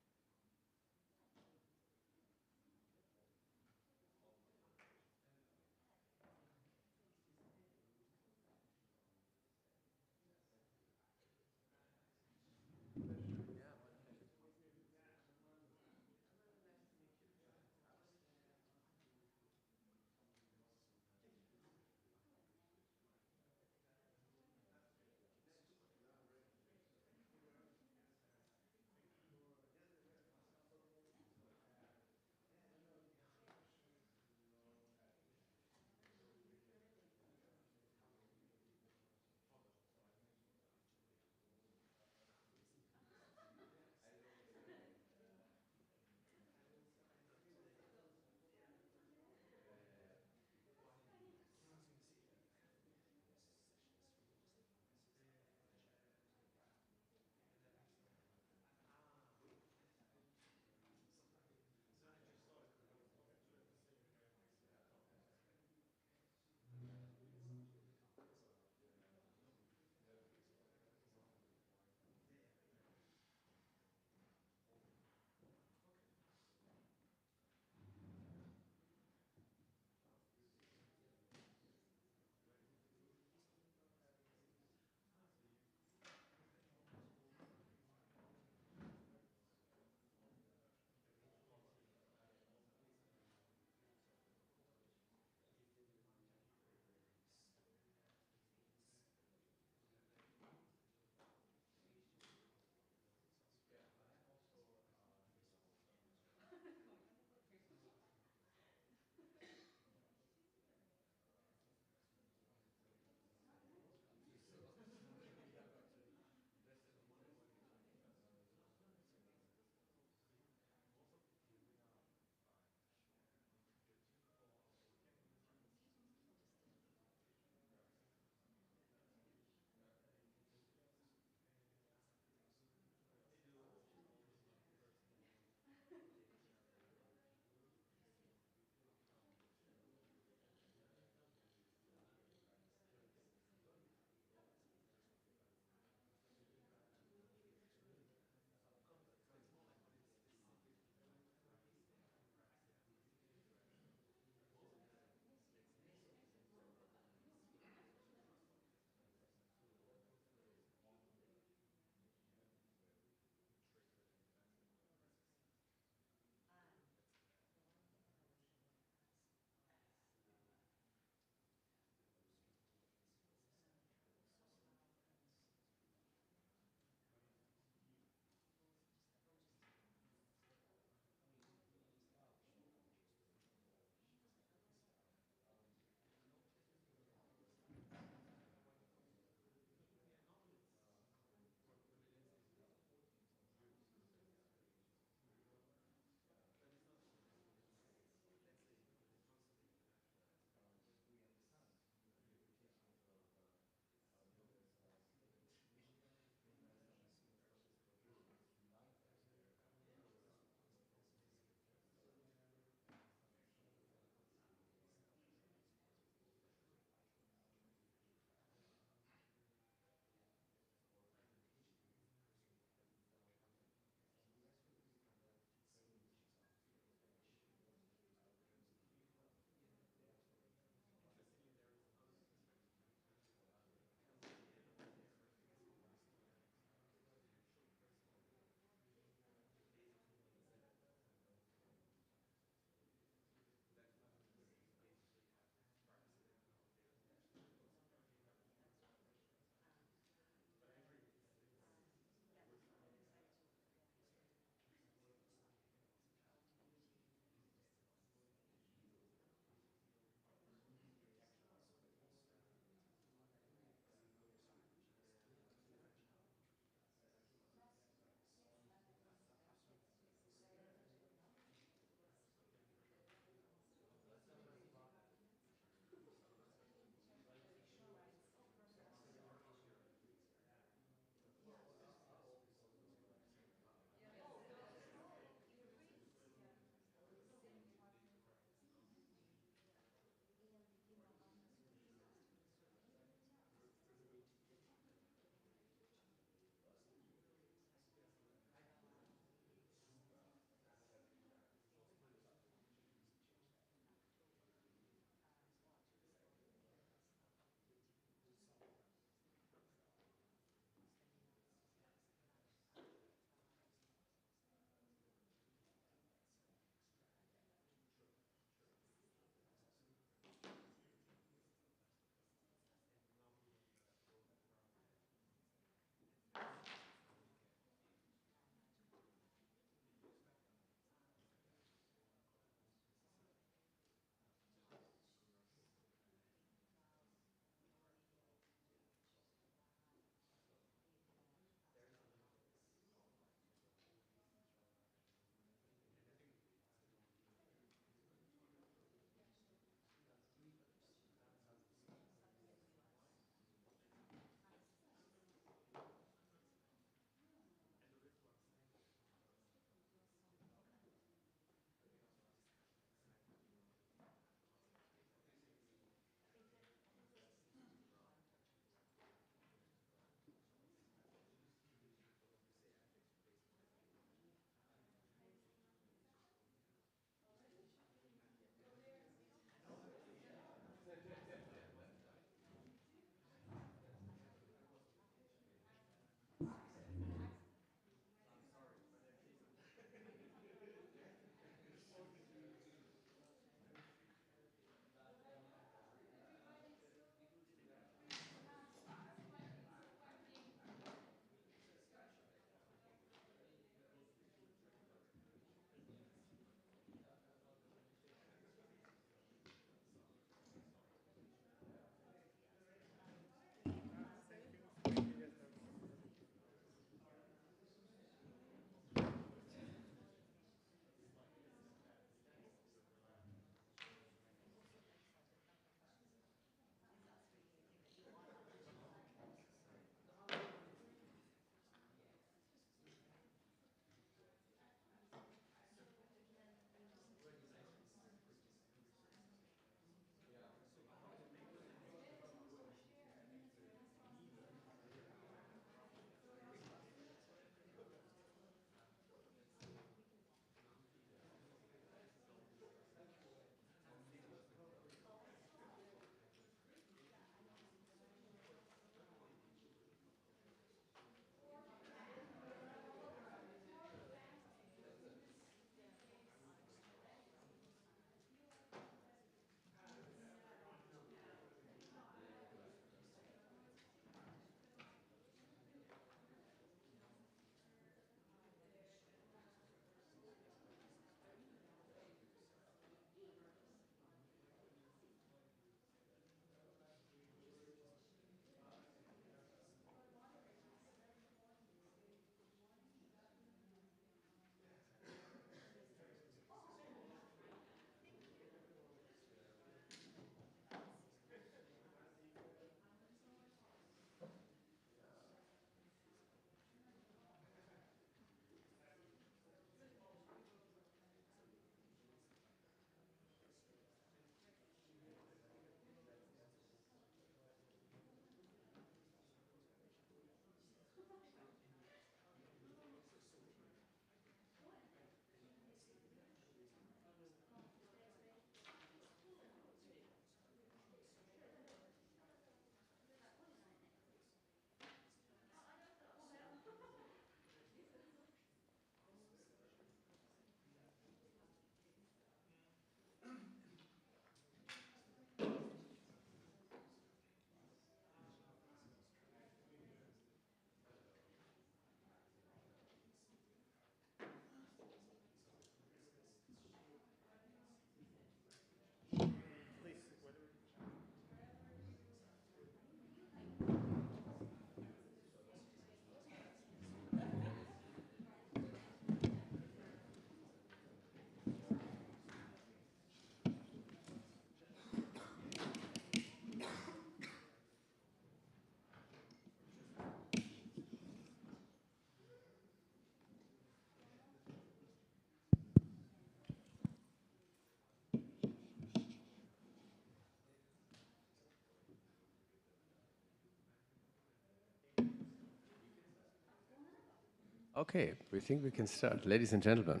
Okay, we think we can start. Ladies and gentlemen,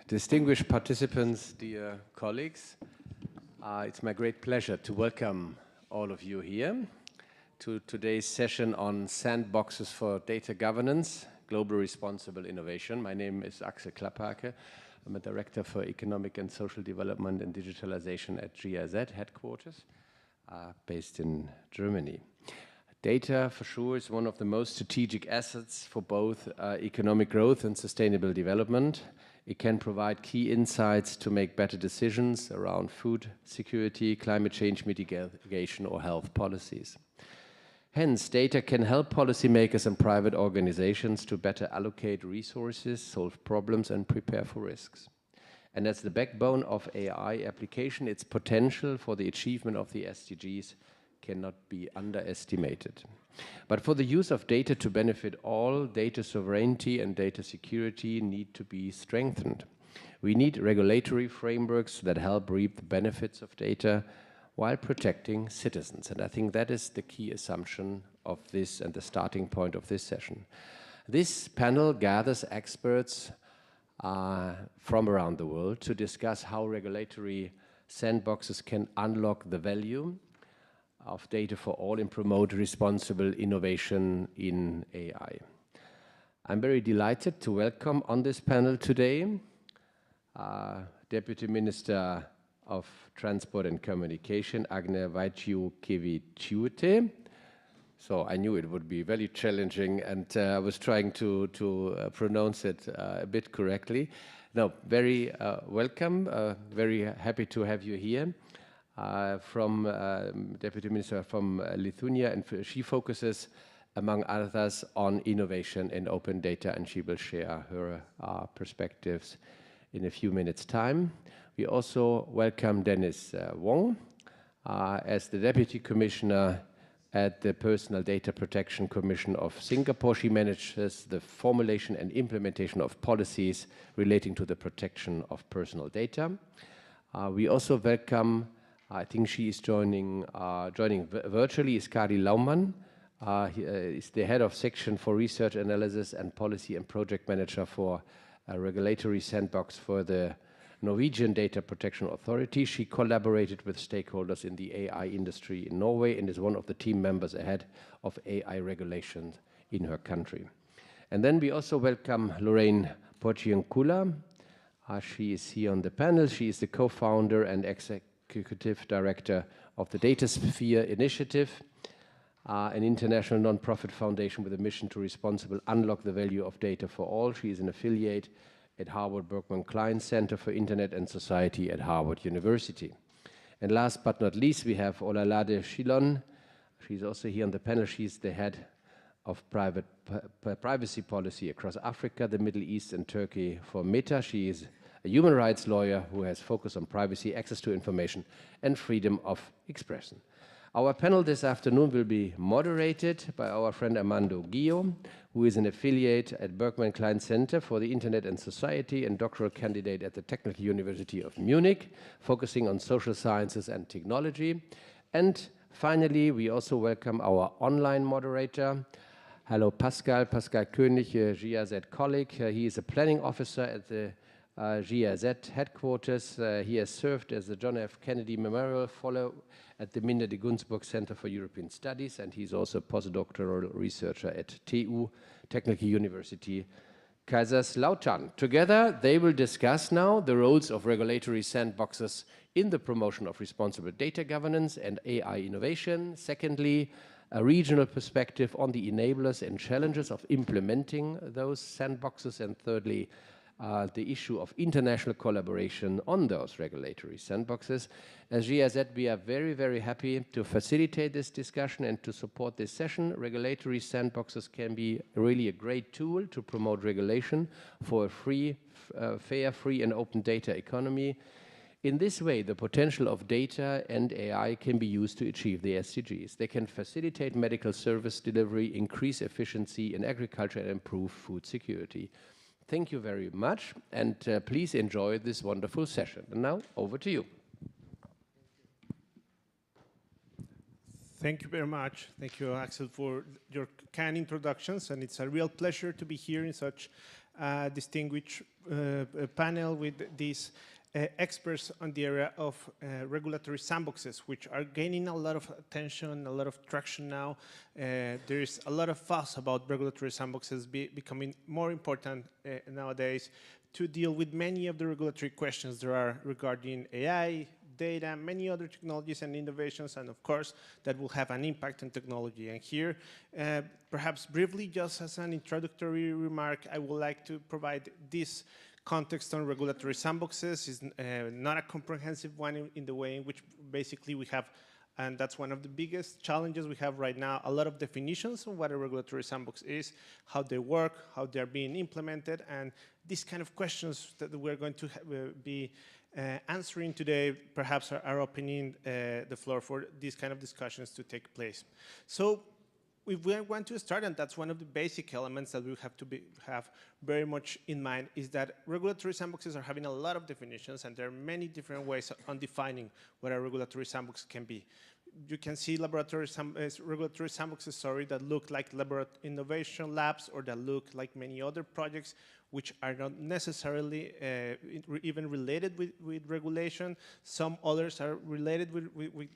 distinguished participants, dear colleagues, it's my great pleasure to welcome all of you here to today's session on sandboxes for data governance, global responsible innovation. My name is Axel Klapphake. I'm a director for economic and social development and digitalization at GIZ headquarters, based in Germany. Data, for sure, is one of the most strategic assets for both economic growth and sustainable development. It can provide key insights to make better decisions around food security, climate change mitigation, or health policies. Hence, data can help policymakers and private organizations to better allocate resources, solve problems, and prepare for risks. And as the backbone of AI application, its potential for the achievement of the SDGs cannot be underestimated. But for the use of data to benefit all, data sovereignty and data security need to be strengthened. We need regulatory frameworks that help reap the benefits of data while protecting citizens. And I think that is the key assumption of this and the starting point of this session. This panel gathers experts from around the world to discuss how regulatory sandboxes can unlock the value of data for all and promote responsible innovation in AI. I'm very delighted to welcome on this panel today Deputy Minister of Transport and Communication, Agne Vaiciukevičiūtė. So I knew it would be very challenging, and I was trying to pronounce it a bit correctly. No, very welcome, very happy to have you here. From Deputy Minister from Lithuania, and she focuses, among others, on innovation and open data, and she will share her perspectives in a few minutes' time. We also welcome Dennis Wong as the Deputy Commissioner at the Personal Data Protection Commission of Singapore. She manages the formulation and implementation of policies relating to the protection of personal data. We also welcome, I think she is joining virtually, is Kari Laumann. He is the head of section for research analysis and policy and project manager for a regulatory sandbox for the Norwegian Data Protection Authority. She collaborated with stakeholders in the AI industry in Norway and is one of the team members ahead of AI regulations in her country. And then we also welcome Lorraine Porciuncula. She is here on the panel. She is the co-founder and Executive Director of the DataSphere Initiative, an international non-profit foundation with a mission to responsibly unlock the value of data for all. She is an affiliate at Harvard Berkman Klein Center for Internet and Society at Harvard University. And last but not least, we have Olalade Shilon. She's also here on the panel. She's the head of privacy policy across Africa, the Middle East, and Turkey for Meta. She is a human rights lawyer who has focused on privacy, access to information, and freedom of expression. Our panel this afternoon will be moderated by our friend Armando Guillo, who is an affiliate at Berkman Klein Center for the Internet and Society and doctoral candidate at the Technical University of Munich, focusing on social sciences and technology. And finally, we also welcome our online moderator. Hello, Pascal König, a GIZ colleague. He is a planning officer at the GIZ headquarters. He has served as the John F. Kennedy Memorial Fellow at the Minder de Gunzburg Center for European Studies, and he's also a postdoctoral researcher at TU, Technical University, Kaiserslautern. Together, they will discuss now the roles of regulatory sandboxes in the promotion of responsible data governance and AI innovation. Secondly, a regional perspective on the enablers and challenges of implementing those sandboxes. And thirdly, the issue of international collaboration on those regulatory sandboxes. As GIZ, we are very, very happy to facilitate this discussion and to support this session. Regulatory sandboxes can be really a great tool to promote regulation for a fair, free, and open data economy. In this way, the potential of data and AI can be used to achieve the SDGs. They can facilitate medical service delivery, increase efficiency in agriculture, and improve food security. Thank you very much, and please enjoy this wonderful session. And now, over to you. Thank you very much. Thank you, Axel, for your kind introductions, and it's a real pleasure to be here in such a distinguished panel with these experts on the area of regulatory sandboxes, which are gaining a lot of attention, a lot of traction now. There is a lot of fuss about regulatory sandboxes becoming more important nowadays to deal with many of the regulatory questions there are regarding AI, data, many other technologies and innovations, and of course, that will have an impact on technology. And here, perhaps briefly, just as an introductory remark, I would like to provide this context on regulatory sandboxes. Is not a comprehensive one in the way in which basically we have, and that's one of the biggest challenges we have right now, a lot of definitions on what a regulatory sandbox is, how they work, how they're being implemented, and these kind of questions that we're going to be answering today perhaps are opening the floor for these kind of discussions to take place. So if we want to start, and that's one of the basic elements that we have to have very much in mind, is that regulatory sandboxes are having a lot of definitions, and there are many different ways on defining what a regulatory sandbox can be. You can see regulatory sandboxes, that look like innovation labs, or that look like many other projects which are not necessarily even related with regulation. Some others are related with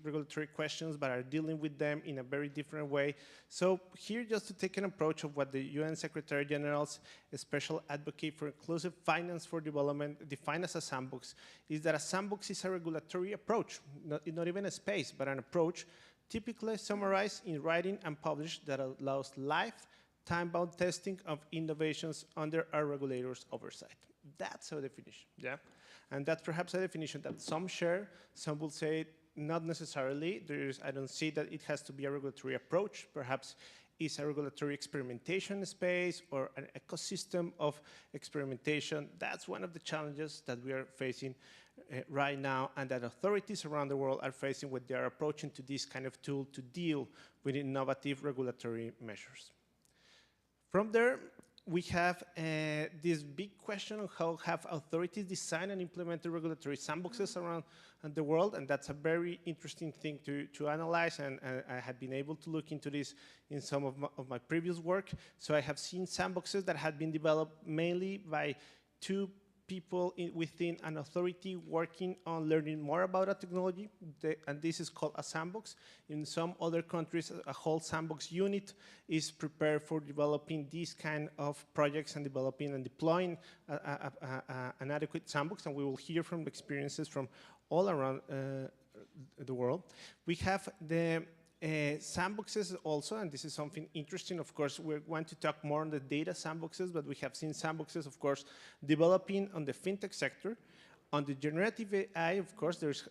regulatory questions, but are dealing with them in a very different way. So here, just to take an approach of what the UN Secretary General's Special Advocate for Inclusive Finance for Development defined as a sandbox, is that a sandbox is a regulatory approach, not even a space, but an approach typically summarized in writing and published that allows live, time-bound testing of innovations under a regulator's oversight. That's a definition, yeah? And that's perhaps a definition that some share, some will say not necessarily. I don't see that it has to be a regulatory approach. Perhaps it's a regulatory experimentation space or an ecosystem of experimentation. That's one of the challenges that we are facing right now, and that authorities around the world are facing when they are approaching to this kind of tool to deal with innovative regulatory measures. From there, we have this big question of how have authorities designed and implemented regulatory sandboxes around the world, and that's a very interesting thing to analyze, and I have been able to look into this in some of my previous work. So I have seen sandboxes that had been developed mainly by two people within an authority working on learning more about a technology, and this is called a sandbox. In some other countries, a whole sandbox unit is prepared for developing these kind of projects and developing and deploying an adequate sandbox, and we will hear from experiences from all around the world. We have the sandboxes also, and this is something interesting. Of course, we want to talk more on the data sandboxes, but we have seen sandboxes, of course, developing on the fintech sector. On the generative AI, of course, there's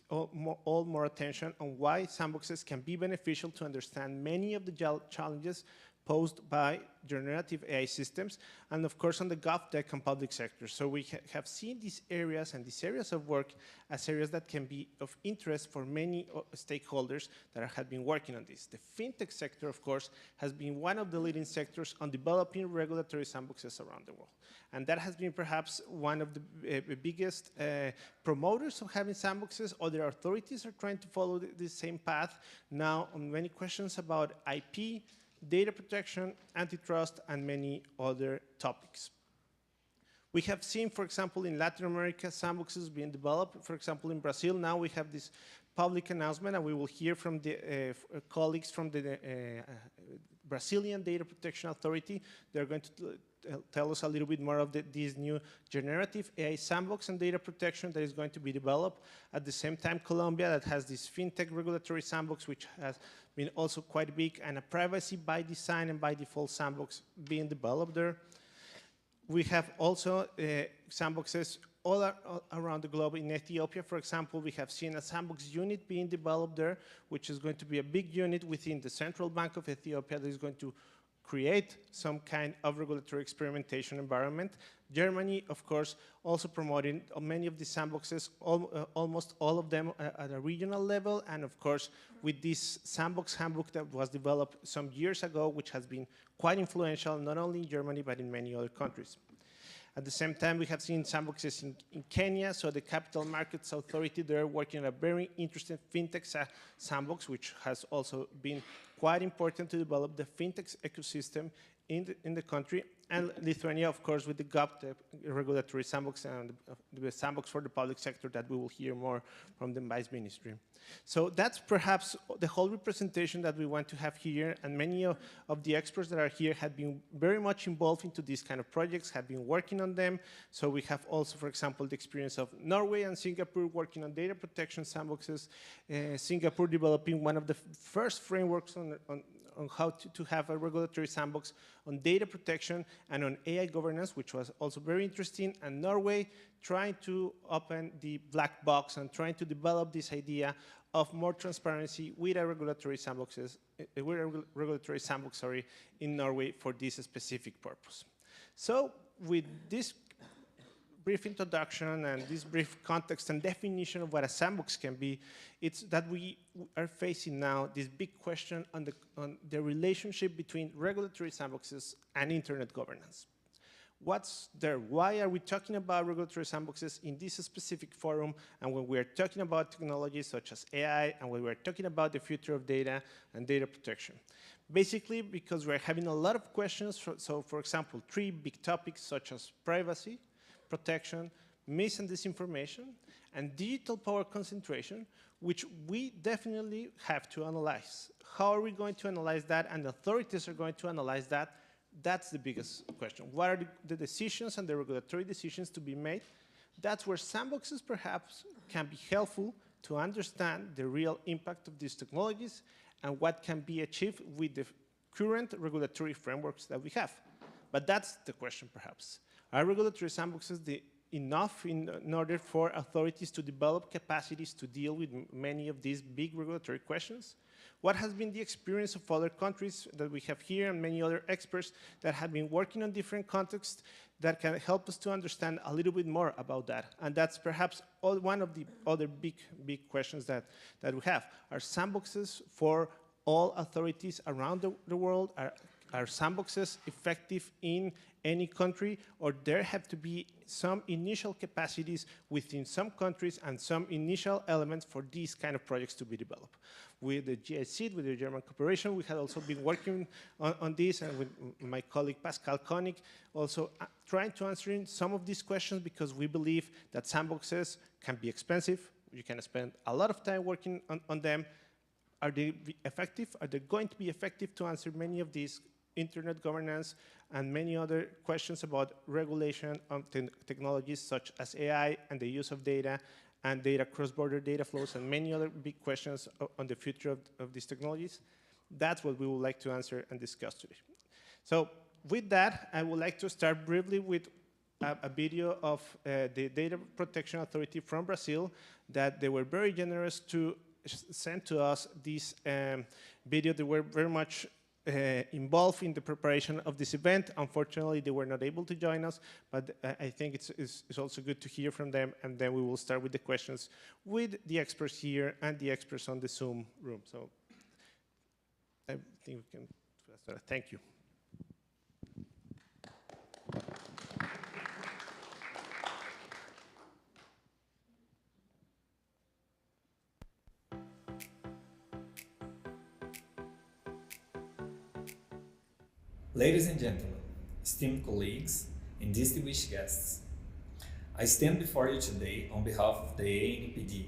more attention on why sandboxes can be beneficial to understand many of the challenges posed by generative AI systems, and of course on the GovTech and public sector. So we have seen these areas and these areas of work as areas that can be of interest for many stakeholders that have been working on this. The fintech sector, of course, has been one of the leading sectors on developing regulatory sandboxes around the world. And that has been perhaps one of the biggest promoters of having sandboxes. Other authorities are trying to follow the same path. Now, on many questions about IP, data protection, antitrust, and many other topics. We have seen, for example, in Latin America, sandboxes being developed. For example, in Brazil, now we have this public announcement, and we will hear from the colleagues from the Brazilian Data Protection Authority. They're going to tell us a little bit more of this new generative AI sandbox and data protection that is going to be developed. At the same time, Colombia, that has this fintech regulatory sandbox, which has been also quite big, and a privacy by design and by default sandbox being developed there. We have also sandboxes all around the globe. In Ethiopia, for example, we have seen a sandbox unit being developed there, which is going to be a big unit within the Central Bank of Ethiopia that is going to create some kind of regulatory experimentation environment. Germany, of course, also promoting many of the sandboxes, almost all of them at a regional level, and of course, with this sandbox handbook that was developed some years ago, which has been quite influential, not only in Germany, but in many other countries. At the same time, we have seen sandboxes in Kenya. So the Capital Markets Authority, they're working on a very interesting fintech sandbox, which has also been quite important to develop the fintech ecosystem in the country. And Lithuania, of course, with the GovTech regulatory sandbox and the sandbox for the public sector that we will hear more from the Vice Ministry. So that's perhaps the whole representation that we want to have here, and many of the experts that are here have been very much involved into these kind of projects, have been working on them. So we have also, for example, the experience of Norway and Singapore working on data protection sandboxes, Singapore developing one of the first frameworks on how to have a regulatory sandbox on data protection and on AI governance, which was also very interesting, and Norway trying to open the black box and trying to develop this idea of more transparency with a regulatory sandbox, in Norway for this specific purpose. So with this brief introduction and this brief context and definition of what a sandbox can be, it's that we are facing now this big question on the relationship between regulatory sandboxes and internet governance. What's there? Why are we talking about regulatory sandboxes in this specific forum, and when we are talking about technologies such as AI, and when we are talking about the future of data and data protection? Basically, because we're having a lot of questions. So for example, 3 big topics such as privacy, protection, mis and disinformation, and digital power concentration, which we definitely have to analyze. How are we going to analyze that, and the authorities are going to analyze that? That's the biggest question. What are the decisions and the regulatory decisions to be made? That's where sandboxes perhaps can be helpful to understand the real impact of these technologies and what can be achieved with the current regulatory frameworks that we have. But that's the question perhaps. Are regulatory sandboxes enough in order for authorities to develop capacities to deal with many of these big regulatory questions? What has been the experience of other countries that we have here and many other experts that have been working on different contexts that can help us to understand a little bit more about that? And that's perhaps one of the other big questions that we have. Are sandboxes for all authorities around the world? Are sandboxes effective in any country, or there have to be some initial capacities within some countries and some initial elements for these kind of projects to be developed? With the GIC, with the German Corporation, we had also been working on this, and with my colleague Pascal Koenig, also trying to answer some of these questions, because we believe that sandboxes can be expensive. You can spend a lot of time working on them. Are they effective? Are they going to be effective to answer many of these internet governance and many other questions about regulation of technologies such as AI and the use of data and cross-border data flows, and many other big questions on the future of these technologies? That's what we would like to answer and discuss today. So with that, I would like to start briefly with a video of the Data Protection Authority from Brazil, that they were very generous to send to us this video. They were very much involved in the preparation of this event. Unfortunately, they were not able to join us, but I think it's also good to hear from them, and then we will start with the questions with the experts here and the experts on the Zoom room. So I think we can start. Thank you. Ladies and gentlemen, esteemed colleagues and distinguished guests, I stand before you today on behalf of the ANPD,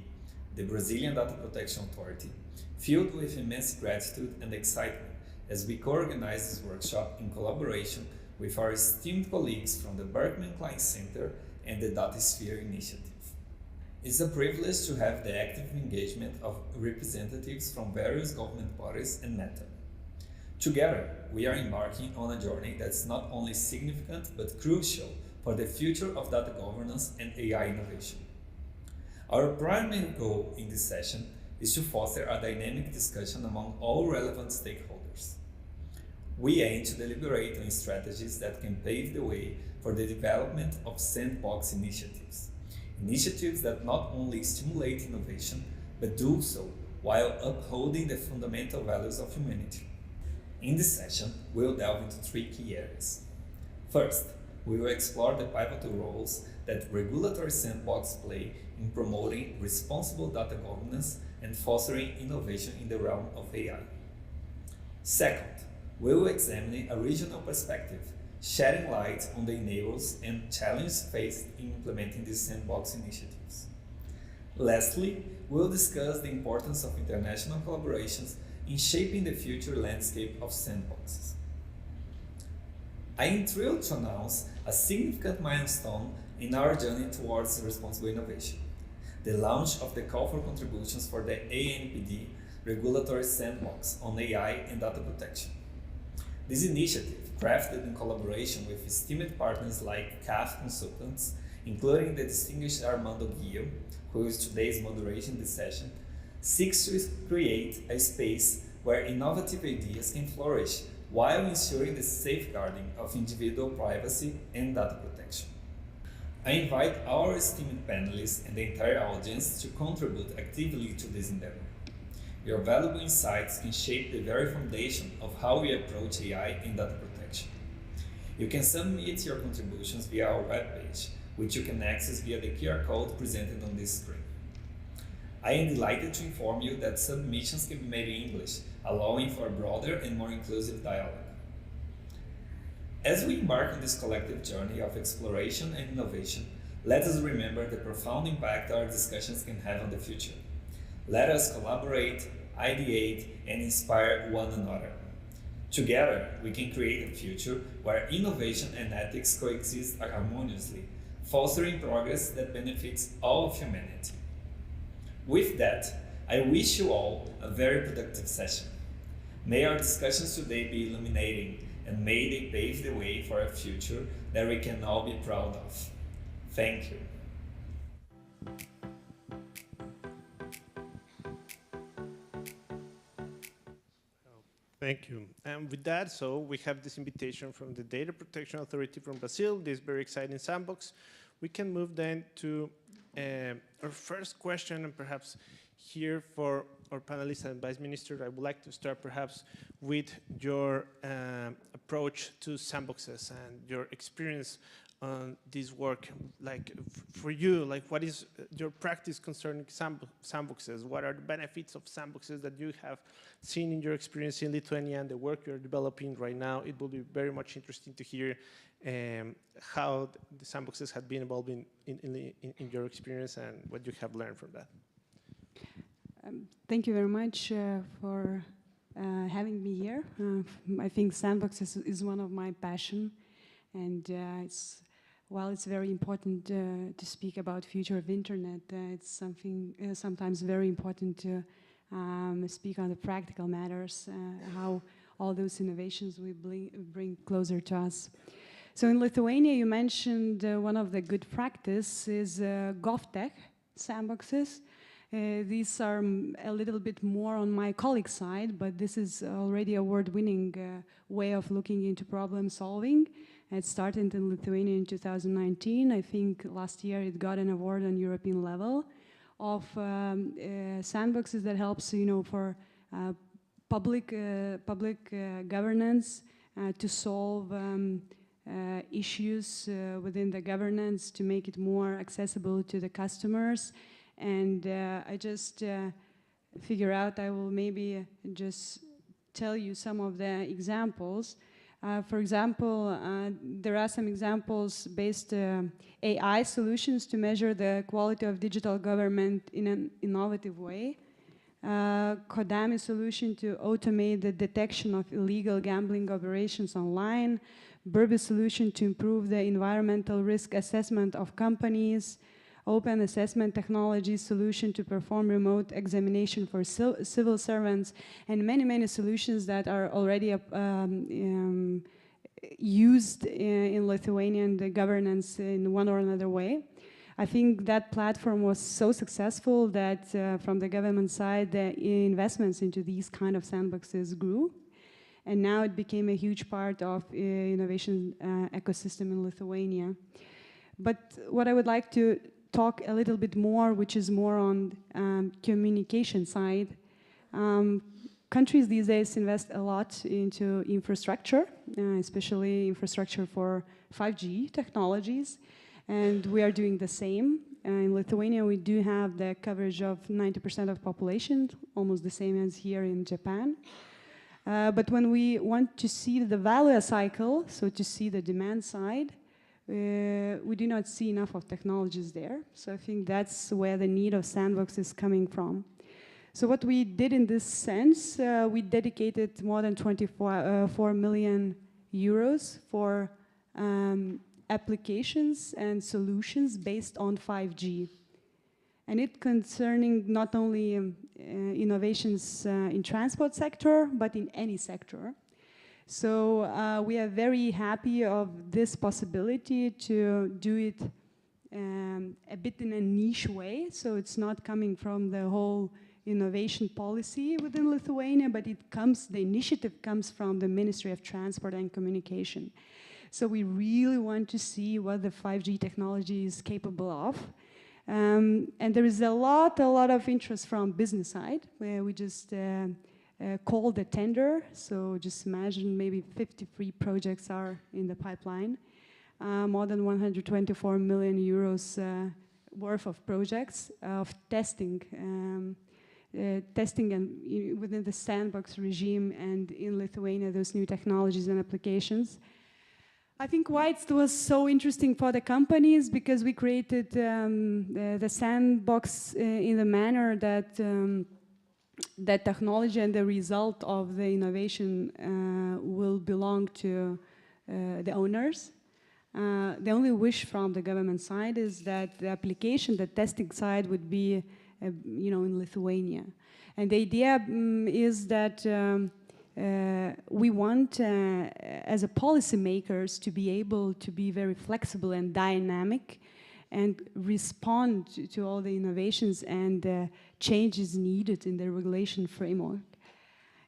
the Brazilian Data Protection Authority, filled with immense gratitude and excitement as we co-organize this workshop in collaboration with our esteemed colleagues from the Berkman Klein Center and the DataSphere Initiative. It's a privilege to have the active engagement of representatives from various government bodies and Meta. Together, we are embarking on a journey that's not only significant but crucial for the future of data governance and AI innovation. Our primary goal in this session is to foster a dynamic discussion among all relevant stakeholders. We aim to deliberate on strategies that can pave the way for the development of sandbox initiatives that not only stimulate innovation, but do so while upholding the fundamental values of humanity. In this session, we'll delve into 3 key areas. First, we will explore the pivotal roles that regulatory sandbox play in promoting responsible data governance and fostering innovation in the realm of AI. Second, we will examine a regional perspective, shedding light on the enablers and challenges faced in implementing these sandbox initiatives. Lastly, we will discuss the importance of international collaborations in shaping the future landscape of sandboxes. I am thrilled to announce a significant milestone in our journey towards responsible innovation: the launch of the call for contributions for the ANPD Regulatory Sandbox on AI and Data Protection. This initiative, crafted in collaboration with esteemed partners like CAF consultants, including the distinguished Armando Guillo, who is today's moderating this session, seeks to create a space where innovative ideas can flourish while ensuring the safeguarding of individual privacy and data protection. I invite our esteemed panelists and the entire audience to contribute actively to this endeavor. Your valuable insights can shape the very foundation of how we approach AI and data protection. You can submit your contributions via our webpage, which you can access via the QR code presented on this screen. I am delighted to inform you that submissions can be made in English, allowing for a broader and more inclusive dialogue. As we embark on this collective journey of exploration and innovation, let us remember the profound impact our discussions can have on the future. Let us collaborate, ideate, and inspire one another. Together, we can create a future where innovation and ethics coexist harmoniously, fostering progress that benefits all of humanity. With that, I wish you all a very productive session. May our discussions today be illuminating, and may they pave the way for a future that we can all be proud of. Thank you. Thank you. And with that, so we have this invitation from the Data Protection Authority from Brazil, this very exciting sandbox. We can move then to our first question, and perhaps here for our panelists and Vice Minister, I would like to start perhaps with your approach to sandboxes and your experience on this work. Like for you, like what is your practice concerning sandboxes? What are the benefits of sandboxes that you have seen in your experience in Lithuania and the work you're developing right now? It will be very much interesting to hear how the sandboxes have been evolving in your experience and what you have learned from that. Thank you very much for having me here. I think sandboxes is one of my passion, and while it's very important to speak about future of internet, it's something sometimes very important to speak on the practical matters, how all those innovations we bring closer to us. So in Lithuania, you mentioned one of the good practice is GovTech sandboxes. These are a little bit more on my colleague side, but this is already award-winning way of looking into problem solving. It started in Lithuania in 2019. I think last year it got an award on European level of sandboxes that helps, for public governance to solve issues within the governance, to make it more accessible to the customers. And I just figure out, I will maybe just tell you some of the examples. For example, there are some examples based AI solutions to measure the quality of digital government in an innovative way. Kodami solution to automate the detection of illegal gambling operations online. Burby solution to improve the environmental risk assessment of companies. Open assessment technology solution to perform remote examination for civil servants, and many, many solutions that are already used in Lithuanian governance in one or another way. I think that platform was so successful that from the government side, the investments into these kind of sandboxes grew. And now it became a huge part of innovation ecosystem in Lithuania. But what I would like to talk a little bit more, which is more on communication side. countries these days invest a lot into infrastructure, especially infrastructure for 5G technologies, and we are doing the same. In Lithuania, we do have the coverage of 90% of population, almost the same as here in Japan. But when we want to see the value cycle, so to see the demand side, we do not see enough of technologies there. So I think that's where the need of Sandbox is coming from. So what we did in this sense, we dedicated more than 4 million euros for applications and solutions based on 5G. And it concerning not only innovations in transport sector, but in any sector. So we are very happy of this possibility to do it a bit in a niche way. So it's not coming from the whole innovation policy within Lithuania, but the initiative comes from the Ministry of Transport and Communication. So we really want to see what the 5G technology is capable of. And there is a lot of interest from business side, where we just called a tender. So just imagine maybe 53 projects are in the pipeline. More than 124 million euros worth of projects of testing and within the Sandbox regime and in Lithuania, those new technologies and applications. I think why it was so interesting for the companies, because we created the Sandbox in the manner that that technology and the result of the innovation will belong to the owners. The only wish from the government side is that the application, the testing side would be, in Lithuania. And the idea is that we want, as a policymakers, to be able to be very flexible and dynamic and respond to all the innovations and changes needed in the regulation framework.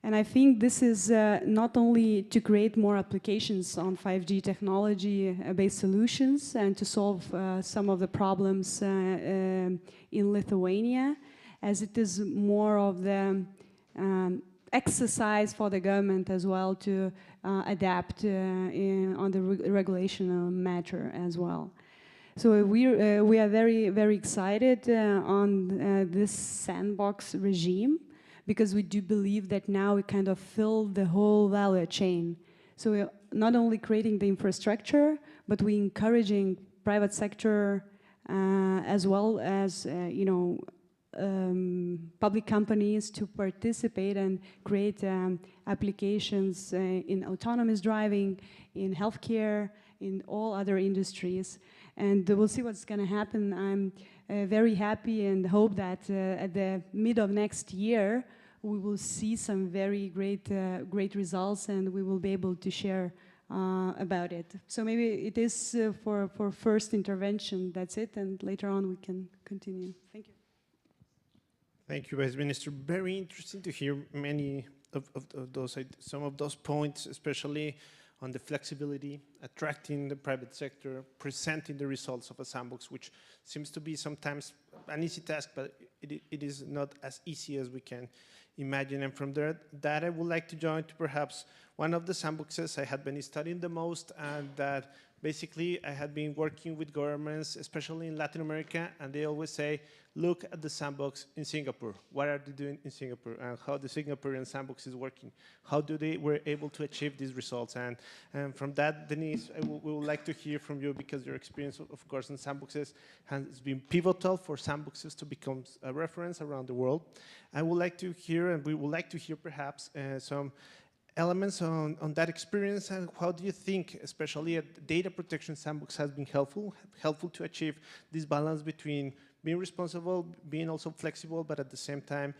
And I think this is not only to create more applications on 5G technology-based solutions and to solve some of the problems in Lithuania, as it is more of the exercise for the government as well to adapt on the regulation matter as well. So we are very, very excited on this Sandbox regime, because we do believe that now we kind of fill the whole value chain. So we're not only creating the infrastructure, but we're encouraging private sector as well as public companies to participate and create applications in autonomous driving, in healthcare, in all other industries. And we'll see what's going to happen. I'm very happy and hope that at the mid of next year, we will see some very great results, and we will be able to share about it. So maybe it is for first intervention, that's it, and later on we can continue. Thank you. Thank you, Vice Minister. Very interesting to hear many of those, some of those points, especially on the flexibility, attracting the private sector, presenting the results of a sandbox, which seems to be sometimes an easy task, but it is not as easy as we can imagine. And from there, that I would like to join to perhaps one of the sandboxes I had been studying the most, and that basically I had been working with governments, especially in Latin America, and they always say, look at the sandbox in Singapore. What are they doing in Singapore, and how the Singaporean sandbox is working? How do they were able to achieve these results? And from that, Denise, we would like to hear from you, because your experience, of course, in sandboxes has been pivotal for sandboxes to become a reference around the world. I would like to hear, and we would like to hear perhaps some elements on that experience, and how do you think, especially at data protection sandbox, has been helpful to achieve this balance between being responsible, being also flexible, but at the same time,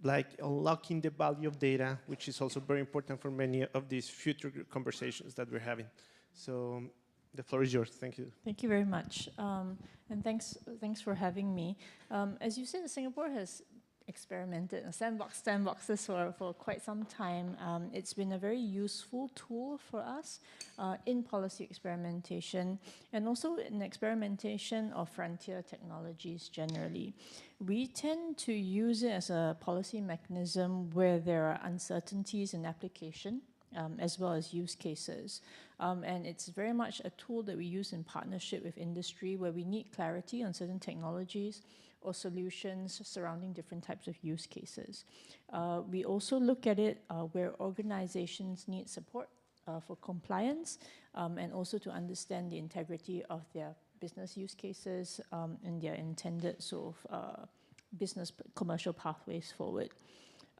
like unlocking the value of data, which is also very important for many of these future conversations that we're having. So the floor is yours. Thank you. Thank you very much. And thanks for having me. As you said, Singapore has experimented in sandboxes for quite some time. It's been a very useful tool for us in policy experimentation and also in experimentation of frontier technologies generally. We tend to use it as a policy mechanism where there are uncertainties in application, as well as use cases. And it's very much a tool that we use in partnership with industry where we need clarity on certain technologies or solutions surrounding different types of use cases. We also look at it where organizations need support for compliance and also to understand the integrity of their business use cases and their intended sort of business commercial pathways forward.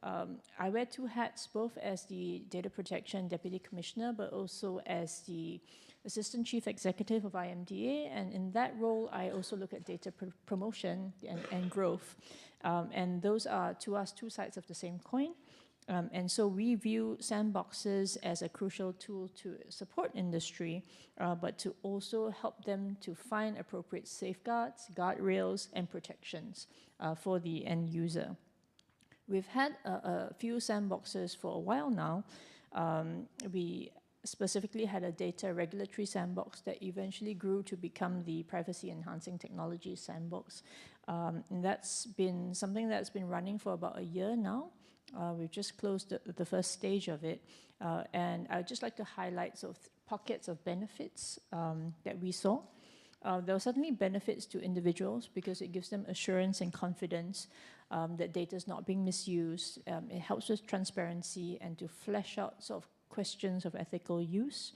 I wear two hats, both as the Data Protection Deputy Commissioner, but also as the Assistant Chief Executive of IMDA. And in that role, I also look at data promotion and growth. And those are, to us, two sides of the same coin. And so we view sandboxes as a crucial tool to support industry, but to also help them to find appropriate safeguards, guardrails, and protections for the end user. We've had a few sandboxes for a while now. We specifically had a data regulatory sandbox that eventually grew to become the privacy enhancing technology sandbox. And that's been something that's been running for about a year now. We've just closed the first stage of it. And I'd just like to highlight sort of pockets of benefits that we saw. There are certainly benefits to individuals because it gives them assurance and confidence that data is not being misused. It helps with transparency and to flesh out sort of questions of ethical use.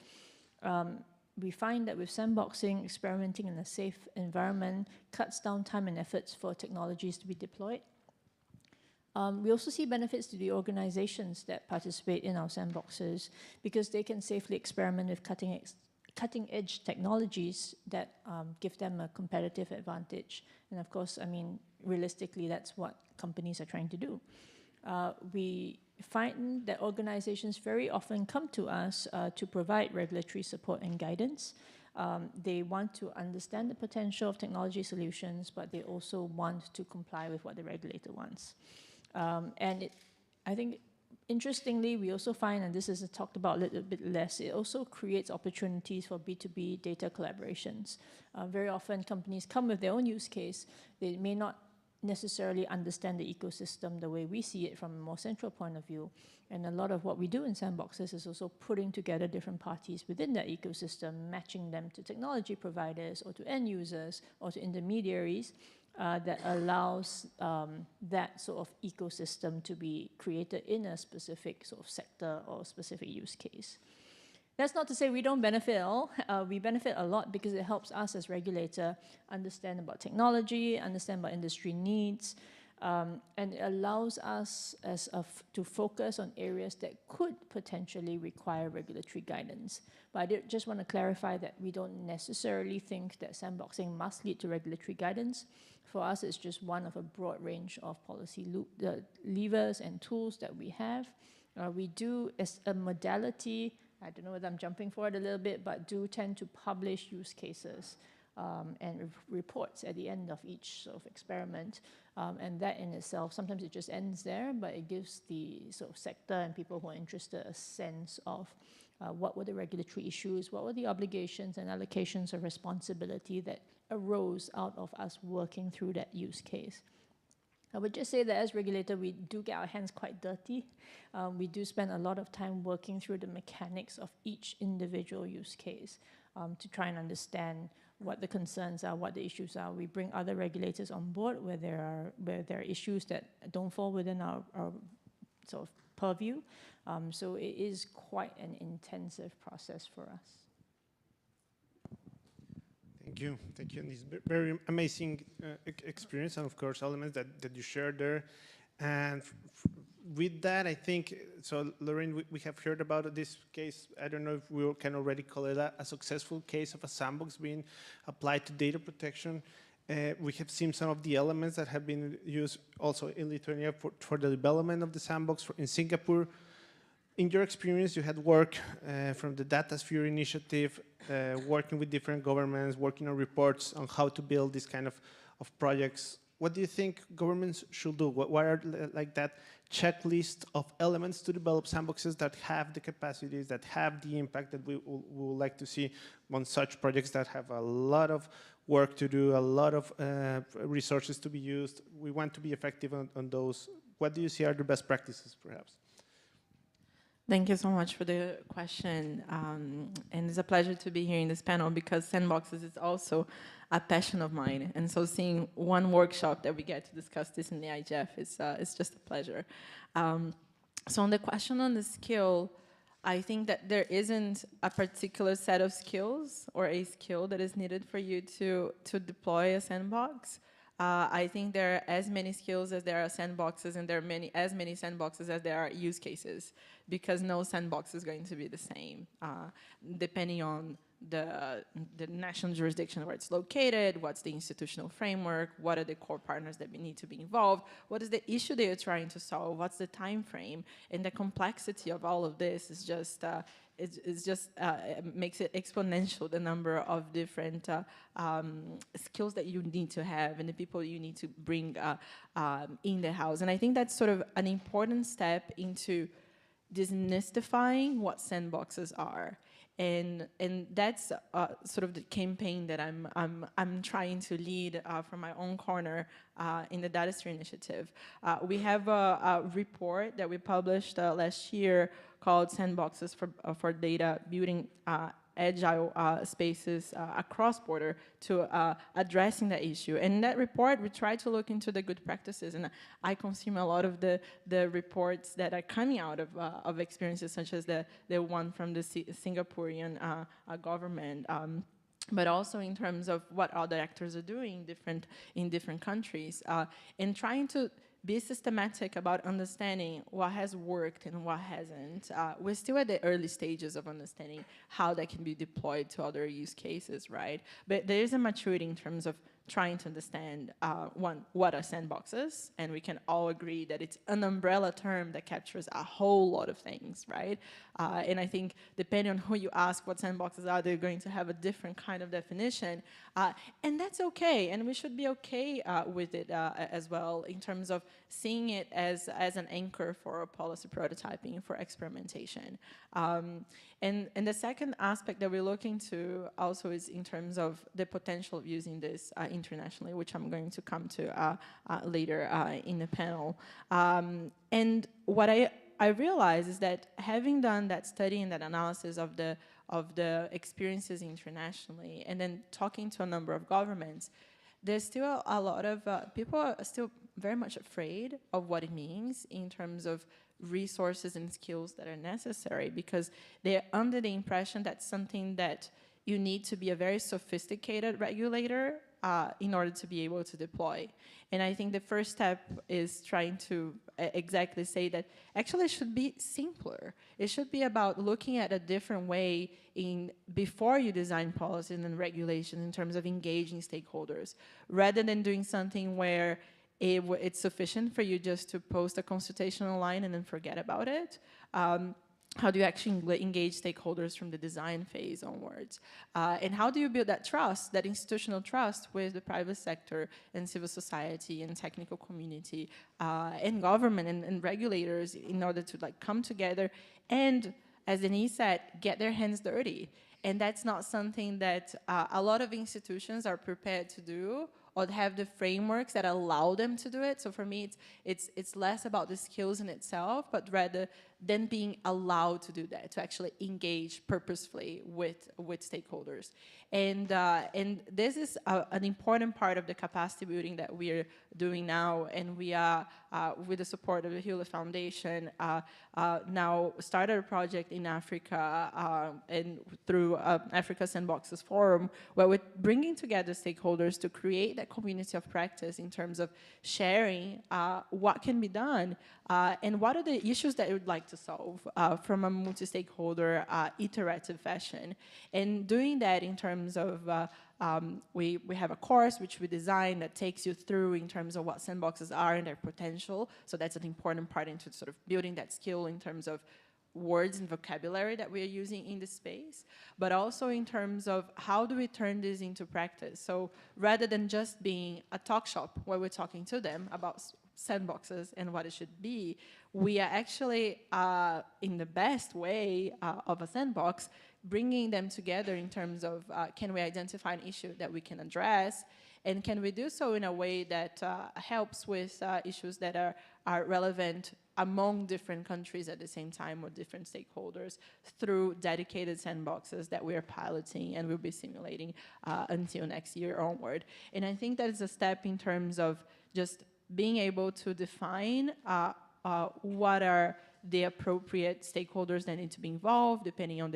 We find that with sandboxing, experimenting in a safe environment cuts down time and efforts for technologies to be deployed. We also see benefits to the organizations that participate in our sandboxes because they can safely experiment with cutting-edge technologies that give them a competitive advantage. And of course, I mean, realistically, that's what companies are trying to do. We find that organizations very often come to us to provide regulatory support and guidance. They want to understand the potential of technology solutions, but they also want to comply with what the regulator wants. And I think, interestingly, we also find, and this is talked about a little bit less, it also creates opportunities for B2B data collaborations. Very often, companies come with their own use case. They may not necessarily understand the ecosystem the way we see it from a more central point of view. And a lot of what we do in sandboxes is also putting together different parties within that ecosystem, matching them to technology providers or to end users or to intermediaries that allows that sort of ecosystem to be created in a specific sort of sector or specific use case. That's not to say we don't benefit at all. We benefit a lot because it helps us as regulator understand about technology, understand about industry needs, and it allows us to focus on areas that could potentially require regulatory guidance. But I just want to clarify that we don't necessarily think that sandboxing must lead to regulatory guidance. For us, it's just one of a broad range of policy levers and tools that we have. We do, as a modality, I don't know whether I'm jumping forward a little bit, but do tend to publish use cases and reports at the end of each sort of experiment. And that in itself, sometimes it just ends there, but it gives the sort of sector and people who are interested a sense of what were the regulatory issues, what were the obligations and allocations of responsibility that arose out of us working through that use case. I would just say that as regulator, we do get our hands quite dirty. We do spend a lot of time working through the mechanics of each individual use case to try and understand what the concerns are, what the issues are. We bring other regulators on board where there are issues that don't fall within our sort of purview. So it is quite an intensive process for us. Thank you. Thank you. And this very amazing experience, and of course, elements that you shared there. And with that, I think, so Lorraine, we have heard about this case. I don't know if we can already call it a successful case of a sandbox being applied to data protection. We have seen some of the elements that have been used also in Lithuania for the development of the sandbox in Singapore. In your experience, you had work from the DataSphere initiative, working with different governments, working on reports on how to build this kind of projects. what do you think governments should do? What are like that checklist of elements to develop sandboxes that have the capacities, that have the impact that we would like to see on such projects that have a lot of work to do, a lot of resources to be used? We want to be effective on those. What do you see are the best practices, perhaps? Thank you so much for the question. And it's a pleasure to be here in this panel because sandboxes is also a passion of mine. And so seeing one workshop that we get to discuss this in the IGF is just a pleasure. So on the question on the skill, I think that there isn't a particular set of skills or a skill that is needed for you to deploy a sandbox. I think there are as many skills as there are sandboxes, and there are as many sandboxes as there are use cases, because no sandbox is going to be the same, depending on the national jurisdiction where it's located, what's the institutional framework, what are the core partners that need to be involved, what is the issue that you're trying to solve, what's the time frame, and the complexity of all of this is just makes it exponential, the number of different skills that you need to have and the people you need to bring in the house. And I think that's sort of an important step into demystifying what sandboxes are. And that's sort of the campaign that I'm trying to lead from my own corner in the Datasphere initiative. We have a report that we published last year called Sandboxes for Data, Building Agile Spaces Across Border to addressing that issue. And in that report, we try to look into the good practices, and I consume a lot of the reports that are coming out of experiences such as the one from the Singaporean government, but also in terms of what other actors are doing in different countries, and trying to be systematic about understanding what has worked and what hasn't. We're still at the early stages of understanding how that can be deployed to other use cases, right? But there is a maturity in terms of trying to understand, one, what are sandboxes? And we can all agree that it's an umbrella term that captures a whole lot of things, right? And I think depending on who you ask what sandboxes are, they're going to have a different kind of definition. And that's okay, and we should be okay with it as well, in terms of seeing it as an anchor for policy prototyping, for experimentation. And the second aspect that we're looking to also is in terms of the potential of using this internationally, which I'm going to come to later in the panel. And what I realize is that having done that study and that analysis of the experiences internationally, and then talking to a number of governments, there's still a lot of people are still very much afraid of what it means in terms of resources and skills that are necessary, because they're under the impression that something that you need to be a very sophisticated regulator in order to be able to deploy. And I think the first step is trying to exactly say that actually it should be simpler. It should be about looking at a different way before you design policies and regulations in terms of engaging stakeholders, rather than doing something where it's sufficient for you just to post a consultation online and then forget about it. How do you actually engage stakeholders from the design phase onwards? And how do you build that trust, that institutional trust with the private sector and civil society and technical community and government and regulators in order to come together and, as Denise said, get their hands dirty? And that's not something that a lot of institutions are prepared to do or have the frameworks that allow them to do it. So for me, it's less about the skills in itself, but rather than being allowed to do that, to actually engage purposefully with stakeholders. And this is an important part of the capacity building that we're doing now. And we are, with the support of the Hewlett Foundation, now started a project in Africa and through Africa Sandboxes Forum, where we're bringing together stakeholders to create that community of practice in terms of sharing what can be done and what are the issues that you would like to solve from a multi-stakeholder iterative fashion. And doing that in terms of we have a course which we designed that takes you through in terms of what sandboxes are and their potential. So that's an important part into sort of building that skill in terms of words and vocabulary that we are using in this space, but also in terms of how do we turn this into practice. So rather than just being a talk shop where we're talking to them about sandboxes and what it should be, we are actually, in the best way of a sandbox, bringing them together in terms of can we identify an issue that we can address, and can we do so in a way that helps with issues that are relevant among different countries at the same time or different stakeholders through dedicated sandboxes that we're piloting and will be simulating until next year onward. And I think that is a step in terms of just being able to define what are the appropriate stakeholders that need to be involved depending on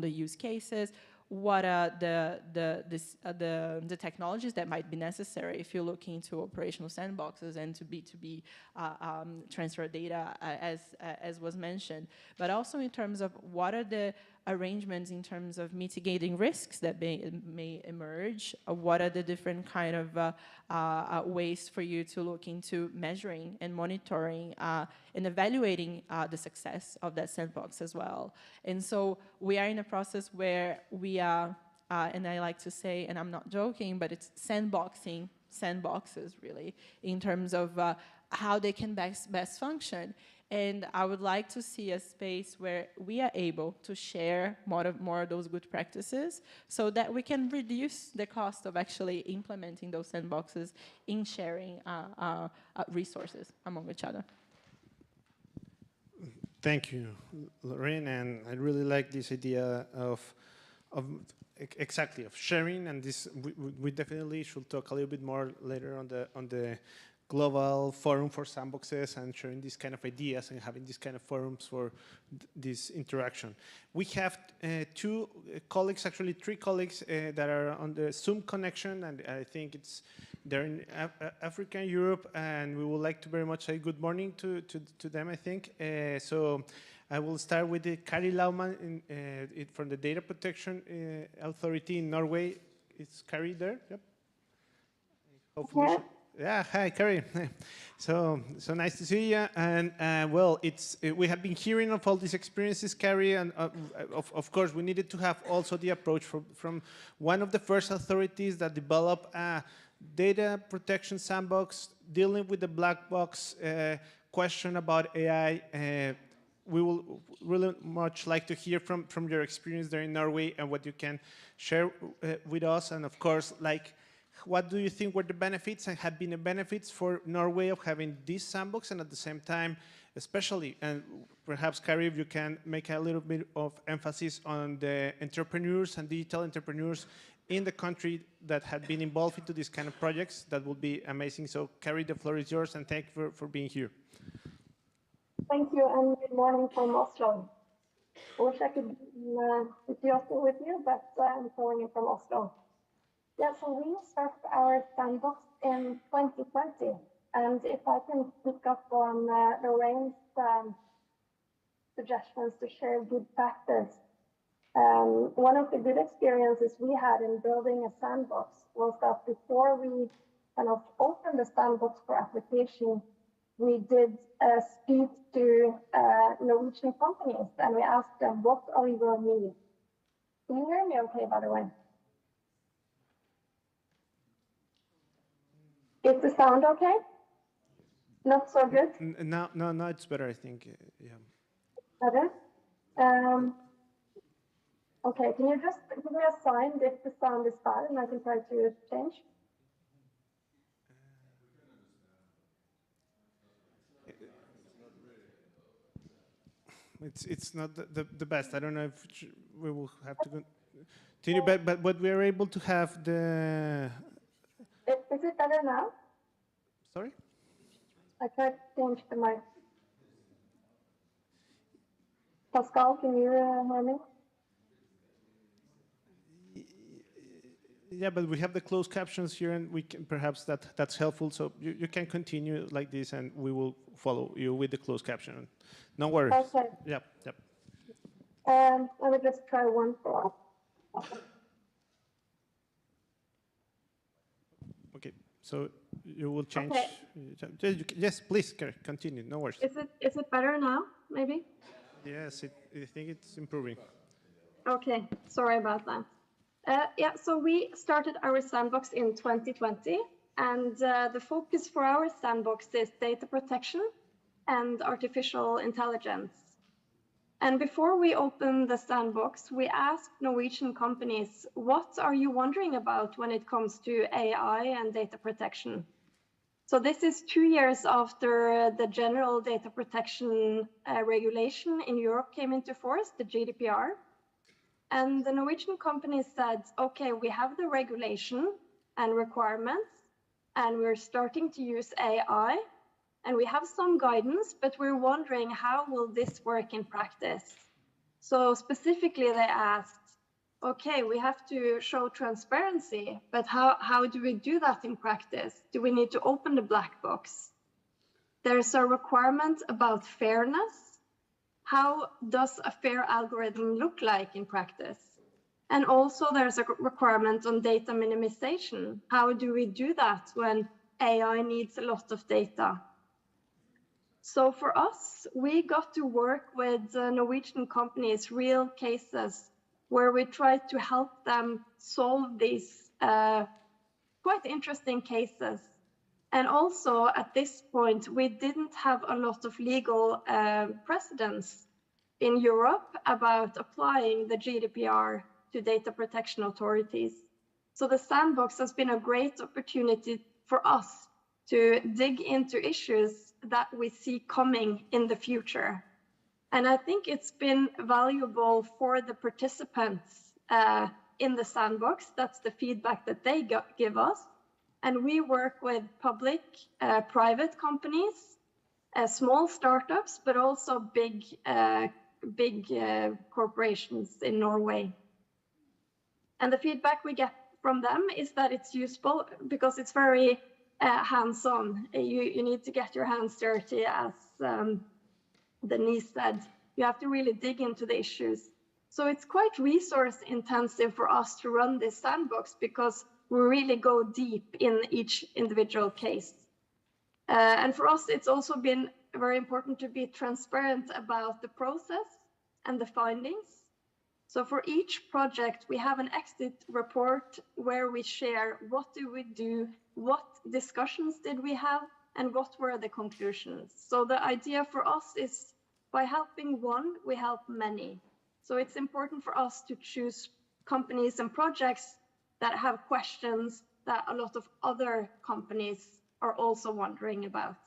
the use cases, what are the technologies that might be necessary if you're looking to operational sandboxes and to B2B transfer data, as was mentioned, but also in terms of what are the arrangements in terms of mitigating risks that may emerge, what are the different kind of ways for you to look into measuring and monitoring and evaluating the success of that sandbox as well. And so we are in a process where we are, and I like to say, and I'm not joking, but it's sandboxing sandboxes really, in terms of how they can best function. And I would like to see a space where we are able to share more of those good practices so that we can reduce the cost of actually implementing those sandboxes in sharing resources among each other. Thank you, Lorraine. And I really like this idea of exactly of sharing. And this we definitely should talk a little bit more later on the global forum for sandboxes and sharing these kind of ideas and having these kind of forums for this interaction. We have two colleagues, actually three colleagues that are on the Zoom connection, and I think they're in Africa and Europe, and we would like to very much say good morning to them, I think. So I will start with Kari Laumann from the Data Protection Authority in Norway. Is Kari there? Yep. Hopefully. Yeah, hi, Kari. So nice to see you. And well, we have been hearing of all these experiences, Kari, and of course we needed to have also the approach from one of the first authorities that developed a data protection sandbox dealing with the black box question about AI. We will really much like to hear from your experience there in Norway and what you can share with us, and of course, what do you think were the benefits and have been the benefits for Norway of having this sandbox, and at the same time, especially, and perhaps, Kari, if you can make a little bit of emphasis on the entrepreneurs and digital entrepreneurs in the country that have been involved into these kind of projects, that would be amazing. So, Kari, the floor is yours, and thank you for being here. Thank you, and good morning from Oslo. I wish I could be also with you, but I'm calling in from Oslo. Yeah, so we started our sandbox in 2020, and if I can pick up on Lorraine's suggestions to share good practice, one of the good experiences we had in building a sandbox was that before we kind of opened the sandbox for application, we did speak to Norwegian companies, and we asked them, what are your needs? Can you hear me okay, by the way? Is the sound okay? Not so good? No, it's better, I think. Yeah. Better? Okay, can you just give me a sign if the sound is bad and I can try to change? It's not the best. I don't know if we will have to continue, but we are able to have the... Is it better now? Sorry? I tried to change the mic. Pascal, can you hear me? Yeah, but we have the closed captions here, and we can perhaps that's helpful. So you can continue like this, and we will follow you with the closed caption. No worries. Okay. Yep. Let me just try one more. Okay, so you will change. Okay. Yes, please continue. No worries. Is it better now? Maybe. Yes, I think it's improving. Okay, sorry about that. Yeah, so we started our sandbox in 2020, and the focus for our sandbox is data protection and artificial intelligence. And before we opened the sandbox, we asked Norwegian companies, what are you wondering about when it comes to AI and data protection? So this is 2 years after the general data protection regulation in Europe came into force, the GDPR. And the Norwegian companies said, okay, we have the regulation and requirements, and we're starting to use AI, and we have some guidance, but we're wondering how will this work in practice? So specifically they asked, okay, we have to show transparency, but how do we do that in practice? Do we need to open the black box? There's a requirement about fairness. How does a fair algorithm look like in practice? And also there's a requirement on data minimization. How do we do that when AI needs a lot of data? So for us, we got to work with Norwegian companies, real cases, where we tried to help them solve these quite interesting cases. And also at this point, we didn't have a lot of legal precedents in Europe about applying the GDPR to data protection authorities. So the sandbox has been a great opportunity for us to dig into issues that we see coming in the future. And I think it's been valuable for the participants in the sandbox. That's the feedback that they give us. And we work with public, private companies, small startups, but also big corporations in Norway. And the feedback we get from them is that it's useful because it's very hands-on. You need to get your hands dirty, as Denise said. You have to really dig into the issues. So it's quite resource intensive for us to run this sandbox because we really go deep in each individual case. And for us, it's also been very important to be transparent about the process and the findings. So for each project, we have an exit report where we share what do we do, what discussions did we have, and what were the conclusions. So the idea for us is by helping one, we help many. So it's important for us to choose companies and projects that have questions that a lot of other companies are also wondering about.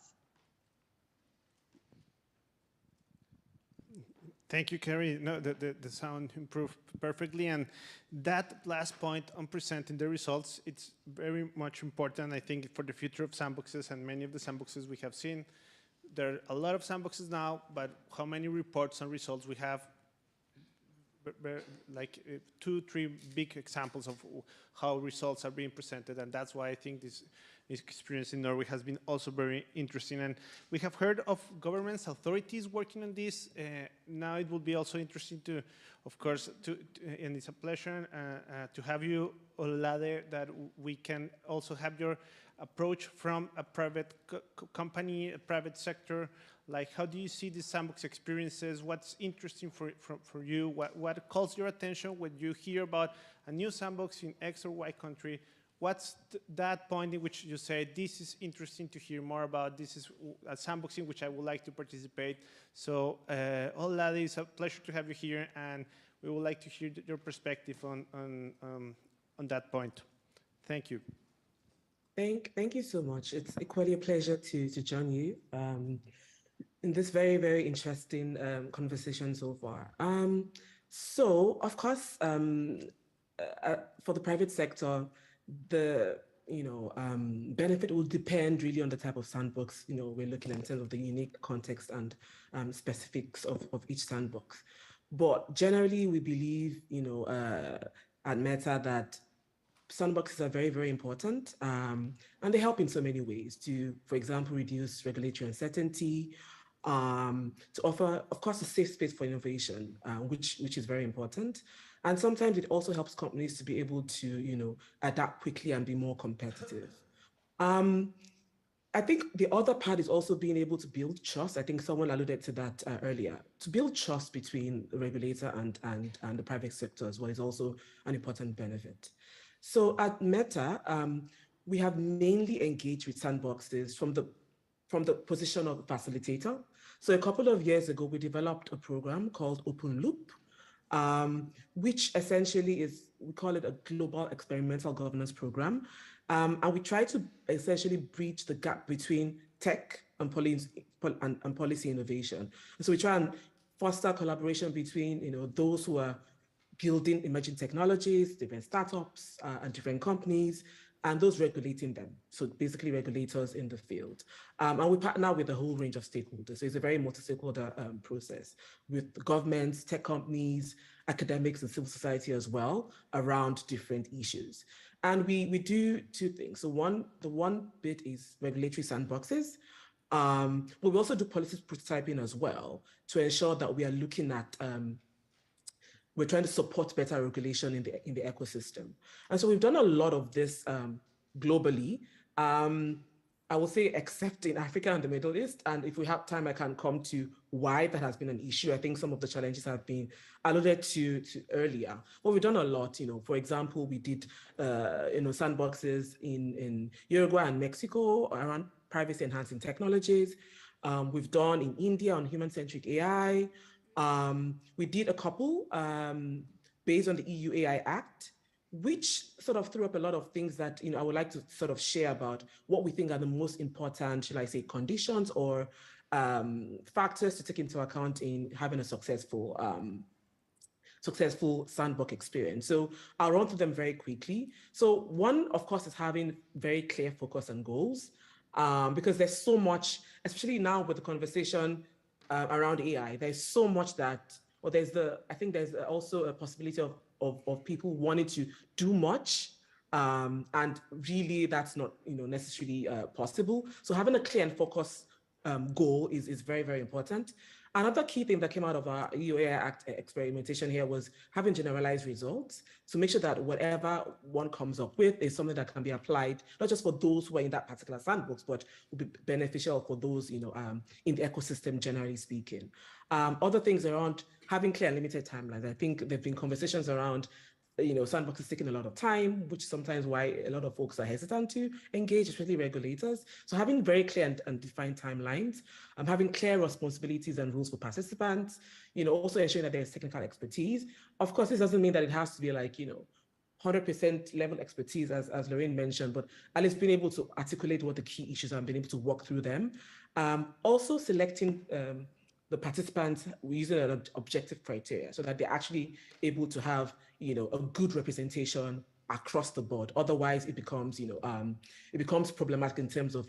Thank you, Carrie. No, the sound improved perfectly. And that last point on presenting the results, it's very much important, I think, for the future of sandboxes and many of the sandboxes we have seen. There are a lot of sandboxes now, but how many reports and results we have? Like 2, 3 big examples of how results are being presented. And that's why I think this experience in Norway has been also very interesting. And we have heard of governments, authorities working on this. Now it will be also interesting to, of course, and it's a pleasure to have you, Olade, that we can also have your approach from a private company, a private sector. Like, how do you see the sandbox experiences? What's interesting for you? What calls your attention when you hear about a new sandbox in X or Y country? What's that point in which you say, this is interesting to hear more about, this is a sandbox in which I would like to participate? So, Olade, it's a pleasure to have you here, and we would like to hear your perspective on that point. Thank you. Thank you so much. It's equally a pleasure to join you in this very, very interesting conversation so far. So, of course, for the private sector, the benefit will depend really on the type of sandbox we're looking at in terms of the unique context and specifics of each sandbox. But generally, we believe at Meta that sandboxes are very, very important, and they help in so many ways to, for example, reduce regulatory uncertainty, to offer, of course, a safe space for innovation, which is very important. And sometimes it also helps companies to be able to, adapt quickly and be more competitive. I think the other part is also being able to build trust. I think someone alluded to that earlier. To build trust between the regulator and the private sector as well is also an important benefit. So at Meta, we have mainly engaged with sandboxes from the position of facilitator. So a couple of years ago, we developed a program called Open Loop, which essentially is, we call it a global experimental governance program. And we try to essentially bridge the gap between tech and policy innovation. And so we try and foster collaboration between those who are building emerging technologies, different startups and different companies, and those regulating them. So basically regulators in the field. And we partner with a whole range of stakeholders. So it's a very multi-stakeholder process with governments, tech companies, academics, and civil society as well around different issues. And we do two things. So the one bit is regulatory sandboxes. But we also do policy prototyping as well to ensure that we are looking at we're trying to support better regulation in the ecosystem. And so we've done a lot of this globally. I will say except in Africa and the Middle East. And if we have time, I can come to why that has been an issue. I think some of the challenges have been alluded to earlier. But we've done a lot, for example, we did, sandboxes in Uruguay and Mexico around privacy enhancing technologies. We've done in India on human-centric AI. We did a couple based on the EU AI Act, which sort of threw up a lot of things that I would like to sort of share about what we think are the most important, should I say, conditions or factors to take into account in having a successful sandbox experience. So I'll run through them very quickly. So one, of course, is having very clear focus and goals because there's so much, especially now with the conversation around AI, there's so much that, or I think there's also a possibility of people wanting to do much, and really that's not necessarily possible. So having a clear and focused goal is very, very important. Another key thing that came out of our EU AI Act experimentation here was having generalized results to make sure that whatever one comes up with is something that can be applied, not just for those who are in that particular sandbox, but will be beneficial for those in the ecosystem, generally speaking. Other things around having clear and limited timelines. I think there have been conversations around sandbox is taking a lot of time, which is sometimes why a lot of folks are hesitant to engage, especially regulators. So having very clear and defined timelines, having clear responsibilities and rules for participants, also ensuring that there's technical expertise. Of course, this doesn't mean that it has to be like, 100% level expertise, as Lorraine mentioned, but at least being able to articulate what the key issues are and being able to walk through them. Also selecting the participants using an objective criteria so that they're actually able to have, a good representation across the board. Otherwise, it becomes, it becomes problematic in terms of,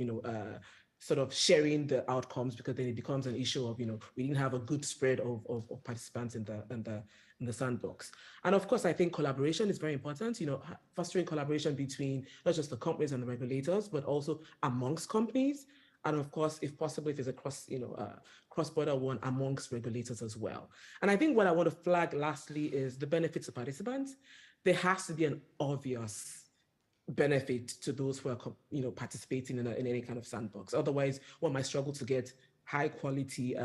sort of sharing the outcomes, because then it becomes an issue of, we didn't have a good spread of participants in the sandbox. And of course, I think collaboration is very important, fostering collaboration between not just the companies and the regulators, but also amongst companies. And of course, if possible, if there's a cross-border one amongst regulators as well. And I think what I want to flag lastly is the benefits of participants. There has to be an obvious benefit to those who are participating in any kind of sandbox. Otherwise, one might struggle to get high quality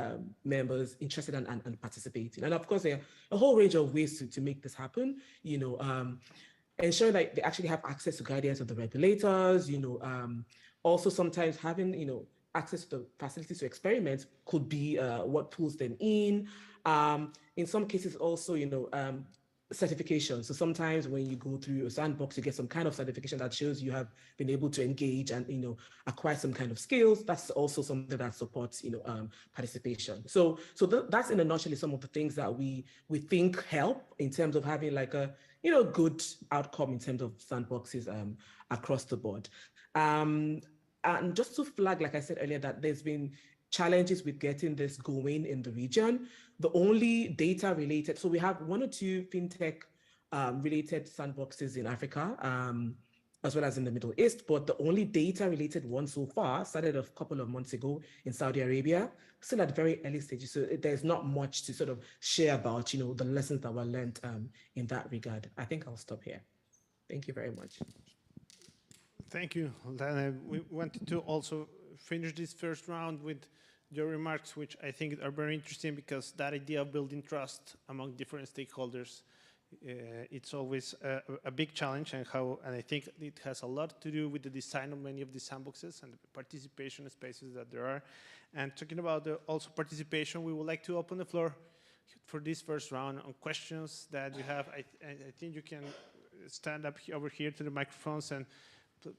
members interested and participating. And of course, there are a whole range of ways to make this happen. Ensuring that they actually have access to guidance of the regulators, also sometimes having, access to the facilities to experiment could be what pulls them in. In some cases also, certification. So sometimes when you go through a sandbox, you get some kind of certification that shows you have been able to engage and, acquire some kind of skills. That's also something that supports, participation. So that's in a nutshell some of the things that we think help in terms of having like a, good outcome in terms of sandboxes across the board. And just to flag, like I said earlier, that there's been challenges with getting this going in the region. The only data related, so we have 1 or 2 fintech related sandboxes in Africa, as well as in the Middle East, but the only data related one so far started a couple of months ago in Saudi Arabia, still at very early stages. So there's not much to sort of share about, the lessons that were learned in that regard. I think I'll stop here. Thank you very much. Thank you, Lana. We wanted to also finish this first round with your remarks, which I think are very interesting, because that idea of building trust among different stakeholders, it's always a big challenge, and I think it has a lot to do with the design of many of these sandboxes and the participation spaces that there are. And talking about also participation, we would like to open the floor for this first round on questions that you have. I think you can stand up over here to the microphones, and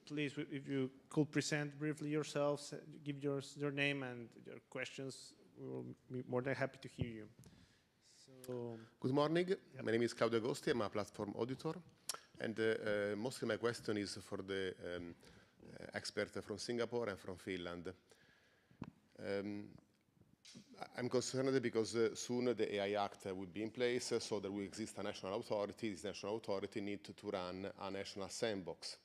please, if you could present briefly yourselves, give your name and your questions, we will be more than happy to hear you. So, good morning. Yeah. My name is Claudio Agosti. I'm a platform auditor. And mostly my question is for the expert from Singapore and from Finland. I'm concerned because soon the AI Act will be in place, so there will exist a national authority. This national authority needs to run a national sandbox.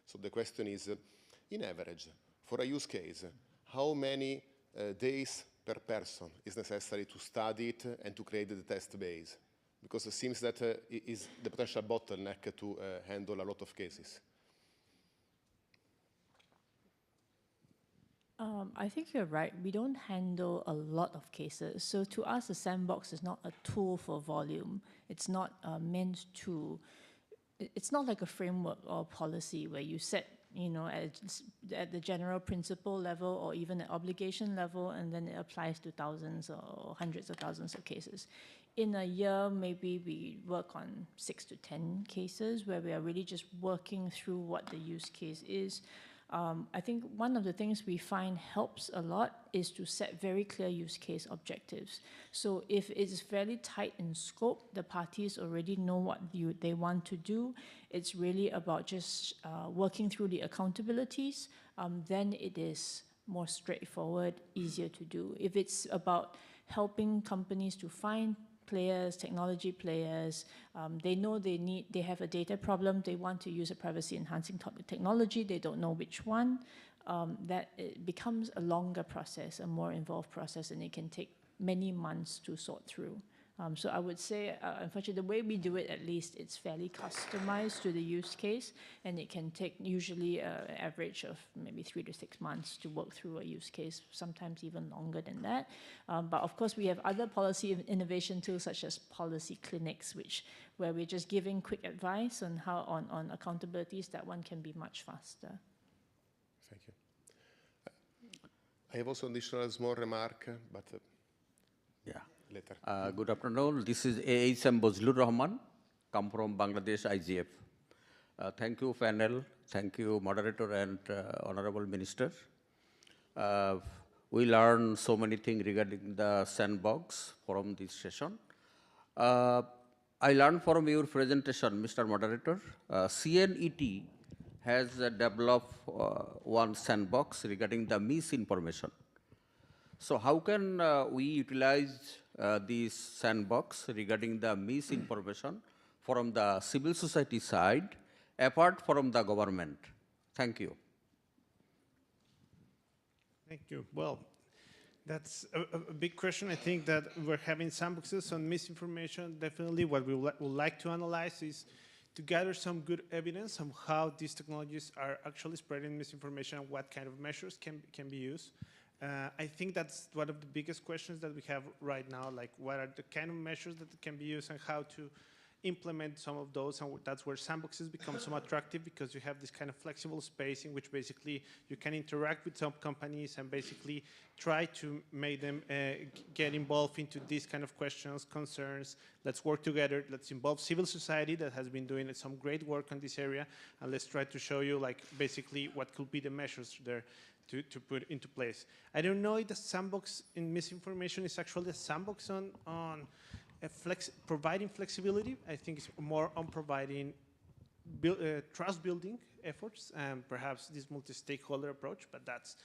So the question is, in average, for a use case, how many days per person is necessary to study it and to create the test base? Because it seems that it is the potential bottleneck to handle a lot of cases. I think you're right. We don't handle a lot of cases. So to us, a sandbox is not a tool for volume. It's not meant to, it's not like a framework or policy where you set, you know, at the general principle level or even at obligation level, and then it applies to thousands or hundreds of thousands of cases. In a year, maybe we work on 6 to 10 cases where we are really just working through what the use case is. I think one of the things we find helps a lot is to set very clear use case objectives. So if it's fairly tight in scope, the parties already know what they want to do. It's really about just working through the accountabilities. Then it is more straightforward, easier to do. If it's about helping companies to find players, technology players, they know they have a data problem, they want to use a privacy enhancing technology, they don't know which one, that it becomes a longer process, a more involved process, and it can take many months to sort through. So I would say, unfortunately, the way we do it, at least, it's fairly customized to the use case, and it can take usually an average of maybe 3 to 6 months to work through a use case, sometimes even longer than that. But of course, we have other policy innovation tools, such as policy clinics, where we're just giving quick advice on how on accountabilities. That one can be much faster. Thank you. I have also additional small remark, but yeah. Later. Good afternoon. This is A.H.M. Bozlur Rahman, come from Bangladesh IGF. Thank you, panel. Thank you, moderator and honorable minister. We learned so many things regarding the sandbox from this session. I learned from your presentation, Mr. Moderator. CNET has developed one sandbox regarding the misinformation. So how can we utilize this sandbox regarding the misinformation from the civil society side, apart from the government? Thank you. Thank you. Well, that's a big question. I think that we're having sandboxes on misinformation. Definitely what we would like to analyze is to gather some good evidence on how these technologies are actually spreading misinformation and what kind of measures can be used. I think that's one of the biggest questions that we have right now, like what are the kind of measures that can be used and how to implement some of those, and that's where sandboxes become so attractive, because you have this kind of flexible space in which basically you can interact with some companies and basically try to make them get involved into these kind of questions, concerns. Let's work together. Let's involve civil society that has been doing some great work on this area, and let's try to show you like basically what could be the measures there to put into place. I don't know if the sandbox in misinformation is actually a sandbox on providing flexibility. I think it's more on providing trust-building efforts and perhaps this multi-stakeholder approach, but that's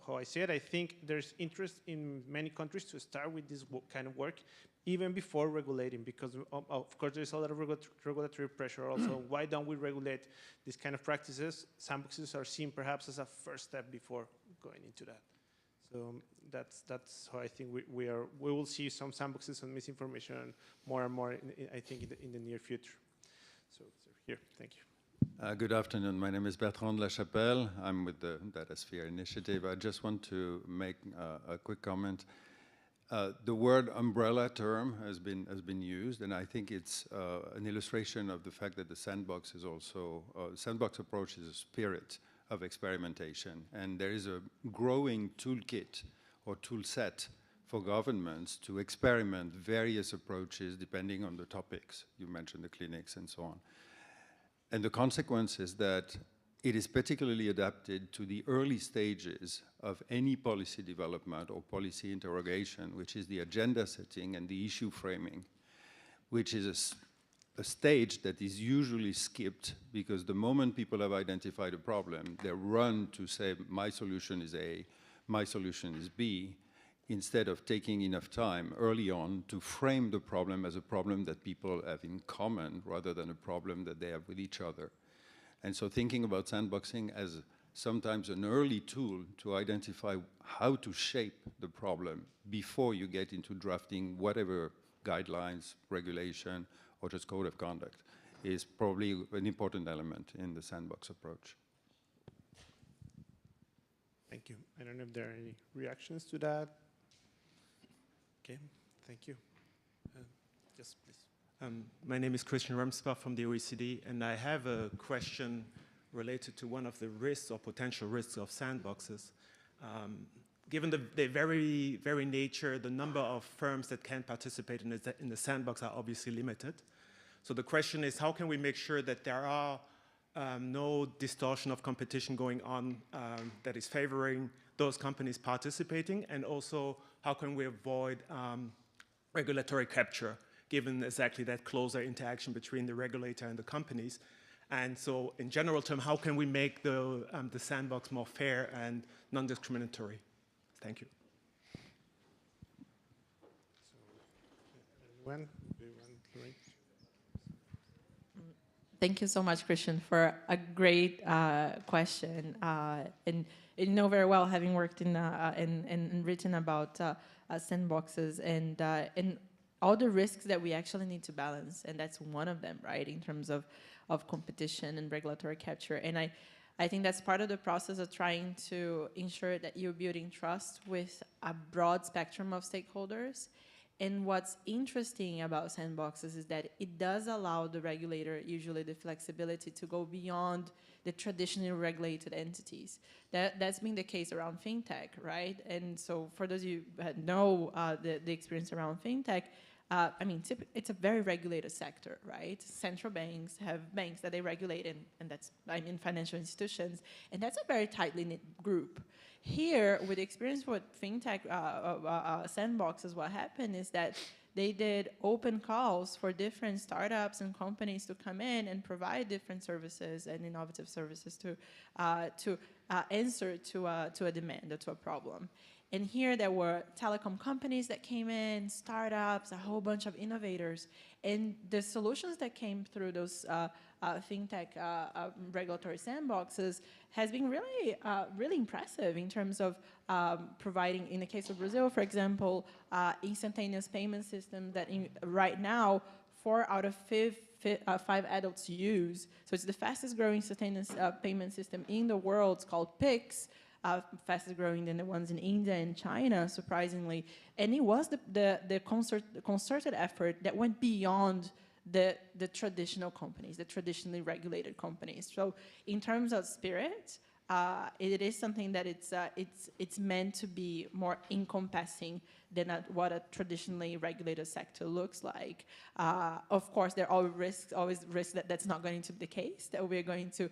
how I see it. I think there's interest in many countries to start with this kind of work even before regulating, because of course there's a lot of regulatory pressure also. Why don't we regulate these kind of practices? Sandboxes are seen perhaps as a first step before going into that. So that's how I think we will see some sandboxes on misinformation more and more, I think, in the near future. So here, thank you. Good afternoon. My name is Bertrand Lachapelle. I'm with the DataSphere Initiative. I just want to make a quick comment. The word umbrella term has been used, and I think it's an illustration of the fact that the sandbox is also sandbox approach is a spirit of experimentation, and there is a growing toolkit or tool set for governments to experiment various approaches depending on the topics. You mentioned the clinics and so on. And the consequence is that it is particularly adapted to the early stages of any policy development or policy interrogation, which is the agenda setting and the issue framing, which is a stage that is usually skipped because the moment people have identified a problem, they run to say, my solution is A, my solution is B, instead of taking enough time early on to frame the problem as a problem that people have in common rather than a problem that they have with each other. And so thinking about sandboxing as sometimes an early tool to identify how to shape the problem before you get into drafting whatever guidelines, regulation, or just code of conduct is probably an important element in the sandbox approach. Thank you. I don't know if there are any reactions to that. Okay, thank you. Yes, please. My name is Christian Remsbach from the OECD, and I have a question related to one of the risks or potential risks of sandboxes. Given the very nature, the number of firms that can participate in the sandbox are obviously limited. So the question is, how can we make sure that there are no distortion of competition going on that is favoring those companies participating, and also how can we avoid regulatory capture, given exactly that closer interaction between the regulator and the companies? And so in general terms, how can we make the sandbox more fair and non-discriminatory? Thank you. Thank you so much, Christian, for a great question. And you know very well, having worked in and written about sandboxes and all the risks that we actually need to balance, and that's one of them, right, in terms of competition and regulatory capture. And I think that's part of the process of trying to ensure that you're building trust with a broad spectrum of stakeholders. And what's interesting about sandboxes is that it does allow the regulator usually the flexibility to go beyond the traditionally regulated entities. That's been the case around fintech, right? And so for those of you who know the experience around fintech, I mean, it's a very regulated sector, right? Central banks have banks that they regulate, and that's, I mean, financial institutions, and that's a very tightly knit group. Here, with the experience with fintech sandboxes, what happened is that they did open calls for different startups and companies to come in and provide different services and innovative services to answer to a demand or to a problem. And here there were telecom companies that came in, startups, a whole bunch of innovators. And the solutions that came through those fintech regulatory sandboxes has been really, really impressive in terms of providing, in the case of Brazil, for example, instantaneous payment system that right now 4 out of 5 adults use. So it's the fastest growing instantaneous payment system in the world. It's called Pix. Fastest growing than the ones in India and China, surprisingly. And it was the concerted effort that went beyond the traditional companies, the traditionally regulated companies. So in terms of spirit, it is something that it's meant to be more encompassing than what a traditionally regulated sector looks like. Of course, there are always risks that that's not going to be the case, that we're going to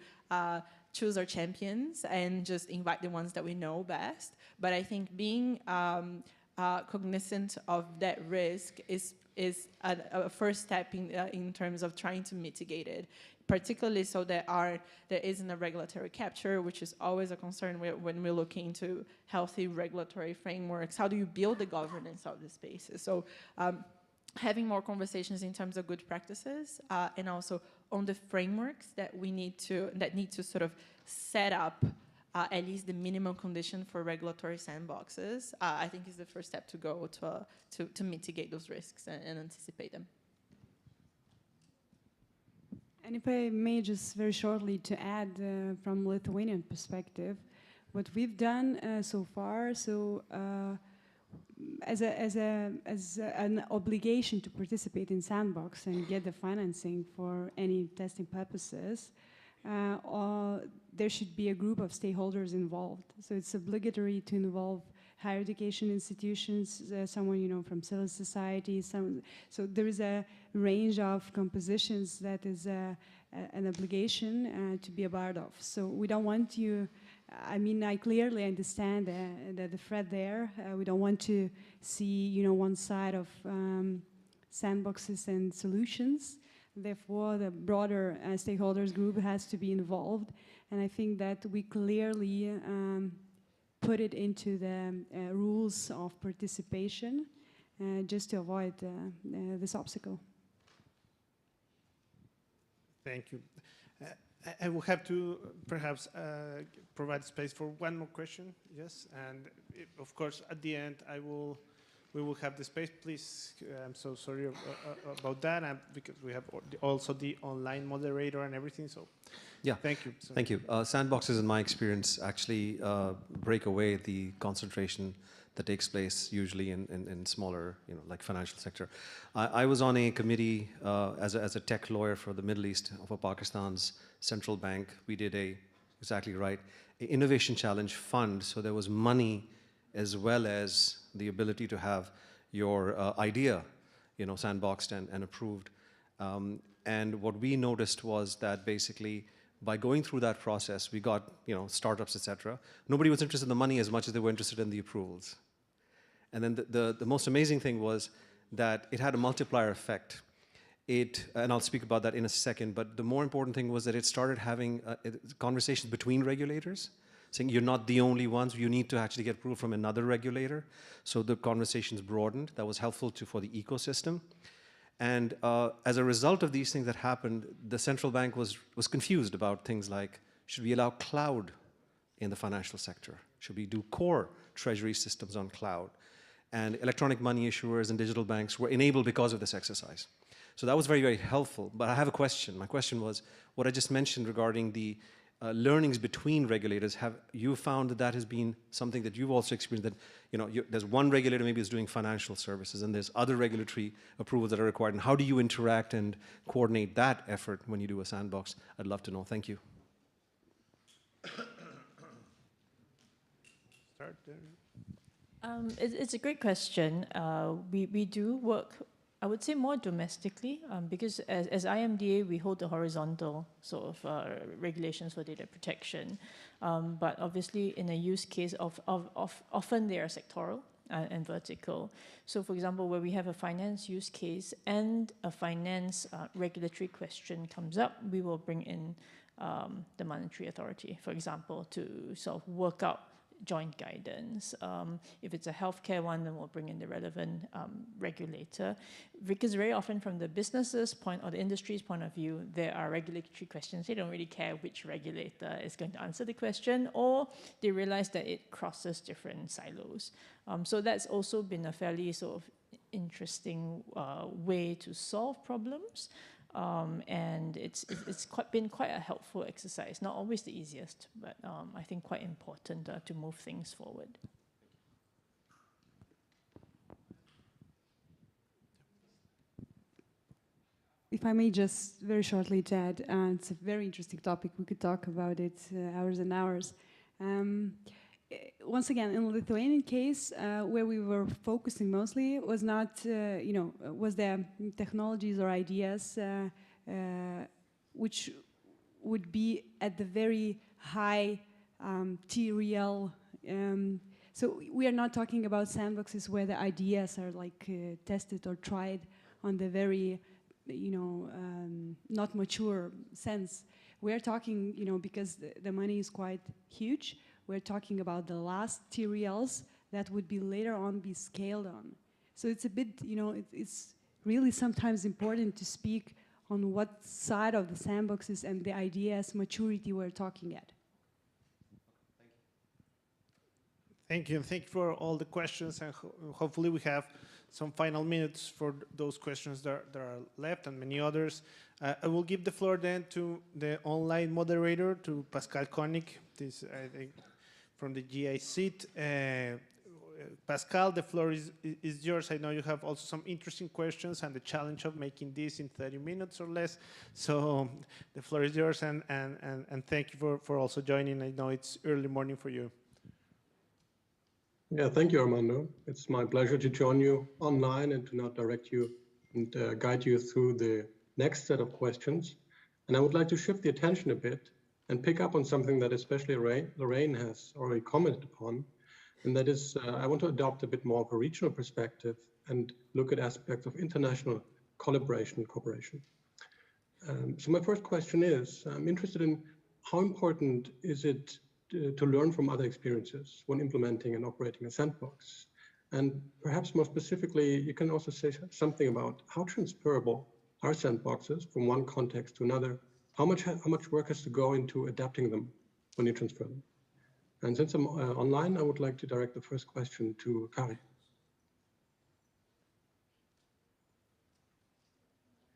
choose our champions and just invite the ones that we know best. But I think being cognizant of that risk is a first step in terms of trying to mitigate it, particularly so there isn't a regulatory capture, which is always a concern when we're looking into healthy regulatory frameworks. How do you build the governance of the spaces? So having more conversations in terms of good practices and also on the frameworks that need to sort of set up at least the minimum condition for regulatory sandboxes, I think is the first step to go to mitigate those risks and anticipate them. And if I may just very shortly to add from Lithuanian perspective, what we've done so far, as an obligation to participate in Sandbox and get the financing for any testing purposes, there should be a group of stakeholders involved. So it's obligatory to involve higher education institutions, someone from civil society. So there is a range of compositions that is an obligation to be a part of. So we don't want you. I mean, I clearly understand the threat there. We don't want to see, one side of sandboxes and solutions. Therefore, the broader stakeholders group has to be involved. And I think that we clearly put it into the rules of participation just to avoid this obstacle. Thank you. I will have to perhaps provide space for one more question. Yes, and of course at the end we will have the space. Please, I'm so sorry about that, because we have also the online moderator and everything. So, yeah, thank you. So. Thank you. Sandboxes, in my experience, actually break away the concentration that takes place usually in smaller, like financial sector. I was on a committee as a tech lawyer for the Middle East for Pakistan's central bank. We did exactly right, an innovation challenge fund. So there was money as well as the ability to have your idea, sandboxed and approved. And what we noticed was that basically by going through that process, we got, startups, etc. Nobody was interested in the money as much as they were interested in the approvals. And then the most amazing thing was that it had a multiplier effect. And I'll speak about that in a second, but the more important thing was that it started having conversations between regulators, saying you're not the only ones, you need to actually get approval from another regulator. So the conversations broadened. That was helpful for the ecosystem. And as a result of these things that happened, the central bank was confused about things like, should we allow cloud in the financial sector? Should we do core treasury systems on cloud? And electronic money issuers and digital banks were enabled because of this exercise. So that was very, very helpful. But I have a question. My question was, what I just mentioned regarding the learnings between regulators, have you found that has been something that you've also experienced, that there's one regulator maybe is doing financial services and there's other regulatory approvals that are required, and how do you interact and coordinate that effort when you do a sandbox? I'd love to know. Thank you. Start there. It's a great question. We do work, I would say, more domestically, because as IMDA, we hold the horizontal sort of regulations for data protection. But obviously, in a use case, often they are sectoral and vertical. So, for example, where we have a finance use case and a finance regulatory question comes up, we will bring in the monetary authority, for example, to sort of work out joint guidance. If it's a healthcare one, then we'll bring in the relevant regulator. Because very often from the business's point or the industry's point of view, there are regulatory questions. They don't really care which regulator is going to answer the question, or they realize that it crosses different silos. So that's also been a fairly sort of interesting way to solve problems. And it's been quite a helpful exercise. Not always the easiest, but I think quite important to move things forward. If I may just very shortly to add, it's a very interesting topic. We could talk about it hours and hours. Once again, in the Lithuanian case, where we were focusing mostly was not, was the technologies or ideas which would be at the very high TRL. So we are not talking about sandboxes where the ideas are like tested or tried on the very, not mature sense. We're talking, because the money is quite huge, we're talking about the last TRLs that would be later on be scaled on. So it's a bit, it's really sometimes important to speak on what side of the sandboxes and the ideas maturity we're talking at. Thank you, and thank you for all the questions, and hopefully we have some final minutes for those questions that are left, and many others. I will give the floor then to the online moderator, to Pascal Koenig, this, I think, from the GI seat. Pascal, the floor is yours. I know you have also some interesting questions and the challenge of making this in 30 minutes or less. So the floor is yours, and thank you for also joining. I know it's early morning for you. Yeah, thank you, Armando. It's my pleasure to join you online and to now direct you and guide you through the next set of questions. And I would like to shift the attention a bit and pick up on something that especially Lorraine has already commented upon. And that is, I want to adopt a bit more of a regional perspective and look at aspects of international collaboration and cooperation. So my first question is, I'm interested in how important is it to learn from other experiences when implementing and operating a sandbox? And perhaps more specifically, you can also say something about how transferable are sandboxes from one context to another? How much work has to go into adapting them when you transfer them? And since I'm online, I would like to direct the first question to Kari.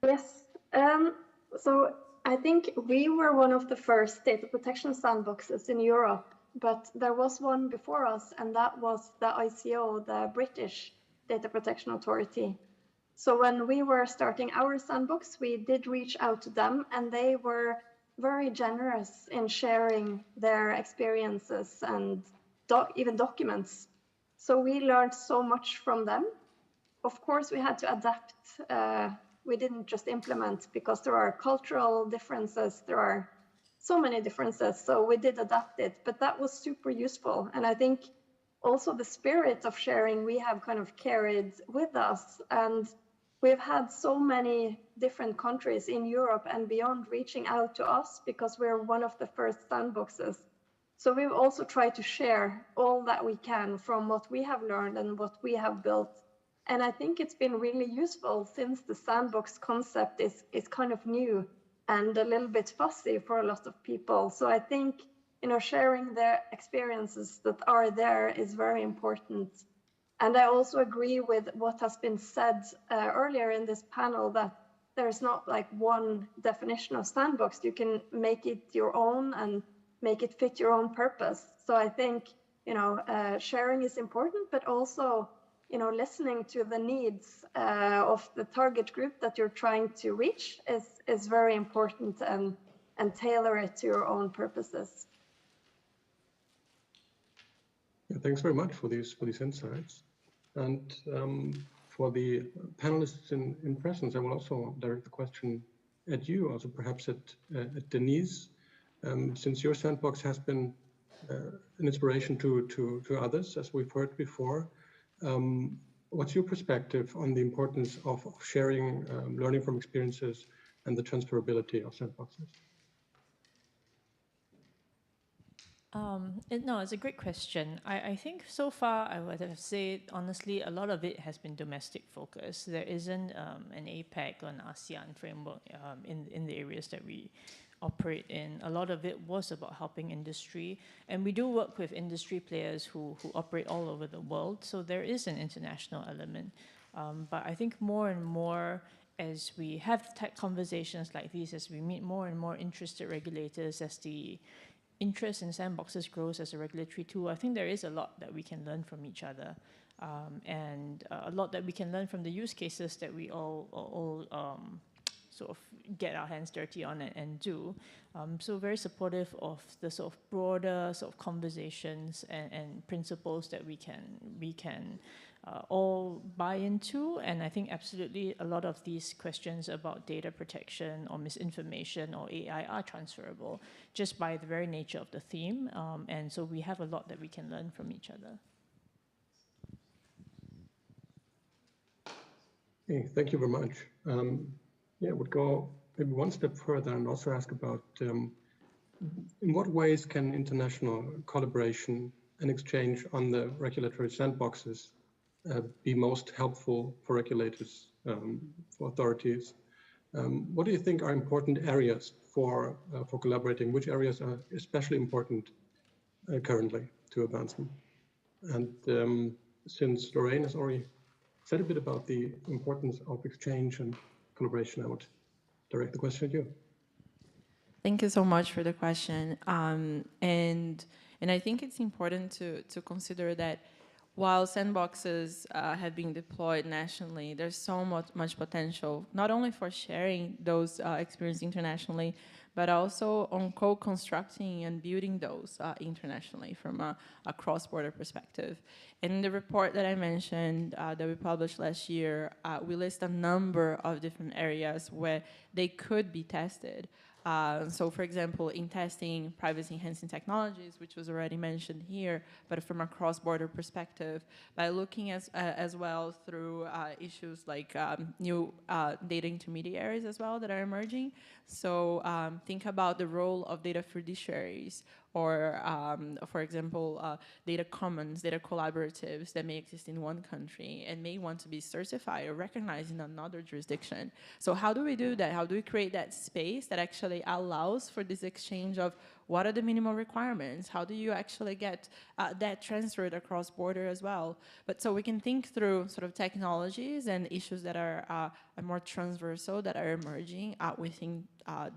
Yes. So I think we were one of the first data protection sandboxes in Europe, but there was one before us, and that was the ICO, the British Data Protection Authority. So when we were starting our sandbox, we did reach out to them, and they were very generous in sharing their experiences and even documents. So we learned so much from them. Of course, we had to adapt. We didn't just implement because there are cultural differences. There are so many differences. So we did adapt it, but that was super useful. And I think also the spirit of sharing we have kind of carried with us. And we've had so many different countries in Europe and beyond reaching out to us because we're one of the first sandboxes. So we've also tried to share all that we can from what we have learned and what we have built. And I think it's been really useful since the sandbox concept is kind of new and a little bit fussy for a lot of people. So I think, sharing their experiences that are there is very important. And I also agree with what has been said earlier in this panel, that there's not like one definition of sandbox. You can make it your own and make it fit your own purpose. So I think, sharing is important, but also, listening to the needs of the target group that you're trying to reach is very important, and tailor it to your own purposes. Yeah, thanks very much for these insights. And for the panelists in presence, I will also direct the question at you, also perhaps at Denise, since your sandbox has been an inspiration to others, as we've heard before. What's your perspective on the importance of sharing, learning from experiences, and the transferability of sandboxes? No, it's a great question. I think so far, I would have said, honestly, a lot of it has been domestic focused. There isn't an APEC or an ASEAN framework in the areas that we operate in. A lot of it was about helping industry, and we do work with industry players who operate all over the world, so there is an international element. But I think more and more, as we have tech conversations like these, as we meet more and more interested regulators, as the interest in sandboxes grows as a regulatory tool, I think there is a lot that we can learn from each other, and a lot that we can learn from the use cases that we all sort of get our hands dirty on and do. So very supportive of the sort of broader sort of conversations and principles that we can all buy into. And I think absolutely a lot of these questions about data protection or misinformation or AI are transferable just by the very nature of the theme. And so we have a lot that we can learn from each other. Okay, thank you very much. Yeah, I would go maybe one step further and also ask about in what ways can international collaboration and exchange on the regulatory sandboxes be most helpful for regulators, for authorities? What do you think are important areas for collaborating? Which areas are especially important currently to advance them? And since Lorraine has already said a bit about the importance of exchange and collaboration, I would direct the question at you. Thank you so much for the question. And I think it's important to consider that while sandboxes have been deployed nationally, there's so much potential, not only for sharing those experiences internationally, but also on co-constructing and building those internationally from a cross-border perspective. In the report that I mentioned that we published last year, we list a number of different areas where they could be tested. So, for example, in testing privacy-enhancing technologies, which was already mentioned here, but from a cross-border perspective, by looking as well through issues like new data intermediaries as well that are emerging. So think about the role of data fiduciaries, or, for example, data commons, data collaboratives that may exist in one country and may want to be certified or recognized in another jurisdiction. So how do we do that? How do we create that space that actually allows for this exchange of what are the minimal requirements? How do you actually get that transferred across border as well? But so we can think through sort of technologies and issues that are more transversal, that are emerging within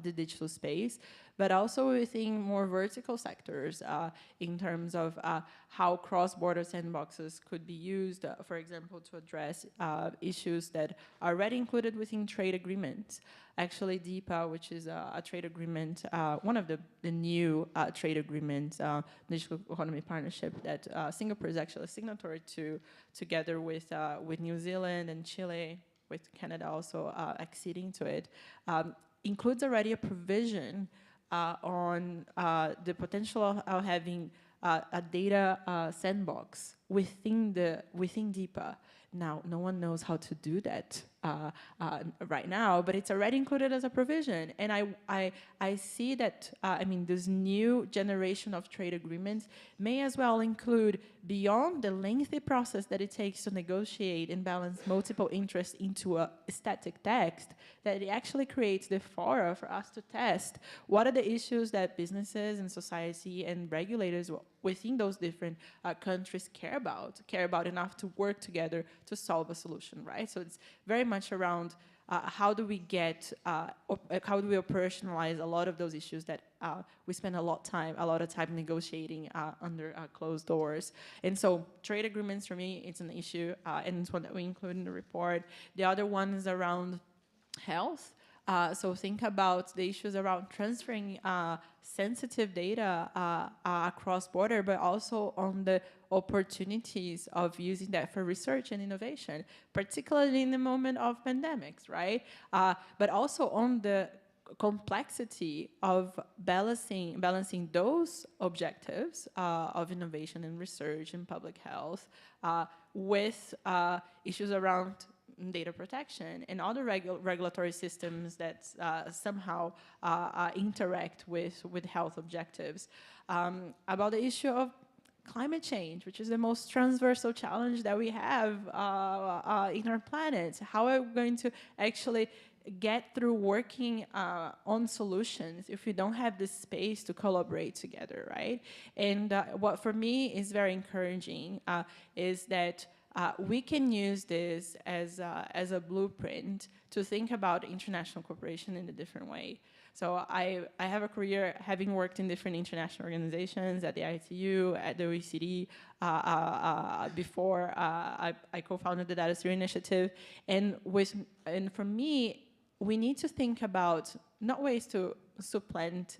the digital space, but also within more vertical sectors in terms of how cross-border sandboxes could be used, for example, to address issues that are already included within trade agreements. Actually, DIPA, which is a trade agreement, one of the new trade agreements, Digital Economy Partnership, that Singapore is actually a signatory to, together with New Zealand and Chile, with Canada also acceding to it, includes already a provision on the potential of having a data sandbox within DIPA. Now, no one knows how to do that right now, but it's already included as a provision. And I see that, I mean, this new generation of trade agreements may as well include, beyond the lengthy process that it takes to negotiate and balance multiple interests into a static text, that it actually creates the fora for us to test what are the issues that businesses and society and regulators within those different countries care about enough to work together to solve a solution, right? So it's very much around how do we operationalize a lot of those issues that we spend a lot of time negotiating under closed doors. And so trade agreements, for me, it's an issue, and it's one that we include in the report. The other one is around health. So think about the issues around transferring sensitive data across border, but also on the opportunities of using that for research and innovation, particularly in the moment of pandemics, right? But also on the complexity of balancing those objectives of innovation and research and public health with issues around data protection and other regulatory systems that somehow interact with health objectives. About the issue of climate change, which is the most transversal challenge that we have in our planet. How are we going to actually get through working on solutions if we don't have the space to collaborate together, right? And what for me is very encouraging is that we can use this as a blueprint to think about international cooperation in a different way. So I have a career having worked in different international organizations at the ITU, at the OECD, before I co-founded the Datasphere Initiative. And for me, we need to think about not ways to supplant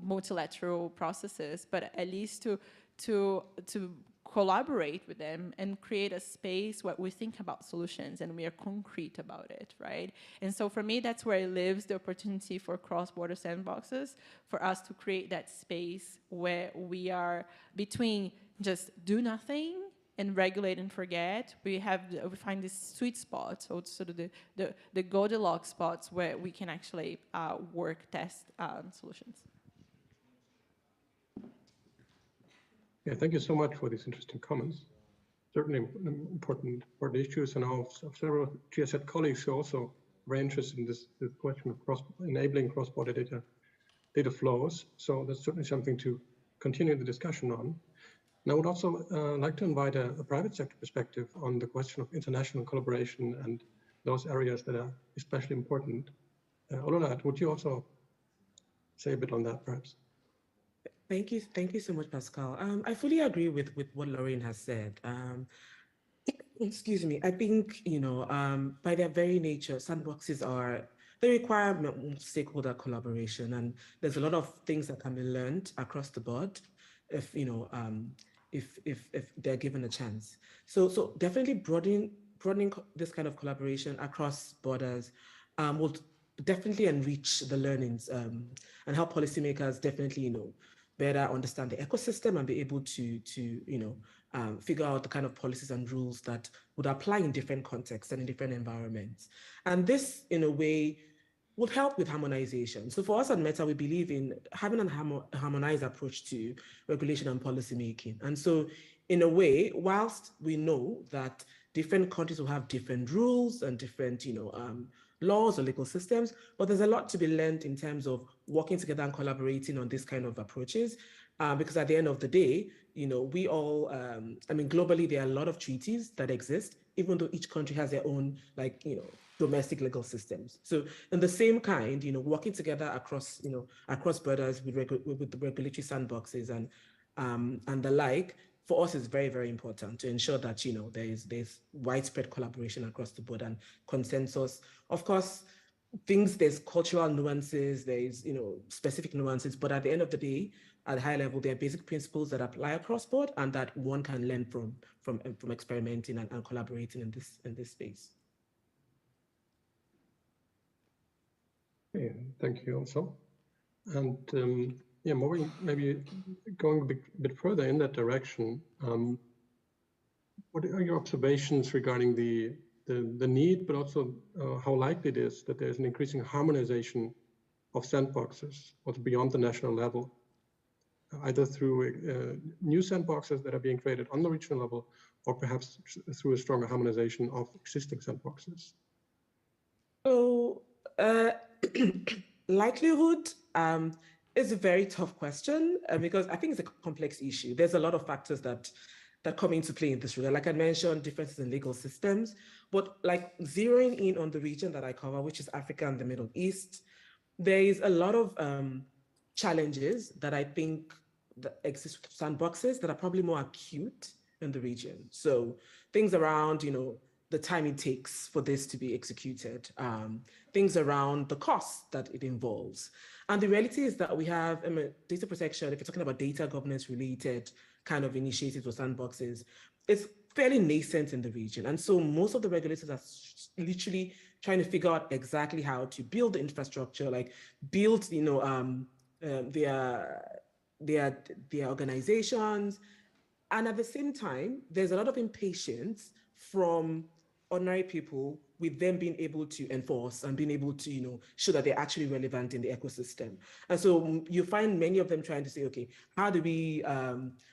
multilateral processes, but at least to collaborate with them and create a space where we think about solutions and we are concrete about it, right? And so for me, that's where lives the opportunity for cross-border sandboxes, for us to create that space where we are between just do nothing and regulate and forget. We find this sweet spot, so it's sort of the Goldilocks spots where we can actually work, test solutions. Yeah, thank you so much for these interesting comments. Certainly important issues, and I have several GSZ colleagues who are also very interested in this question of enabling cross-border data flows. So that's certainly something to continue the discussion on. And I would also like to invite a private sector perspective on the question of international collaboration and those areas that are especially important. Olola, would you also say a bit on that, perhaps? Thank you so much, Pascal. I fully agree with what Lorraine has said. Excuse me. I think, by their very nature, sandboxes they require stakeholder collaboration, and there's a lot of things that can be learned across the board if, if they're given a chance. So definitely broadening this kind of collaboration across borders will definitely enrich the learnings and help policymakers definitely, better understand the ecosystem and be able to figure out the kind of policies and rules that would apply in different contexts and in different environments. And this, in a way, would help with harmonization. So for us at Meta, we believe in having a harmonized approach to regulation and policy making. And so in a way, whilst we know that different countries will have different rules and different, laws or legal systems, but there's a lot to be learned in terms of working together and collaborating on this kind of approaches. Because at the end of the day, we all, globally, there are a lot of treaties that exist, even though each country has their own, domestic legal systems. So in the same kind, working together across, across borders with the regulatory sandboxes and the like, for us is very, very important to ensure that, there's widespread collaboration across the board and consensus. Of course, there's cultural nuances, there's, specific nuances, but at the end of the day, at a high level, there are basic principles that apply across board and that one can learn from experimenting and collaborating in this space. Okay, thank you also. And maybe going a bit further in that direction, what are your observations regarding the need, but also how likely it is that there's an increasing harmonization of sandboxes, also beyond the national level, either through new sandboxes that are being created on the regional level, or perhaps through a stronger harmonization of existing sandboxes? So, likelihood is a very tough question because I think it's a complex issue. There's a lot of factors that come into play in this regard. Like I mentioned, differences in legal systems, but like zeroing in on the region that I cover, which is Africa and the Middle East, there is a lot of challenges that I think that exist with sandboxes that are probably more acute in the region. So things around, the time it takes for this to be executed, things around the cost that it involves. And the reality is that we have data protection, if you're talking about data governance related kind of initiatives or sandboxes, it's fairly nascent in the region. And so most of the regulators are literally trying to figure out exactly how to build the infrastructure, like build, their organizations. And at the same time, there's a lot of impatience from ordinary people with them being able to enforce and being able to, show that they're actually relevant in the ecosystem. And so you find many of them trying to say, okay, how do we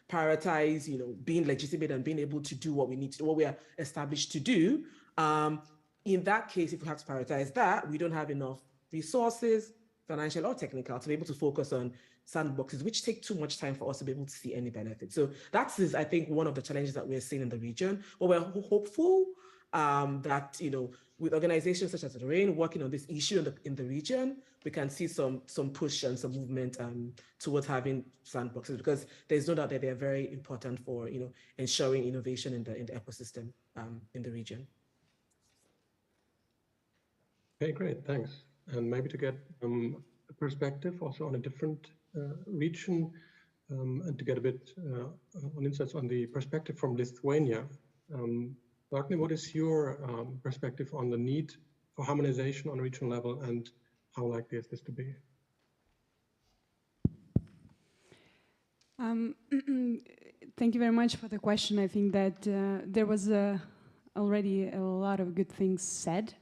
prioritize, being legitimate and being able to do what we need to do, what we are established to do. In that case, if we have to prioritize that, we don't have enough resources, financial or technical, to be able to focus on sandboxes, which take too much time for us to be able to see any benefit. So that is, I think, one of the challenges that we're seeing in the region. But we're hopeful that, with organizations such as Lorraine working on this issue in the region, we can see some push and some movement towards having sandboxes, because there's no doubt that they're very important for, ensuring innovation in the ecosystem in the region. Okay, great, thanks. And maybe to get a perspective also on a different region, and to get a bit on insights on the perspective from Lithuania. Dagny, what is your perspective on the need for harmonization on a regional level, and how likely is this to be? Thank you very much for the question. I think that there was already a lot of good things said.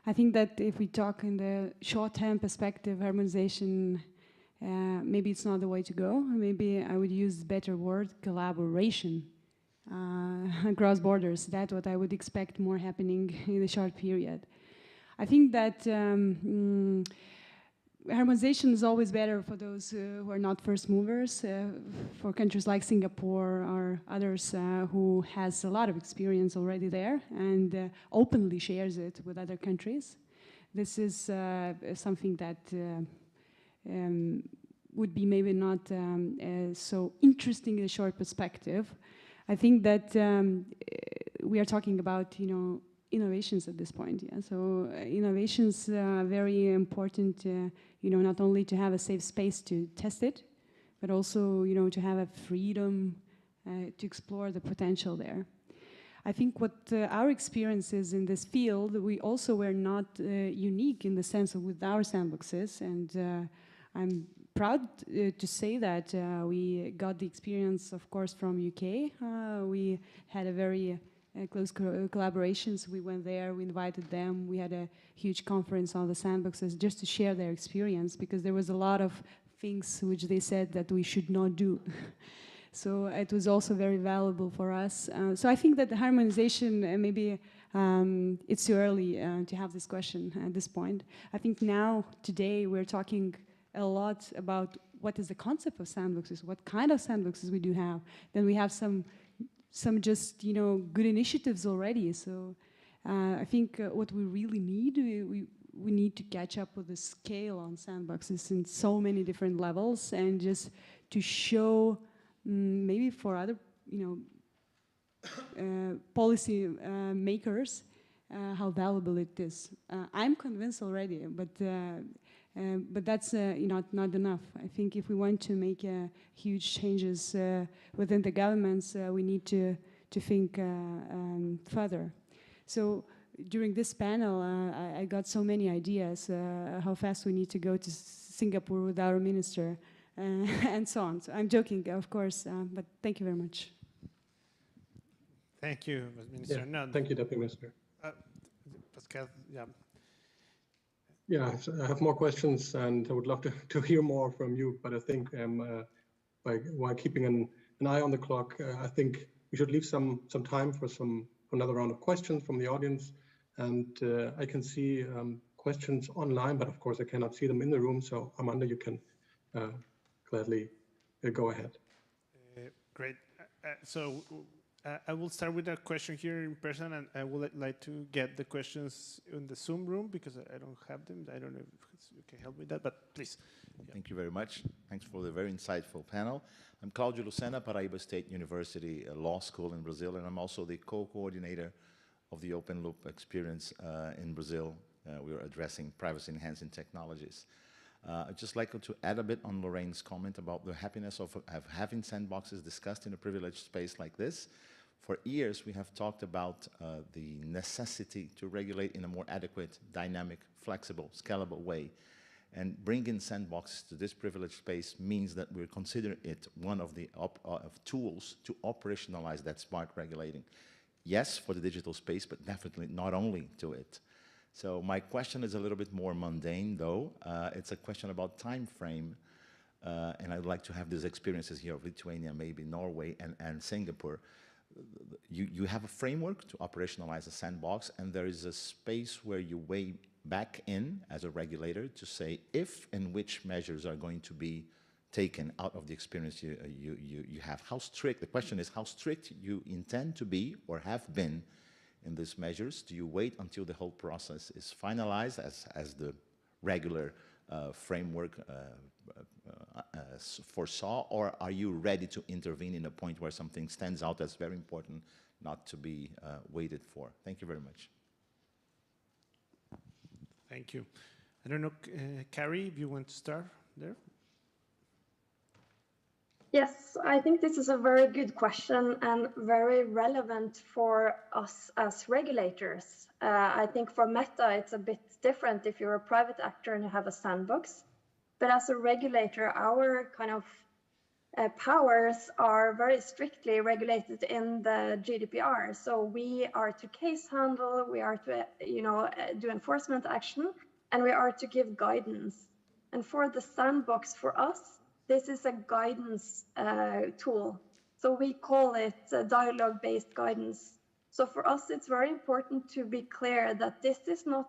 I think that if we talk in the short-term perspective, harmonization, maybe it's not the way to go. Maybe I would use the better word, collaboration across borders. That's what I would expect more happening in a short period. I think that harmonization is always better for those who are not first movers, for countries like Singapore or others who has a lot of experience already there and openly shares it with other countries. This is something that would be maybe not so interesting in a short perspective. I think that we are talking about, innovations at this point. Yeah, so innovations are very important. Not only to have a safe space to test it, but also, to have a freedom to explore the potential there. I think what our experience is in this field, we also were not unique in the sense of with our sandboxes, and I'm proud to say that we got the experience, of course, from UK. We had a very close collaborations. We went there, we invited them, we had a huge conference on the sandboxes just to share their experience, because there was a lot of things which they said that we should not do. So it was also very valuable for us. So I think that the harmonization, maybe it's too early to have this question at this point. I think now, today, we're talking a lot about what is the concept of sandboxes, what kind of sandboxes we do have. Then we have some just, good initiatives already. So I think what we really need, we need to catch up with the scale on sandboxes in so many different levels, and just to show maybe for other, policy makers how valuable it is. I'm convinced already, but that's not enough. I think if we want to make huge changes within the governments, we need to think further. So during this panel, I got so many ideas how fast we need to go to Singapore with our minister and so on. So I'm joking, of course, but thank you very much. Thank you, Minister. Yeah, thank you, Deputy Minister. Pascal, yeah. Yeah, I have more questions, and I would love to hear more from you. But I think while keeping an eye on the clock, I think we should leave some time for another round of questions from the audience. And I can see questions online, but of course I cannot see them in the room. So Amanda, you can gladly go ahead. Great. So I will start with a question here in person, and I would like to get the questions in the Zoom room because I don't have them. I don't know if you can help with that, but please. Yeah. Thank you very much. Thanks for the very insightful panel. I'm Claudio Lucena, Paraíba State University Law School in Brazil, and I'm also the co-coordinator of the Open Loop experience in Brazil. We are addressing privacy-enhancing technologies. I'd just like to add a bit on Lorraine's comment about the happiness of having sandboxes discussed in a privileged space like this. For years, we have talked about the necessity to regulate in a more adequate, dynamic, flexible, scalable way. And bringing sandboxes to this privileged space means that we're considering it one of the tools to operationalize that smart regulating. Yes, for the digital space, but definitely not only to it. So my question is a little bit more mundane, though. It's a question about time frame, and I'd like to have these experiences here of Lithuania, maybe Norway, and Singapore. You have a framework to operationalize a sandbox, and there is a space where you weigh back in as a regulator to say if and which measures are going to be taken out of the experience you have. How strict, the question is how strict you intend to be or have been in these measures. Do you wait until the whole process is finalized as the regular framework foresaw, or are you ready to intervene in a point where something stands out as very important not to be waited for? Thank you very much. Thank you. I don't know, Carrie, if you want to start there? Yes, I think this is a very good question and very relevant for us as regulators. I think for Meta, it's a bit different if you're a private actor and you have a sandbox. But as a regulator, our kind of powers are very strictly regulated in the GDPR. So we are to case handle, we are to do enforcement action, and we are to give guidance. And for the sandbox, for us, this is a guidance tool. So we call it dialogue-based guidance. So for us, it's very important to be clear that this is not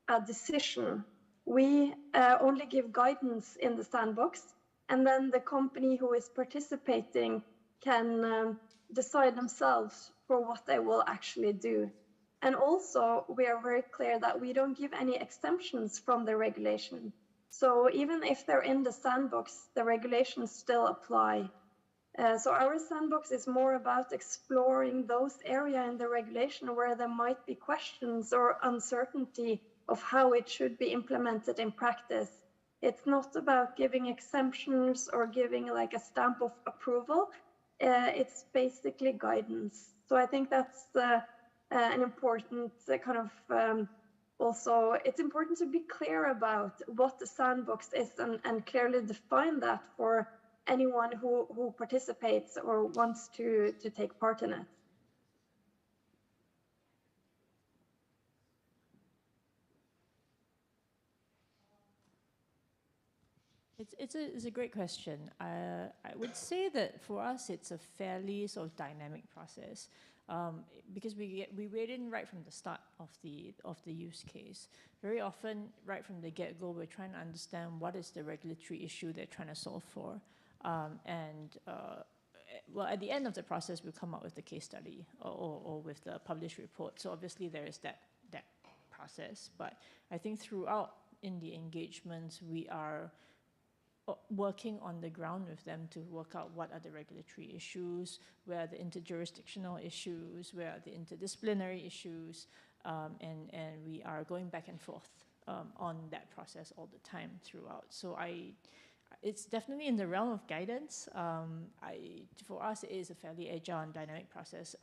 a decision. We only give guidance in the sandbox, and then the company who is participating can decide themselves for what they will actually do. And also, we are very clear that we don't give any exemptions from the regulation. So even if they're in the sandbox, the regulations still apply. So our sandbox is more about exploring those areas in the regulation where there might be questions or uncertainty of how it should be implemented in practice. It's not about giving exemptions or giving like a stamp of approval. It's basically guidance. So I think that's an important kind of also, it's important to be clear about what the sandbox is and clearly define that for anyone who participates or wants to take part in it. It's a great question. I would say that for us, it's a fairly sort of dynamic process because we wade in right from the start of the use case. Very often, right from the get-go, we're trying to understand what is the regulatory issue they're trying to solve for. Well, at the end of the process, we'll come up with the case study or with the published report. So obviously, there is that process. But I think throughout in the engagements, we are working on the ground with them to work out what are the regulatory issues, where are the interjurisdictional issues, where are the interdisciplinary issues, and we are going back and forth on that process all the time throughout. So it's definitely in the realm of guidance. For us, it is a fairly agile and dynamic process,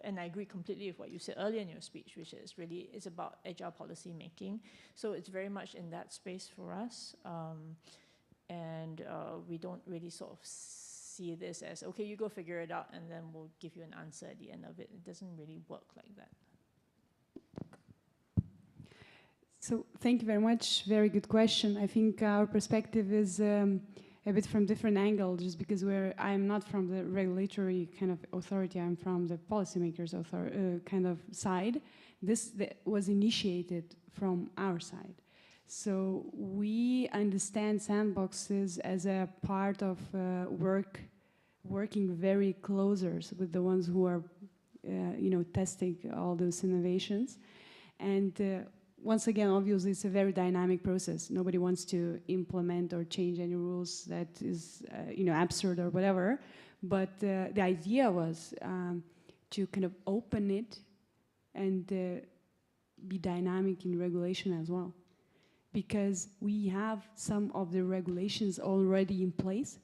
and I agree completely with what you said earlier in your speech, which is really it's about agile policy making. So it's very much in that space for us. And we don't really sort of see this as, okay, you go figure it out and then we'll give you an answer at the end of it. It doesn't really work like that. So thank you very much. Very good question. I think our perspective is a bit from different angle, just because I'm not from the regulatory kind of authority. I'm from the policymakers kind of side. This was initiated from our side. So we understand sandboxes as a part of working very closer with the ones who are, testing all those innovations. And once again, obviously, it's a very dynamic process. Nobody wants to implement or change any rules that is, absurd or whatever. But the idea was to kind of open it and be dynamic in regulation as well. Because we have some of the regulations already in place,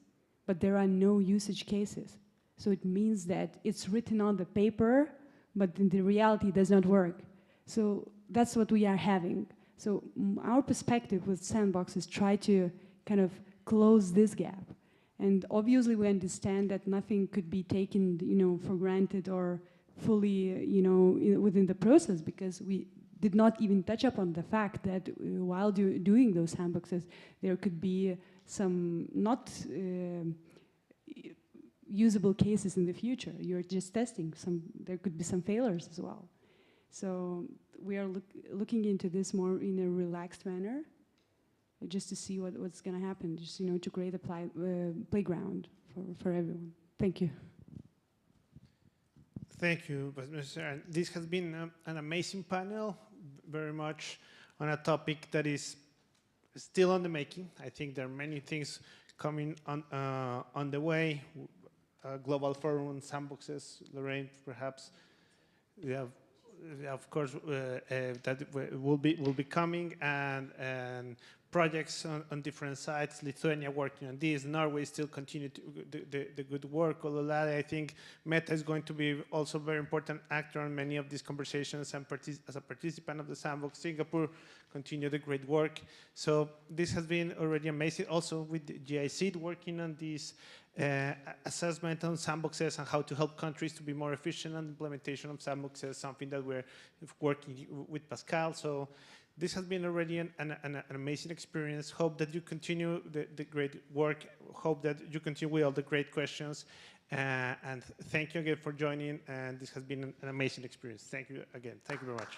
but there are no usage cases. So it means that it's written on the paper, but in the reality it does not work. So that's what we are having. So our perspective with Sandbox is try to kind of close this gap. And obviously we understand that nothing could be taken, for granted or fully, within the process, because we did not even touch upon the fact that while doing those sandboxes, there could be some not usable cases in the future. You're just testing. There could be some failures as well. So we are looking into this more in a relaxed manner, just to see what's going to happen, just to create a playground for everyone. Thank you. Thank you, Mr. This has been an amazing panel, very much on a topic that is still on the making. I think there are many things coming on the way. Global Forum on Sandboxes, Lorraine, perhaps. We have, of course, that will be coming, and projects on different sites. Lithuania working on this. Norway still continue to the good work. Although I think Meta is going to be also a very important actor on many of these conversations and as a participant of the Sandbox. Singapore continue the great work. So this has been already amazing. Also with the GIC working on this assessment on sandboxes and how to help countries to be more efficient on the implementation of sandboxes, something that we're working with Pascal. So this has been already an amazing experience. Hope that you continue the great work. Hope that you continue with all the great questions. And thank you again for joining. And this has been an amazing experience. Thank you again. Thank you very much.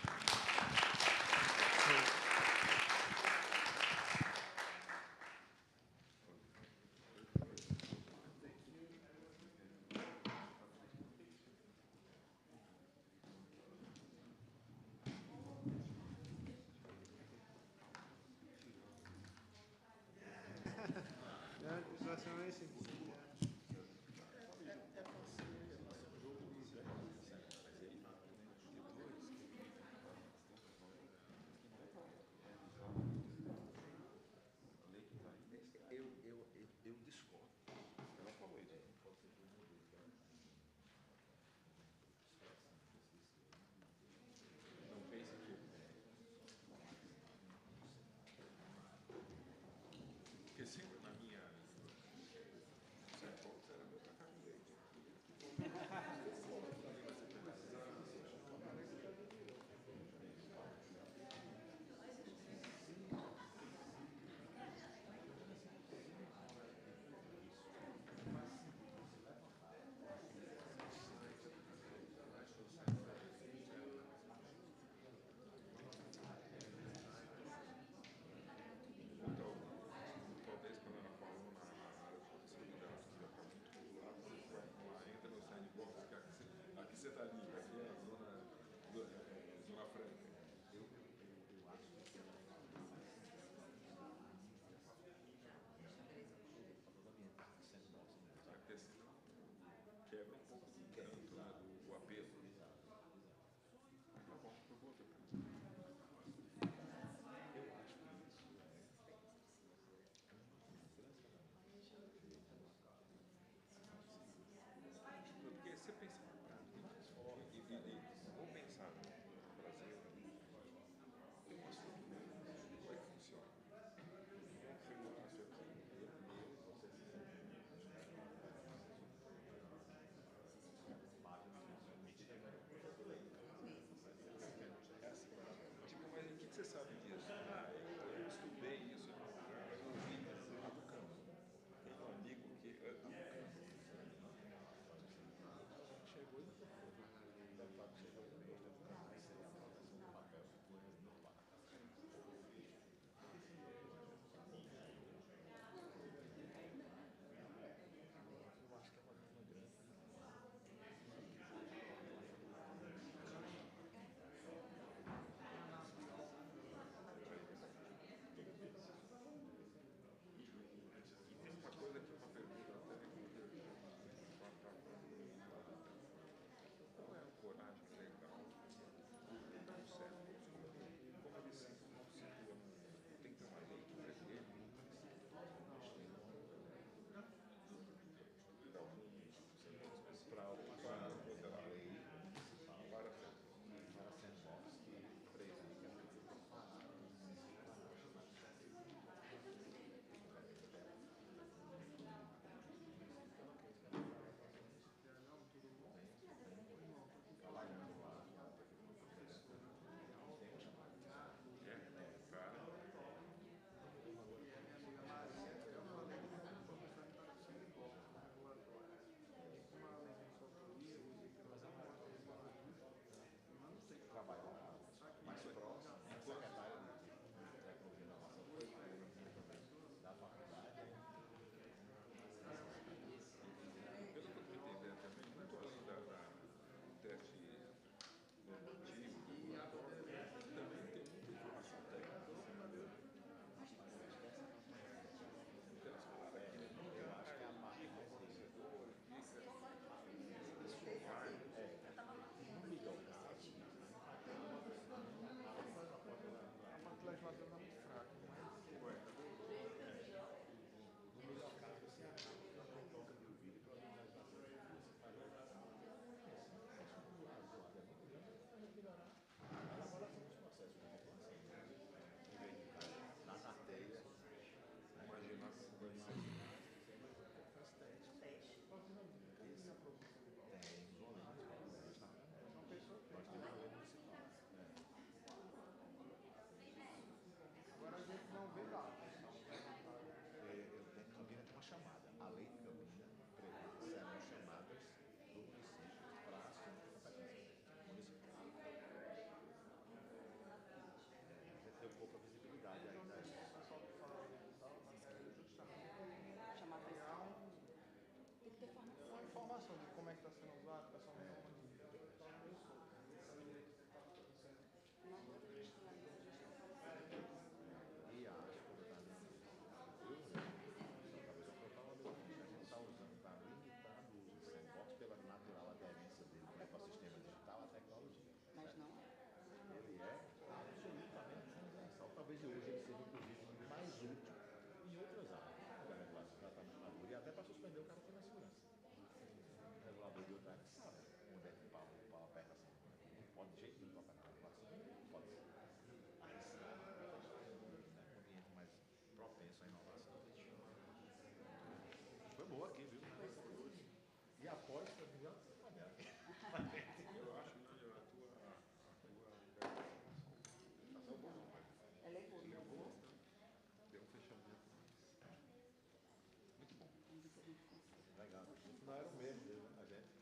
essa inovação. Foi boa aqui, viu? E após, para mim, eu acho que a tua apresentação boa. Ela é boa. Ela é boa. Deu um fechamento. Muito bom. Legal. Não era o mesmo, né? A gente.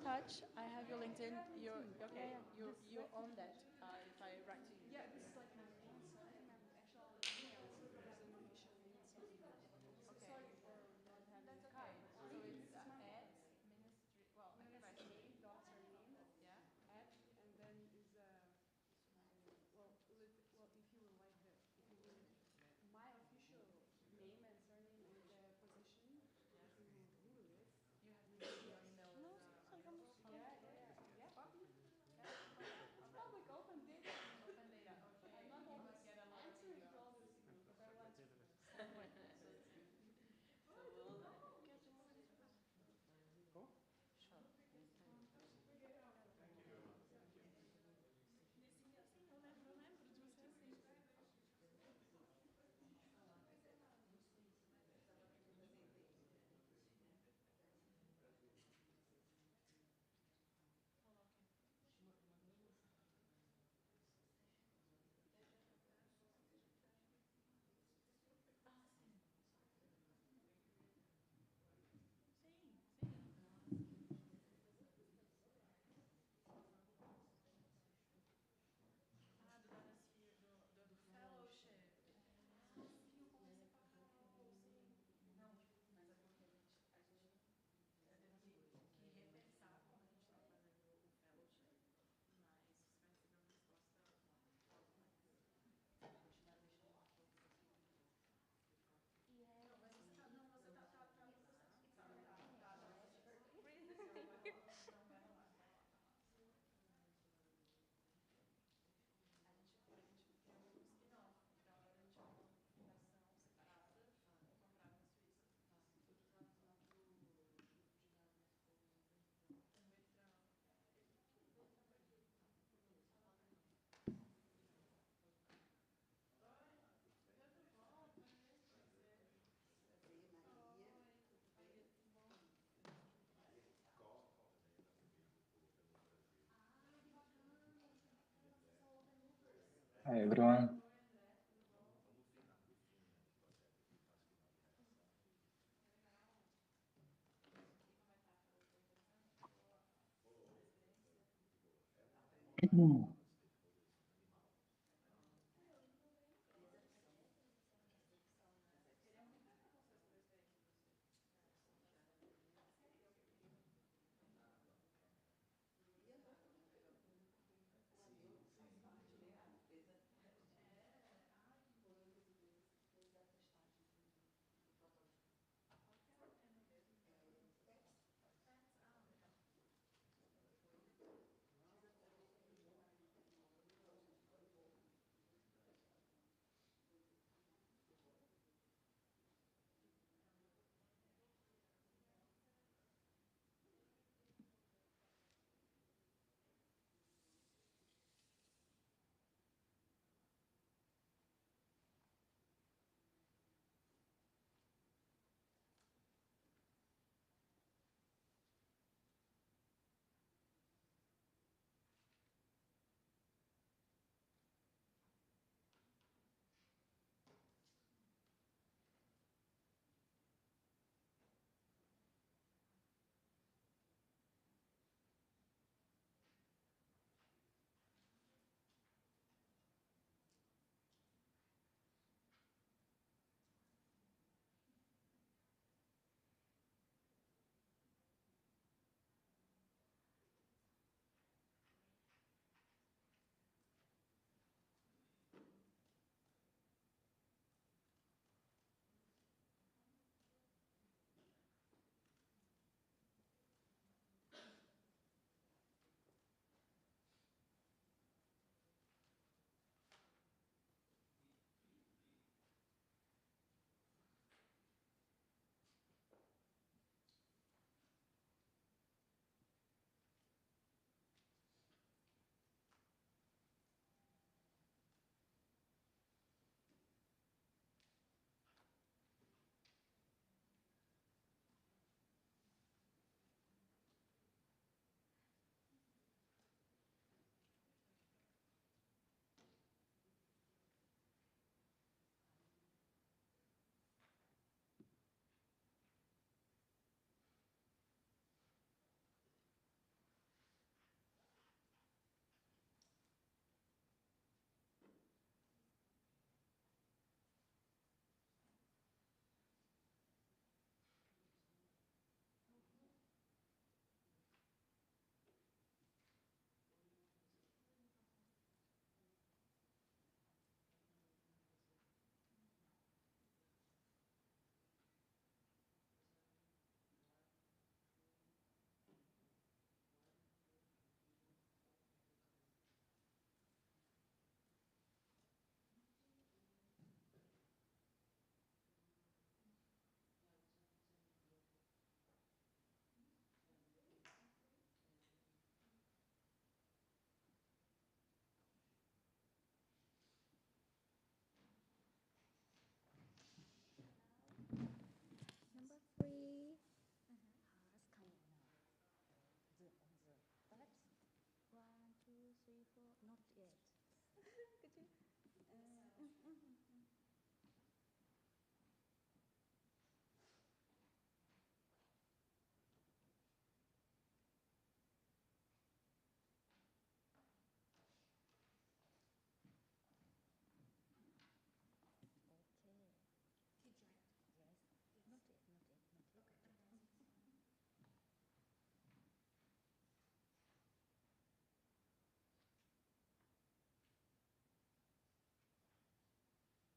Touch. I have your LinkedIn. You're okay. You're on that. If I write to you. Yeah, this is like my main sign. I'm actually on the email presentation. Sorry for not having the card. So it's at ministry. Well, I can write name dot surname. Yeah. At and then is well if you would like my official name and surname and the position. If you Google it, you have your email. Yeah. Public Hi everyone. Number three. Perhaps 1, 2, 3, 4. Not yet. Could you? Okay. Yes. Not yet. Not yet. Not yet.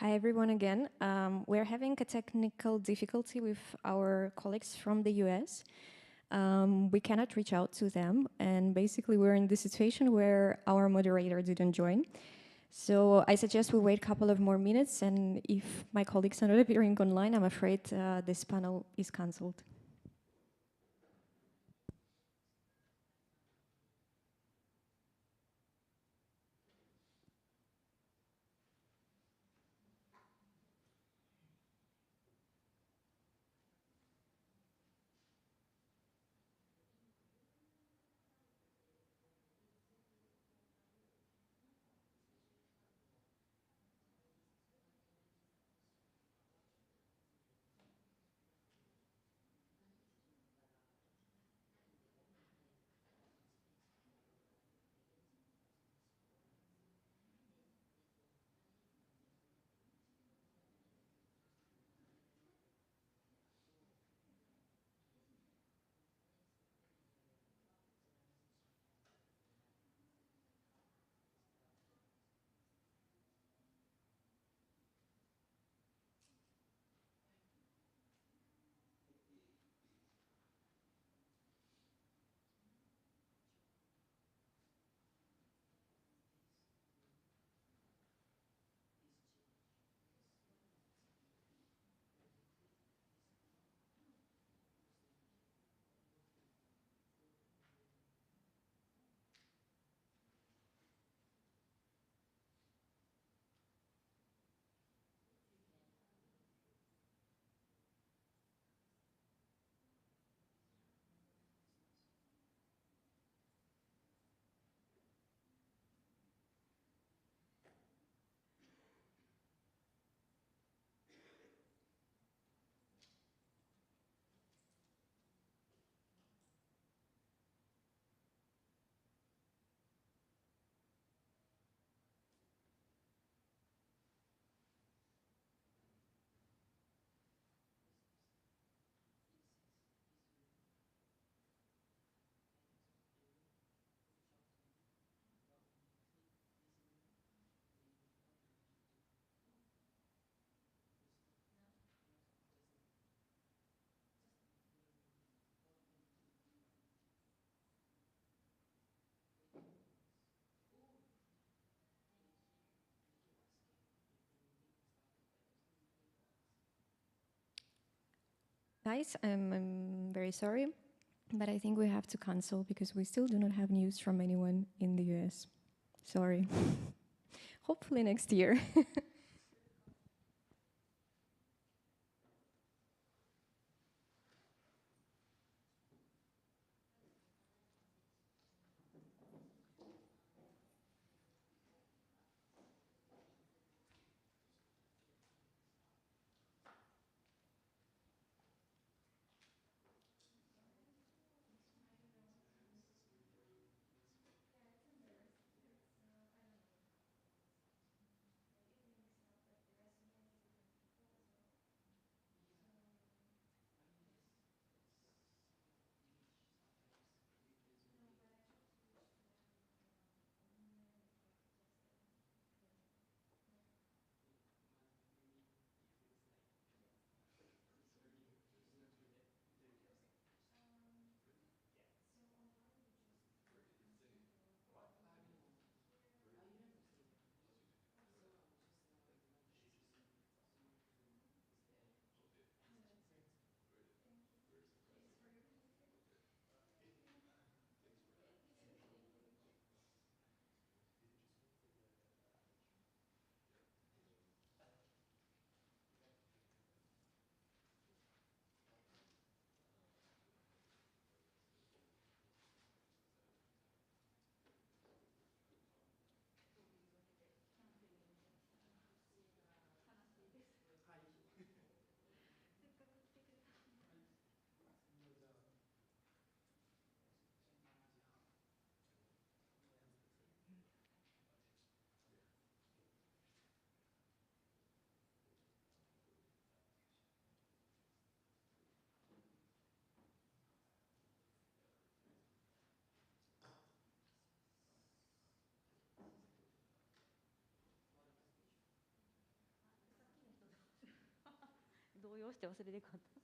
Hi everyone again. We're having a technical difficulty with our colleagues from the US. We cannot reach out to them, and basically we're in the situation where our moderator didn't join. So I suggest we wait a couple of more minutes, and if my colleagues are not appearing online, I'm afraid this panel is cancelled. Guys, I'm very sorry, but I think we have to cancel because we still do not have news from anyone in the US. Sorry. Hopefully next year. 動揺して忘れてかった。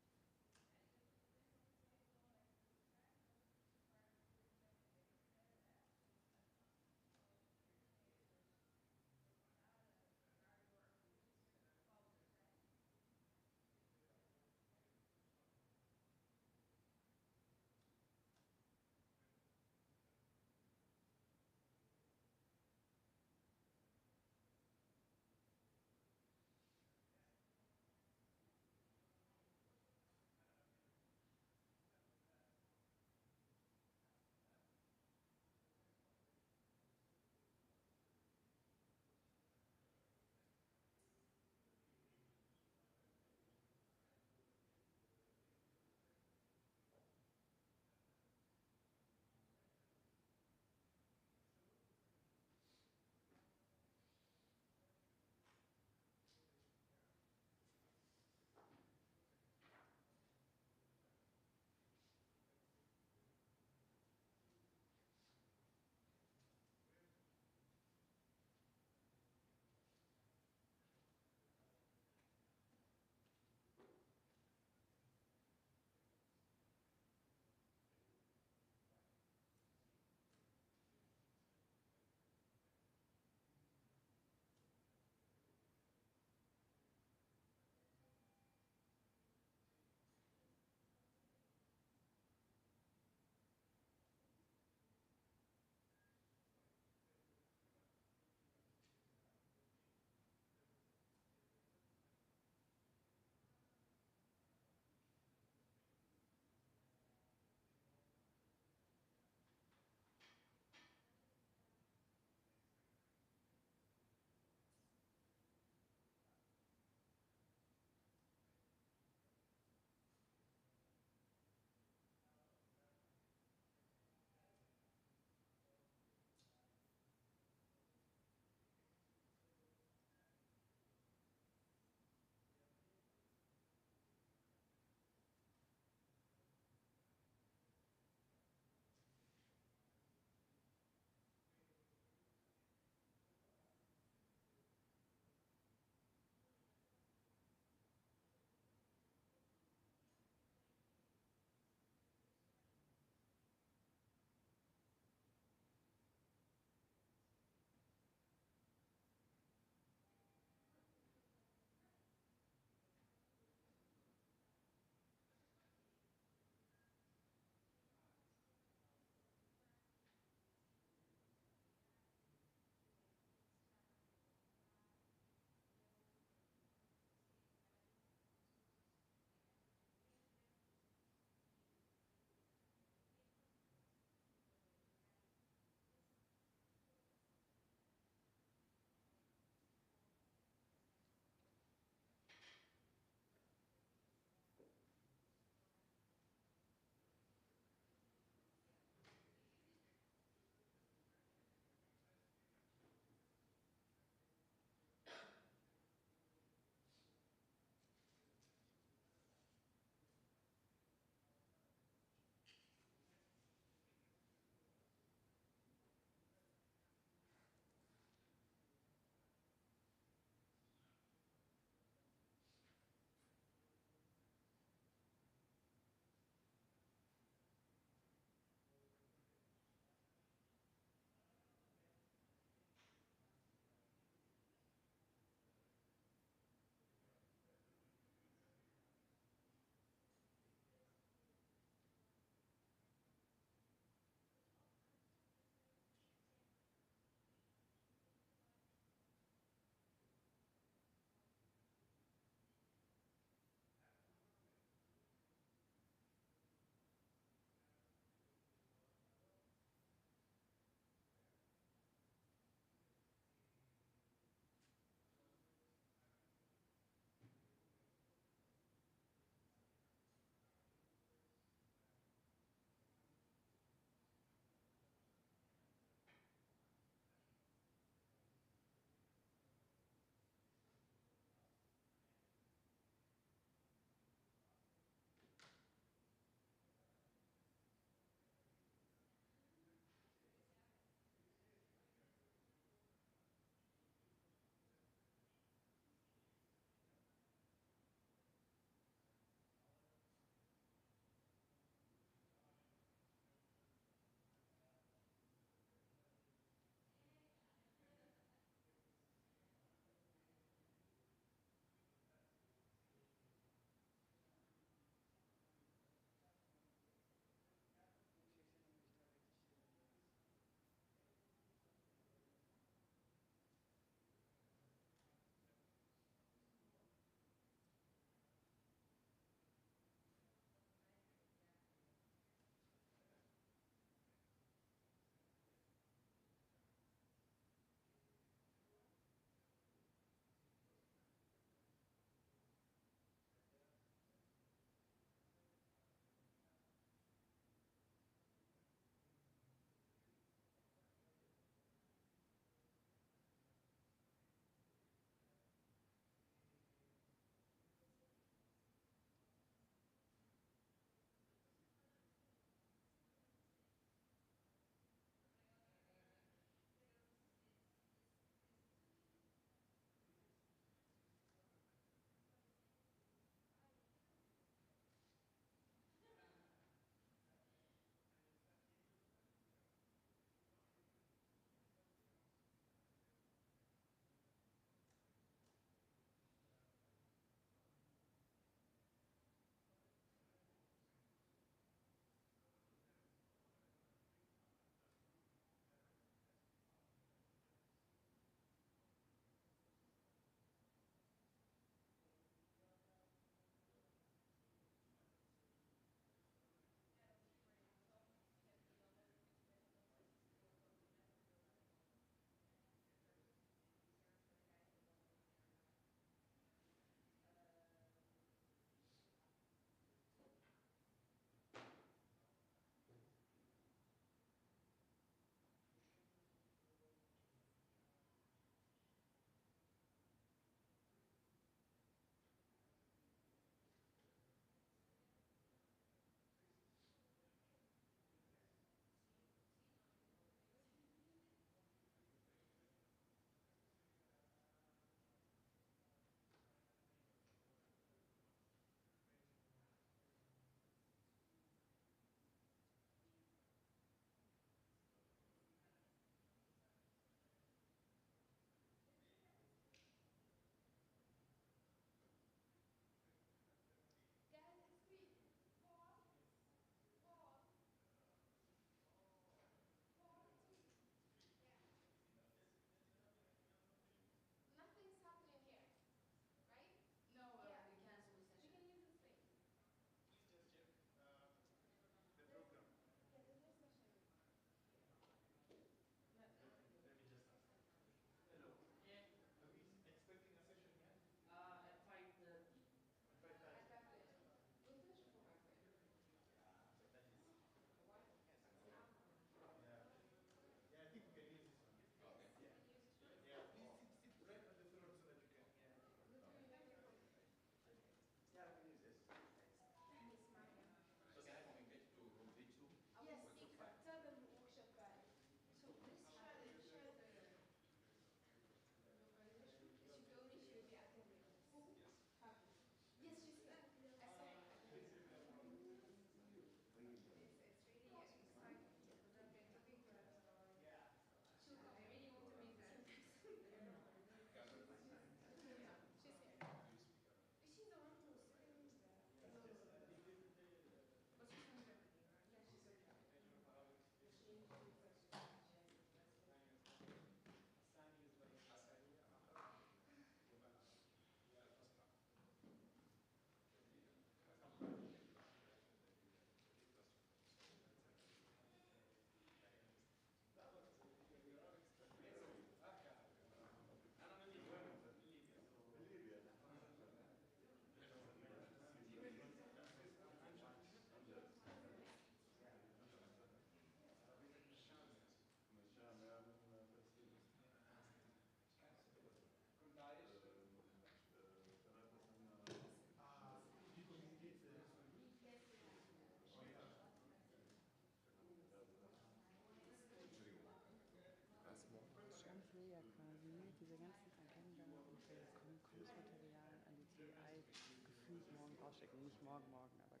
rausschicken. Nicht morgen, aber gefühlt.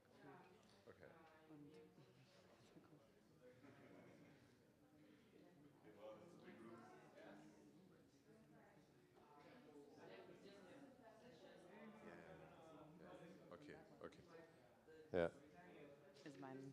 Okay. Okay, okay. Yeah. Ist mein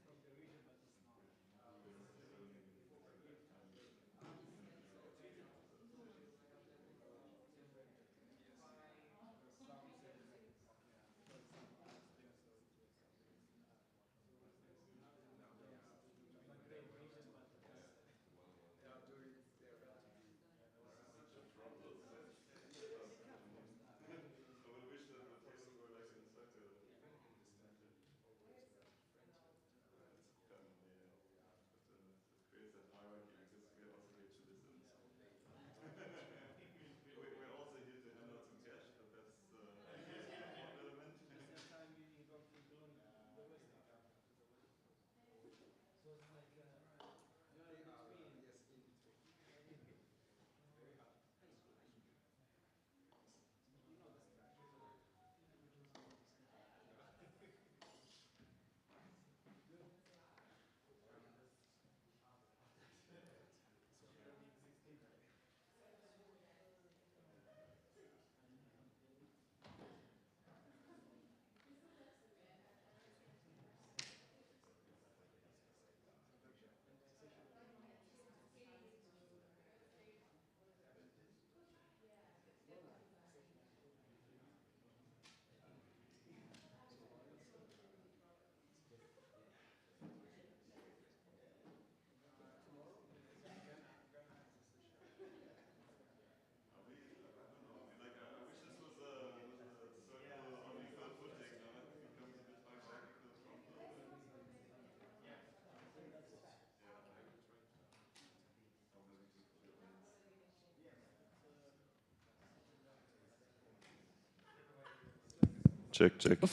Check, check. Are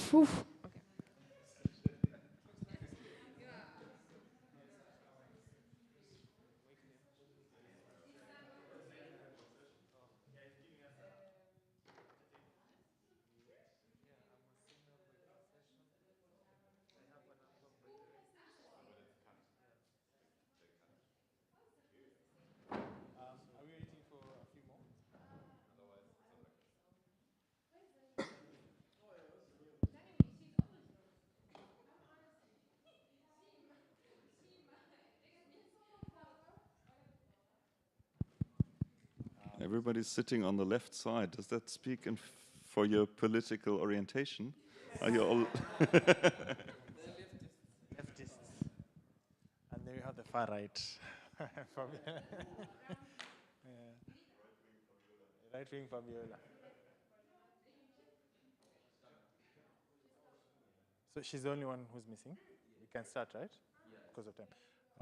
we waiting for a few more? Everybody's sitting on the left side. Does that speak for your political orientation? Are you all? Leftists. And then we have the far right. Right wing Fabiola. So she's the only one who's missing. We can start, right? Because of time.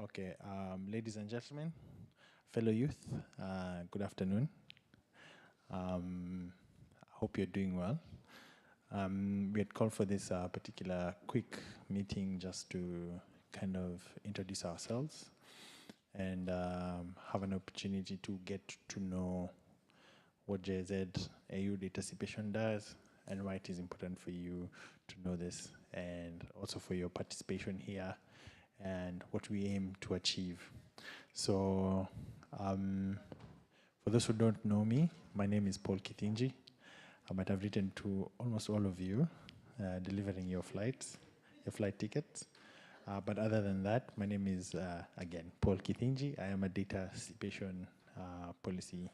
Okay, ladies and gentlemen, fellow youth, good afternoon. I hope you're doing well. We had called for this particular quick meeting just to kind of introduce ourselves and have an opportunity to get to know what JZ AU Dataception does and why it is important for you to know this, and also for your participation here and what we aim to achieve. So for those who don't know me, my name is Paul Kithinji. I might have written to almost all of you, delivering your flight tickets. But other than that, my name is, again, Paul Kithinji. I am a data participation policy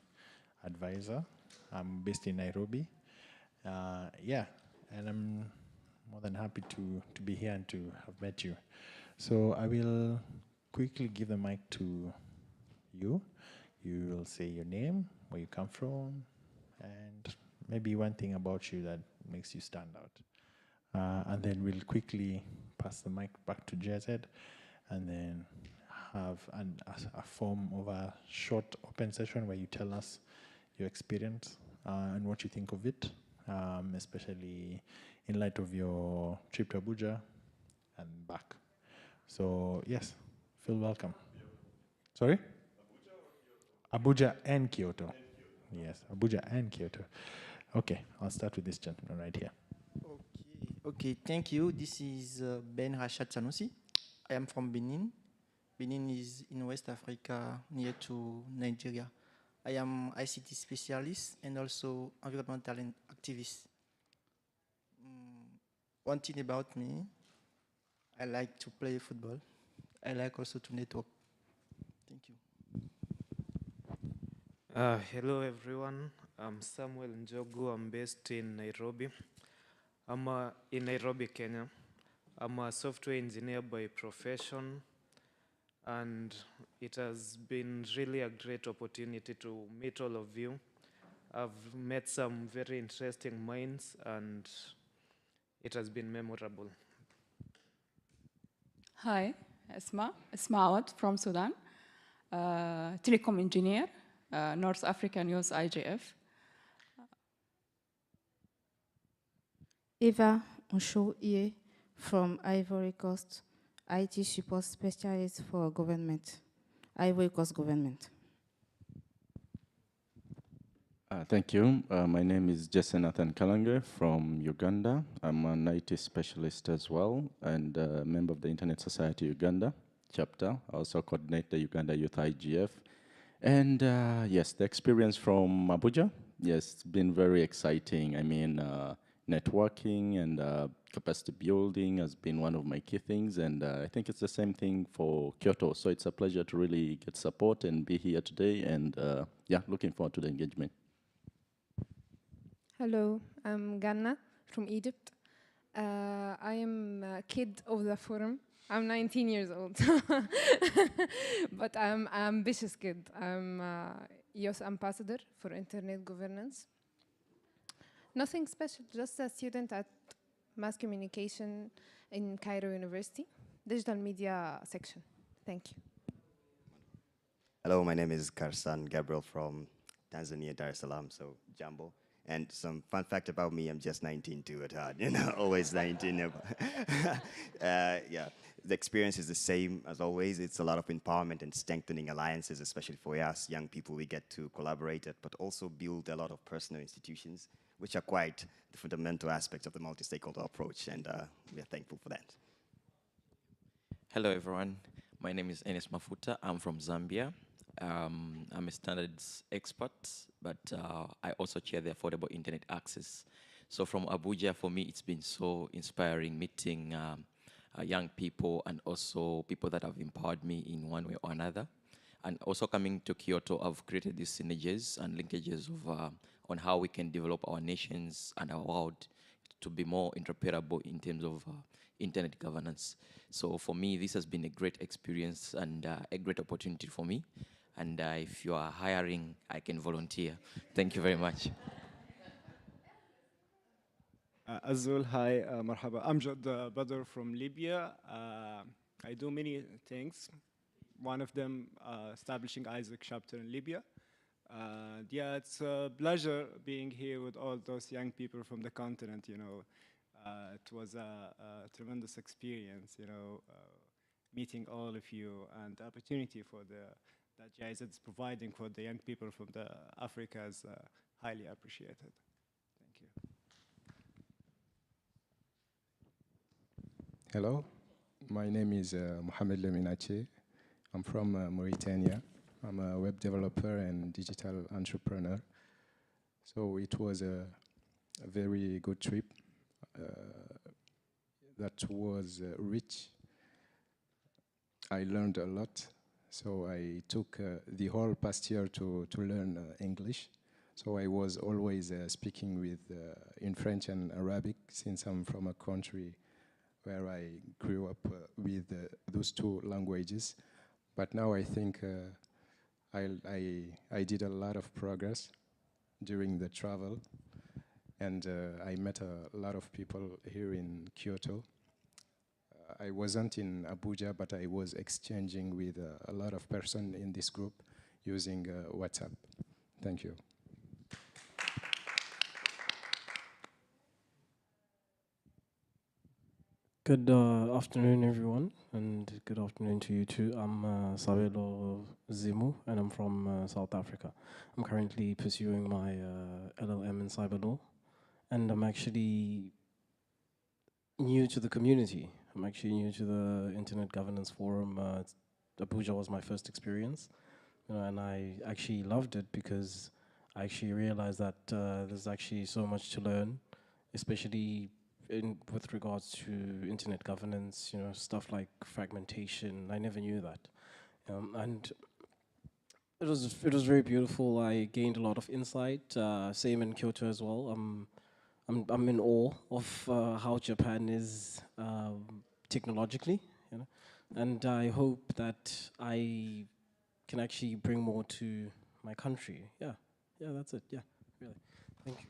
advisor. I'm based in Nairobi. Yeah, and I'm more than happy to be here and to have met you. So I will quickly give the mic to you. You will say your name, where you come from, and maybe one thing about you that makes you stand out. And then we'll quickly pass the mic back to JZ, and then have a form of a short open session where you tell us your experience and what you think of it, especially in light of your trip to Abuja and back. So yes, feel welcome. Sorry? Abuja and Kyoto. Yes, Abuja and Kyoto. Okay, I'll start with this gentleman right here. Okay. Okay, thank you. This is Ben Rashad Sanusi. I am from Benin. Benin is in West Africa, near to Nigeria. I am ICT specialist and also environmental activist. One thing about me, I like to play football. I like also to network. Thank you. Hello everyone, I'm Samuel Njogu. I'm based in Nairobi. I'm in Nairobi, Kenya. I'm a software engineer by profession, and it has been really a great opportunity to meet all of you. I've met some very interesting minds, and it has been memorable. Hi, Esma Awad from Sudan, telecom engineer, North African use IGF. Eva Nsho-Ie from Ivory Coast, IT support specialist for government, Ivory Coast government. Thank you. My name is Jesse Nathan Kalange from Uganda. I'm an IT specialist as well and a member of the Internet Society Uganda chapter. I also coordinate the Uganda Youth IGF. And yes, the experience from Abuja, yes, it's been very exciting. I mean, networking and capacity building has been one of my key things. And I think it's the same thing for Kyoto. So it's a pleasure to really get support and be here today. And yeah, looking forward to the engagement. Hello, I'm Ganna from Egypt. I am a kid of the forum. I'm 19 years old, but I'm an ambitious kid. I'm a youth ambassador for internet governance. Nothing special, just a student at mass communication in Cairo University, digital media section. Thank you. Hello, my name is Karsan Gabriel from Tanzania, Dar es Salaam, so Jambo. And some fun fact about me, I'm just 19 too at heart, you know, always 19. Yeah, the experience is the same as always. It's a lot of empowerment and strengthening alliances, especially for us young people. We get to collaborate, but also build a lot of personal institutions, which are quite the fundamental aspects of the multi-stakeholder approach, and we are thankful for that. Hello, everyone. My name is Enes Mafuta. I'm from Zambia. I'm a standards expert, but I also chair the Affordable Internet Access. So from Abuja, for me, it's been so inspiring meeting young people and also people that have empowered me in one way or another. And also coming to Kyoto, I've created these synergies and linkages of, on how we can develop our nations and our world to be more interoperable in terms of internet governance. So for me, this has been a great experience and a great opportunity for me. And if you are hiring, I can volunteer. Thank you very much. Azul, hi, marhaba. I'm Jad Badr from Libya. I do many things. One of them, establishing Isaac chapter in Libya. Yeah, it's a pleasure being here with all those young people from the continent, you know. It was a tremendous experience, you know, meeting all of you, and the opportunity for that GIZ is providing for the young people from the Africa is highly appreciated. Thank you. Hello, my name is Mohamed Leminache. I'm from Mauritania. I'm a web developer and digital entrepreneur. So it was a very good trip that was rich. I learned a lot. So I took the whole past year to learn English. So I was always speaking with in French and Arabic, since I'm from a country where I grew up with those two languages. But now I think I did a lot of progress during the travel, and I met a lot of people here in Kyoto. I wasn't in Abuja, but I was exchanging with a lot of persons in this group using WhatsApp. Thank you. Good afternoon, everyone, and good afternoon to you too. I'm Sabelo Zimu, and I'm from South Africa. I'm currently pursuing my LLM in cyber law, and I'm actually new to the community. I'm actually new to the Internet Governance Forum. Abuja was my first experience, and I actually loved it because I actually realized that there's actually so much to learn, especially with regards to internet governance. Stuff like fragmentation. I never knew that, and it was very beautiful. I gained a lot of insight. Same in Kyoto as well. I'm in awe of how Japan is technologically, and I hope that I can actually bring more to my country. Yeah, that's it. Yeah, really. Thank you.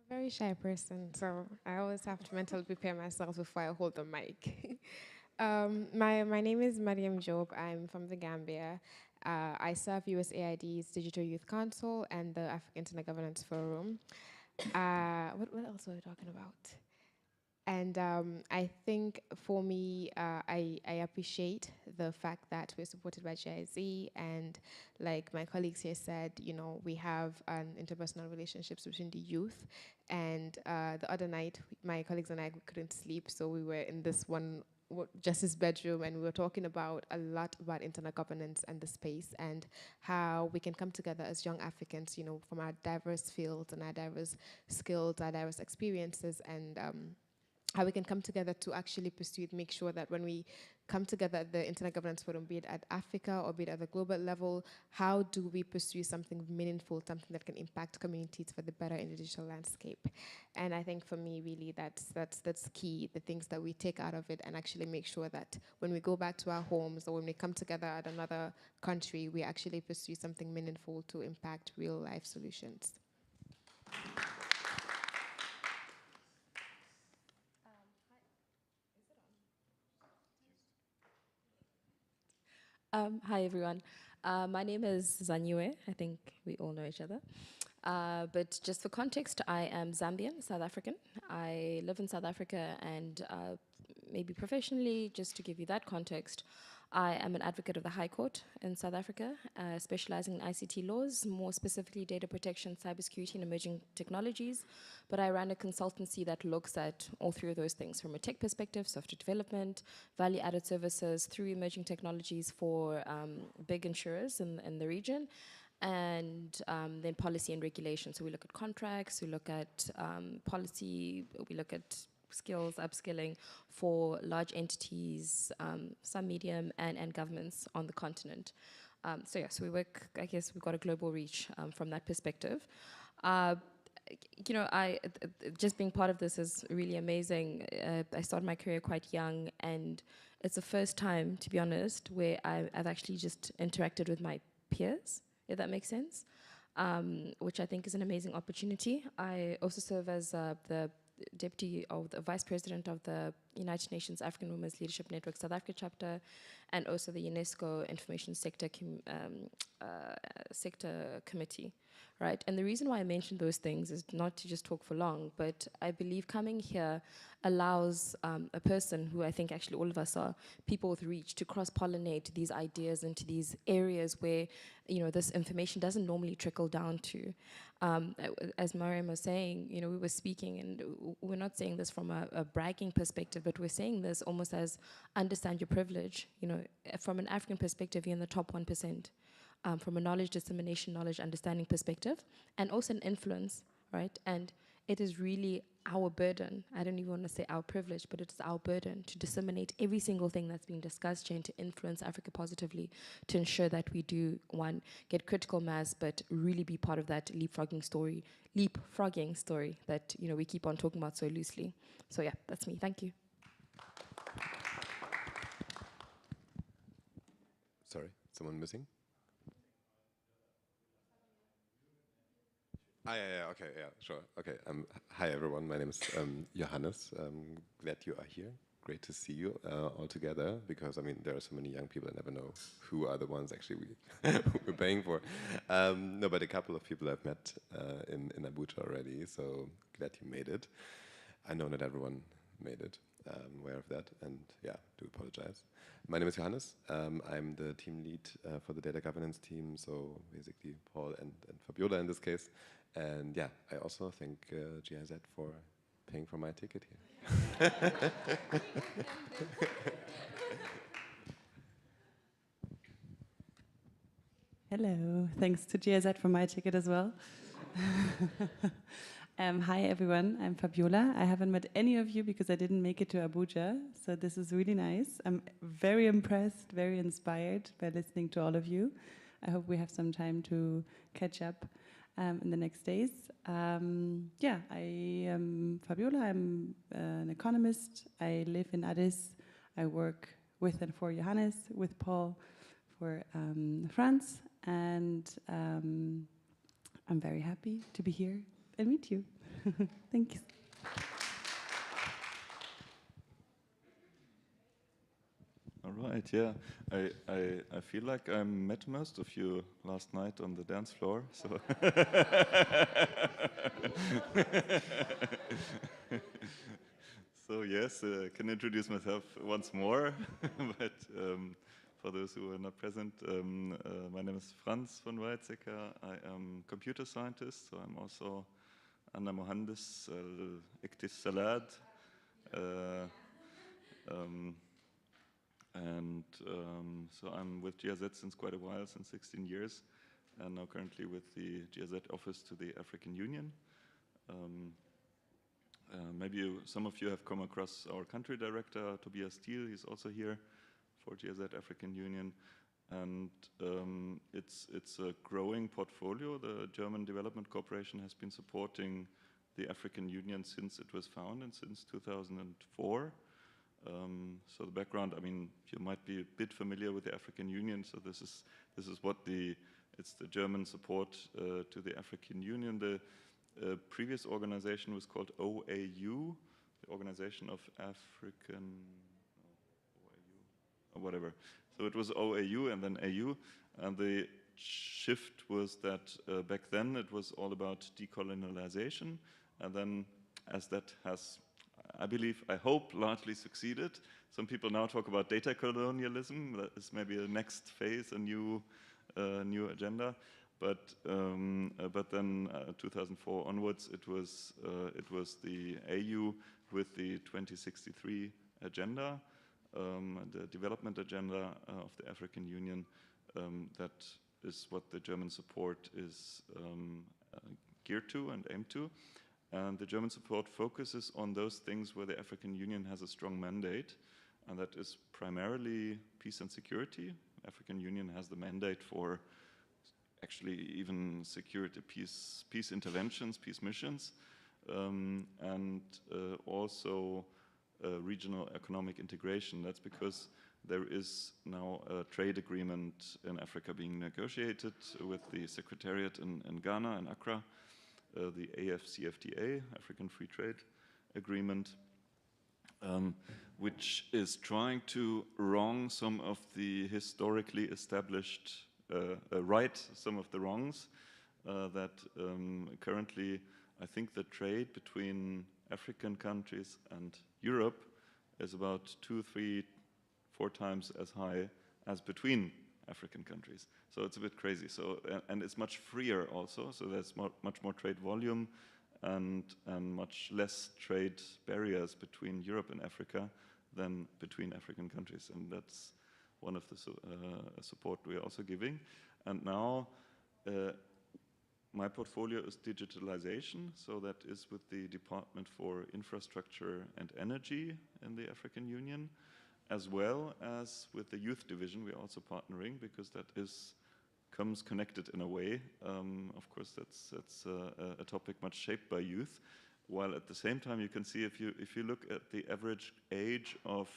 Very shy person, so I always have to mentally prepare myself before I hold the mic. My name is Mariam Job. I'm from the Gambia. I serve USAID's Digital Youth Council and the African Internet Governance Forum. What else were we talking about? And I think for me, I appreciate the fact that we're supported by GIZ, and like my colleagues here said, we have interpersonal relationships between the youth. And the other night, my colleagues and I couldn't sleep, so we were in this one Justice bedroom, and we were talking about a lot about internet governance and the space and how we can come together as young Africans, from our diverse fields and our diverse skills, our diverse experiences, and how we can come together to actually pursue it, make sure that when we come together at the Internet Governance Forum, be it at Africa or be it at the global level, how do we pursue something meaningful, something that can impact communities for the better in the digital landscape? And I think for me, really, that's key, the things that we take out of it and actually make sure that when we go back to our homes or when we come together at another country, we actually pursue something meaningful to impact real life solutions. Hi, everyone. My name is Zanyue. I think we all know each other. But just for context, I am Zambian, South African. I live in South Africa, and maybe professionally, just to give you that context, I am an advocate of the High Court in South Africa, specializing in ICT laws, more specifically data protection, cybersecurity, and emerging technologies. But I run a consultancy that looks at all three of those things from a tech perspective, software development, value-added services through emerging technologies for big insurers in the region, and then policy and regulation. So we look at contracts, we look at policy, we look at skills, upskilling for large entities, some medium and governments on the continent. So we work, I guess we've got a global reach from that perspective. Just being part of this is really amazing. I started my career quite young, and it's the first time, to be honest, where I've actually just interacted with my peers, if that makes sense, which I think is an amazing opportunity. I also serve as the Deputy or the Vice President of the United Nations African Women's Leadership Network South Africa chapter, and also the UNESCO Information Sector Committee, right? And the reason why I mentioned those things is not to just talk for long, but I believe coming here allows a person who I think actually all of us are people with reach to cross-pollinate these ideas into these areas where this information doesn't normally trickle down to. As Mariam was saying, we were speaking, and we're not saying this from a bragging perspective, but we're saying this almost as understand your privilege. From an African perspective, you're in the top 1%. From a knowledge dissemination, knowledge understanding perspective, and also an influence, right? And it is really our burden. I don't even want to say our privilege, but it's our burden to disseminate every single thing that's being discussed here and to influence Africa positively, to ensure that we do, one, get critical mass, but really be part of that leapfrogging story that we keep on talking about so loosely. So yeah, that's me. Thank you. Sorry, someone missing? Yeah, okay, yeah, sure. Okay, hi everyone, my name is Johannes. Glad you are here. Great to see you all together, because, there are so many young people, I never know who are the ones actually we're paying for. No, but a couple of people I've met in Abuja already, so glad you made it. I know not everyone made it, aware of that, and yeah, do apologize. My name is Johannes. I'm the team lead for the data governance team, so basically Paul and Fabiola in this case. And yeah, I also thank GIZ for paying for my ticket here. Hello, thanks to GIZ for my ticket as well. Hi everyone, I'm Fabiola. I haven't met any of you because I didn't make it to Abuja, so this is really nice. I'm very impressed, very inspired by listening to all of you. I hope we have some time to catch up in the next days. Yeah, I am Fabiola, I'm an economist. I live in Addis. I work with and for Johannes, with Paul for France, and I'm very happy to be here and meet you. Thanks. All right, yeah. I feel like I met most of you last night on the dance floor, so so yes, I can introduce myself once more, but for those who are not present, my name is Franz von Weizsäcker. I am computer scientist, so I'm also Anna Mohandes, Iktis Salad. So I'm with GIZ since quite a while, since 16 years, and now currently with the GIZ office to the African Union. Maybe some of you have come across our country director, Tobias Thiel. He's also here for GIZ African Union. And it's a growing portfolio. The German Development Corporation has been supporting the African Union since it was founded, since 2004. So the background, I mean, you might be a bit familiar with the African Union. So this is what it's the German support to the African Union. The previous organization was called OAU, the Organization of African, OAU, or whatever. So it was OAU and then AU, and the shift was that back then it was all about decolonialization, and then as that has, I believe, I hope, largely succeeded. Some people now talk about data colonialism. That is maybe a next phase, a new agenda. But then 2004 onwards, it was the AU with the 2063 agenda, the development agenda of the African Union. That is what the German support is geared to and aimed to. And the German support focuses on those things where the African Union has a strong mandate, and that is primarily peace and security. African Union has the mandate for actually even security, peace interventions, peace missions, and also regional economic integration. That's because there is now a trade agreement in Africa being negotiated with the Secretariat in Ghana and Accra, the AFCFTA, African Free Trade Agreement, which is trying to wrong some of the historically established, right some of the wrongs that currently, I think the trade between African countries and Europe is about 2, 3, 4 times as high as between African countries. So it's a bit crazy. So and it's much freer also. So there's much more trade volume and much less trade barriers between Europe and Africa than between African countries. And that's one of the support we're also giving. And now my portfolio is digitalization. So that is with the Department for Infrastructure and Energy in the African Union, as well as with the youth division. We're also partnering because that comes connected in a way. Of course, that's a topic much shaped by youth. While at the same time, you can see if you look at the average age of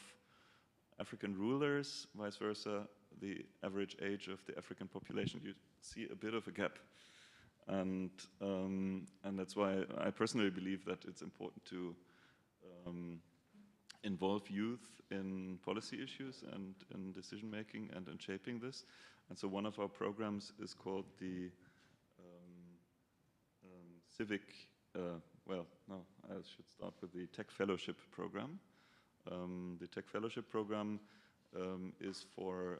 African rulers, vice versa, the average age of the African population, you see a bit of a gap. And that's why I personally believe that it's important to involve youth in policy issues and in decision making and in shaping this. And so one of our programs is called the Civic, well, no, I should start with the Tech Fellowship Program. The Tech Fellowship Program is for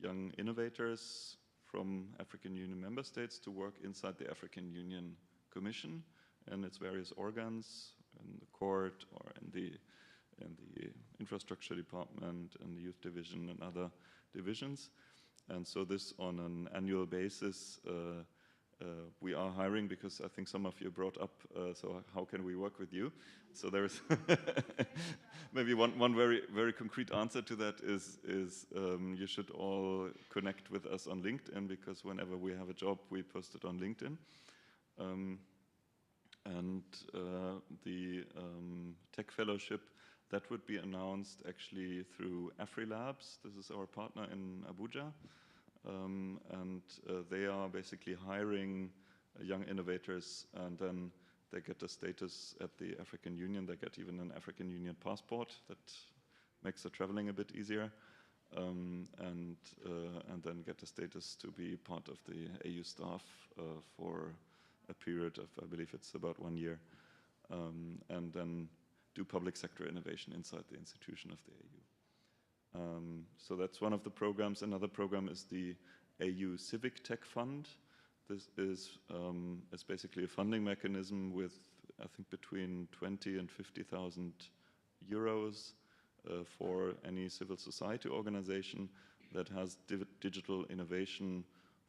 young innovators from African Union member states to work inside the African Union Commission and its various organs, in the court or in the infrastructure department and the youth division and other divisions. And so this on an annual basis, we are hiring, because I think some of you brought up, so how can we work with you? So there's maybe one very concrete answer to that is you should all connect with us on LinkedIn, because whenever we have a job, we post it on LinkedIn. And the Tech Fellowship, that would be announced actually through AfriLabs. This is our partner in Abuja. And they are basically hiring young innovators, and then they get a status at the African Union. They get even an African Union passport that makes the traveling a bit easier, and then get a status to be part of the AU staff for a period of, I believe it's about 1 year, and then do public sector innovation inside the institution of the AU. So that's one of the programs. Another program is the AU Civic Tech Fund. This is basically a funding mechanism with, I think, between 20 and 50,000 euros for any civil society organization that has digital innovation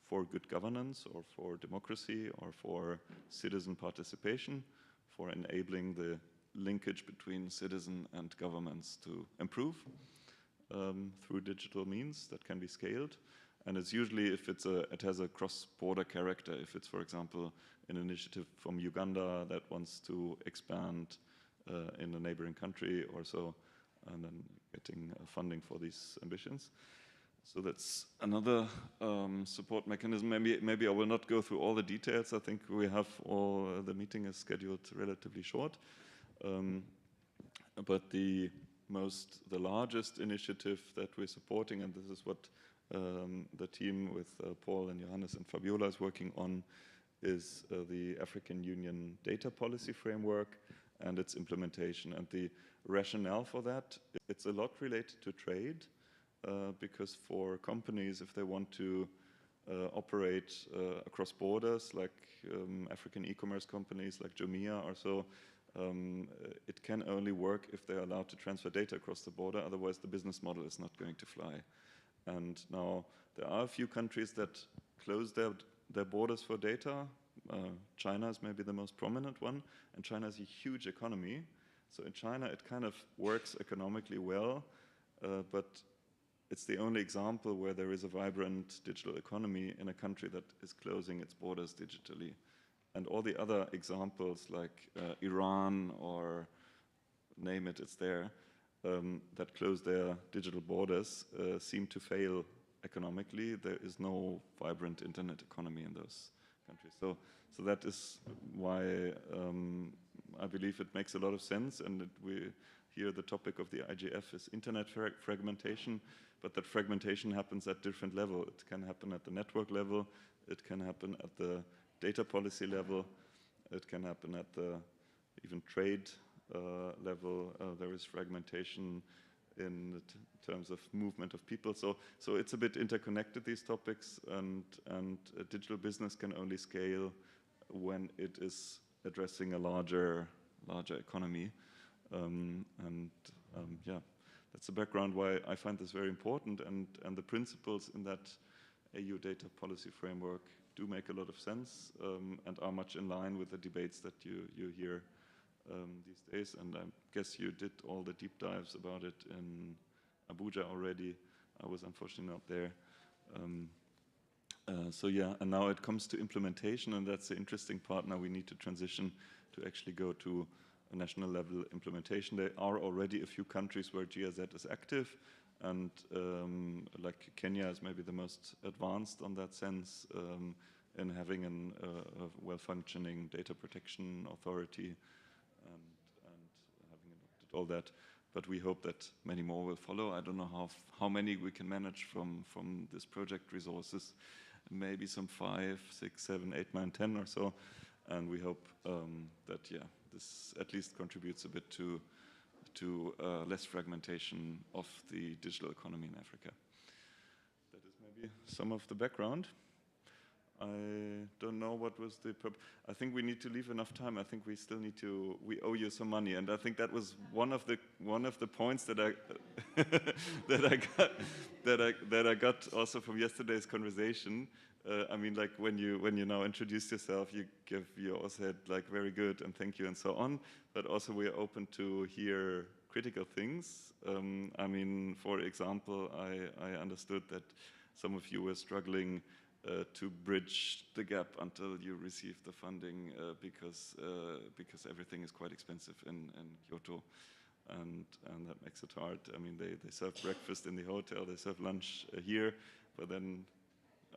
for good governance or for democracy or for citizen participation, for enabling the linkage between citizen and governments to improve through digital means that can be scaled. And it's usually, if it has a cross-border character, if it's, for example, an initiative from Uganda that wants to expand in a neighboring country or so, and then getting funding for these ambitions. So that's another support mechanism. Maybe I will not go through all the details. I think we have the meeting is scheduled relatively short. But the largest initiative that we're supporting, and this is what the team with Paul and Johannes and Fabiola is working on, is the African Union Data Policy Framework and its implementation. And the rationale for that, it's a lot related to trade, because for companies, if they want to operate across borders, like African e-commerce companies like Jumia or so, it can only work if they're allowed to transfer data across the border, otherwise the business model is not going to fly. And now there are a few countries that close their borders for data. China is maybe the most prominent one, and China is a huge economy. So in China it kind of works economically well, but it's the only example where there is a vibrant digital economy in a country that is closing its borders digitally. And all the other examples like Iran or name it, it's there, that close their digital borders seem to fail economically. There is no vibrant internet economy in those countries. So that is why I believe it makes a lot of sense. And here the topic of the IGF is internet fragmentation, but that fragmentation happens at different levels. It can happen at the network level, it can happen at the data policy level, it can happen at the even trade level. There is fragmentation in terms of movement of people. So it's a bit interconnected, these topics, and digital business can only scale when it is addressing a larger economy. Yeah, that's the background why I find this very important, and the principles in that AU data policy framework do make a lot of sense and are much in line with the debates that you hear these days. And I guess you did all the deep dives about it in Abuja already. I was unfortunately not there. So yeah, and now it comes to implementation, and that's the interesting part. Now we need to transition to actually go to a national level implementation. There are already a few countries where GIZ is active, and like Kenya is maybe the most advanced on that sense in having a well-functioning data protection authority and having adopted all that. But we hope that many more will follow. I don't know how many we can manage from this project resources. Maybe some 5, 6, 7, 8, 9, 10 or so. And we hope that, yeah, this at least contributes a bit to less fragmentation of the digital economy in Africa. That is maybe some of the background. I don't know what was the purpose. I think we need to leave enough time. I think we still need to. We owe you some money, and I think that was one of the points that I that I got also from yesterday's conversation. I mean, like when you now introduced yourself, you also said like very good and thank you and so on. But also we are open to hear critical things. I mean, for example, I understood that some of you were struggling to bridge the gap until you receive the funding because everything is quite expensive in Kyoto, and that makes it hard. I mean, they serve breakfast in the hotel, they serve lunch here, but then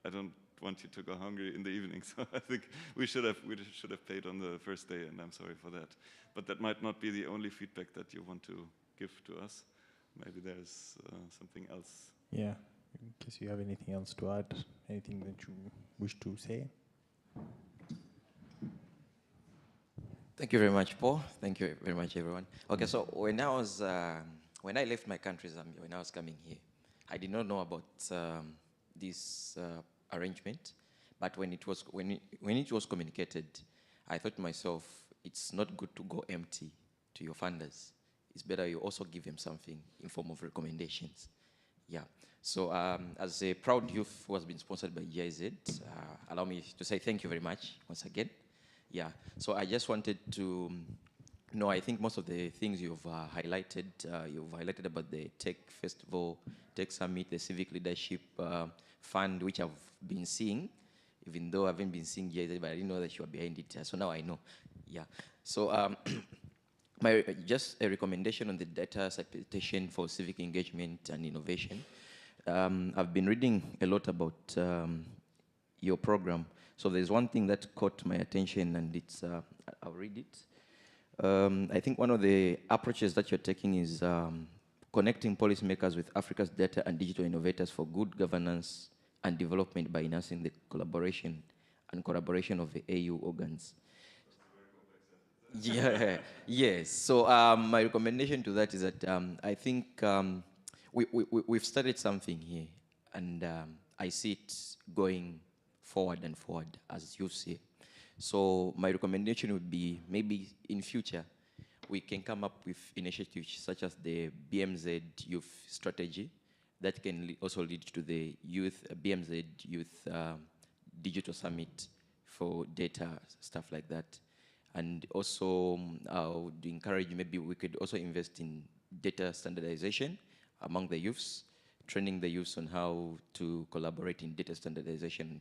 I don't want you to go hungry in the evening. So I think we should have paid on the first day, and I'm sorry for that. But that might not be the only feedback that you want to give to us. Maybe there's something else. Yeah. In case you have anything else to add, anything that you wish to say. Thank you very much, Paul. Thank you very much, everyone. Okay, so when I left my country, Zambia, when I was coming here, I did not know about this arrangement. But when it was communicated, I thought to myself, it's not good to go empty to your funders. It's better you also give them something in form of recommendations. Yeah. So as a proud youth who has been sponsored by GIZ, allow me to say thank you very much once again. Yeah. So I just wanted to know, I think most of the things you've highlighted about the Tech Festival, Tech Summit, the Civic Leadership Fund, which I've been seeing, even though I haven't been seeing GIZ, but I didn't know that you were behind it. So now I know. Yeah. So just a recommendation on the data citation for civic engagement and innovation. I've been reading a lot about your program. So there's one thing that caught my attention, and it's, I'll read it. I think one of the approaches that you're taking is connecting policymakers with Africa's data and digital innovators for good governance and development by enhancing the collaboration and collaboration of the AU organs. Yeah, yes. So my recommendation to that is that I think we've started something here, and I see it going forward and forward, as you see. So my recommendation would be maybe in future, we can come up with initiatives such as the BMZ Youth Strategy that can also lead to the BMZ Youth Digital Summit for data, stuff like that. And also, I would encourage maybe we could also invest in data standardization among the youths, training the youths on how to collaborate in data standardization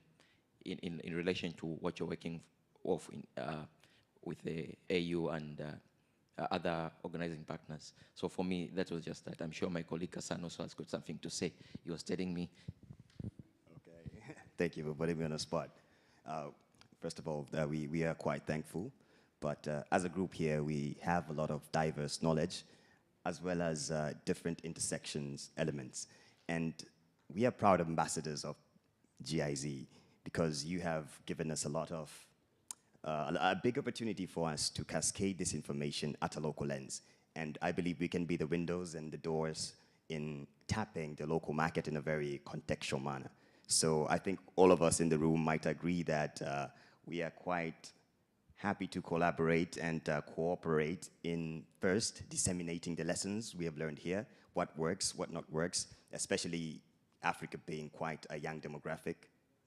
in relation to what you're working with the AU and other organizing partners. So for me, that was just that. I'm sure my colleague Hassan also has got something to say. He was telling me. Okay, thank you for putting me on the spot. First of all, we are quite thankful. But as a group here, we have a lot of diverse knowledge, as well as different intersections elements. And we are proud ambassadors of GIZ because you have given us a lot of, a big opportunity for us to cascade this information at a local lens. And I believe we can be the windows and the doors in tapping the local market in a very contextual manner. So I think all of us in the room might agree that we are quite happy to collaborate and cooperate in first disseminating the lessons we have learned here, what works, what not works, especially Africa being quite a young demographic,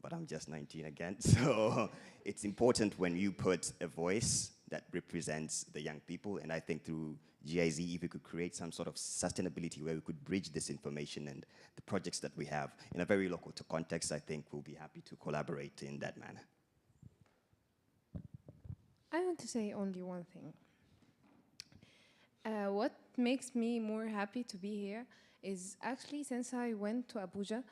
but I'm just 19 again. So it's important when you put a voice that represents the young people, and I think through GIZ, if we could create some sort of sustainability where we could bridge this information and the projects that we have in a very local context, I think we'll be happy to collaborate in that manner. I want to say only one thing. What makes me more happy to be here is actually since I went to Abuja,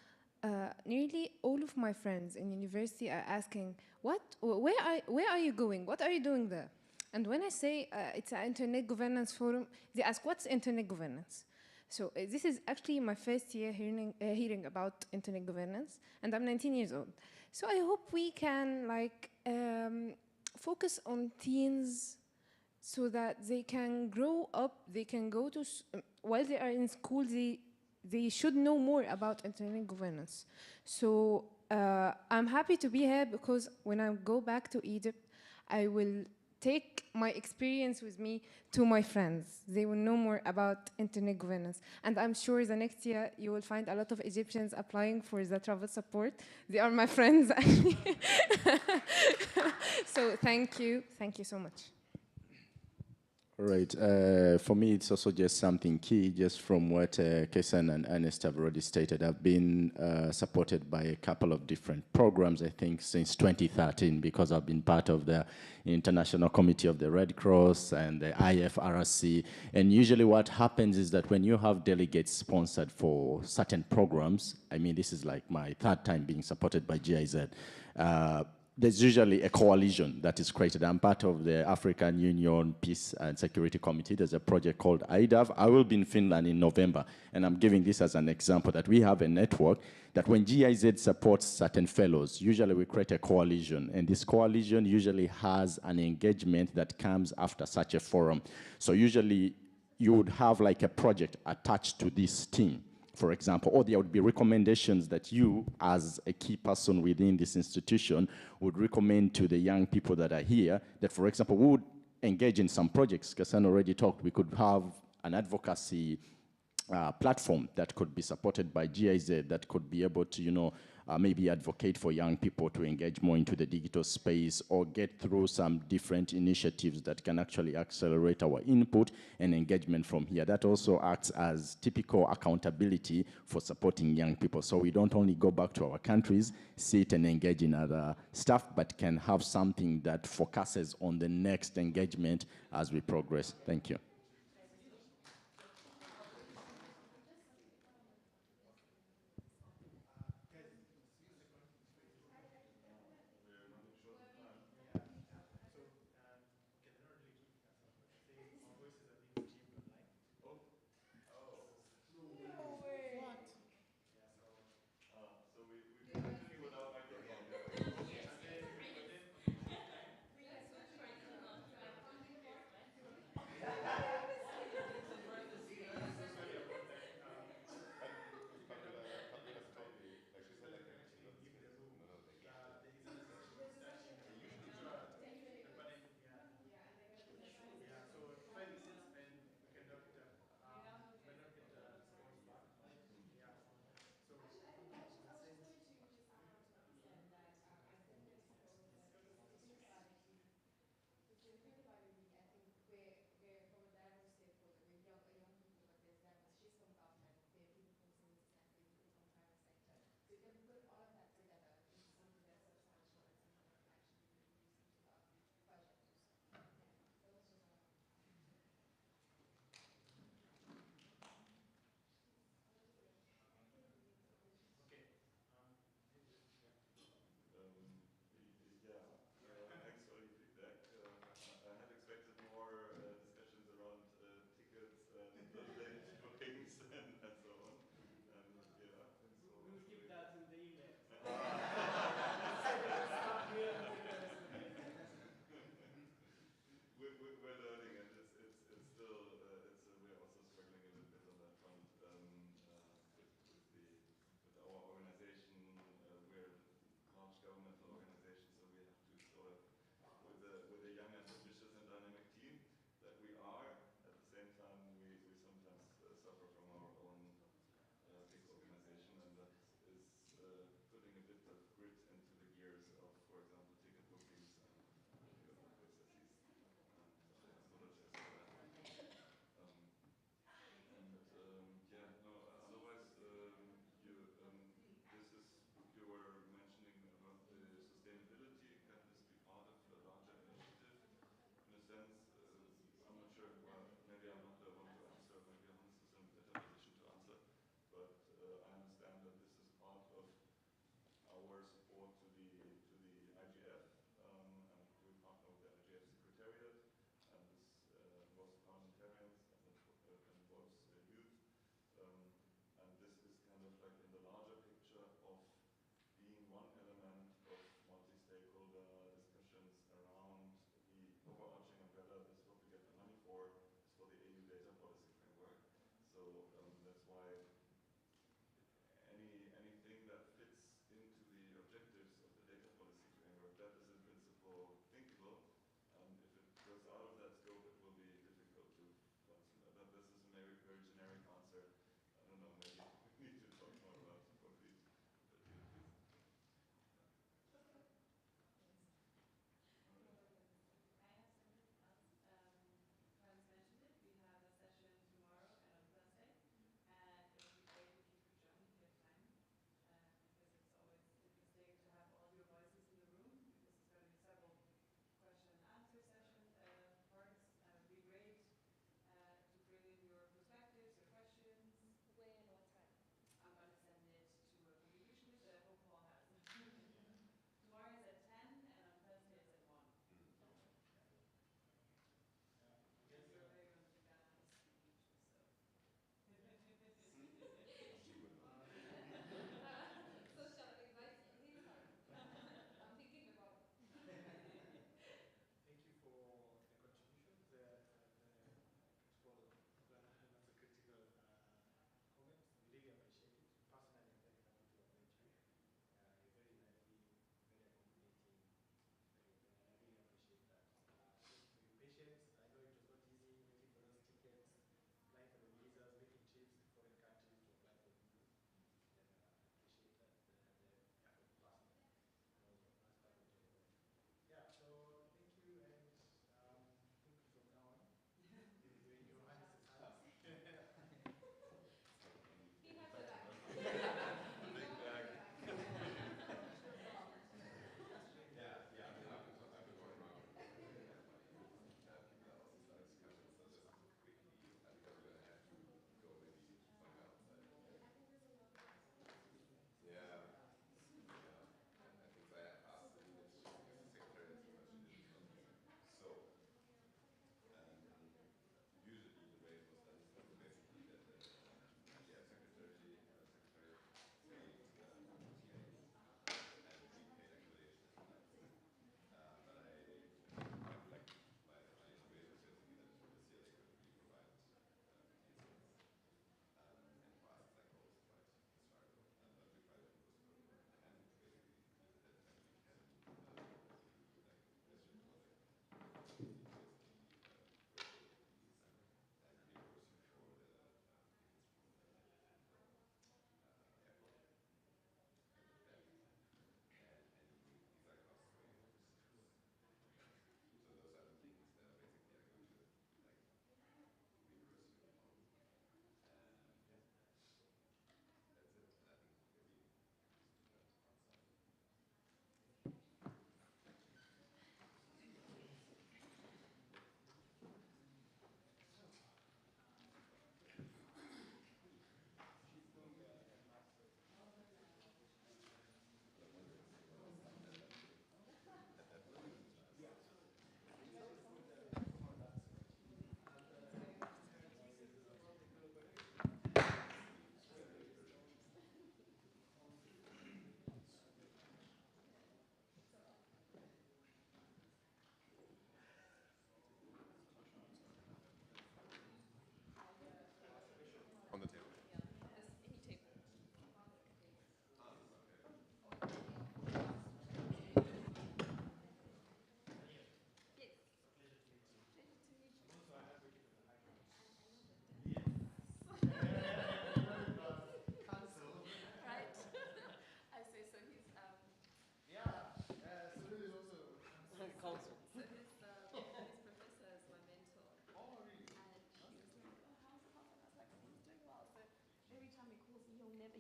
nearly all of my friends in university are asking, where are you going? What are you doing there? And when I say it's an internet governance forum, they ask, what's internet governance? So this is actually my first year hearing about internet governance, and I'm 19 years old. So I hope we can focus on teens so that they can grow up, they can go to, while they are in school, they they should know more about internet governance. So I'm happy to be here because when I go back to Egypt, I will take my experience with me to my friends. They will know more about internet governance. And I'm sure the next year you will find a lot of Egyptians applying for the travel support. They are my friends, actually. So thank you. Thank you so much. All right. For me, it's also just something key, just from what Kesan and Ernest have already stated. I've been supported by a couple of different programs, I think, since 2013, because I've been part of the International Committee of the Red Cross and the IFRC. And usually what happens is that when you have delegates sponsored for certain programs, I mean, this is like my third time being supported by GIZ, there's usually a coalition that is created. I'm part of the African Union Peace and Security Committee. There's a project called IDAV. I will be in Finland in November, and I'm giving this as an example that we have a network that when GIZ supports certain fellows, usually we create a coalition, and this coalition usually has an engagement that comes after such a forum. So usually you would have like a project attached to this team, for example, or there would be recommendations that you, as a key person within this institution, would recommend to the young people that are here that, for example, we would engage in some projects. Kassan already talked, we could have an advocacy platform that could be supported by GIZ that could be able to, maybe advocate for young people to engage more into the digital space or get through some different initiatives that can actually accelerate our input and engagement from here. That also acts as typical accountability for supporting young people. So we don't only go back to our countries, sit and engage in other stuff, but can have something that focuses on the next engagement as we progress. Thank you.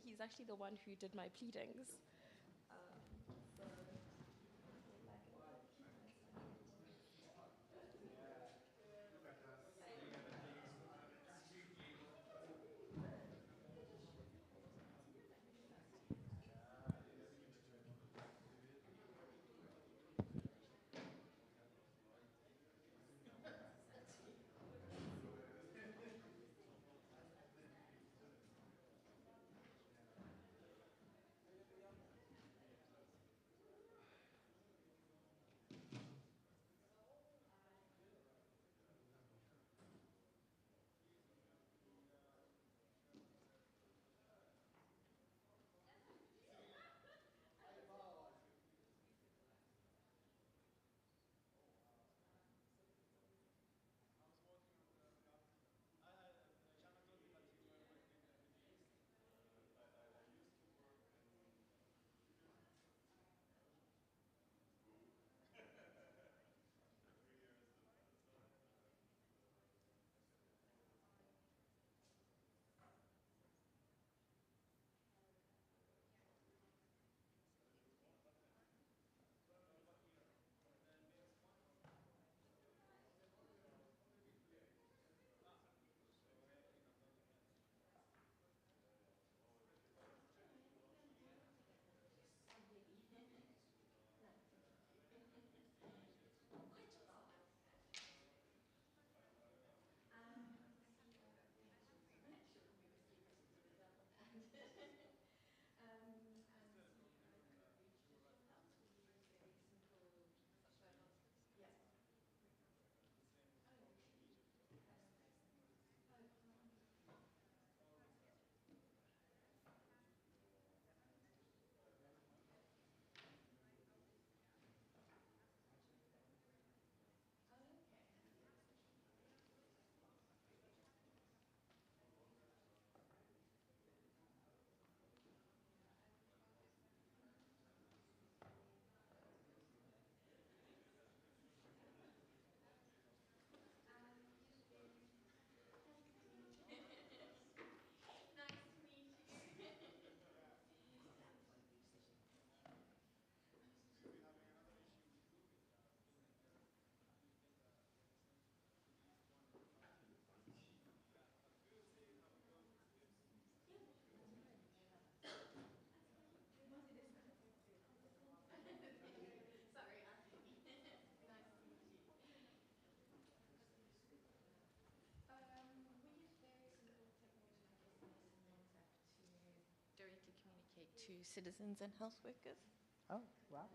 he's actually the one who did my pleadings. Directly communicate to citizens and health workers. Oh, wow.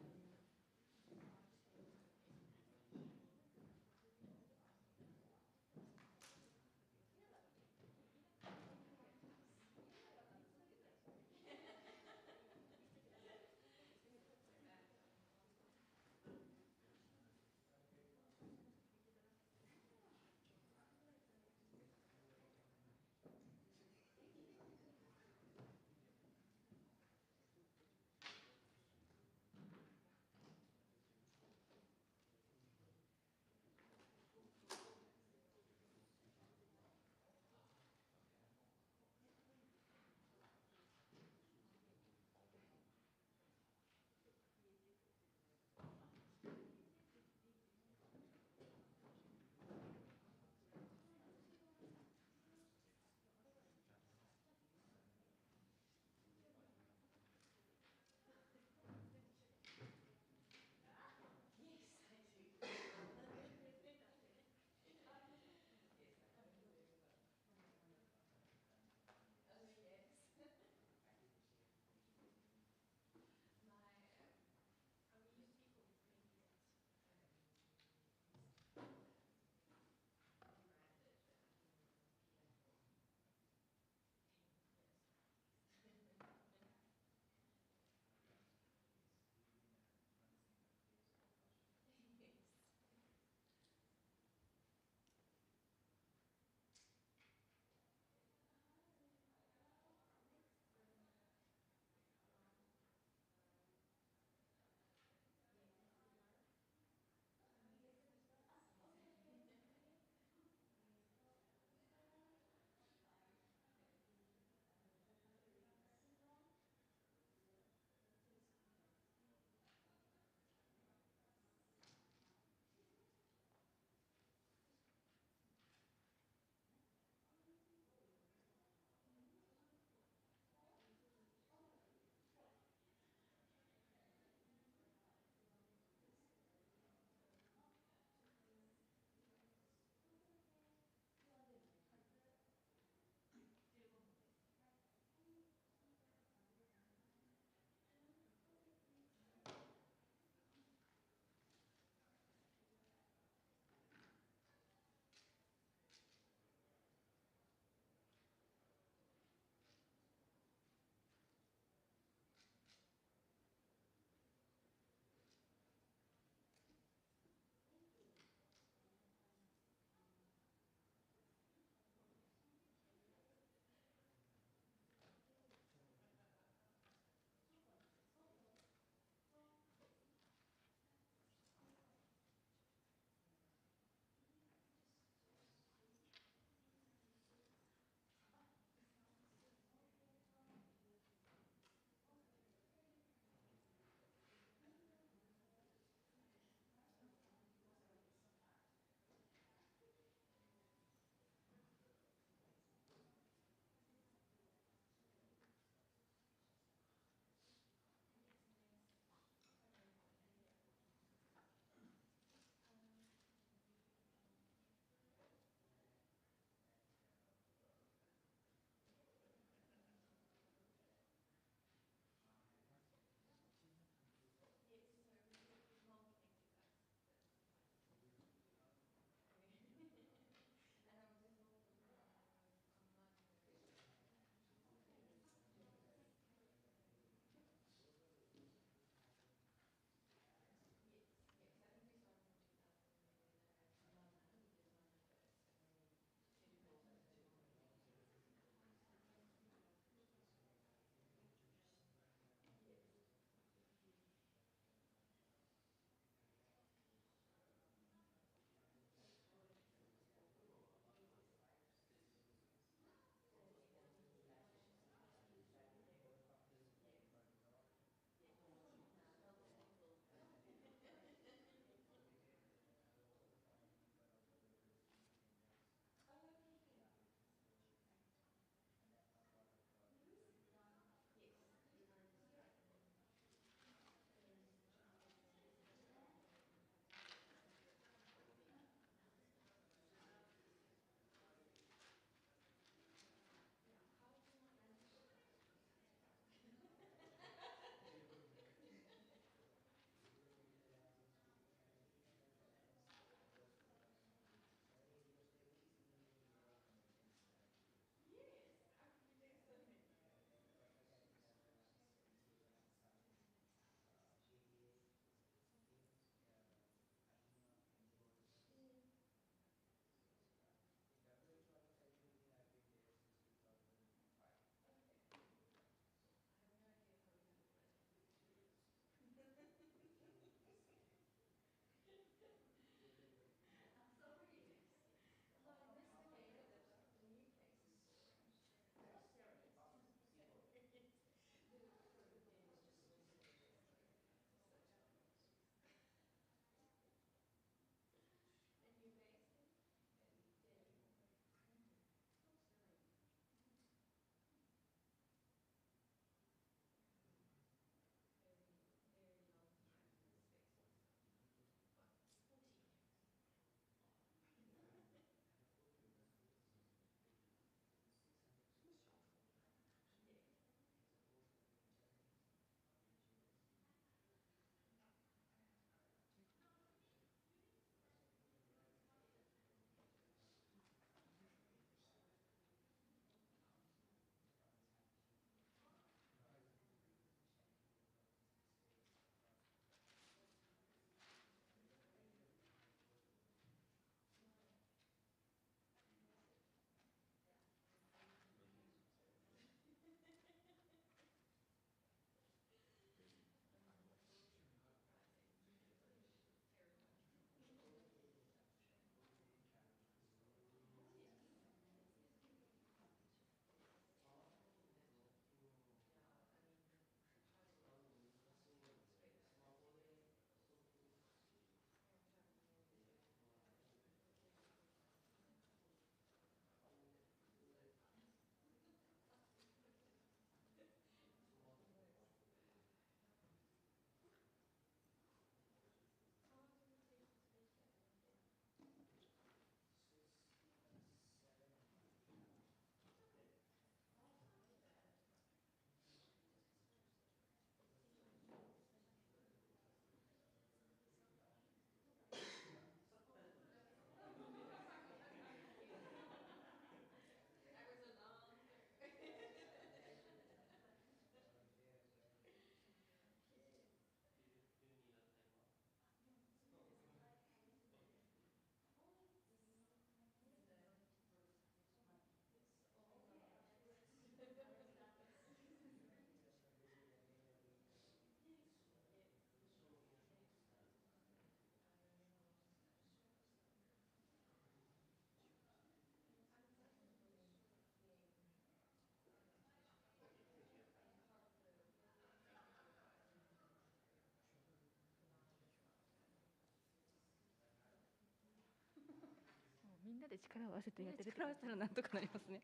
みんなで力を合わせてやってるって力を合わせたらなんとかなりますね。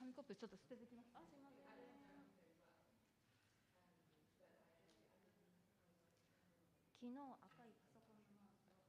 紙コップちょっと捨ててきます。あ、すいません。昨日赤いパソコンのマークを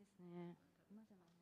ですね。今じゃない。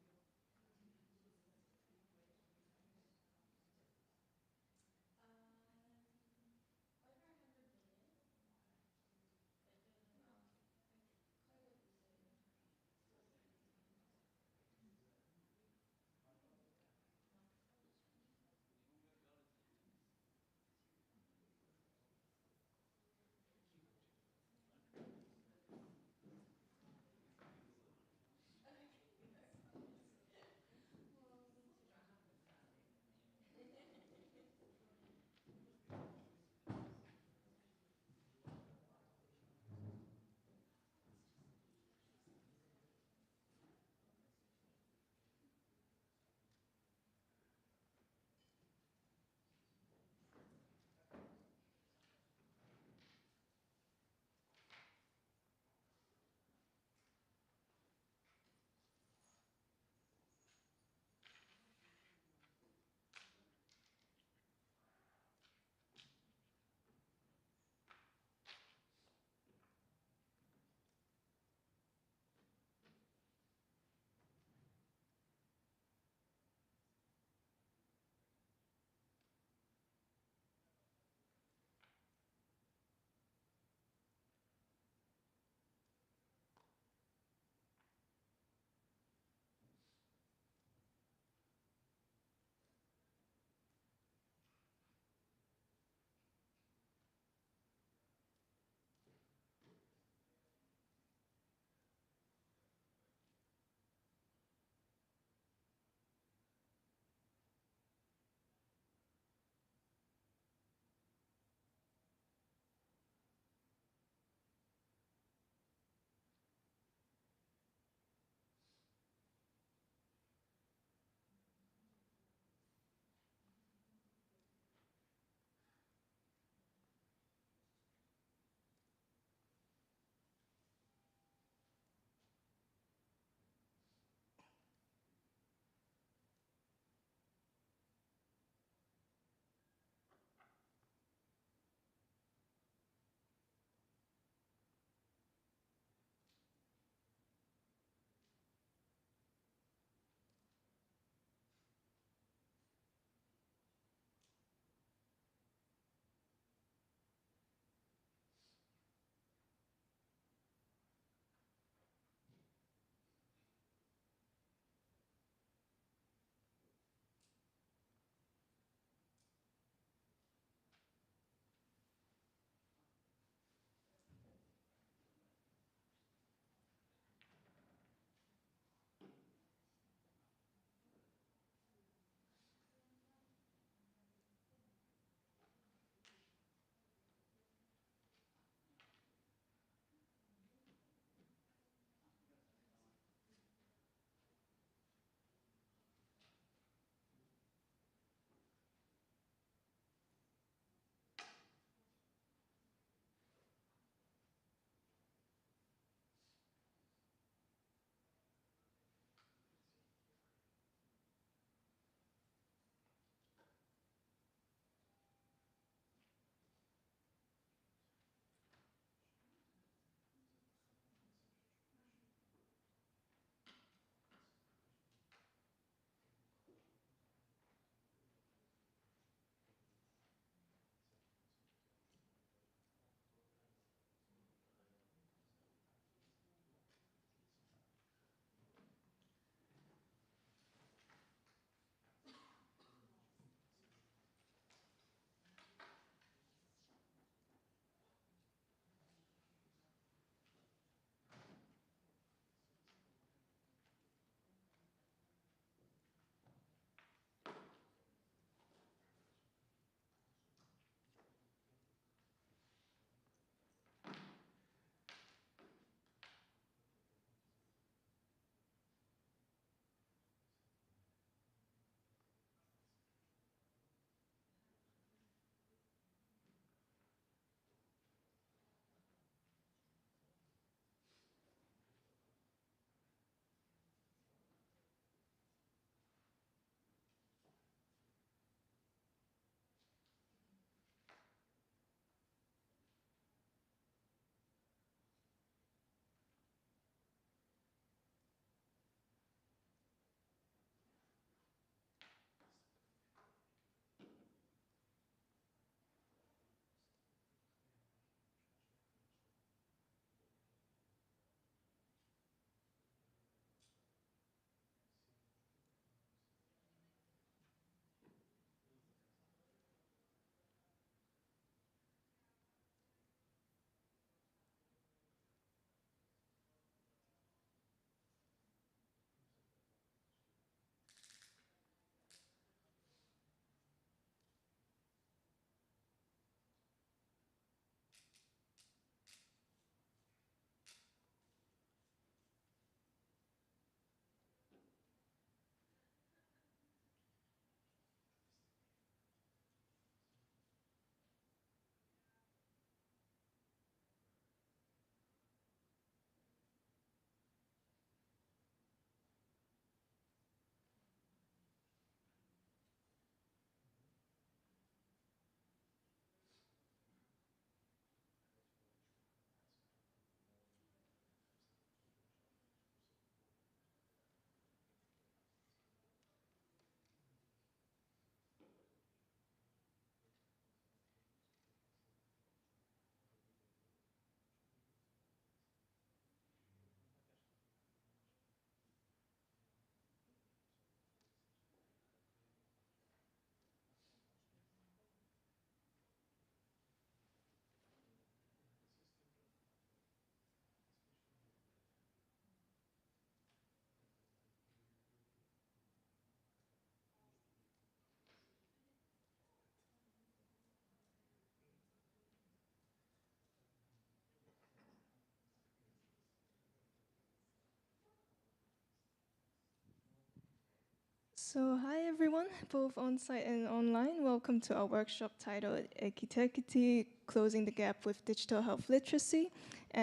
So hi everyone, both on-site and online. Welcome to our workshop titled Equity, Closing the Gap with Digital Health Literacy.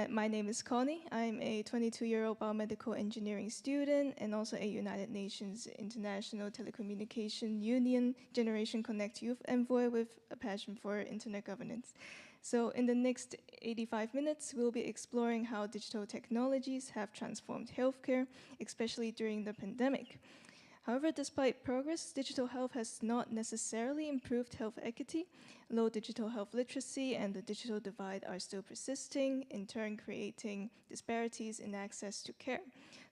My name is Connie. I'm a 22-year-old biomedical engineering student and also a United Nations International Telecommunication Union Generation Connect Youth Envoy with a passion for internet governance. So in the next 85 minutes, we'll be exploring how digital technologies have transformed healthcare, especially during the pandemic. However, despite progress, digital health has not necessarily improved health equity. Low digital health literacy and the digital divide are still persisting, in turn creating disparities in access to care.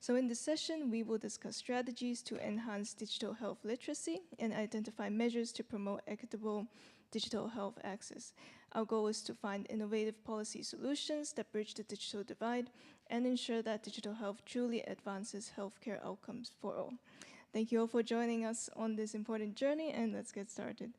So in this session, we will discuss strategies to enhance digital health literacy and identify measures to promote equitable digital health access. Our goal is to find innovative policy solutions that bridge the digital divide and ensure that digital health truly advances healthcare outcomes for all. Thank you all for joining us on this important journey, and let's get started.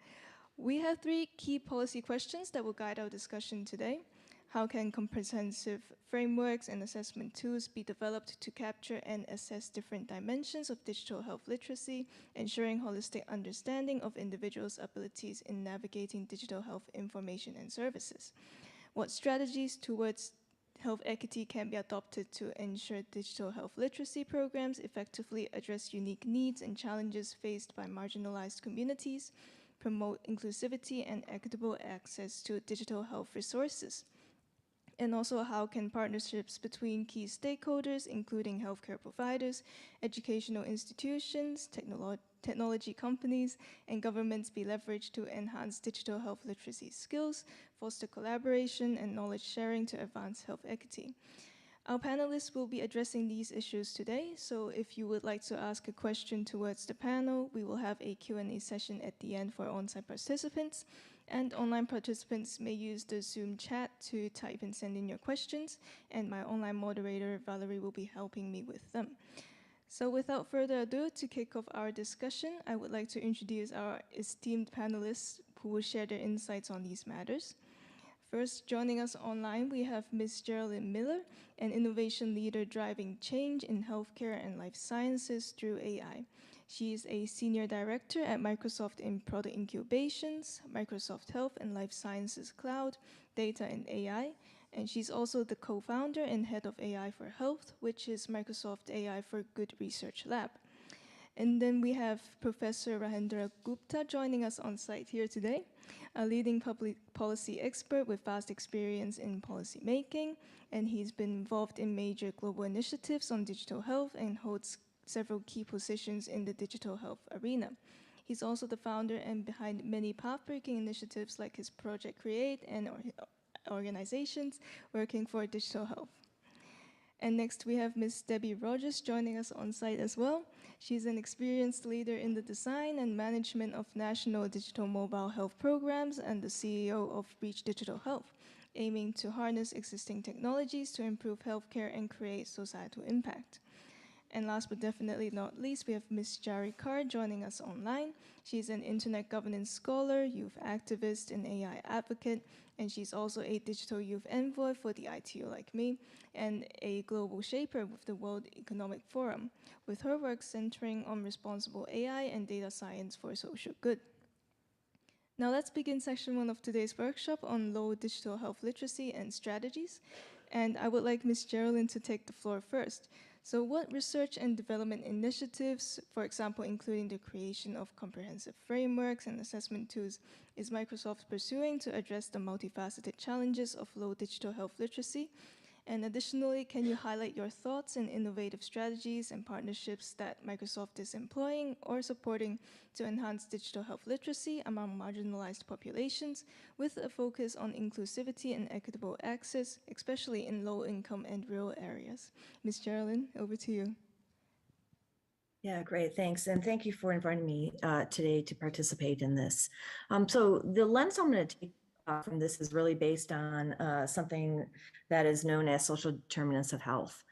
We have 3 key policy questions that will guide our discussion today. How can comprehensive frameworks and assessment tools be developed to capture and assess different dimensions of digital health literacy, ensuring holistic understanding of individuals' abilities in navigating digital health information and services? What strategies towards health equity can be adopted to ensure digital health literacy programs effectively address unique needs and challenges faced by marginalized communities, promote inclusivity and equitable access to digital health resources? And also, how can partnerships between key stakeholders, including healthcare providers, educational institutions, technology companies, and governments be leveraged to enhance digital health literacy skills, foster collaboration and knowledge sharing to advance health equity? Our panelists will be addressing these issues today, so if you would like to ask a question towards the panel, we will have a Q&A session at the end for on-site participants, and online participants may use the Zoom chat to type and send in your questions, and my online moderator, Valerie, will be helping me with them. So without further ado, to kick off our discussion, I would like to introduce our esteemed panelists who will share their insights on these matters. First, joining us online, we have Ms. Geraldine Miller, an innovation leader driving change in healthcare and life sciences through AI. She is a senior director at Microsoft in Product Incubations, Microsoft Health and Life Sciences Cloud, Data and AI, and she's also the co-founder and head of AI for Health, which is Microsoft AI for Good Research Lab. And then we have Professor Rahendra Gupta joining us on site here today, a leading public policy expert with vast experience in policy making, and he's been involved in major global initiatives on digital health and holds several key positions in the digital health arena. He's also the founder and behind many path-breaking initiatives like his Project Create and organizations working for digital health. And next we have Ms. Debbie Rogers joining us on site as well. She's an experienced leader in the design and management of national digital mobile health programs and the CEO of Reach Digital Health, aiming to harness existing technologies to improve healthcare and create societal impact. And last but definitely not least, we have Ms. Jari Kar joining us online. She's an internet governance scholar, youth activist, and AI advocate, and she's also a digital youth envoy for the ITU Like Me, and a global shaper with the World Economic Forum, with her work centering on responsible AI and data science for social good. Now let's begin section 1 of today's workshop on low digital health literacy and strategies. And I would like Ms. Geraldine to take the floor first. So what research and development initiatives, for example, including the creation of comprehensive frameworks and assessment tools, is Microsoft pursuing to address the multifaceted challenges of low digital health literacy? And additionally, can you highlight your thoughts and innovative strategies and partnerships that Microsoft is employing or supporting to enhance digital health literacy among marginalized populations with a focus on inclusivity and equitable access, especially in low-income and rural areas? Ms. Geraldine, over to you. Yeah, great, thanks. And thank you for inviting me today to participate in this. So the lens I'm going to take from this is really based on something that is known as social determinants of health.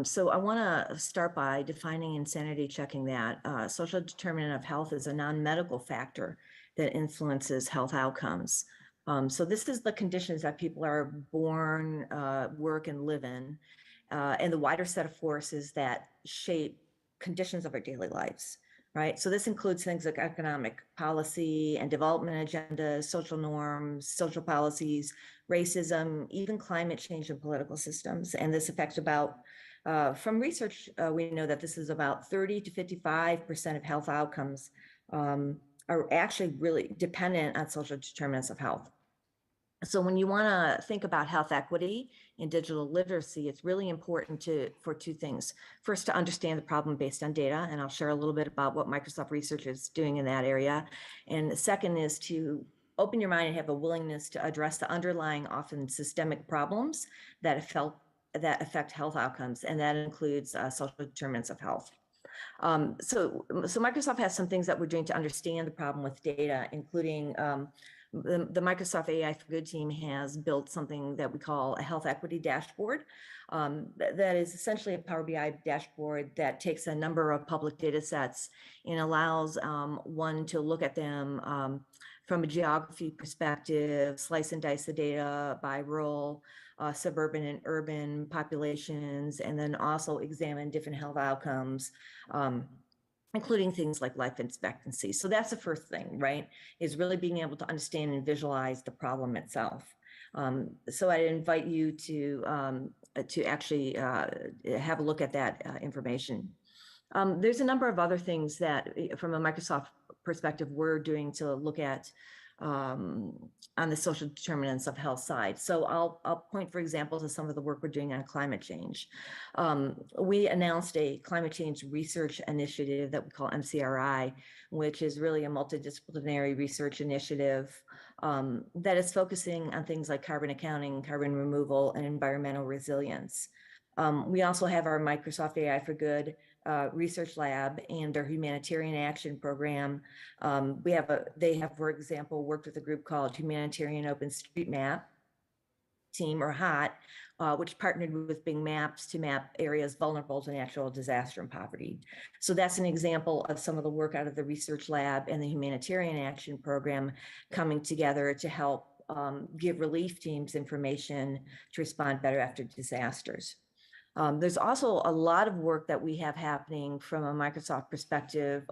So I want to start by defining and sanity checking that. Social determinant of health is a non-medical factor that influences health outcomes. So this is the conditions that people are born, work, and live in, and the wider set of forces that shape conditions of our daily lives. right? So this includes things like economic policy and development agendas, social norms, social policies, racism, even climate change and political systems. And this affects about, from research, we know that this is about 30 to 55% of health outcomes are actually really dependent on social determinants of health. So when you want to think about health equity and digital literacy, it's really important for two things. First, to understand the problem based on data, and I'll share a little bit about what Microsoft Research is doing in that area. And the second is to open your mind and have a willingness to address the underlying, often systemic problems that affect health outcomes, and that includes social determinants of health. So Microsoft has some things that we're doing to understand the problem with data, including the Microsoft AI for Good team has built something that we call a health equity dashboard. That is essentially a Power BI dashboard that takes a number of public data sets and allows one to look at them from a geography perspective, slice and dice the data by rural, suburban and urban populations, and then also examine different health outcomes, including things like life expectancy. So that's the first thing, right? Is really being able to understand and visualize the problem itself. So I invite you to actually have a look at that information. There's a number of other things that, from a Microsoft perspective, we're doing to look at on the social determinants of health side. So I'll point, for example, to some of the work we're doing on climate change. We announced a climate change research initiative that we call MCRI, which is really a multidisciplinary research initiative that is focusing on things like carbon accounting, carbon removal, and environmental resilience. We also have our Microsoft AI for Good research lab and their humanitarian action program. They have, for example, worked with a group called Humanitarian OpenStreetMap team, or HOT, which partnered with Bing Maps to map areas vulnerable to natural disaster and poverty. So that's an example of some of the work out of the research lab and the humanitarian action program coming together to help give relief teams information to respond better after disasters. There's also a lot of work that we have happening from a Microsoft perspective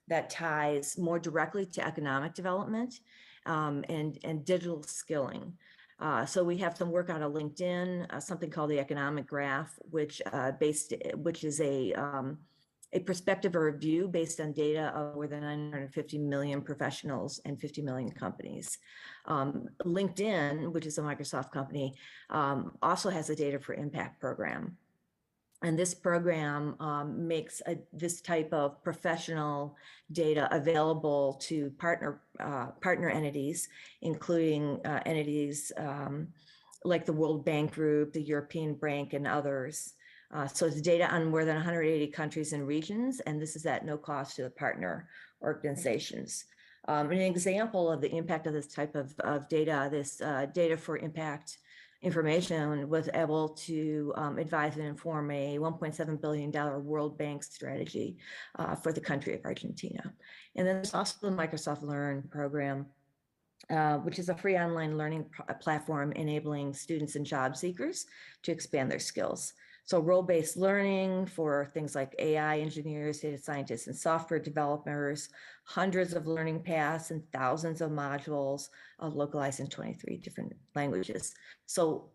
that ties more directly to economic development and digital skilling. So we have some work out of LinkedIn, something called the Economic Graph, which is a perspective or review based on data of more than 950 million professionals and 50 million companies. LinkedIn, which is a Microsoft company, also has a Data for Impact program. And this program makes this type of professional data available to partner entities, including entities like the World Bank Group, the European Bank, and others. So it's data on more than 180 countries and regions, and this is at no cost to the partner organizations. An example of the impact of this type of data, this Data for Impact information was able to advise and inform a $1.7 billion World Bank strategy for the country of Argentina. And then there's also the Microsoft Learn program, which is a free online learning platform enabling students and job seekers to expand their skills. So role-based learning for things like AI engineers, data scientists, and software developers, hundreds of learning paths and thousands of modules localized in 23 different languages. So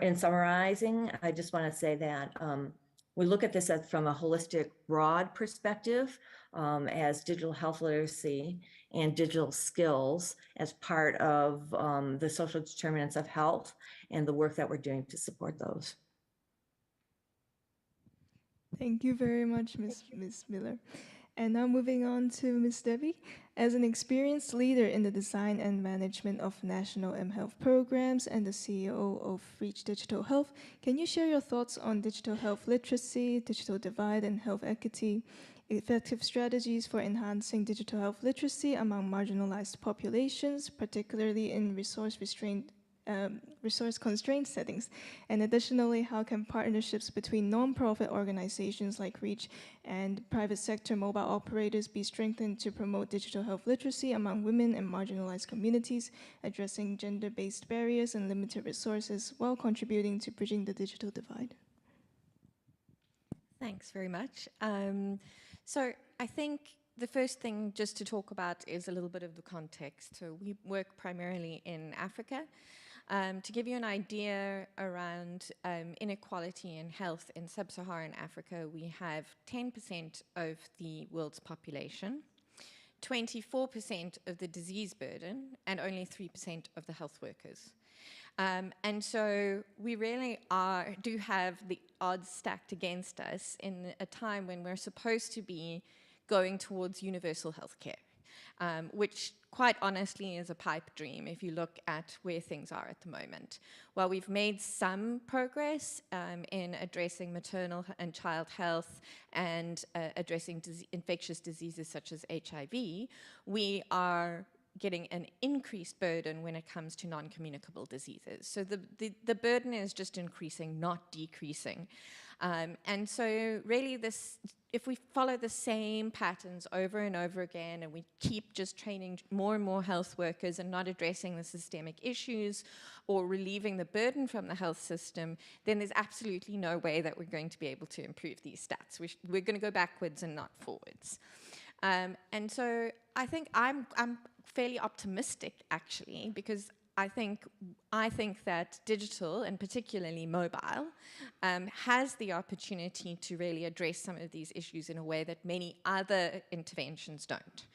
in summarizing, I just want to say that we look at this from a holistic, broad perspective as digital health literacy and digital skills as part of the social determinants of health and the work that we're doing to support those. Thank you very much, Ms. Miller. And now moving on to Ms. Debbie. As an experienced leader in the design and management of national mHealth programs and the CEO of Reach Digital Health, can you share your thoughts on digital health literacy, digital divide, and health equity, effective strategies for enhancing digital health literacy among marginalized populations, particularly in resource-constrained settings? And additionally, how can partnerships between nonprofit organizations like REACH and private sector mobile operators be strengthened to promote digital health literacy among women and marginalized communities, addressing gender-based barriers and limited resources while contributing to bridging the digital divide? Thanks very much. So I think the first thing just to talk about is a little bit of the context. So we work primarily in Africa. To give you an idea around inequality in health in sub-Saharan Africa, we have 10% of the world's population, 24% of the disease burden, and only 3% of the health workers. And so we really do have the odds stacked against us in a time when we're supposed to be going towards universal health care, which quite honestly is a pipe dream if you look at where things are at the moment. While we've made some progress in addressing maternal and child health and addressing infectious diseases such as HIV, we are getting an increased burden when it comes to non-communicable diseases. So the burden is just increasing, not decreasing. And so really if we follow the same patterns over and over again and we keep just training more and more health workers and not addressing the systemic issues or relieving the burden from the health system, then there's absolutely no way that we're going to be able to improve these stats. We're going to go backwards and not forwards. And so I think I'm fairly optimistic, actually, because I think that digital, and particularly mobile, has the opportunity to really address some of these issues in a way that many other interventions don't.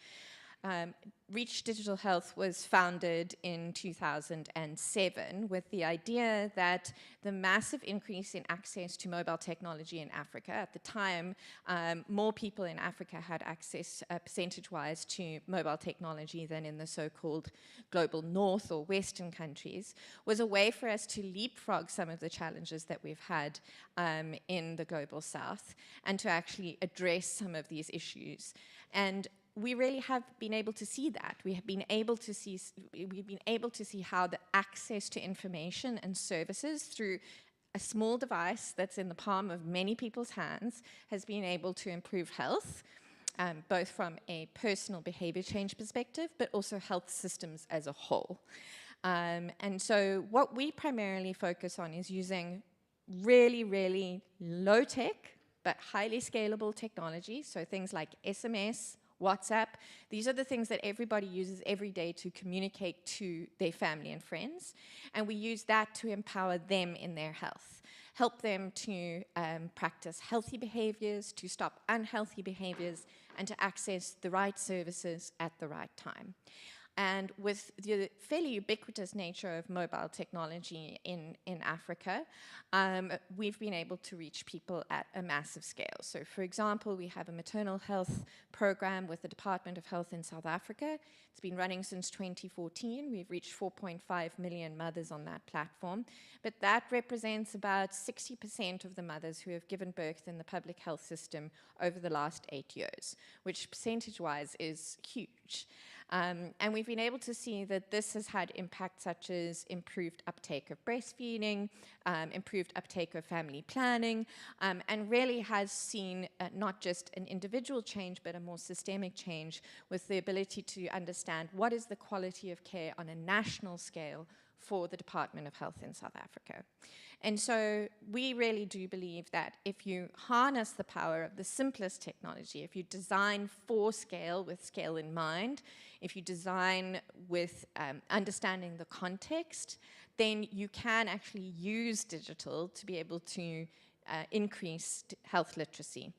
Reach Digital Health was founded in 2007 with the idea that the massive increase in access to mobile technology in Africa, at the time, more people in Africa had access percentage-wise to mobile technology than in the so-called global north or western countries, was a way for us to leapfrog some of the challenges that we've had in the global south and to actually address some of these issues. And we really have been able to see that. We've been able to see how the access to information and services through a small device that's in the palm of many people's hands has been able to improve health, both from a personal behavior change perspective, but also health systems as a whole. And so what we primarily focus on is using really, really low tech, but highly scalable technology. So things like SMS, WhatsApp, these are the things that everybody uses every day to communicate to their family and friends. And we use that to empower them in their health, help them to practice healthy behaviors, to stop unhealthy behaviors, and to access the right services at the right time. And with the fairly ubiquitous nature of mobile technology in Africa, we've been able to reach people at a massive scale. So for example, we have a maternal health program with the Department of Health in South Africa. It's been running since 2014. We've reached 4.5 million mothers on that platform. But that represents about 60% of the mothers who have given birth in the public health system over the last 8 years, which percentage-wise is huge. And we've been able to see that this has had impacts such as improved uptake of breastfeeding, improved uptake of family planning, and really has seen not just an individual change, but a more systemic change with the ability to understand what is the quality of care on a national scale for the Department of Health in South Africa. And so we really do believe that if you harness the power of the simplest technology, if you design for scale with scale in mind, if you design with understanding the context, then you can actually use digital to be able to increase health literacy.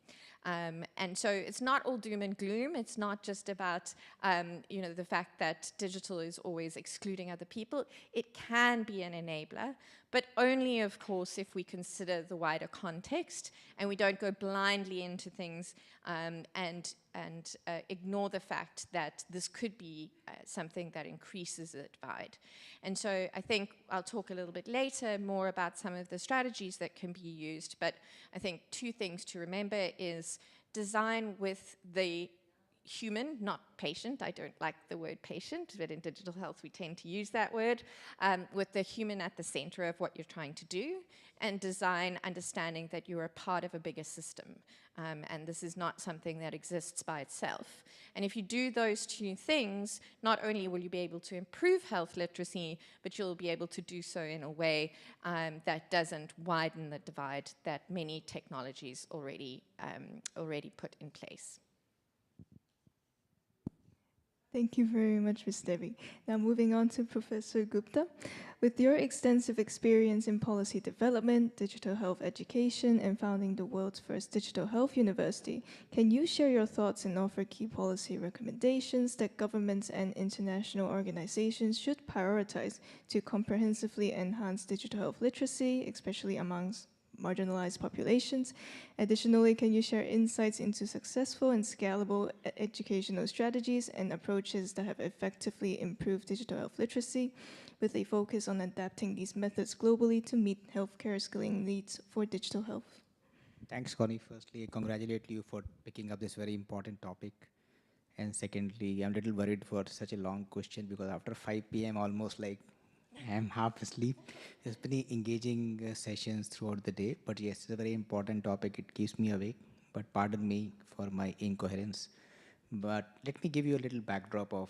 And so it's not all doom and gloom. It's not just about the fact that digital is always excluding other people. It can be an enabler, but only, of course, if we consider the wider context and we don't go blindly into things and ignore the fact that this could be something that increases the divide. And so I think I'll talk a little bit later more about some of the strategies that can be used, but I think two things to remember is design with the human, not patient. I don't like the word patient, but in digital health we tend to use that word, with the human at the center of what you're trying to do, and design understanding that you're a part of a bigger system. And this is not something that exists by itself. And if you do those two things, not only will you be able to improve health literacy, but you'll be able to do so in a way that doesn't widen the divide that many technologies already put in place. Thank you very much, Ms. Devi. Now moving on to Professor Gupta. With your extensive experience in policy development, digital health education, and founding the world's first digital health university, can you share your thoughts and offer key policy recommendations that governments and international organizations should prioritize to comprehensively enhance digital health literacy, especially amongst marginalized populations? Additionally, can you share insights into successful and scalable educational strategies and approaches that have effectively improved digital health literacy, with a focus on adapting these methods globally to meet healthcare skilling needs for digital health? Thanks, Connie. Firstly, I congratulate you for picking up this very important topic. And secondly, I'm a little worried for such a long question because after 5 p.m. almost like I'm half asleep. There's been engaging sessions throughout the day, but yes, it's a very important topic. It keeps me awake, but pardon me for my incoherence. But let me give you a little backdrop of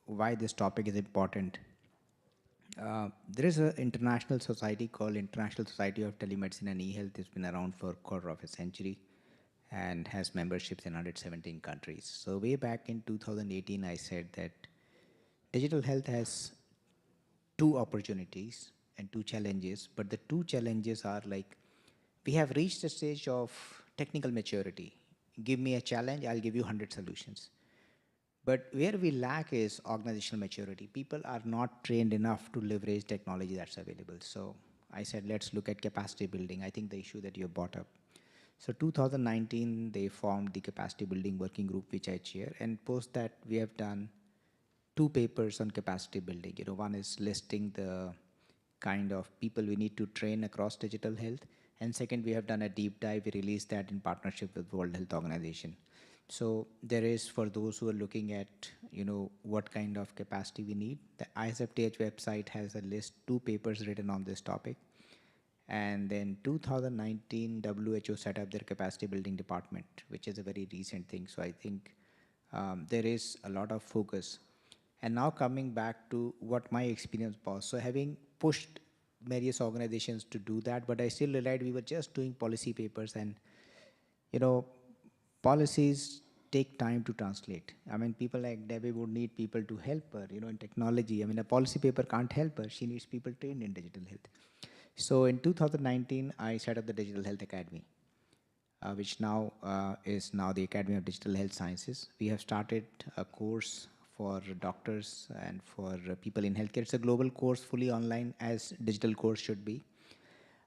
why this topic is important. There is an international society called International Society of Telemedicine and E-Health. It's been around for a quarter of a century and has memberships in 117 countries. So way back in 2018, I said that digital health has two opportunities and two challenges, but the two challenges are like, we have reached a stage of technical maturity. Give me a challenge, I'll give you 100 solutions. But where we lack is organizational maturity. People are not trained enough to leverage technology that's available. So I said, let's look at capacity building. I think the issue that you brought up. So 2019, they formed the capacity building working group, which I chair. And post that, we have done 2 papers on capacity building. One is listing the kind of people we need to train across digital health. And second, we have done a deep dive. We released that in partnership with World Health Organization. So there is, for those who are looking at, what kind of capacity we need, the ISFTH website has a list, 2 papers written on this topic. And then 2019, WHO set up their capacity building department, which is a very recent thing. So I think there is a lot of focus. And now coming back to what my experience was. So having pushed various organizations to do that, but I still realized we were just doing policy papers, and policies take time to translate. I mean, people like Debbie would need people to help her, in technology. I mean, a policy paper can't help her. She needs people trained in digital health. So in 2019, I set up the Digital Health Academy, which now is now the Academy of Digital Health Sciences. We have started a course for doctors and for people in healthcare. It's a global course, fully online, as digital course should be.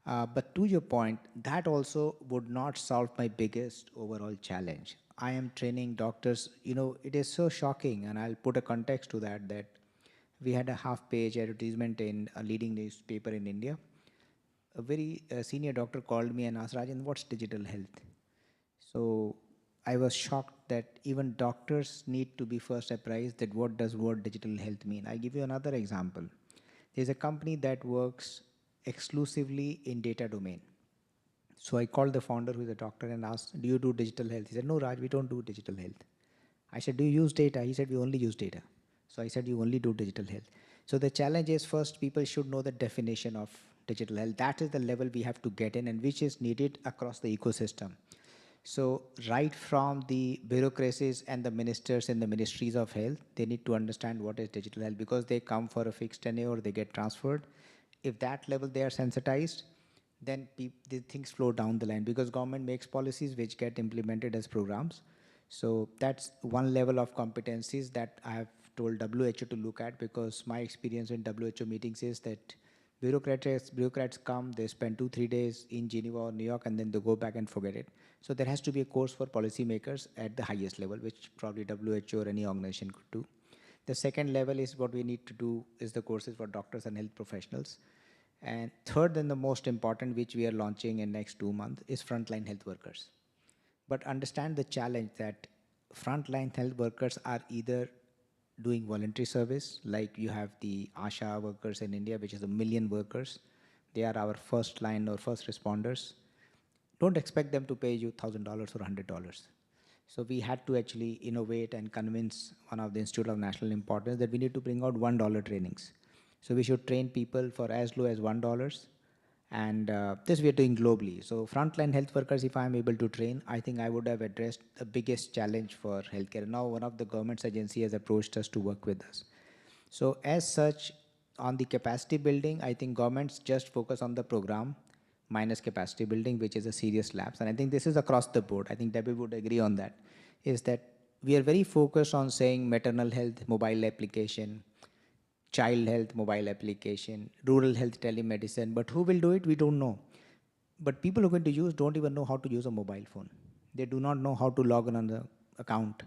But to your point, that also would not solve my biggest overall challenge. I am training doctors. It is so shocking, and I'll put a context to that, that we had a half-page advertisement in a leading newspaper in India. A very senior doctor called me and asked, Rajan, what's digital health? So I was shocked that even doctors need to be first apprised that what does word digital health mean. I'll give you another example. There's a company that works exclusively in data domain. So I called the founder, who is a doctor, and asked, do you do digital health? He said, no, Raj, we don't do digital health. I said, do you use data? He said, we only use data. So I said, you only do digital health. So the challenge is, first, people should know the definition of digital health. That is the level we have to get in, and which is needed across the ecosystem. So right from the bureaucracies and the ministers in the ministries of health, they need to understand what is digital health, because they come for a fixed tenure, they get transferred. If that level they are sensitized, then the things flow down the line, because government makes policies which get implemented as programs. So that's one level of competencies that I have told WHO to look at, because my experience in WHO meetings is that bureaucrats come, they spend 2-3 days in Geneva or New York, and then they go back and forget it. So there has to be a course for policymakers at the highest level, which probably WHO or any organization could do. The second level is what we need to do is the courses for doctors and health professionals. And third, and the most important, which we are launching in next 2 months, is frontline health workers. But understand the challenge that frontline health workers are either doing voluntary service, like you have the ASHA workers in India, which is 1 million workers. They are our first line or first responders. Don't expect them to pay you $1,000 or $100. So we had to actually innovate and convince one of the Institute of National Importance that we need to bring out $1 trainings. So we should train people for as low as $1, And this we are doing globally. So frontline health workers, if I'm able to train, I think I would have addressed the biggest challenge for healthcare. Now one of the government's agency has approached us to work with us. So as such, on the capacity building, I think governments just focus on the program minus capacity building, which is a serious lapse. And I think this is across the board. I think Debbie would agree on that, is that we are very focused on saying maternal health, mobile application, child health, mobile application, rural health, telemedicine. But who will do it? We don't know. But people who are going to use don't even know how to use a mobile phone. They do not know how to log in on the account.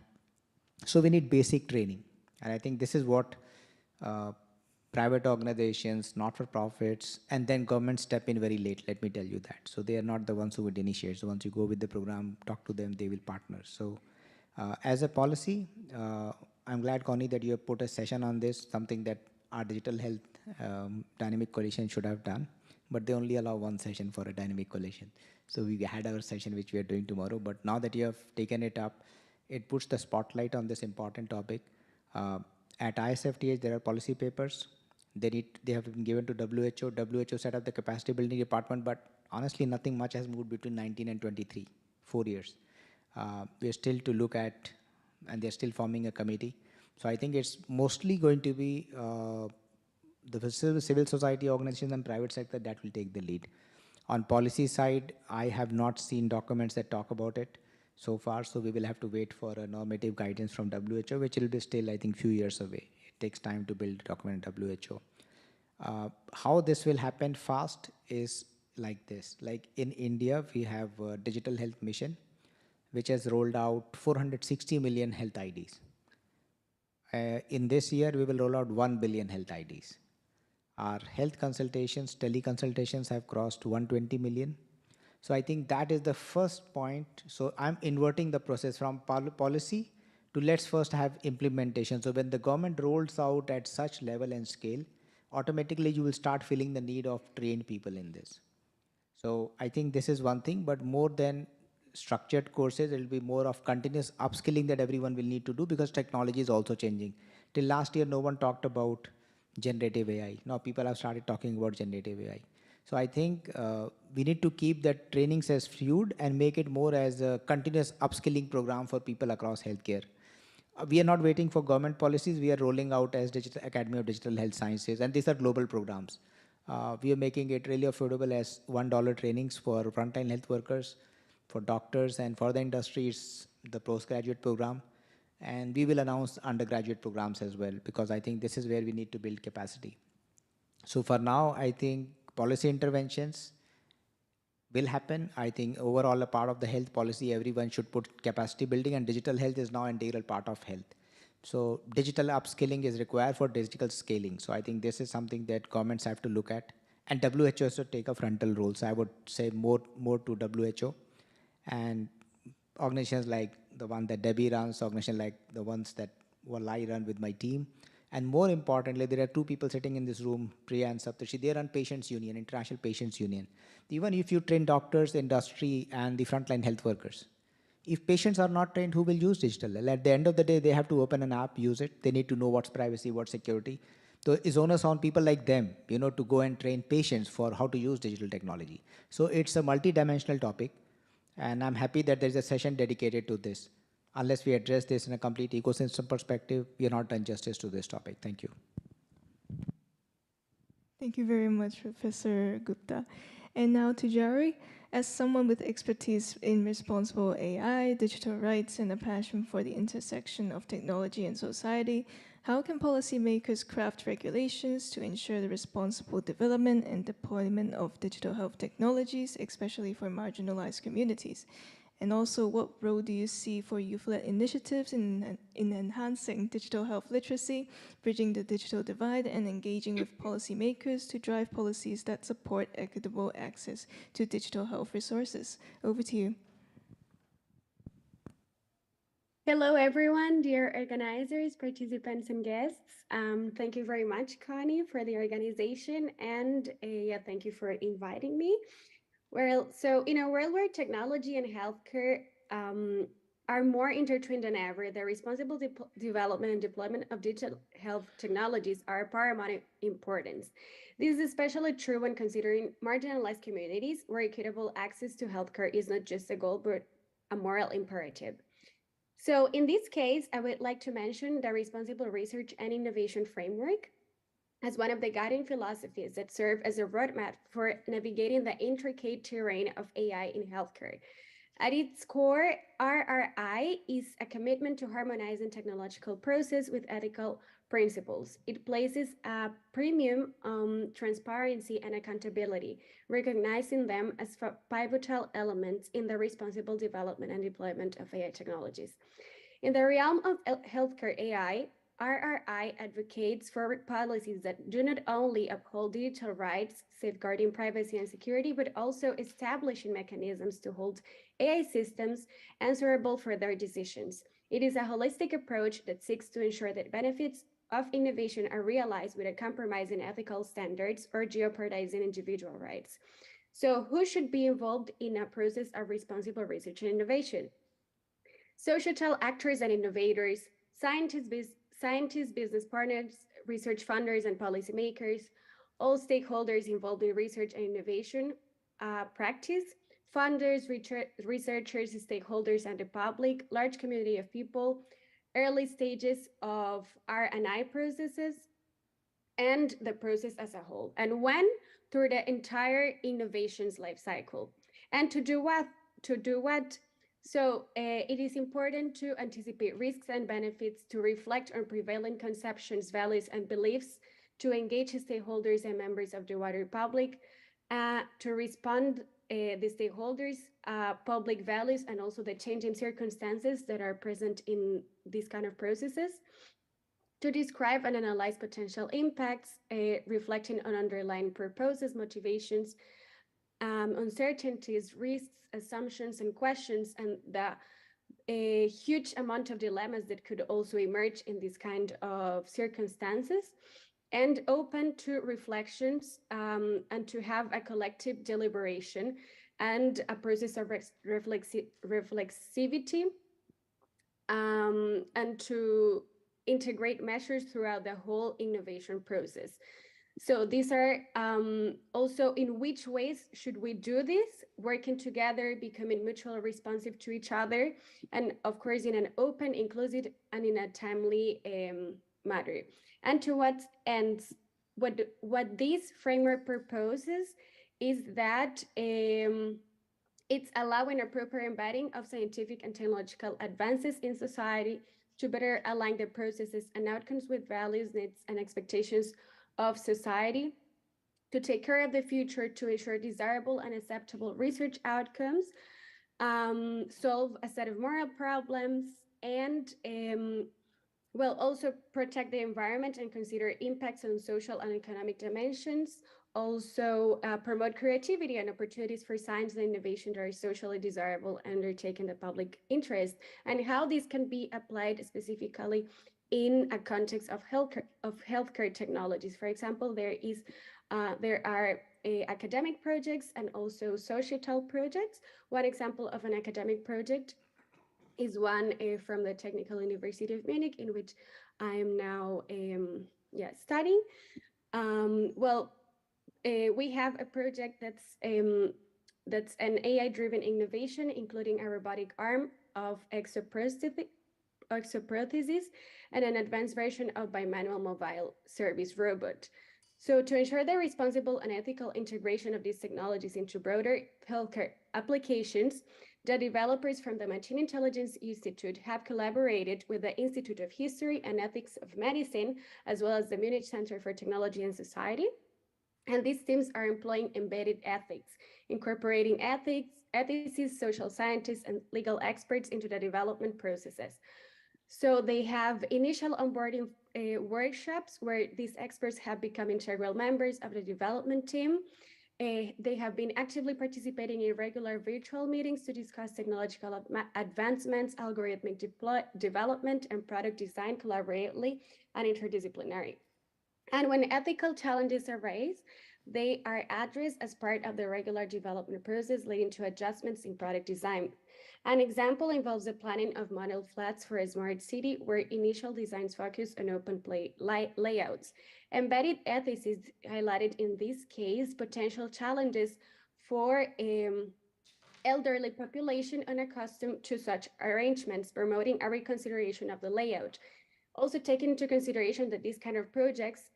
So we need basic training. And I think this is what uh, private organizations, not-for-profits, and then governments step in very late, let me tell you that. So they are not the ones who would initiate. So once you go with the program, talk to them, they will partner. So as a policy, I'm glad, Connie, that you have put a session on this, something that our digital health dynamic coalition should have done, but they only allow one session for a dynamic coalition. So we had our session, which we are doing tomorrow, but now that you have taken it up, it puts the spotlight on this important topic. At ISFTH, there are policy papers. They have been given to WHO. WHO set up the capacity building department, but honestly, nothing much has moved between 19 and 23, 4 years. We are still to look at, and they're still forming a committee. So I think it's mostly going to be the civil society organizations and private sector that will take the lead. On policy side, I have not seen documents that talk about it so far, so we will have to wait for a normative guidance from WHO, which will be still, I think, few years away. It takes time to build a document in WHO. How this will happen fast is like this. Like in India, we have a digital health mission, which has rolled out 460 million health IDs. In this year, we will roll out 1 billion health IDs. Our health consultations, teleconsultations have crossed 120 million. So I think that is the first point. So I'm inverting the process from policy to let's first have implementation. So when the government rolls out at such level and scale, automatically you will start feeling the need of trained people in this. So I think this is one thing, but more than structured courses, it will be more of continuous upskilling that everyone will need to do because technology is also changing. Till last year, no one talked about generative AI. Now people have started talking about generative AI. So I think we need to keep that trainings as fluid and make it more as a continuous upskilling program for people across healthcare. We are not waiting for government policies. We are rolling out as Digital Academy of Digital Health Sciences, and these are global programs. We are making it really affordable as $1 trainings for frontline health workers, for doctors, and for the industries, the postgraduate program. And we will announce undergraduate programs as well, because I think this is where we need to build capacity. So for now, I think policy interventions will happen. I think overall a part of the health policy, everyone should put capacity building, and digital health is now an integral part of health. So digital upskilling is required for digital scaling. So I think this is something that governments have to look at, and WHO has to take a frontal role. So I would say more to WHO, and organizations like the one that Debbie runs, organizations like the ones that I run with my team. And more importantly, there are two people sitting in this room, Priya and Saptarshi. They run Patients Union, International Patients Union. Even if you train doctors, industry, and the frontline health workers, if patients are not trained, who will use digital? At the end of the day, they have to open an app, use it. They need to know what's privacy, what's security. So it's onus on people like them, to go and train patients for how to use digital technology. So it's a multi-dimensional topic, and I'm happy that there's a session dedicated to this. Unless we address this in a complete ecosystem perspective, we are not done justice to this topic. Thank you. Thank you very much, Professor Gupta. And now to Jari. As someone with expertise in responsible AI, digital rights, and a passion for the intersection of technology and society, how can policymakers craft regulations to ensure the responsible development and deployment of digital health technologies, especially for marginalized communities? And also, what role do you see for youth-led initiatives in enhancing digital health literacy, bridging the digital divide, and engaging with policymakers to drive policies that support equitable access to digital health resources? Over to you. Hello, everyone, dear organizers, participants, and guests. Thank you very much, Connie, for the organization, and thank you for inviting me. Well, so in a world where technology and healthcare are more intertwined than ever. The responsible development and deployment of digital health technologies are of paramount importance. This is especially true when considering marginalized communities where equitable access to healthcare is not just a goal, but a moral imperative. So in this case, I would like to mention the Responsible Research and Innovation Framework as one of the guiding philosophies that serve as a roadmap for navigating the intricate terrain of AI in healthcare. At its core, RRI is a commitment to harmonizing technological process with ethical principles. It places a premium on transparency and accountability, recognizing them as pivotal elements in the responsible development and deployment of AI technologies. In the realm of healthcare AI, RRI advocates for policies that do not only uphold digital rights, safeguarding privacy and security, but also establishing mechanisms to hold AI systems answerable for their decisions. It is a holistic approach that seeks to ensure that benefits of innovation are realized without compromising ethical standards or jeopardizing individual rights. So, who should be involved in a process of responsible research and innovation? Societal actors and innovators, scientists, business partners, research funders, and policymakers, all stakeholders involved in research and innovation practice, funders, researchers, stakeholders, and the public, large community of people, early stages of R&I processes, and the process as a whole. And when? Through the entire innovations life cycle. And to do what? To do what? So it is important to anticipate risks and benefits, to reflect on prevailing conceptions, values, and beliefs, to engage stakeholders and members of the wider public, to respond the stakeholders, public values, and also the changing circumstances that are present in these kind of processes, to describe and analyze potential impacts, reflecting on underlying purposes, motivations, uncertainties, risks, assumptions, and questions, and the a huge amount of dilemmas that could also emerge in this kind of circumstances, and open to reflections and to have a collective deliberation and a process of reflexivity, and to integrate measures throughout the whole innovation process. So these are also in which ways should we do this? Working together, becoming mutually responsive to each other, and of course in an open, inclusive, and in a timely manner. And to what ends, what this framework proposes is that it's allowing a proper embedding of scientific and technological advances in society to better align the processes and outcomes with values, needs, and expectations of society, to take care of the future, to ensure desirable and acceptable research outcomes, solve a set of moral problems, and also protect the environment and consider impacts on social and economic dimensions. Also promote creativity and opportunities for science and innovation that are socially desirable and undertaken the public interest, and how this can be applied specifically in a context of healthcare technologies. For example, there are academic projects and also societal projects. One example of an academic project is one from the Technical University of Munich, in which I am now studying. We have a project that's an AI-driven innovation, including a robotic arm of exoprosthesis and an advanced version of bimanual mobile service robot. So to ensure the responsible and ethical integration of these technologies into broader healthcare applications, the developers from the Machine Intelligence Institute have collaborated with the Institute of History and Ethics of Medicine, as well as the Munich Center for Technology and Society. And these teams are employing embedded ethics, incorporating ethicists, social scientists, and legal experts into the development processes. So they have initial onboarding workshops where these experts have become integral members of the development team. They have been actively participating in regular virtual meetings to discuss technological advancements, algorithmic development, and product design collaboratively and interdisciplinary. And when ethical challenges arise, They are addressed as part of the regular development process, leading to adjustments in product design. An example involves the planning of model flats for a smart city, where initial designs focus on open layouts. Embedded ethics is highlighted in this case, potential challenges for elderly population unaccustomed to such arrangements, promoting a reconsideration of the layout. Also taking into consideration that these kind of projects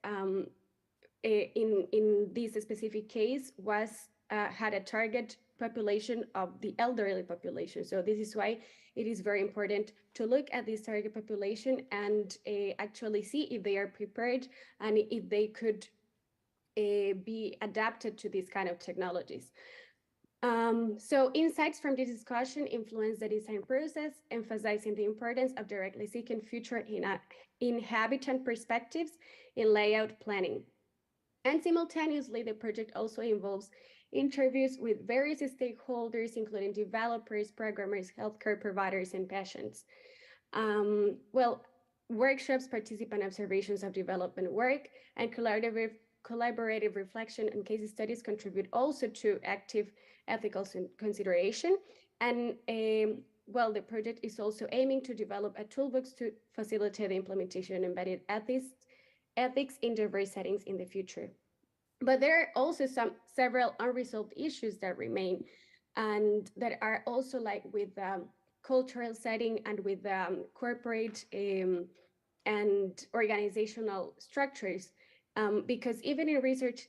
in this specific case was had a target population of the elderly population. So this is why it is very important to look at this target population and actually see if they are prepared and if they could be adapted to these kind of technologies. So insights from this discussion influence the design process, emphasizing the importance of directly seeking future inhabitant perspectives in layout planning. And simultaneously, the project also involves interviews with various stakeholders, including developers, programmers, healthcare providers, and patients. Well, workshops, participant observations of development work, and collaborative reflection and case studies contribute also to active ethical consideration. And well, the project is also aiming to develop a toolbox to facilitate the implementation of embedded ethics in diverse settings in the future. But there are also several unresolved issues that remain and that are also like with cultural setting and with corporate and organizational structures. Because even in research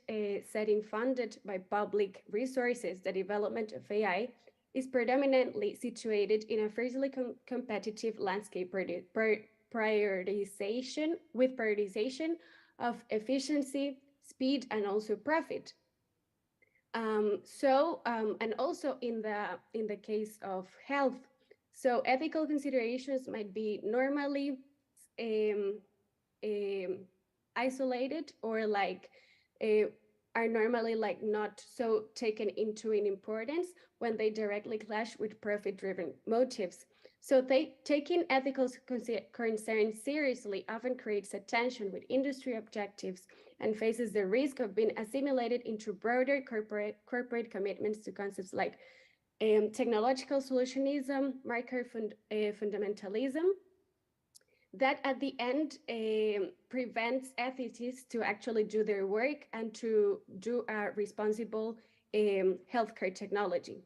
setting funded by public resources, the development of AI is predominantly situated in a fiercely competitive landscape prioritization of efficiency, speed, and also profit. And also in the case of health, so ethical considerations might be normally um, um, isolated or like are normally like not so taken into in importance when they directly clash with profit-driven motives. So taking ethical concerns seriously often creates a tension with industry objectives and faces the risk of being assimilated into broader corporate commitments to concepts like technological solutionism, market fundamentalism, that at the end prevents ethicists to actually do their work and to do a responsible healthcare technology.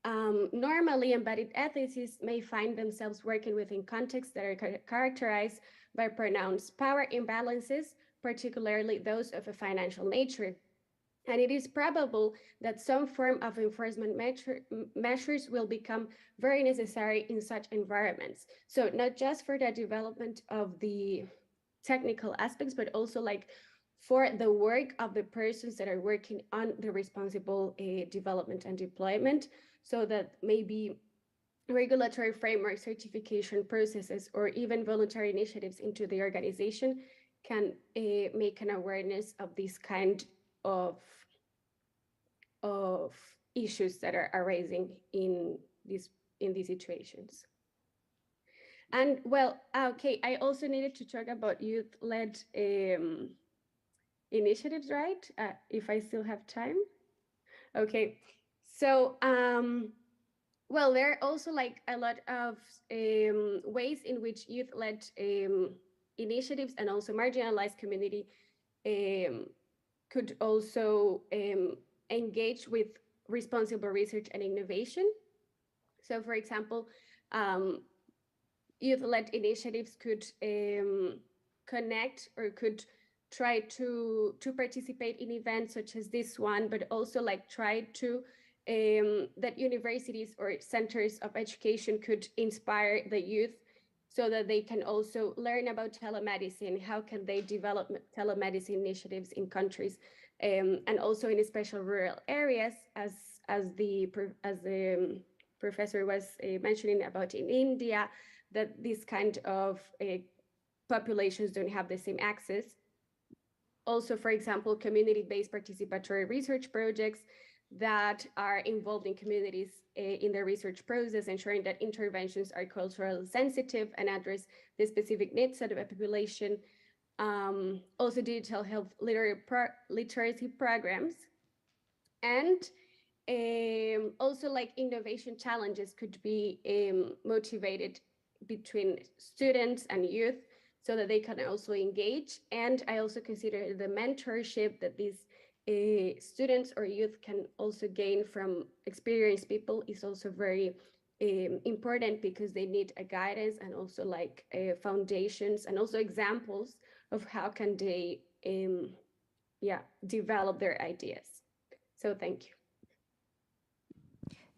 Normally, embedded ethicists may find themselves working within contexts that are characterized by pronounced power imbalances, particularly those of a financial nature. And it is probable that some form of enforcement measures will become very necessary in such environments. So not just for the development of the technical aspects, but also like for the work of the persons that are working on the responsible development and deployment, so that maybe regulatory framework, certification processes, or even voluntary initiatives into the organization can make an awareness of this kind of issues that are arising in these situations. And well, okay, I also needed to talk about youth-led initiatives, right? If I still have time. Okay, so well, there are also like a lot of ways in which youth-led initiatives and also marginalized community could also engage with responsible research and innovation. So for example, youth-led initiatives could connect or could try to participate in events such as this one, but also like try to that universities or centers of education could inspire the youth so that they can also learn about telemedicine. How can they develop telemedicine initiatives in countries and also in special rural areas, as the professor was mentioning about in India, that these kind of populations don't have the same access. Also, for example, community-based participatory research projects that are involved in communities in the research process, ensuring that interventions are culturally sensitive and address the specific needs of the population. also digital health literacy programs, and also like innovation challenges could be motivated between students and youth so that they can also engage. And I also consider the mentorship that these students or youth can also gain from experienced people is also very important, because they need a guidance and also like foundations and also examples of how can they develop their ideas. So thank you.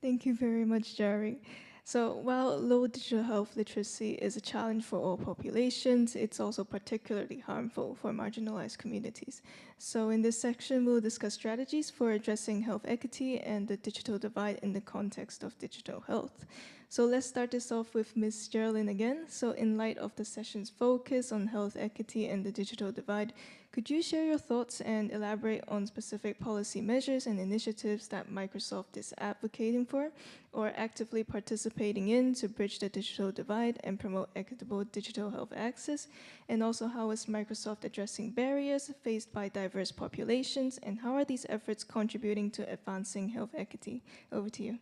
Thank you very much, Jerry. So while low digital health literacy is a challenge for all populations, it's also particularly harmful for marginalized communities. So in this section, we'll discuss strategies for addressing health equity and the digital divide in the context of digital health. So let's start this off with Ms. Geraldine again. So in light of the session's focus on health equity and the digital divide, could you share your thoughts and elaborate on specific policy measures and initiatives that Microsoft is advocating for or actively participating in to bridge the digital divide and promote equitable digital health access? And also, how is Microsoft addressing barriers faced by diverse populations, and how are these efforts contributing to advancing health equity? Over to you.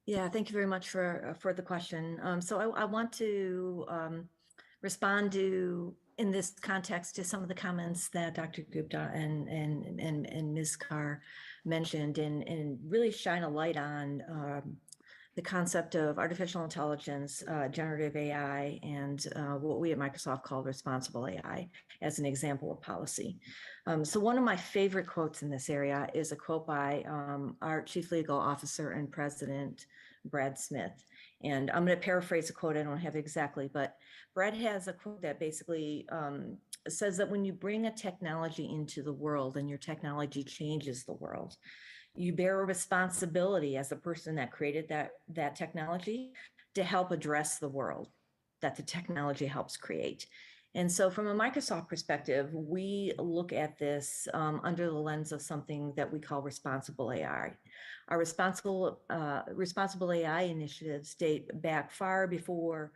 Yeah, thank you very much for the question. So I want to respond to, in this context, to some of the comments that Dr. Gupta and Ms. Carr mentioned, and really shine a light on the concept of artificial intelligence, generative AI, and what we at Microsoft call responsible AI as an example of policy. So one of my favorite quotes in this area is a quote by our Chief Legal Officer and President, Brad Smith. And I'm going to paraphrase the quote, I don't have it exactly, but Brad has a quote that basically says that when you bring a technology into the world and your technology changes the world, you bear a responsibility as a person that created that technology to help address the world that the technology helps create. And so from a Microsoft perspective, we look at this under the lens of something that we call responsible AI. Our responsible AI initiatives date back far before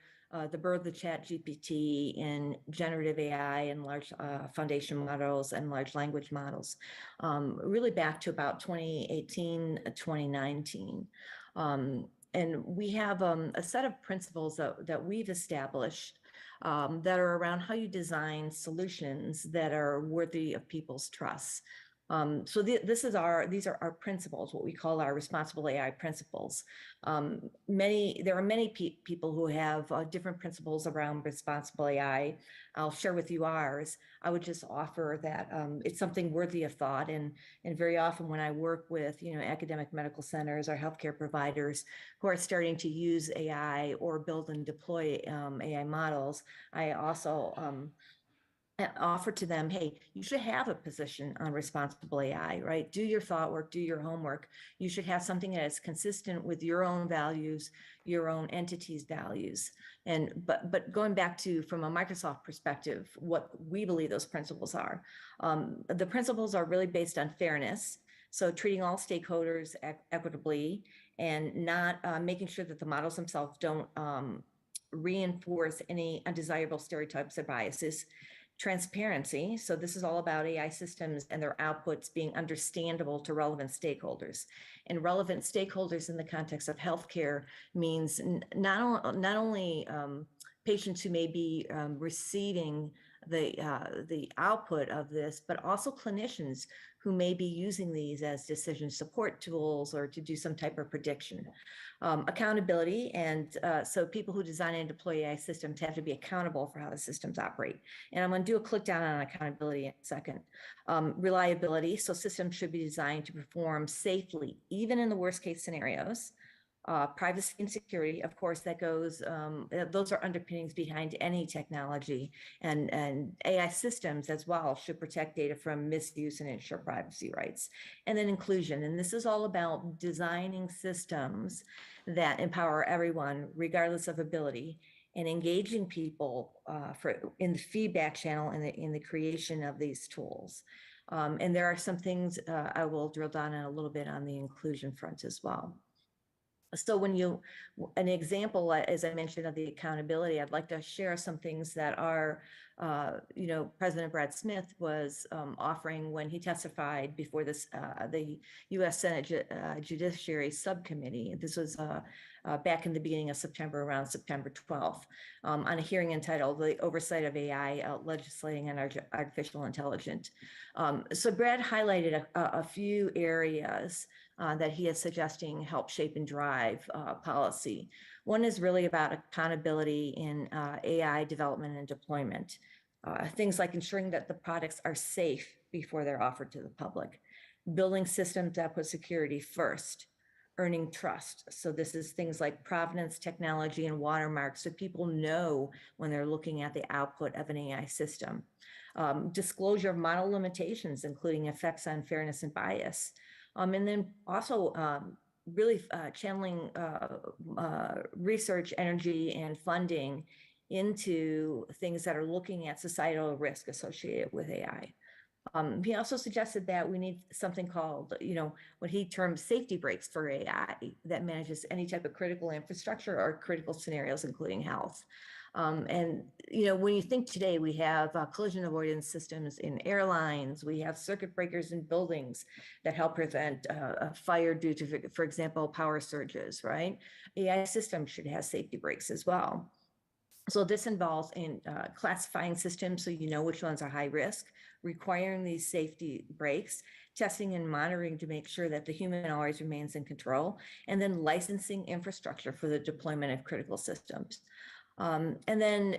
the birth of ChatGPT and generative AI and large foundation models and large language models, really back to about 2018, 2019. And we have a set of principles that we've established that are around how you design solutions that are worthy of people's trust. So these are our principles, what we call our responsible AI principles. There are many people who have different principles around responsible AI. I'll share with you ours. I would just offer that it's something worthy of thought. And very often when I work with academic medical centers or healthcare providers who are starting to use AI or build and deploy AI models, I also offer to them, hey, you should have a position on responsible AI, right? Do your thought work, do your homework. You should have something that is consistent with your own values, your own entity's values. But going back to, from a Microsoft perspective, what we believe those principles are. The principles are really based on fairness. So treating all stakeholders equitably and not making sure that the models themselves don't reinforce any undesirable stereotypes or biases. Transparency. So this is all about AI systems and their outputs being understandable to relevant stakeholders. And relevant stakeholders in the context of healthcare means not only patients who may be receiving the output of this, but also clinicians who may be using these as decision support tools or to do some type of prediction. Accountability, and so people who design and deploy AI systems have to be accountable for how the systems operate. And I'm going to do a click down on accountability in a second. Reliability, so systems should be designed to perform safely, even in the worst case scenarios. Privacy and security, of course, that goes, those are underpinnings behind any technology, and AI systems as well should protect data from misuse and ensure privacy rights. And then inclusion, and this is all about designing systems that empower everyone, regardless of ability, and engaging people in the feedback channel and in the creation of these tools. And there are some things I will drill down on a little bit on the inclusion front as well. So an example, as I mentioned, of the accountability, I'd like to share some things that are, President Brad Smith was offering when he testified before the U.S. Senate Judiciary Subcommittee. This was back in the beginning of September, around September 12th, on a hearing entitled "The Oversight of AI Legislating and Artificial Intelligence." So Brad highlighted a few areas that he is suggesting help shape and drive policy. One is really about accountability in AI development and deployment. Things like ensuring that the products are safe before they're offered to the public, building systems that put security first, earning trust. So this is things like provenance technology and watermarks, so people know when they're looking at the output of an AI system. Disclosure of model limitations, including effects on fairness and bias. And then also really channeling research, energy, and funding into things that are looking at societal risk associated with AI. He also suggested that we need something called, what he termed safety brakes for AI that manages any type of critical infrastructure or critical scenarios, including health. And when you think today, we have collision avoidance systems in airlines, we have circuit breakers in buildings that help prevent a fire due to, for example, power surges, right? AI systems should have safety brakes as well. So this involves in classifying systems so you know which ones are high risk, requiring these safety brakes, testing and monitoring to make sure that the human always remains in control, and then licensing infrastructure for the deployment of critical systems. And then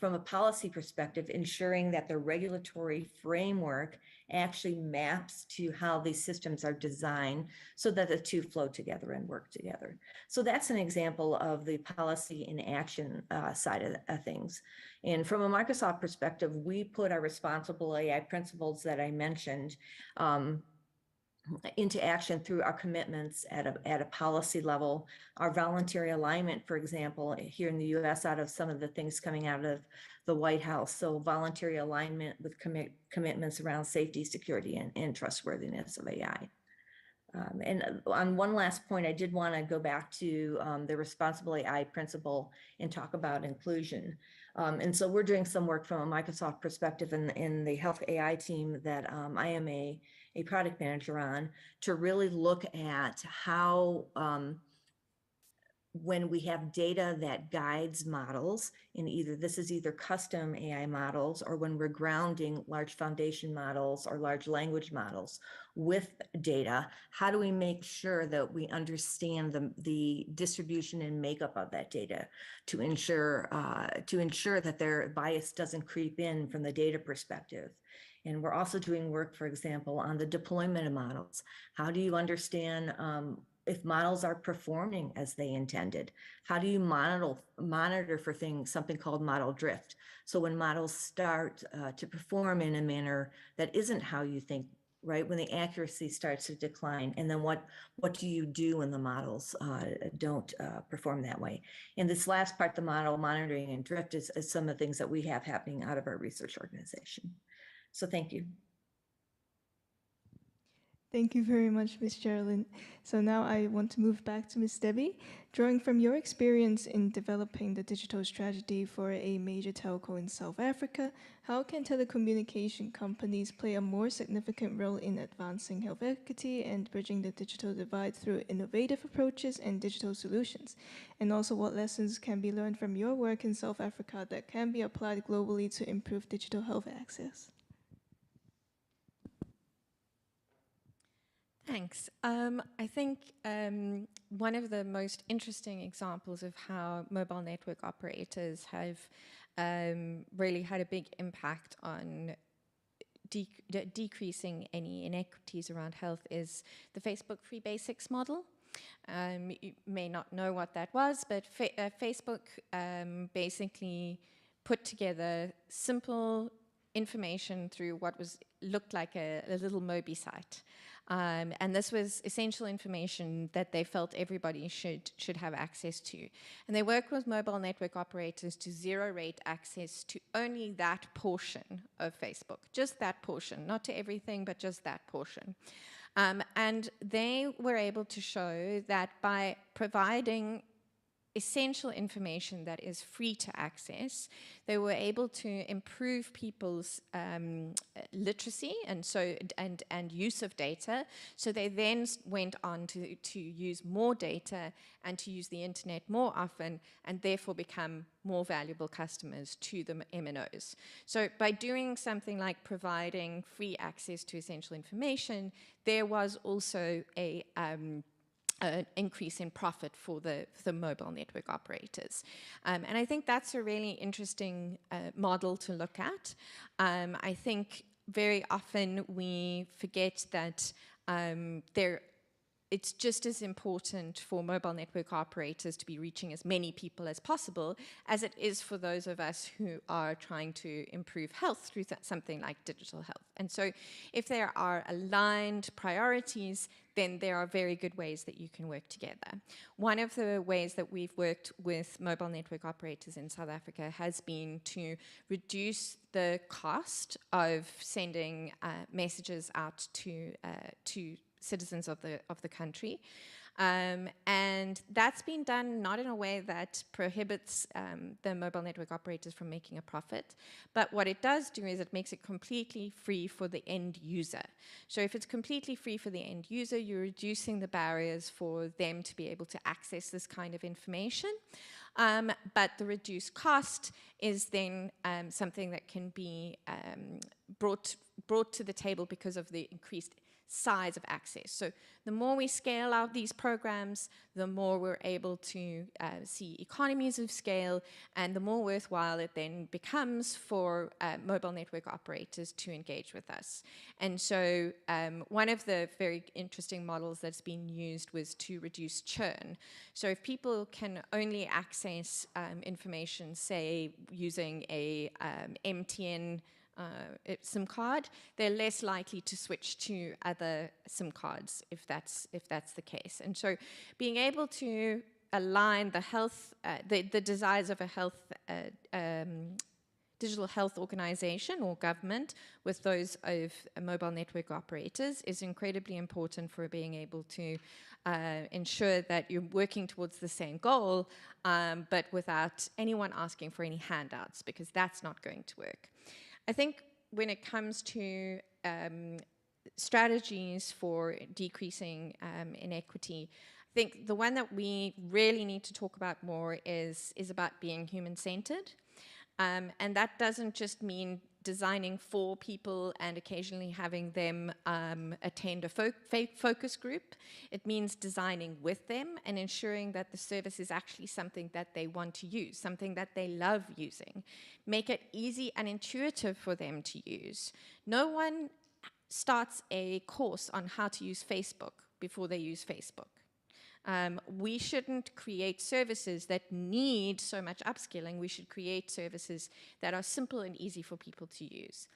from a policy perspective, ensuring that the regulatory framework actually maps to how these systems are designed so that the two flow together and work together. So that's an example of the policy in action side of things. And from a Microsoft perspective, we put our responsible AI principles that I mentioned into action through our commitments at a policy level, our voluntary alignment, for example, here in the US, out of some of the things coming out of the White House. So voluntary alignment with commitments around safety, security, and trustworthiness of AI. And on one last point, I did want to go back to the responsible AI principle and talk about inclusion. And so we're doing some work from a Microsoft perspective in the health AI team that I am a product manager on, to really look at how when we have data that guides models, and this is either custom AI models, or when we're grounding large foundation models or large language models with data, how do we make sure that we understand the distribution and makeup of that data to ensure that their bias doesn't creep in from the data perspective? And we're also doing work, for example, on the deployment of models. How do you understand if models are performing as they intended? How do you monitor for something called model drift? So when models start to perform in a manner that isn't how you think, right? When the accuracy starts to decline, and then what do you do when the models don't perform that way? And this last part, the model monitoring and drift, is some of the things that we have happening out of our research organization. So thank you. Thank you very much, Ms. Geraldine. So now I want to move back to Ms. Debbie. Drawing from your experience in developing the digital strategy for a major telco in South Africa, how can telecommunication companies play a more significant role in advancing health equity and bridging the digital divide through innovative approaches and digital solutions? And also, what lessons can be learned from your work in South Africa that can be applied globally to improve digital health access? Thanks. I think one of the most interesting examples of how mobile network operators have really had a big impact on decreasing any inequities around health is the Facebook Free Basics model. You may not know what that was, but Facebook basically put together simple information through what looked like a little Mobi site. And this was essential information that they felt everybody should have access to. And they worked with mobile network operators to zero rate access to only that portion of Facebook, just that portion, not to everything, but just that portion. And they were able to show that by providing essential information that is free to access, they were able to improve people's literacy and use of data. So they then went on to use more data and to use the internet more often, and therefore become more valuable customers to the MNOs. So by doing something like providing free access to essential information, there was also an increase in profit for the mobile network operators. And I think that's a really interesting model to look at. I think very often we forget that it's just as important for mobile network operators to be reaching as many people as possible as it is for those of us who are trying to improve health through something like digital health. And so if there are aligned priorities, then there are very good ways that you can work together. One of the ways that we've worked with mobile network operators in South Africa has been to reduce the cost of sending messages out to citizens of the country. And that's been done not in a way that prohibits the mobile network operators from making a profit, but what it does do is it makes it completely free for the end user. So if it's completely free for the end user, you're reducing the barriers for them to be able to access this kind of information. But the reduced cost is then something that can be brought to the table because of the increased size of access. So the more we scale out these programs, the more we're able to see economies of scale, and the more worthwhile it then becomes for mobile network operators to engage with us. And so one of the very interesting models that's been used was to reduce churn. So if people can only access information, say, using a MTN SIM card, they're less likely to switch to other SIM cards if that's the case. And so being able to align the health, the desires of a digital health organization or government with those of mobile network operators is incredibly important for being able to ensure that you're working towards the same goal, but without anyone asking for any handouts, because that's not going to work. I think when it comes to strategies for decreasing inequity, I think the one that we really need to talk about more is about being human-centered. And that doesn't just mean designing for people and occasionally having them attend a focus group. It means designing with them and ensuring that the service is actually something that they want to use, something that they love using. Make it easy and intuitive for them to use. No one starts a course on how to use Facebook before they use Facebook. We shouldn't create services that need so much upskilling. We should create services that are simple and easy for people to use.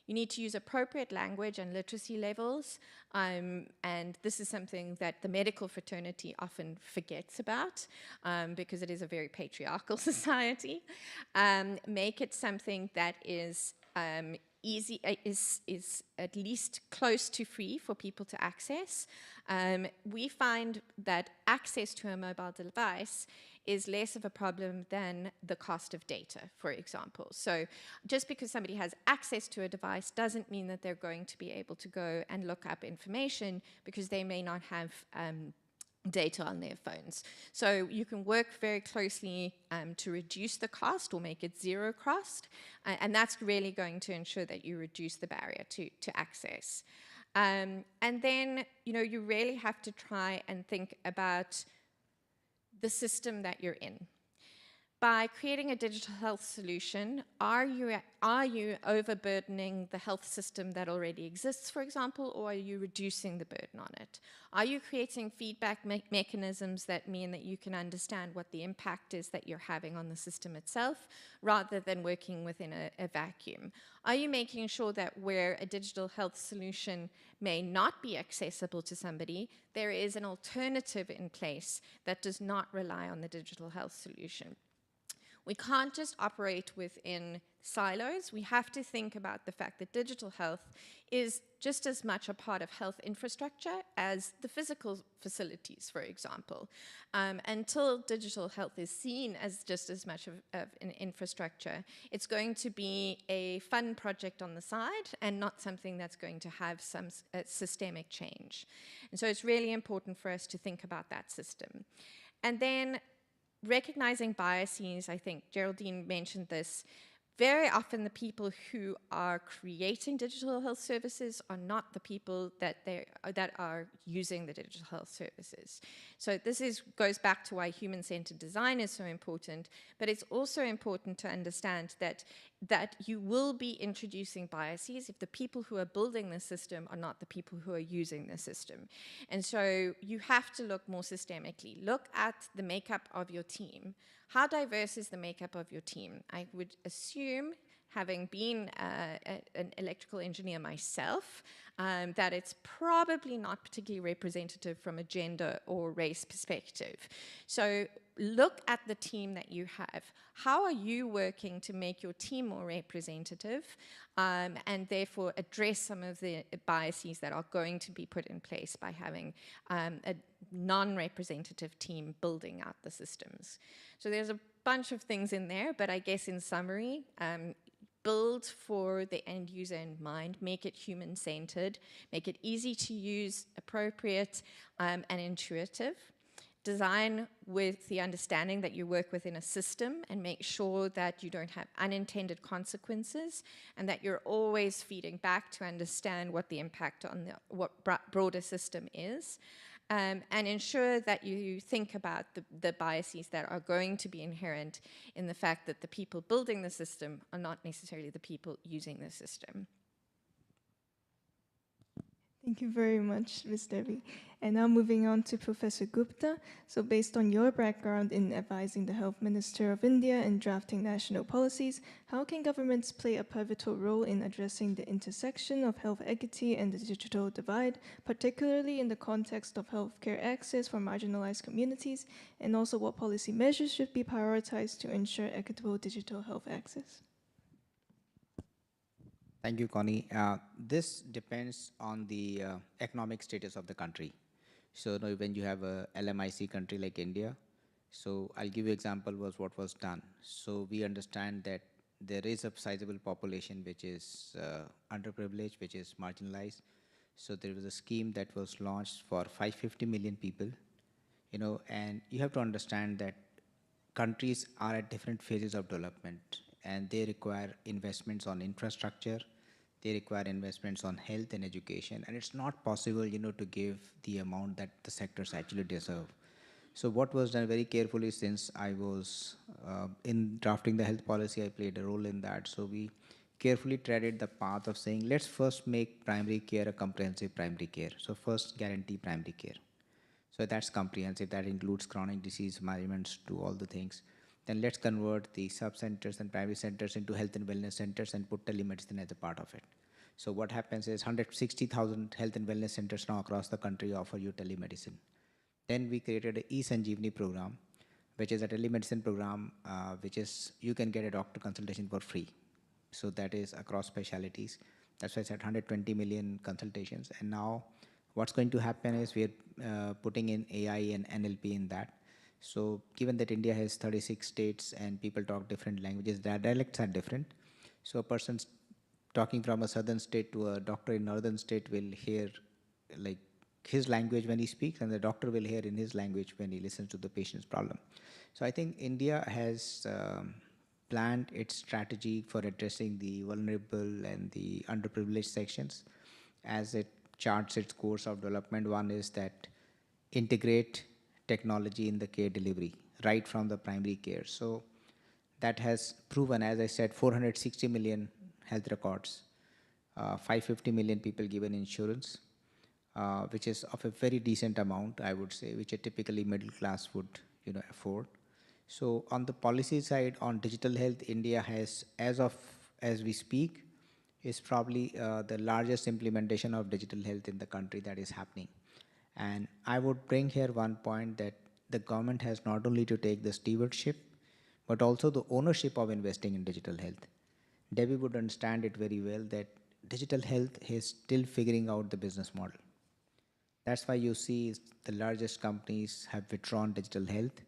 You need to use appropriate language and literacy levels, and this is something that the medical fraternity often forgets about because it is a very patriarchal society. Make it something that is easy, is at least close to free for people to access. We find that access to a mobile device is less of a problem than the cost of data, for example. So just because somebody has access to a device doesn't mean that they're going to be able to go and look up information, because they may not have data on their phones. So you can work very closely to reduce the cost or make it zero cost, and that's really going to ensure that you reduce the barrier to access. And then, you really have to try and think about the system that you're in. By creating a digital health solution, are you overburdening the health system that already exists, for example, or are you reducing the burden on it? Are you creating feedback mechanisms that mean that you can understand what the impact is that you're having on the system itself, rather than working within a vacuum? Are you making sure that where a digital health solution may not be accessible to somebody, there is an alternative in place that does not rely on the digital health solution? We can't just operate within silos. We have to think about the fact that digital health is just as much a part of health infrastructure as the physical facilities, for example. Until digital health is seen as just as much of an infrastructure, it's going to be a fun project on the side and not something that's going to have some systemic change. And so it's really important for us to think about that system. And then recognizing biases, I think Geraldine mentioned this, very often the people who are creating digital health services are not the people that are using the digital health services. So this goes back to why human-centered design is so important, but it's also important to understand that you will be introducing biases if the people who are building the system are not the people who are using the system. And so you have to look more systemically. Look at the makeup of your team. How diverse is the makeup of your team? I would assume, having been an electrical engineer myself, that it's probably not particularly representative from a gender or race perspective. So look at the team that you have. How are you working to make your team more representative, and therefore address some of the biases that are going to be put in place by having a non-representative team building out the systems? So there's a bunch of things in there, but I guess in summary, build for the end user in mind, make it human-centered, make it easy to use, appropriate, and intuitive. Design with the understanding that you work within a system and make sure that you don't have unintended consequences and that you're always feeding back to understand what the impact on what broader system is. And ensure that you think about the biases that are going to be inherent in the fact that the people building the system are not necessarily the people using the system. Thank you very much, Ms. Devi. And now moving on to Professor Gupta. So based on your background in advising the Health Minister of India and drafting national policies, how can governments play a pivotal role in addressing the intersection of health equity and the digital divide, particularly in the context of healthcare access for marginalized communities, and also what policy measures should be prioritized to ensure equitable digital health access? Thank you, Connie. This depends on the economic status of the country. So when you have a LMIC country like India, so I'll give you example was what was done. So we understand that there is a sizable population which is underprivileged, which is marginalized. So there was a scheme that was launched for 550 million people, and you have to understand that countries are at different phases of development and they require investments on infrastructure, they require investments on health and education, and it's not possible, to give the amount that the sectors actually deserve. So what was done very carefully, since I was in drafting the health policy, I played a role in that. So we carefully treaded the path of saying, let's first make primary care a comprehensive primary care. So first guarantee primary care. So that's comprehensive. That includes chronic disease management to all the things. Then let's convert the sub-centers and primary centers into health and wellness centers and put telemedicine as a part of it. So what happens is 160,000 health and wellness centers now across the country offer you telemedicine. Then we created an e-Sanjeevani program, which is a telemedicine program, which is you can get a doctor consultation for free. So that is across specialties. That's why it's at 120 million consultations. And now what's going to happen is we're putting in AI and NLP in that. So given that India has 36 states and people talk different languages, their dialects are different. So a person talking from a southern state to a doctor in northern state will hear like his language when he speaks, and the doctor will hear in his language when he listens to the patient's problem. So I think India has planned its strategy for addressing the vulnerable and the underprivileged sections as it charts its course of development. One is that integrate technology in the care delivery right from the primary care. So that has proven, as I said, 460 million health records, 550 million people given insurance, which is of a very decent amount, I would say, which a typically middle class would afford. So on the policy side, on digital health, India has, as we speak, is probably the largest implementation of digital health in the country that is happening. And I would bring here one point that the government has not only to take the stewardship, but also the ownership of investing in digital health. Debbie would understand it very well that digital health is still figuring out the business model. That's why you see the largest companies have withdrawn digital health,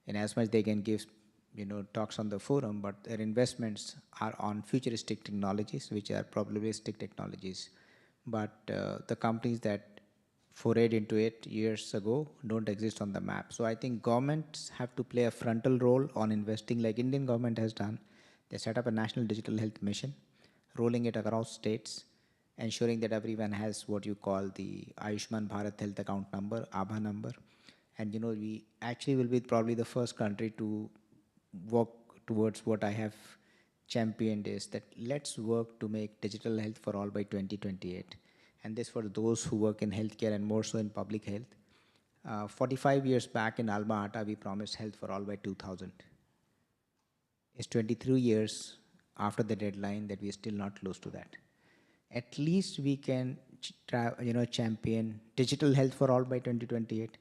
in as much they can give talks on the forum, but their investments are on futuristic technologies, which are probabilistic technologies. But the companies that forayed into it years ago don't exist on the map. So I think governments have to play a frontal role on investing, like Indian government has done. They set up a national digital health mission, rolling it across states, ensuring that everyone has what you call the Ayushman Bharat Health Account Number, ABHA number. And we actually will be probably the first country to work towards what I have championed, is that let's work to make digital health for all by 2028. And this for those who work in healthcare and more so in public health. 45 years back in Alma Ata, we promised health for all by 2000. It's 23 years after the deadline that we are still not close to that. At least we can champion digital health for all by 2028.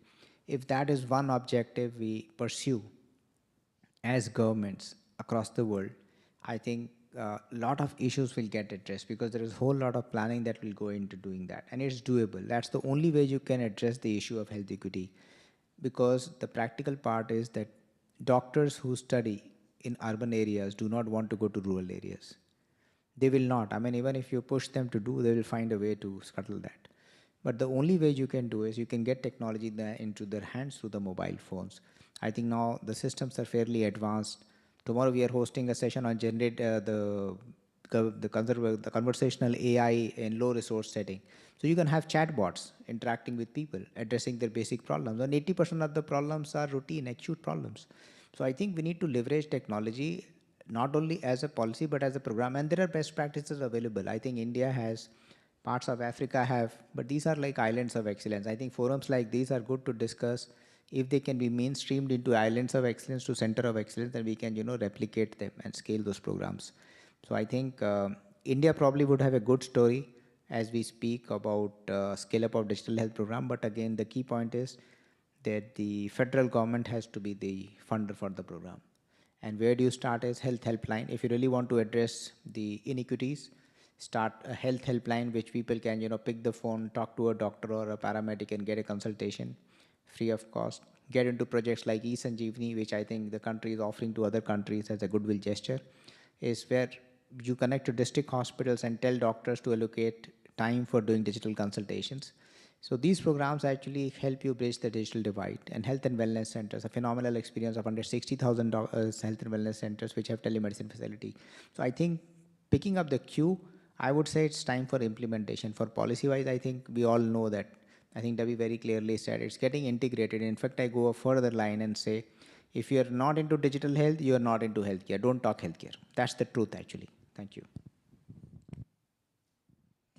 If that is one objective we pursue as governments across the world, I think a lot of issues will get addressed, because there is a whole lot of planning that will go into doing that, and it's doable. That's the only way you can address the issue of health equity, because the practical part is that doctors who study in urban areas do not want to go to rural areas. They will not. I mean, even if you push them to do, they will find a way to scuttle that. But the only way you can do is you can get technology into their hands through the mobile phones. I think now the systems are fairly advanced. Tomorrow we are hosting a session on generate the conversational AI in low resource setting. So you can have chatbots interacting with people, addressing their basic problems. And 80% of the problems are routine, acute problems. So I think we need to leverage technology not only as a policy but as a program. And there are best practices available. I think India has, parts of Africa have, but these are like islands of excellence. I think forums like these are good to discuss. If they can be mainstreamed into islands of excellence to center of excellence, then we can replicate them and scale those programs. So I think India probably would have a good story as we speak about scale up of digital health program. But again, the key point is that the federal government has to be the funder for the program. And where do you start as health helpline? If you really want to address the inequities, start a health helpline which people can pick the phone, talk to a doctor or a paramedic and get a consultation free of cost. Get into projects like eSanjeevani, which I think the country is offering to other countries as a goodwill gesture, is where you connect to district hospitals and tell doctors to allocate time for doing digital consultations. So these programs actually help you bridge the digital divide. And health and wellness centers, a phenomenal experience of under 60,000 health and wellness centers which have telemedicine facility. So I think picking up the queue, I would say it's time for implementation. For policy-wise, I think we all know that. I think Debbie very clearly said it's getting integrated. In fact, I go a further line and say, if you're not into digital health, you're not into healthcare. Don't talk healthcare. That's the truth, actually. Thank you.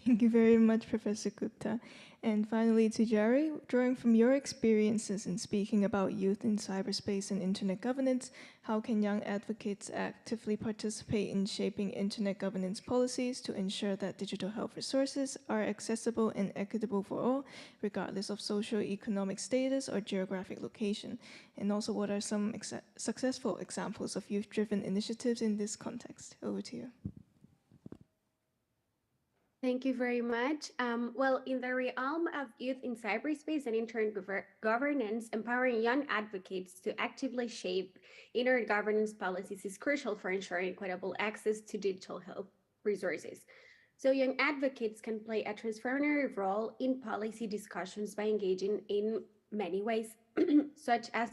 Thank you very much, Professor Gupta. And finally, to Jerry, drawing from your experiences in speaking about youth in cyberspace and internet governance, how can young advocates actively participate in shaping internet governance policies to ensure that digital health resources are accessible and equitable for all, regardless of socio-economic status or geographic location? And also, what are some successful examples of youth-driven initiatives in this context? Over to you. Thank you very much. Well, in the realm of youth in cyberspace and internet governance, empowering young advocates to actively shape internet governance policies is crucial for ensuring equitable access to digital health resources. So young advocates can play a transformative role in policy discussions by engaging in many ways, such as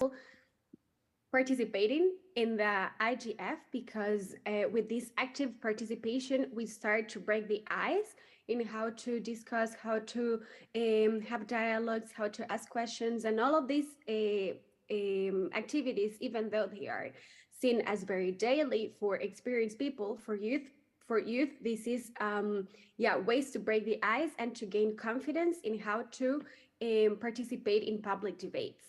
participating in the IGF, because with this active participation, we start to break the ice in how to discuss, how to have dialogues, how to ask questions, and all of these activities, even though they are seen as very daily for experienced people, for youth, this is ways to break the ice and to gain confidence in how to participate in public debates.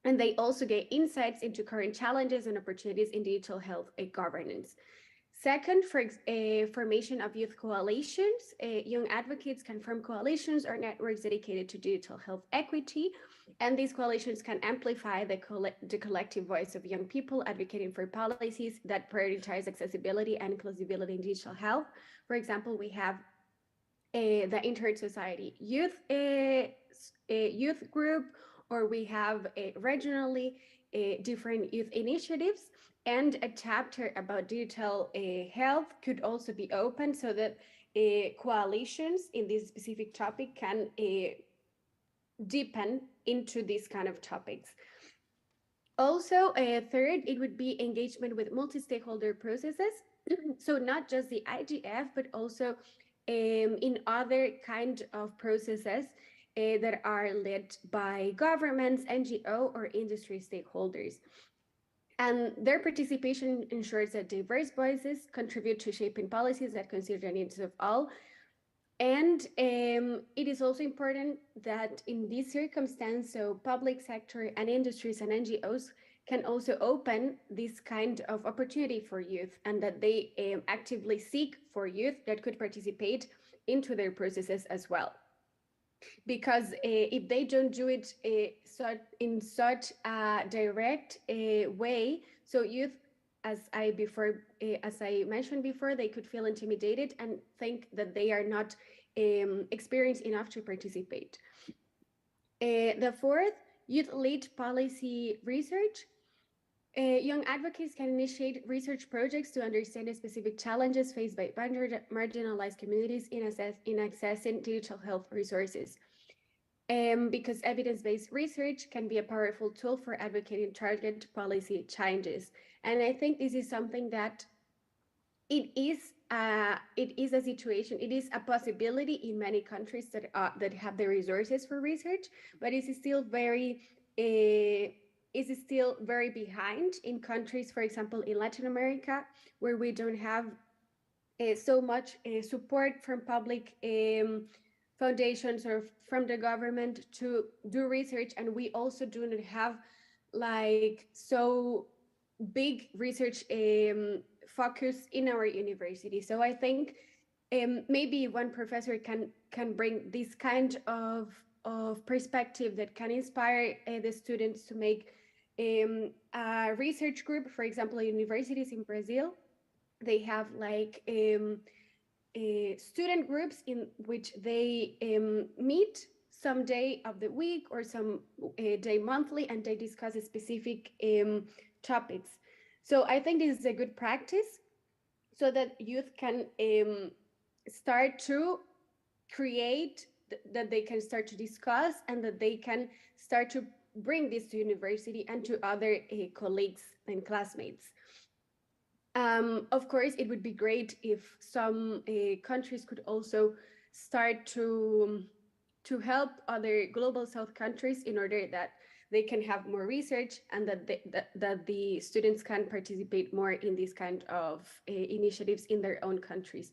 And they also get insights into current challenges and opportunities in digital health governance. Second, formation of youth coalitions. Young advocates can form coalitions or networks dedicated to digital health equity, and these coalitions can amplify the collective voice of young people advocating for policies that prioritize accessibility and inclusivity in digital health. For example, we have the Internet Society youth group, or we have regionally different youth initiatives, and a chapter about digital health could also be open so that coalitions in this specific topic can deepen into these kind of topics. Also, third, it would be engagement with multi-stakeholder processes. So not just the IGF, but also in other kind of processes that are led by governments, NGO, or industry stakeholders. And their participation ensures that diverse voices contribute to shaping policies that consider the needs of all. And it is also important that in this circumstance, so public sector and industries and NGOs can also open this kind of opportunity for youth, and that they actively seek for youth that could participate into their processes as well. Because if they don't do it in such a direct way, so youth, as I mentioned before, they could feel intimidated and think that they are not experienced enough to participate. The fourth, youth-led policy research. Young advocates can initiate research projects to understand the specific challenges faced by marginalized communities in accessing digital health resources. Because evidence-based research can be a powerful tool for advocating target policy changes. And I think this is something that it is a situation, it is a possibility in many countries that have the resources for research, but it is still very behind in countries, for example, in Latin America, where we don't have so much support from public foundations or from the government to do research, and we also do not have like so big research focus in our university. So I think maybe one professor can bring this kind of perspective that can inspire the students to make a research group. For example, universities in Brazil, they have like student groups in which they meet some day of the week or some day monthly, and they discuss specific topics. So I think this is a good practice so that youth can start to create, that they can start to discuss, and that they can start to bring this to university and to other colleagues and classmates. Of course, it would be great if some countries could also start to help other global South countries in order that they can have more research, and that the students can participate more in these kind of initiatives in their own countries.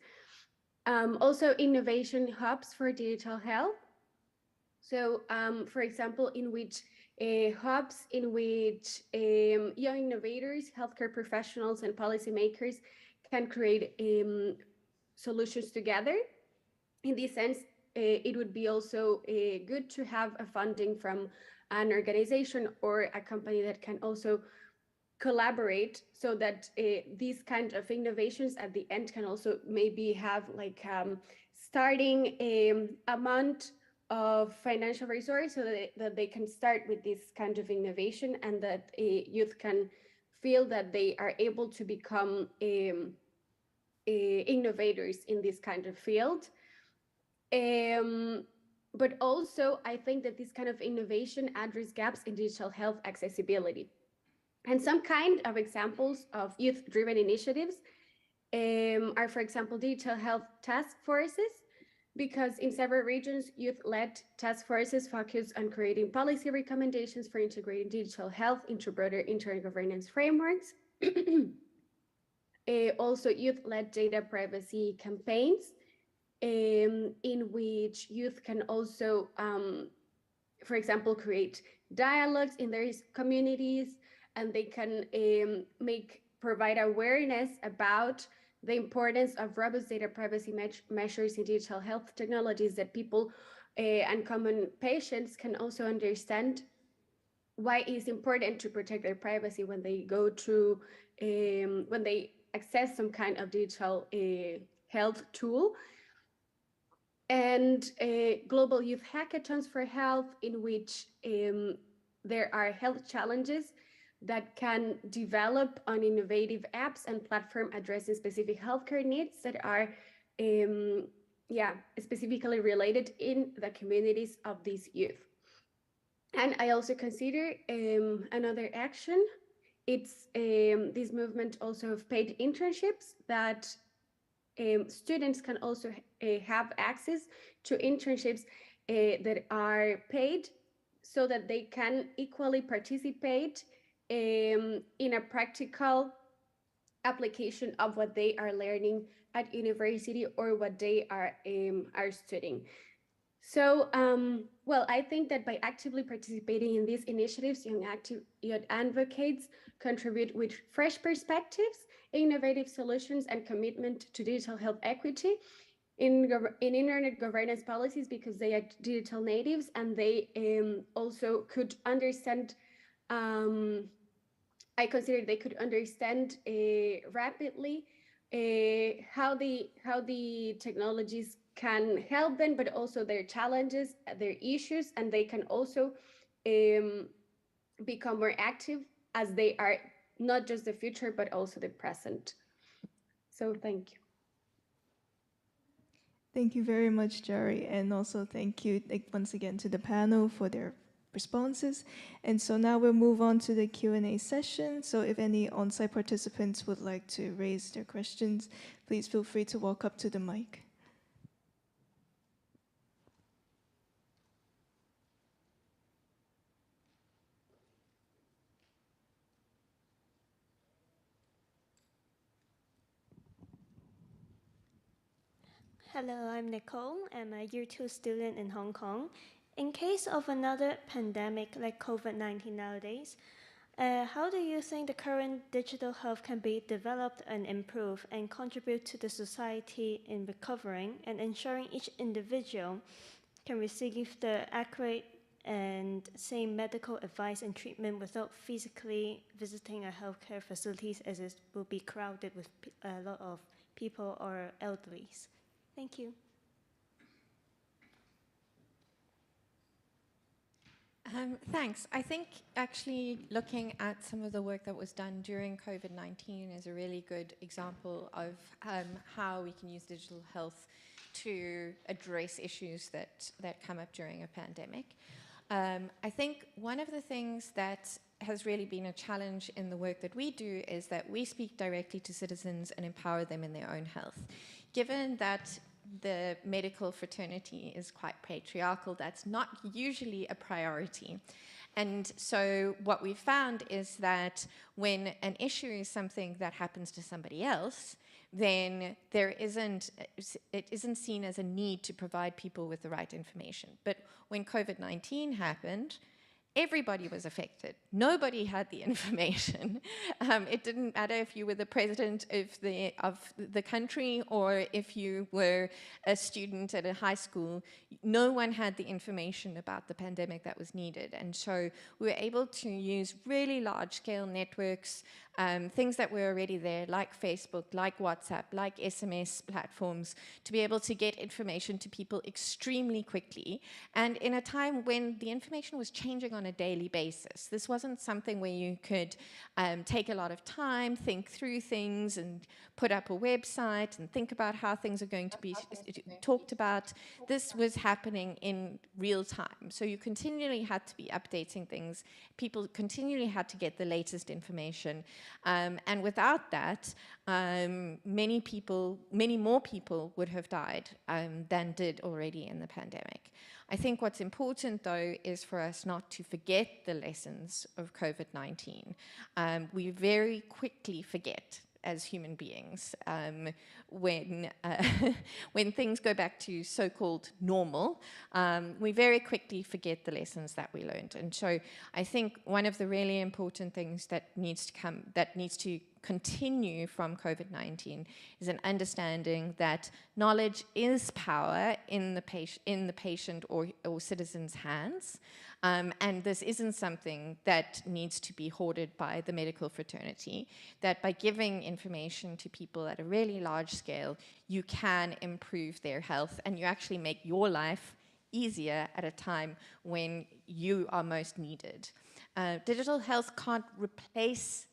Also, innovation hubs for digital health. So, for example, in which hubs in which young innovators, healthcare professionals, and policymakers can create solutions together. In this sense, it would be also good to have a funding from an organization or a company that can also collaborate, so that these kind of innovations at the end can also maybe have like starting amount of financial resource, so that they can start with this kind of innovation, and that youth can feel that they are able to become innovators in this kind of field. But also, I think that this kind of innovation address gaps in digital health accessibility. And some kind of examples of youth-driven initiatives are, for example, digital health task forces, because in several regions, youth-led task forces focus on creating policy recommendations for integrating digital health into broader internet governance frameworks. Also, youth-led data privacy campaigns, in which youth can also, for example, create dialogues in their communities, and they can provide awareness about the importance of robust data privacy measures in digital health technologies, that people and common patients can also understand why it's important to protect their privacy when they go through, when they access some kind of digital health tool. And global youth hackathons for health, in which there are health challenges that can develop on innovative apps and platform addressing specific healthcare needs that are specifically related in the communities of these youth. And I also consider another action. It's this movement also of paid internships, that students can also have access to internships that are paid, so that they can equally participate in a practical application of what they are learning at university or what they are studying. So, well, I think that by actively participating in these initiatives, young advocates contribute with fresh perspectives, innovative solutions, and commitment to digital health equity in internet governance policies, because they are digital natives, and they also could understand, I consider they could understand rapidly how the technologies can help them, but also their challenges, their issues, and they can also become more active, as they are not just the future, but also the present. So thank you. Thank you very much, Jerry, and also thank you once again to the panel for their responses. And so now we'll move on to the Q&A session. So if any on-site participants would like to raise their questions, please feel free to walk up to the mic. Hello, I'm Nicole. I'm a year 2 student in Hong Kong. In case of another pandemic like COVID-19 nowadays, how do you think the current digital health can be developed and improved and contribute to the society in recovering and ensuring each individual can receive the accurate and same medical advice and treatment without physically visiting a healthcare facilities, as it will be crowded with a lot of people or elderlies? Thank you. Thanks. I think actually looking at some of the work that was done during COVID-19 is a really good example of how we can use digital health to address issues that come up during a pandemic. I think one of the things that has really been a challenge in the work that we do is that we speak directly to citizens and empower them in their own health. Given that the medical fraternity is quite patriarchal, that's not usually a priority. And so what we found is that when an issue is something that happens to somebody else, then it isn't seen as a need to provide people with the right information. But when COVID-19 happened, everybody was affected. Nobody had the information. It didn't matter if you were the president of the country or if you were a student at a high school. No one had the information about the pandemic that was needed. And so we were able to use really large-scale networks, things that were already there, like Facebook, like WhatsApp, like SMS platforms, to be able to get information to people extremely quickly. And in a time when the information was changing on a daily basis. This wasn't something where you could take a lot of time, think through things, and put up a website and think about how things are going to be talked about. This was happening in real time. So you continually had to be updating things. People continually had to get the latest information. And without that, many more people would have died than did already in the pandemic. I think what's important, though, is for us not to forget the lessons of COVID-19. We very quickly forget as human beings when things go back to so-called normal. We very quickly forget the lessons that we learned. And so I think one of the really important things that needs to continue from COVID-19 is an understanding that knowledge is power in the patient or citizen's hands. And this isn't something that needs to be hoarded by the medical fraternity, that by giving information to people at a really large scale, you can improve their health and you actually make your life easier at a time when you are most needed. Digital health can't replace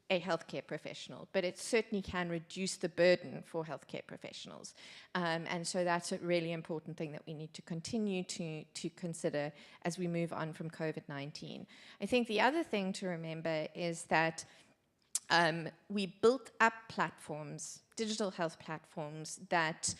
a healthcare professional, but it certainly can reduce the burden for healthcare professionals. And so that's a really important thing that we need to continue to consider as we move on from COVID-19. I think the other thing to remember is that we built up platforms, digital health platforms, that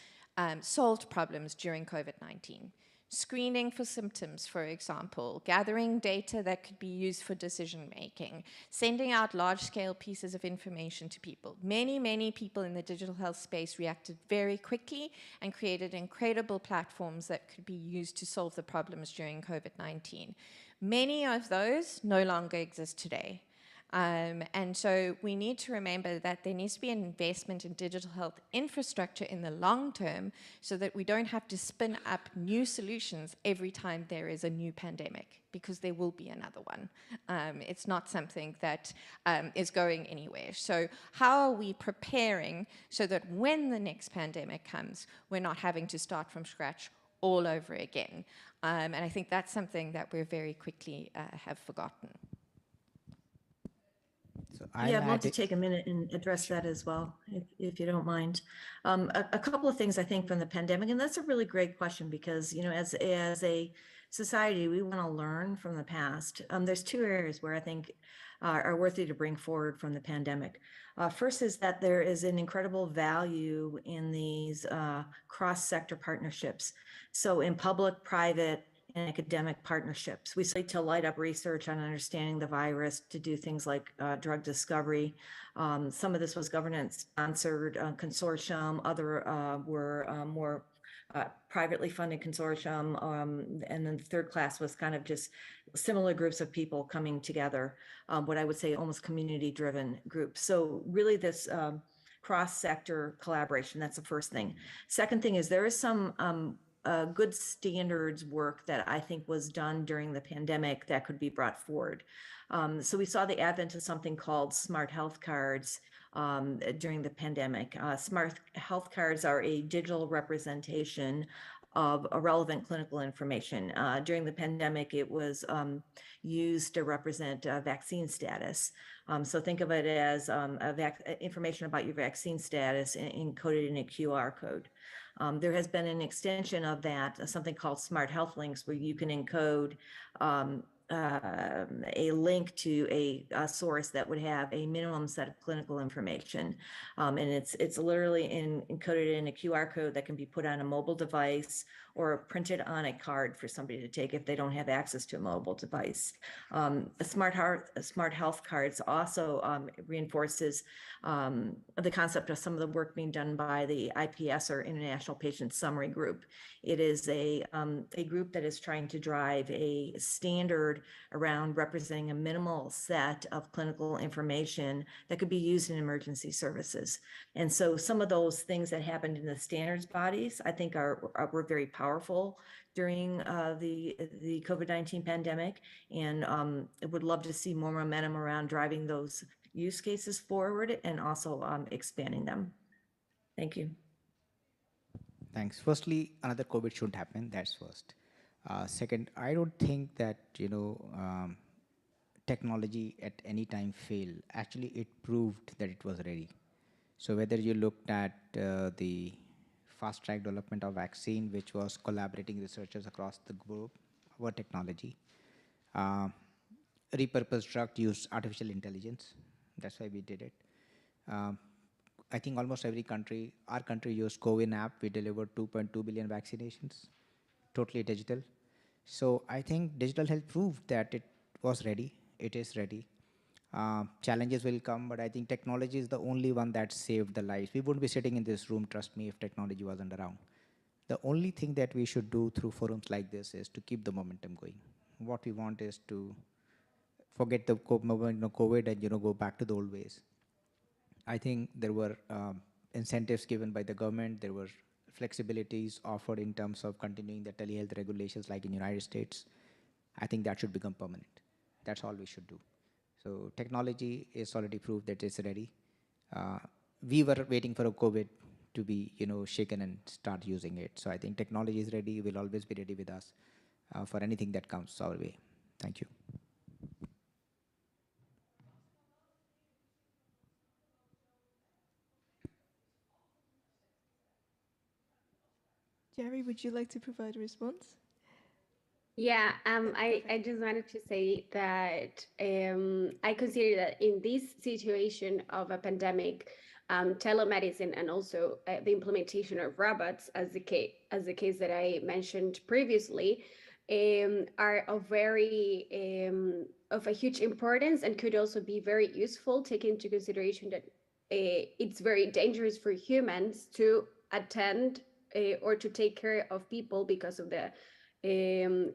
solved problems during COVID-19. Screening for symptoms, for example, gathering data that could be used for decision making, sending out large-scale pieces of information to people. Many, many people in the digital health space reacted very quickly and created incredible platforms that could be used to solve the problems during COVID-19. Many of those no longer exist today. And so we need to remember that there needs to be an investment in digital health infrastructure in the long term so that we don't have to spin up new solutions every time there is a new pandemic, because there will be another one. It's not something that is going anywhere. So how are we preparing so that when the next pandemic comes, we're not having to start from scratch all over again? And I think that's something that we're very quickly have forgotten. So Yeah, I'd love to take a minute and address that as well, if you don't mind. A couple of things I think from the pandemic, and that's a really great question because, you know, as a society, we want to learn from the past. There's two areas where I think are worthy to bring forward from the pandemic. First is that there is an incredible value in these cross-sector partnerships. So in public, private, and academic partnerships. We like to light up research on understanding the virus to do things like drug discovery. Some of this was government-sponsored consortium, other were more privately funded consortium, and then the third class was kind of just similar groups of people coming together, what I would say almost community-driven groups. So really this cross-sector collaboration, that's the first thing. Second thing is there is some good standards work that I think was done during the pandemic that could be brought forward. So we saw the advent of something called smart health cards during the pandemic. Smart health cards are a digital representation of relevant clinical information. During the pandemic, it was used to represent vaccine status. So think of it as information about your vaccine status encoded in a QR code. There has been an extension of that, something called Smart Health Links, where you can encode a link to a source that would have a minimum set of clinical information. And it's literally encoded in a QR code that can be put on a mobile device or printed on a card for somebody to take if they don't have access to a mobile device. The smart health cards also reinforces the concept of some of the work being done by the IPS, or International Patient Summary Group. It is a group that is trying to drive a standard around representing a minimal set of clinical information that could be used in emergency services. And so some of those things that happened in the standards bodies, I think were very powerful during the COVID-19 pandemic. And I would love to see more momentum around driving those use cases forward and also expanding them. Thank you. Thanks. Firstly, another COVID shouldn't happen. That's first. Second, I don't think that, technology at any time fail. Actually, it proved that it was ready. So whether you looked at the fast track development of vaccine, which was collaborating researchers across the globe, our technology, repurposed drug used artificial intelligence. That's why we did it. I think almost every country, our country used CoWIN app. We delivered 2.2 billion vaccinations, totally digital. So I think digital health proved that it was ready. It is ready. Challenges will come, but I think technology is the only one that saved the lives. We wouldn't be sitting in this room, trust me, if technology wasn't around. The only thing that we should do through forums like this is to keep the momentum going. What we want is to forget the COVID and go back to the old ways. I think there were incentives given by the government. There were flexibilities offered in terms of continuing the telehealth regulations like in United States. I think that should become permanent. That's all we should do. So technology is already proved that it's ready. We were waiting for a COVID to be, shaken and start using it. So I think technology is ready. Will always be ready with us for anything that comes our way. Thank you. Jerry, would you like to provide a response? Yeah, I just wanted to say that I consider that in this situation of a pandemic, telemedicine and also the implementation of robots, as the case that I mentioned previously, are of a huge importance and could also be very useful, taking into consideration that it's very dangerous for humans to attend or to take care of people because of the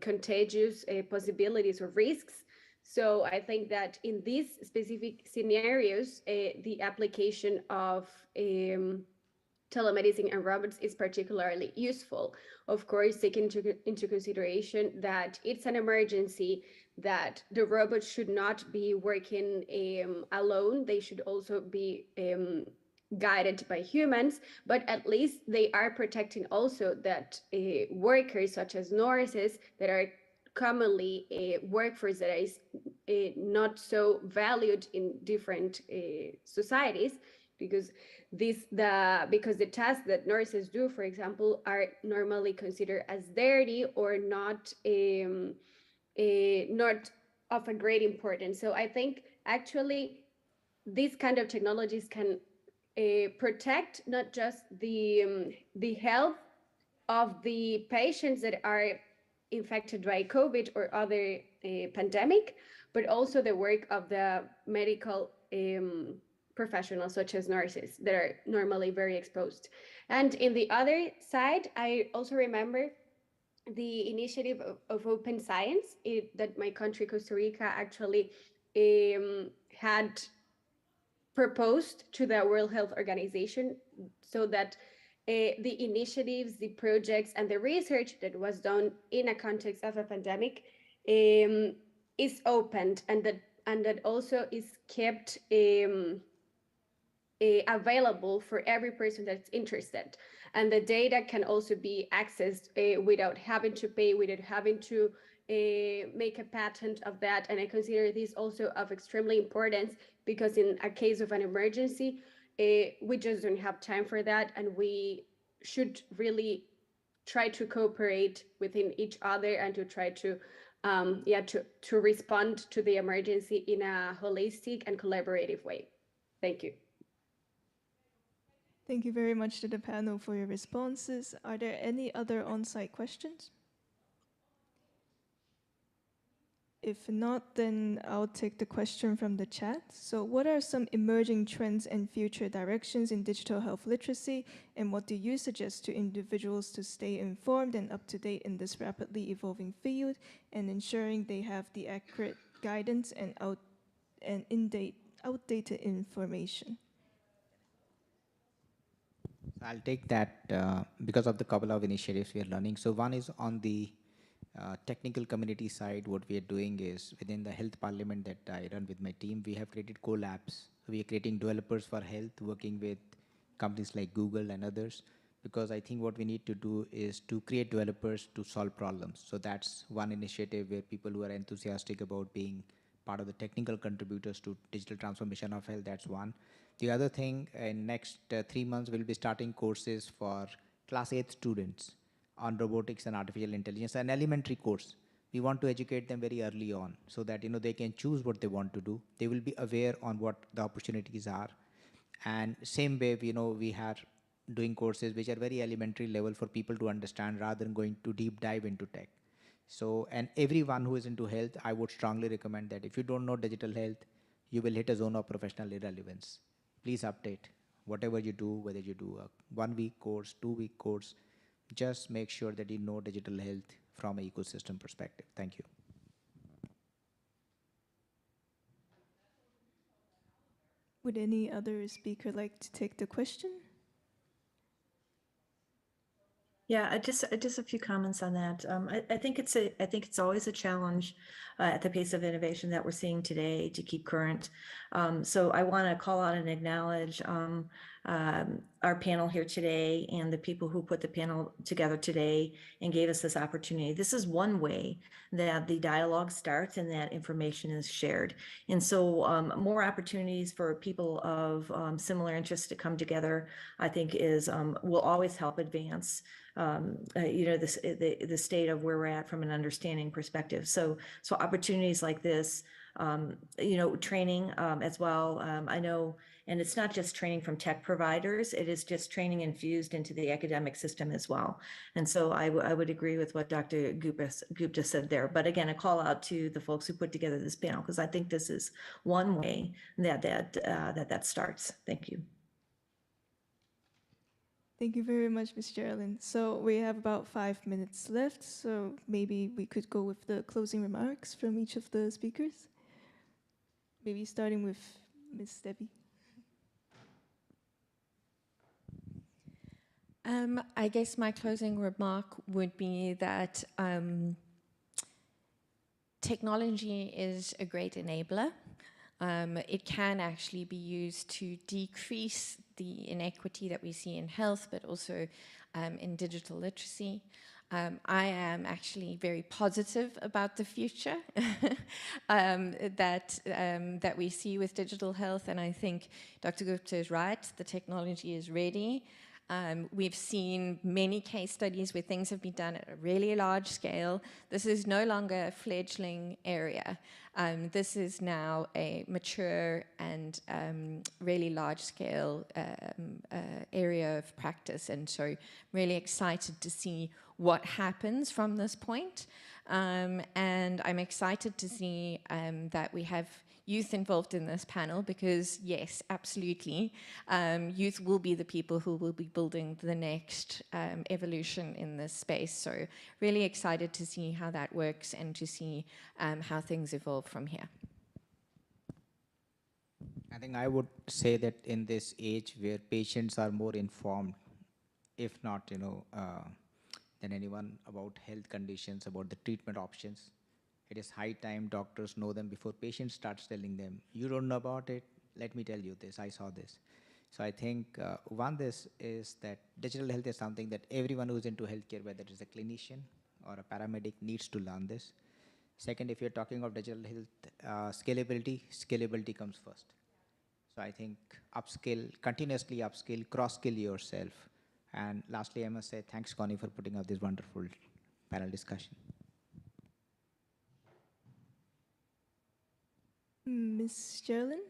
contagious possibilities or risks. So I think that in these specific scenarios, the application of telemedicine and robots is particularly useful. Of course, taking into consideration that it's an emergency, that the robots should not be working alone. They should also be guided by humans, but at least they are protecting also that workers such as nurses that are commonly a workforce that is not so valued in different societies, because the tasks that nurses do, for example, are normally considered as dirty or not not of a great importance. So I think actually these kind of technologies can protect not just the health of the patients that are infected by COVID or other pandemic, but also the work of the medical professionals such as nurses that are normally very exposed. And in the other side, I also remember the initiative of open science that my country, Costa Rica, actually had proposed to the World Health Organization, so that the initiatives, the projects, and the research that was done in a context of a pandemic is opened, and that also is kept available for every person that's interested. And the data can also be accessed without having to pay, without having to make a patent of that. And I consider this also of extremely importance, because in a case of an emergency, we just don't have time for that. And we should really try to cooperate within each other and to try to to respond to the emergency in a holistic and collaborative way. Thank you. Thank you very much to the panel for your responses. Are there any other on-site questions? If not, then I'll take the question from the chat. So what are some emerging trends and future directions in digital health literacy, and what do you suggest to individuals to stay informed and up to date in this rapidly evolving field, and ensuring they have the accurate guidance and outdated information? I'll take that because of the couple of initiatives we are learning. So one is on the technical community side. What we are doing is, within the health parliament that I run with my team, we have created co-labs. We are creating developers for health, working with companies like Google and others, because I think what we need to do is to create developers to solve problems. So that's one initiative where people who are enthusiastic about being part of the technical contributors to digital transformation of health, that's one. The other thing, in next 3 months, we'll be starting courses for class 8 students on robotics and artificial intelligence, an elementary course. We want to educate them very early on, so that they can choose what they want to do. They will be aware on what the opportunities are. And same way, we are doing courses which are very elementary level for people to understand, rather than going to deep dive into tech. So, and everyone who is into health, I would strongly recommend that if you don't know digital health, you will hit a zone of professional irrelevance. Please update whatever you do, whether you do a 1-week course, 2-week course, just make sure that you know digital health from an ecosystem perspective. Thank you. Would any other speaker like to take the question? Yeah, just a few comments on that. I think it's always a challenge at the pace of innovation that we're seeing today to keep current. So I want to call out and acknowledge our panel here today and the people who put the panel together today and gave us this opportunity. This is one way that the dialogue starts and that information is shared. And so more opportunities for people of similar interests to come together, I think will always help advance the state of where we're at from an understanding perspective. So opportunities like this, training as well. I know, and it's not just training from tech providers, it is just training infused into the academic system as well. And so I would agree with what Dr. Gupta said there. But again, a call out to the folks who put together this panel, because I think this is one way that starts. Thank you. Thank you very much, Ms. Geraldine. So we have about 5 minutes left, so maybe we could go with the closing remarks from each of the speakers. Maybe starting with Ms. Debbie. I guess my closing remark would be that technology is a great enabler. It can actually be used to decrease the inequity that we see in health, but also in digital literacy. I am actually very positive about the future that we see with digital health, and I think Dr. Gupta is right. The technology is ready. We've seen many case studies where things have been done at a really large scale. This is no longer a fledgling area. This is now a mature and really large-scale area of practice, and so I'm really excited to see what happens from this point. And I'm excited to see that we have youth involved in this panel, because yes, absolutely, youth will be the people who will be building the next evolution in this space. So really excited to see how that works and to see how things evolve from here. I think I would say that in this age where patients are more informed, if not, than anyone about health conditions, about the treatment options, it is high time doctors know them before patients starts telling them, you don't know about it, let me tell you this, I saw this. So I think this is that digital health is something that everyone who's into healthcare, whether it's a clinician or a paramedic, needs to learn this. Second, if you're talking of digital health scalability comes first. So I think continuously upskill, cross-skill yourself. And lastly, I must say thanks, Connie, for putting up this wonderful panel discussion. Ms. Geraldine?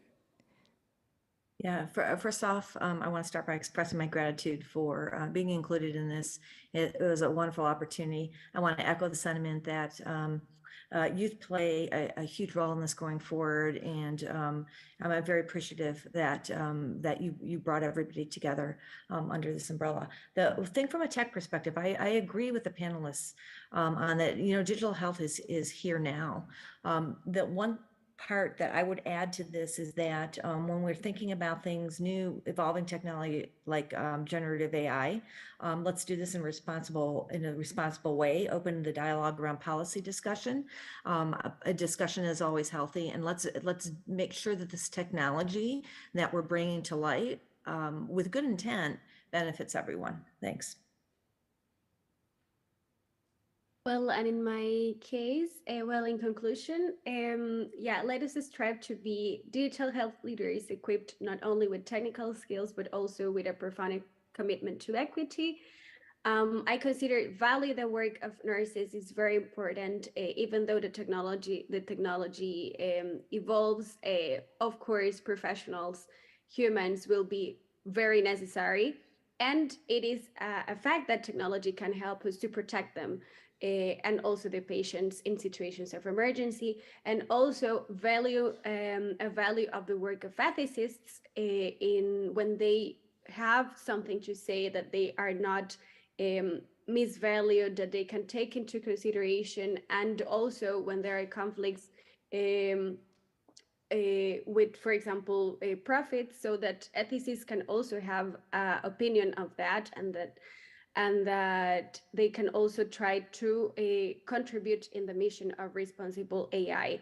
Yeah, first off, I want to start by expressing my gratitude for being included in this. It was a wonderful opportunity. I want to echo the sentiment that youth play a huge role in this going forward, and I'm very appreciative that you brought everybody together under this umbrella. The thing from a tech perspective, I agree with the panelists on that. Digital health is here now. The one part that I would add to this is that when we're thinking about things new, evolving technology like generative AI, let's do this in a responsible way. Open the dialogue around policy discussion. A discussion is always healthy, and let's make sure that this technology that we're bringing to light with good intent benefits everyone. Thanks. Well, and in my case, in conclusion, let us strive to be digital health leaders equipped not only with technical skills, but also with a profound commitment to equity. I value the work of nurses is very important, even though the technology evolves. Of course, professionals, humans will be very necessary. And it is a fact that technology can help us to protect them. And also the patients in situations of emergency, and also value of the work of ethicists in when they have something to say that they are not misvalued, that they can take into consideration, and also when there are conflicts, with, for example, a profit, so that ethicists can also have opinion of that, and that they can also try to contribute in the mission of responsible AI,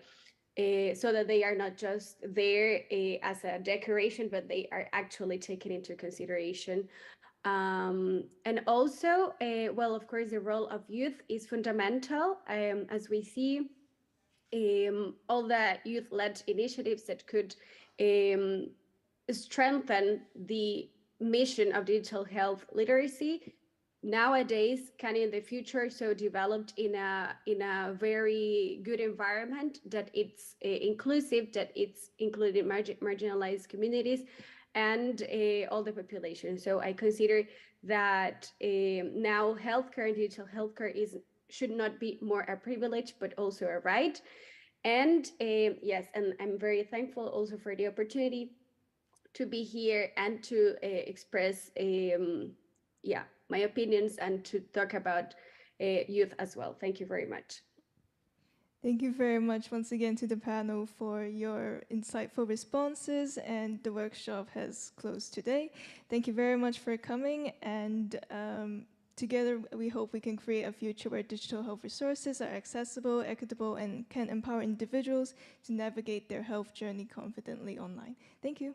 so that they are not just there as a decoration, but they are actually taken into consideration. And also, well, of course, the role of youth is fundamental, as we see all the youth-led initiatives that could strengthen the mission of digital health literacy nowadays can in the future so developed in a very good environment, that it's inclusive, that it's including marginalized communities and all the population. So I consider that now healthcare and digital healthcare should not be more a privilege, but also a right. And yes, and I'm very thankful also for the opportunity to be here and to express yeah, my opinions and to talk about youth as well. Thank you very much. Thank you very much once again to the panel for your insightful responses, and the workshop has closed today. Thank you very much for coming, and together we hope we can create a future where digital health resources are accessible, equitable, and can empower individuals to navigate their health journey confidently online. Thank you.